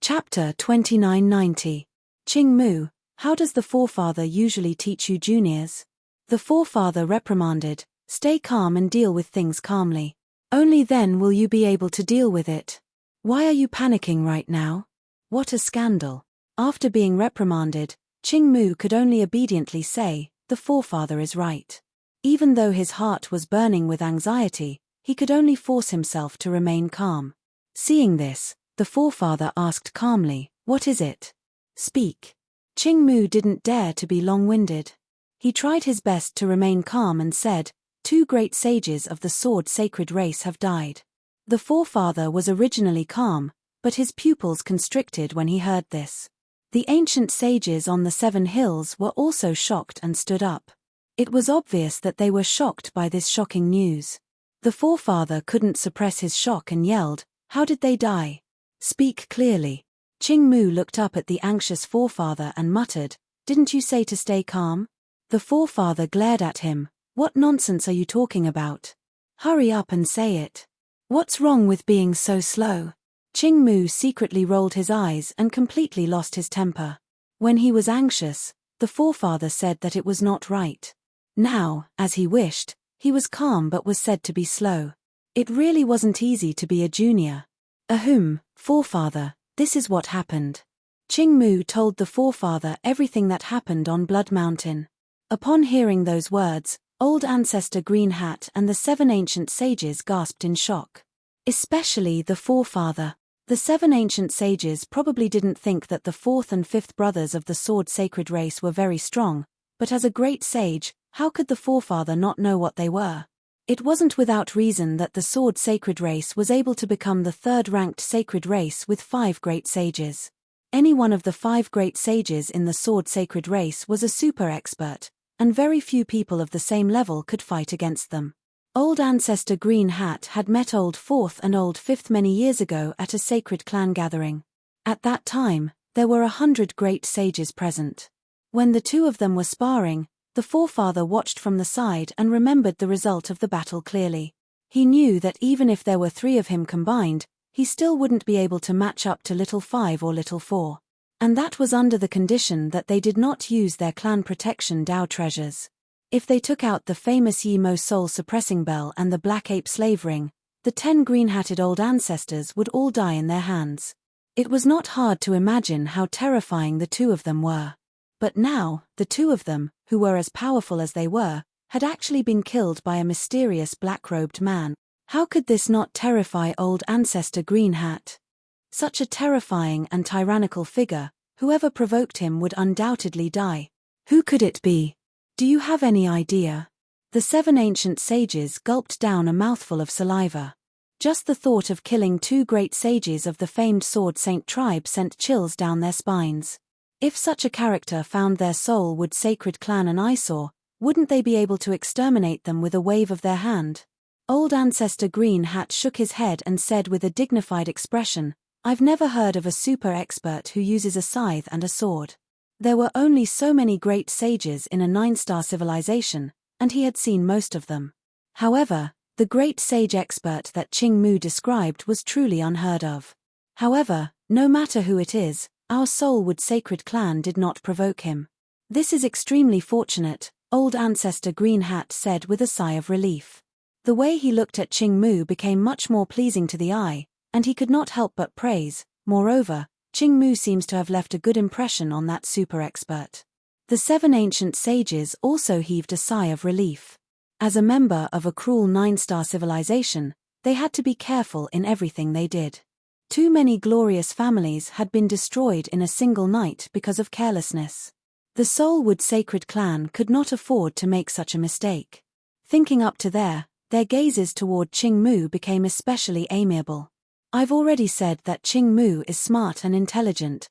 Chapter 2990. Qing Mu, how does the forefather usually teach you juniors? The forefather reprimanded, "Stay calm and deal with things calmly. Only then will you be able to deal with it. Why are you panicking right now? What a scandal." After being reprimanded, Qing Mu could only obediently say, "The forefather is right." Even though his heart was burning with anxiety, he could only force himself to remain calm. Seeing this, the forefather asked calmly, "What is it? Speak." Qing Mu didn't dare to be long-winded. He tried his best to remain calm and said, "2 great sages of the sword sacred race have died." The forefather was originally calm, but his pupils constricted when he heard this. The ancient sages on the 7 hills were also shocked and stood up. It was obvious that they were shocked by this shocking news. The forefather couldn't suppress his shock and yelled, "How did they die? Speak clearly." Qing Mu looked up at the anxious forefather and muttered, "Didn't you say to stay calm?" The forefather glared at him. "What nonsense are you talking about? Hurry up and say it. What's wrong with being so slow?" Qing Mu secretly rolled his eyes and completely lost his temper. When he was anxious, the forefather said that it was not right. Now, as he wished, he was calm but was said to be slow. It really wasn't easy to be a junior. Forefather, this is what happened." Qing Mu told the forefather everything that happened on Blood Mountain. Upon hearing those words, old ancestor Green Hat and the 7 ancient sages gasped in shock. Especially the forefather. The 7 ancient sages probably didn't think that the 4th and 5th brothers of the sword sacred race were very strong, but as a great sage, how could the forefather not know what they were? It wasn't without reason that the sword sacred race was able to become the third-ranked sacred race with 5 great sages. Any one of the 5 great sages in the sword sacred race was a super expert, and very few people of the same level could fight against them. Old Ancestor Green Hat had met Old Fourth and Old Fifth many years ago at a sacred clan gathering. At that time, there were 100 great sages present. When the two of them were sparring, the forefather watched from the side and remembered the result of the battle clearly. He knew that even if there were 3 of him combined, he still wouldn't be able to match up to Little 5 or Little 4. And that was under the condition that they did not use their clan protection Dao treasures. If they took out the famous Yi Mo soul suppressing bell and the black ape slave ring, the 10 green-hatted old ancestors would all die in their hands. It was not hard to imagine how terrifying the two of them were. But now, the two of them, who were as powerful as they were, had actually been killed by a mysterious black-robed man. How could this not terrify old Ancestor Green Hat? Such a terrifying and tyrannical figure, whoever provoked him would undoubtedly die. Who could it be? Do you have any idea? The 7 ancient sages gulped down a mouthful of saliva. Just the thought of killing 2 great sages of the famed Sword Saint tribe sent chills down their spines. If such a character found their soul would sacred clan an eyesore, wouldn't they be able to exterminate them with a wave of their hand? Old Ancestor Green Hat shook his head and said with a dignified expression, "I've never heard of a super expert who uses a scythe and a sword." There were only so many great sages in a 9-star civilization, and he had seen most of them. However, the great sage expert that Qing Mu described was truly unheard of. However, no matter who it is, our soul-wood sacred clan did not provoke him. This is extremely fortunate, old Ancestor Green Hat said with a sigh of relief. The way he looked at Qing Mu became much more pleasing to the eye, and he could not help but praise. Moreover, Qing Mu seems to have left a good impression on that super expert. The 7 ancient sages also heaved a sigh of relief. As a member of a cruel 9-star civilization, they had to be careful in everything they did. Too many glorious families had been destroyed in a single night because of carelessness. The Soulwood Sacred Clan could not afford to make such a mistake. Thinking up to their gazes toward Qing Mu became especially amiable. I've already said that Qing Mu is smart and intelligent.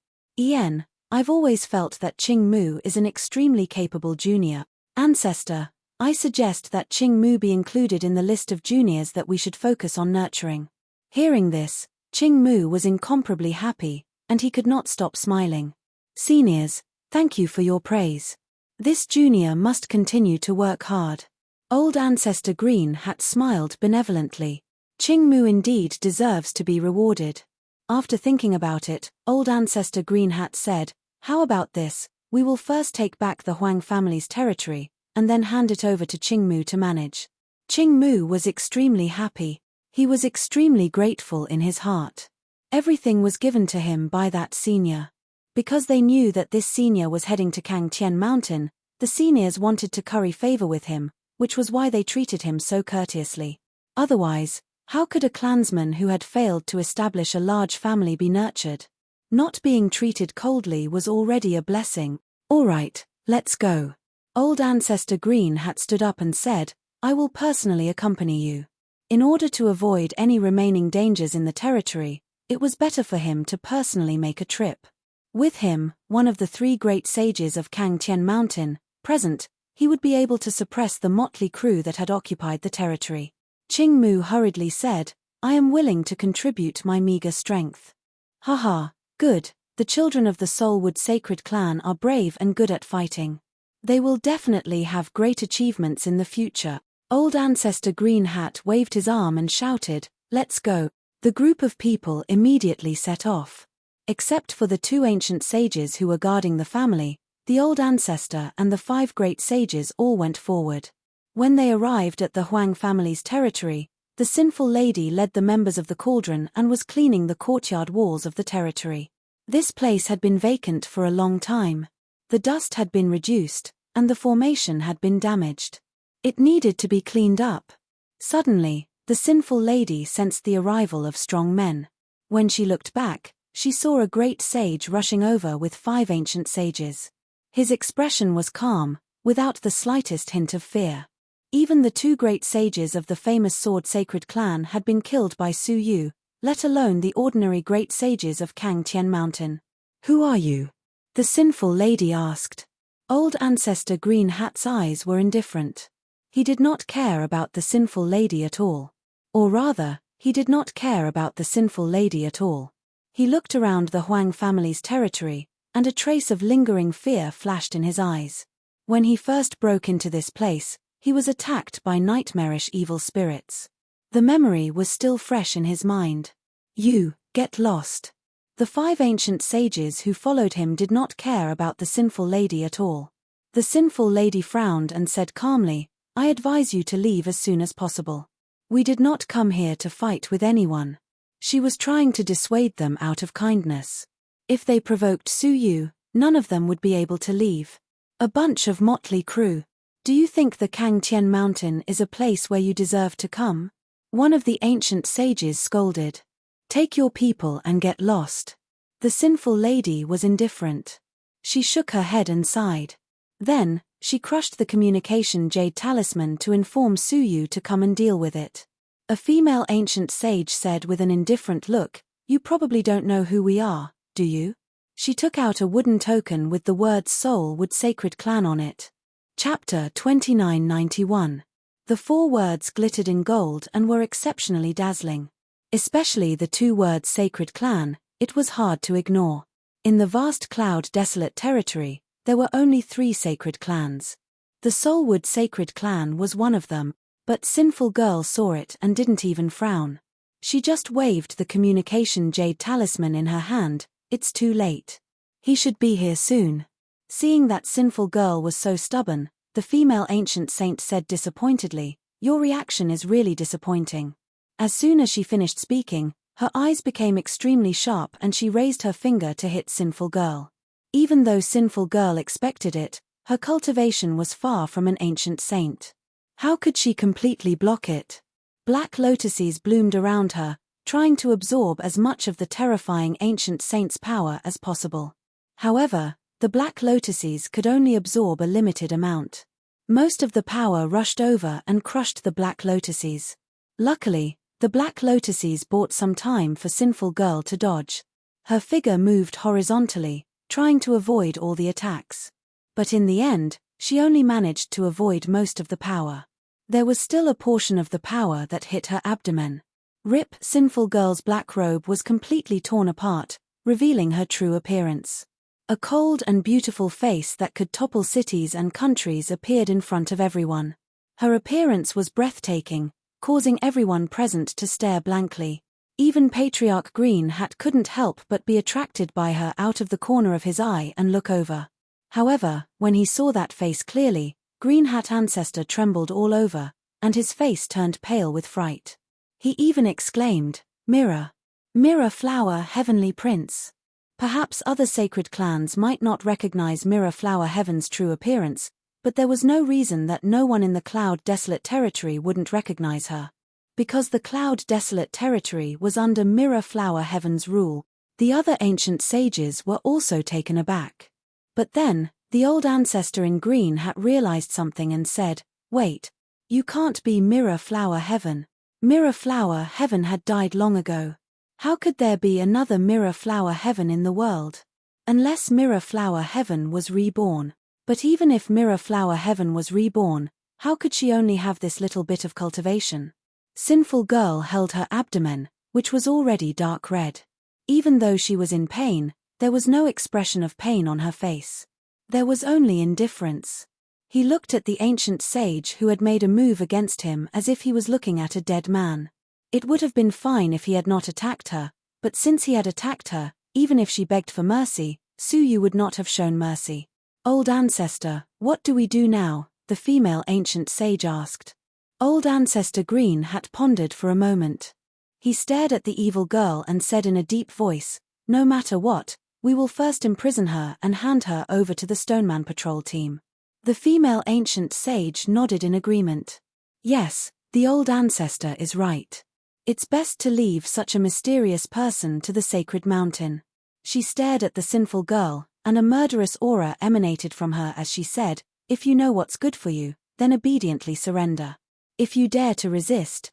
I've always felt that Qing Mu is an extremely capable junior ancestor. I suggest that Qing Mu be included in the list of juniors that we should focus on nurturing. Hearing this, Qing Mu was incomparably happy, and he could not stop smiling. Seniors, thank you for your praise. This junior must continue to work hard. Old Ancestor Green Hat smiled benevolently. Qing Mu indeed deserves to be rewarded. After thinking about it, Old Ancestor Green Hat said, "How about this? We will first take back the Huang family's territory, and then hand it over to Qing Mu to manage." Qing Mu was extremely happy. He was extremely grateful in his heart. Everything was given to him by that senior. Because they knew that this senior was heading to Kangtian Mountain, the seniors wanted to curry favor with him, which was why they treated him so courteously. Otherwise, how could a clansman who had failed to establish a large family be nurtured? Not being treated coldly was already a blessing. "All right, let's go." Old Ancestor Green Hat stood up and said, "I will personally accompany you." In order to avoid any remaining dangers in the territory, it was better for him to personally make a trip. With him, one of the 3 great sages of Kangtian Mountain, present, he would be able to suppress the motley crew that had occupied the territory. Qing Mu hurriedly said, "I am willing to contribute my meager strength." Haha, good, the children of the Soulwood Sacred Clan are brave and good at fighting. They will definitely have great achievements in the future. Old Ancestor Green Hat waved his arm and shouted, "Let's go." The group of people immediately set off. Except for the 2 ancient sages who were guarding the family, the old ancestor and the 5 great sages all went forward. When they arrived at the Huang family's territory, the sinful lady led the members of the Cauldron and was cleaning the courtyard walls of the territory. This place had been vacant for a long time. The dust had been reduced, and the formation had been damaged. It needed to be cleaned up. Suddenly, the sinful lady sensed the arrival of strong men. When she looked back, she saw a great sage rushing over with 5 ancient sages. His expression was calm, without the slightest hint of fear. Even the two great sages of the famous sword sacred clan had been killed by Su Yu, let alone the ordinary great sages of Kangtian Mountain. "Who are you?" the sinful lady asked. Old Ancestor Green Hat's eyes were indifferent. He did not care about the sinful lady at all. Or rather, he did not care about the sinful lady at all. He looked around the Huang family's territory, and a trace of lingering fear flashed in his eyes. When he first broke into this place, he was attacked by nightmarish evil spirits. The memory was still fresh in his mind. "You, get lost." The 5 ancient sages who followed him did not care about the sinful lady at all. The sinful lady frowned and said calmly, "I advise you to leave as soon as possible. We did not come here to fight with anyone." She was trying to dissuade them out of kindness. If they provoked Su Yu, none of them would be able to leave. A bunch of motley crew. "Do you think the Kangtian Mountain is a place where you deserve to come?" One of the ancient sages scolded. "Take your people and get lost." The sinful lady was indifferent. She shook her head and sighed. Then, she crushed the communication jade talisman to inform Su Yu to come and deal with it. A female ancient sage said with an indifferent look, "You probably don't know who we are, do you?" She took out a wooden token with the words Soul Wood Sacred Clan on it. Chapter 2991. The 4 words glittered in gold and were exceptionally dazzling. Especially the 2 words Sacred Clan, it was hard to ignore. In the vast cloud desolate territory, there were only 3 sacred clans. The Soulwood Sacred Clan was one of them, but Sinful Girl saw it and didn't even frown. She just waved the communication jade talisman in her hand. "It's too late. He should be here soon." Seeing that Sinful Girl was so stubborn, the female ancient saint said disappointedly, "Your reaction is really disappointing." As soon as she finished speaking, her eyes became extremely sharp and she raised her finger to hit Sinful Girl. Even though Sinful Girl expected it, her cultivation was far from an ancient saint. How could she completely block it? Black lotuses bloomed around her, trying to absorb as much of the terrifying ancient saint's power as possible. However, the black lotuses could only absorb a limited amount. Most of the power rushed over and crushed the black lotuses. Luckily, the black lotuses bought some time for Sinful Girl to dodge. Her figure moved horizontally, trying to avoid all the attacks. But in the end, she only managed to avoid most of the power. There was still a portion of the power that hit her abdomen. Rip Sinful Girl's black robe was completely torn apart, revealing her true appearance. A cold and beautiful face that could topple cities and countries appeared in front of everyone. Her appearance was breathtaking, causing everyone present to stare blankly. Even Patriarch Green Hat couldn't help but be attracted by her out of the corner of his eye and look over. However, when he saw that face clearly, Green Hat Ancestor trembled all over, and his face turned pale with fright. He even exclaimed, "Mirror! Mirror Flower Heavenly Prince!" Perhaps other sacred clans might not recognize Mirror Flower Heaven's true appearance, but there was no reason that no one in the Cloud Desolate Territory wouldn't recognize her. Because the Cloud Desolate Territory was under Mirror Flower Heaven's rule, the other ancient sages were also taken aback. But then, the old ancestor in green hat realized something and said, "Wait. You can't be Mirror Flower Heaven. Mirror Flower Heaven had died long ago. How could there be another Mirror Flower Heaven in the world? Unless Mirror Flower Heaven was reborn. But even if Mirror Flower Heaven was reborn, how could she only have this little bit of cultivation?" Sinful Girl held her abdomen, which was already dark red. Even though she was in pain, there was no expression of pain on her face. There was only indifference. He looked at the ancient sage who had made a move against him as if he was looking at a dead man. It would have been fine if he had not attacked her, but since he had attacked her, even if she begged for mercy, Su Yu would not have shown mercy. "Old Ancestor, what do we do now?" the female ancient sage asked. Old Ancestor Green Hat pondered for a moment. He stared at the evil girl and said in a deep voice, "No matter what, we will first imprison her and hand her over to the Stoneman Patrol team." The female ancient sage nodded in agreement. Yes, the old ancestor is right. It's best to leave such a mysterious person to the sacred mountain. She stared at the sinful girl, and a murderous aura emanated from her as she said, "If you know what's good for you, then obediently surrender. If you dare to resist,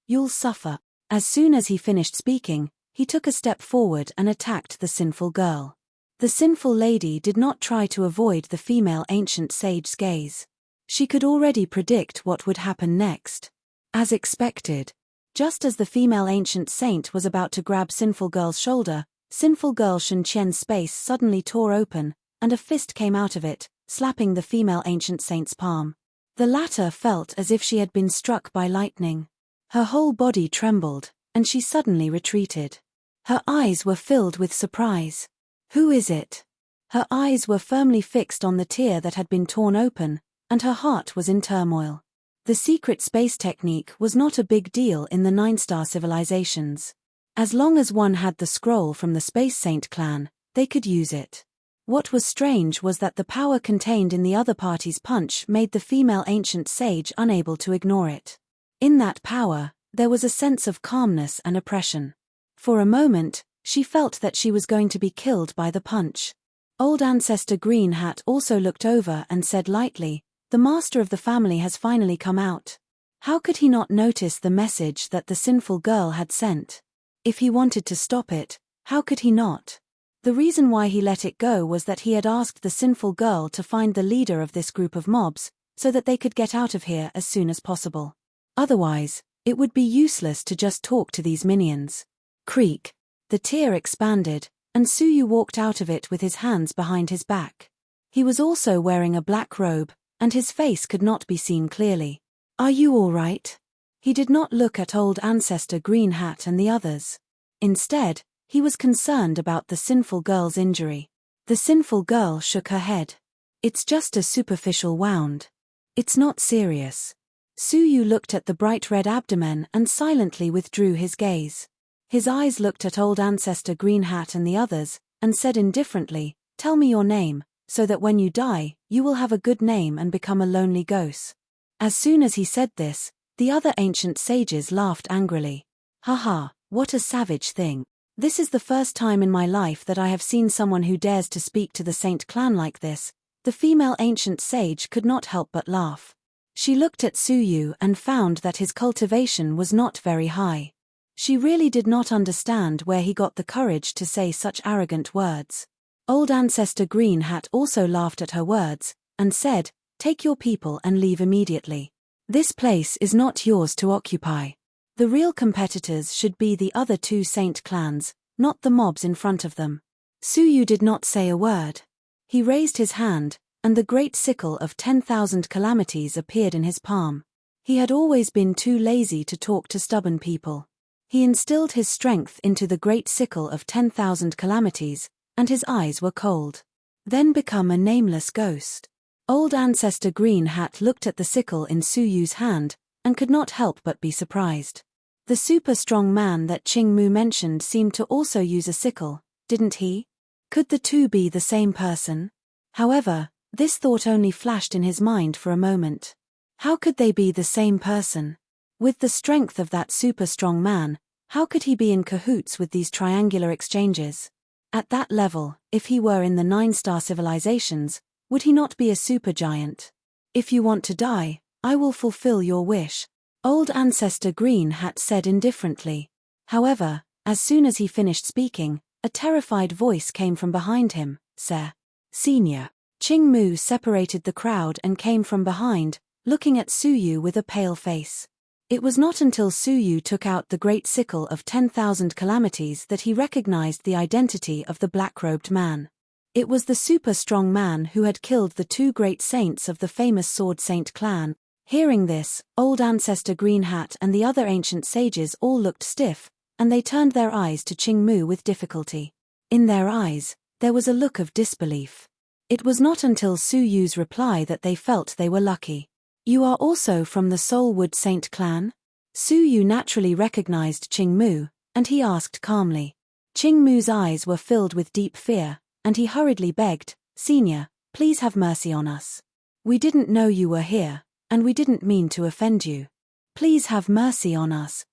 you'll suffer. As soon as he finished speaking, he took a step forward and attacked the sinful girl. The sinful lady did not try to avoid the female ancient sage's gaze. She could already predict what would happen next. As expected, just as the female ancient saint was about to grab sinful girl's shoulder, sinful girl Shen Qian's space suddenly tore open, and a fist came out of it, slapping the female ancient saint's palm. The latter felt as if she had been struck by lightning. Her whole body trembled, and she suddenly retreated. Her eyes were filled with surprise. Who is it? Her eyes were firmly fixed on the tear that had been torn open, and her heart was in turmoil. The secret space technique was not a big deal in the 9-star civilizations. As long as one had the scroll from the Space Saint clan, they could use it. What was strange was that the power contained in the other party's punch made the female ancient sage unable to ignore it. In that power, there was a sense of calmness and oppression. For a moment, she felt that she was going to be killed by the punch. Old Ancestor Green Hat also looked over and said lightly, "The master of the family has finally come out." How could he not notice the message that the sinful girl had sent? If he wanted to stop it, how could he not? The reason why he let it go was that he had asked the sinful girl to find the leader of this group of mobs, so that they could get out of here as soon as possible. Otherwise, it would be useless to just talk to these minions. Creak. The tear expanded, and Suyu walked out of it with his hands behind his back. He was also wearing a black robe, and his face could not be seen clearly. "Are you all right?" He did not look at Old Ancestor Green Hat and the others. Instead, he was concerned about the sinful girl's injury. The sinful girl shook her head. "It's just a superficial wound. It's not serious." Suyu looked at the bright red abdomen and silently withdrew his gaze. His eyes looked at Old Ancestor Green Hat and the others, and said indifferently, "Tell me your name, so that when you die, you will have a good name and become a lonely ghost." As soon as he said this, the other ancient sages laughed angrily. "Haha, what a savage thing. This is the first time in my life that I have seen someone who dares to speak to the Saint clan like this." The female ancient sage could not help but laugh. She looked at Suyu and found that his cultivation was not very high. She really did not understand where he got the courage to say such arrogant words. Old Ancestor Green Hat also laughed at her words, and said, "Take your people and leave immediately. This place is not yours to occupy. The real competitors should be the other two saint clans, not the mobs in front of them." Suyu did not say a word. He raised his hand, and the great sickle of 10,000 calamities appeared in his palm. He had always been too lazy to talk to stubborn people. He instilled his strength into the great sickle of 10,000 calamities, and his eyes were cold. "Then become a nameless ghost." Old Ancestor Green Hat looked at the sickle in Suyu's hand, and could not help but be surprised. The super strong man that Qing Mu mentioned seemed to also use a sickle, didn't he? Could the two be the same person? However, this thought only flashed in his mind for a moment. How could they be the same person? With the strength of that super strong man, how could he be in cahoots with these triangular exchanges? At that level, if he were in the 9-star civilizations, would he not be a supergiant? "If you want to die, I will fulfill your wish," Old Ancestor Green Hat said indifferently. However, as soon as he finished speaking, a terrified voice came from behind him, "Sir." "Senior." Qing Mu separated the crowd and came from behind, looking at Suyu with a pale face. It was not until Suyu took out the great sickle of 10,000 calamities that he recognized the identity of the black-robed man. It was the super strong man who had killed the two great saints of the famous Sword Saint clan. Hearing this, Old Ancestor Green Hat and the other ancient sages all looked stiff, and they turned their eyes to Qing Mu with difficulty. In their eyes, there was a look of disbelief. It was not until Suyu's reply that they felt they were lucky. "You are also from the Soulwood Saint clan?" Suyu naturally recognized Qing Mu, and he asked calmly. Qing Mu's eyes were filled with deep fear, and he hurriedly begged, "Senior, please have mercy on us. We didn't know you were here, and we didn't mean to offend you. Please have mercy on us,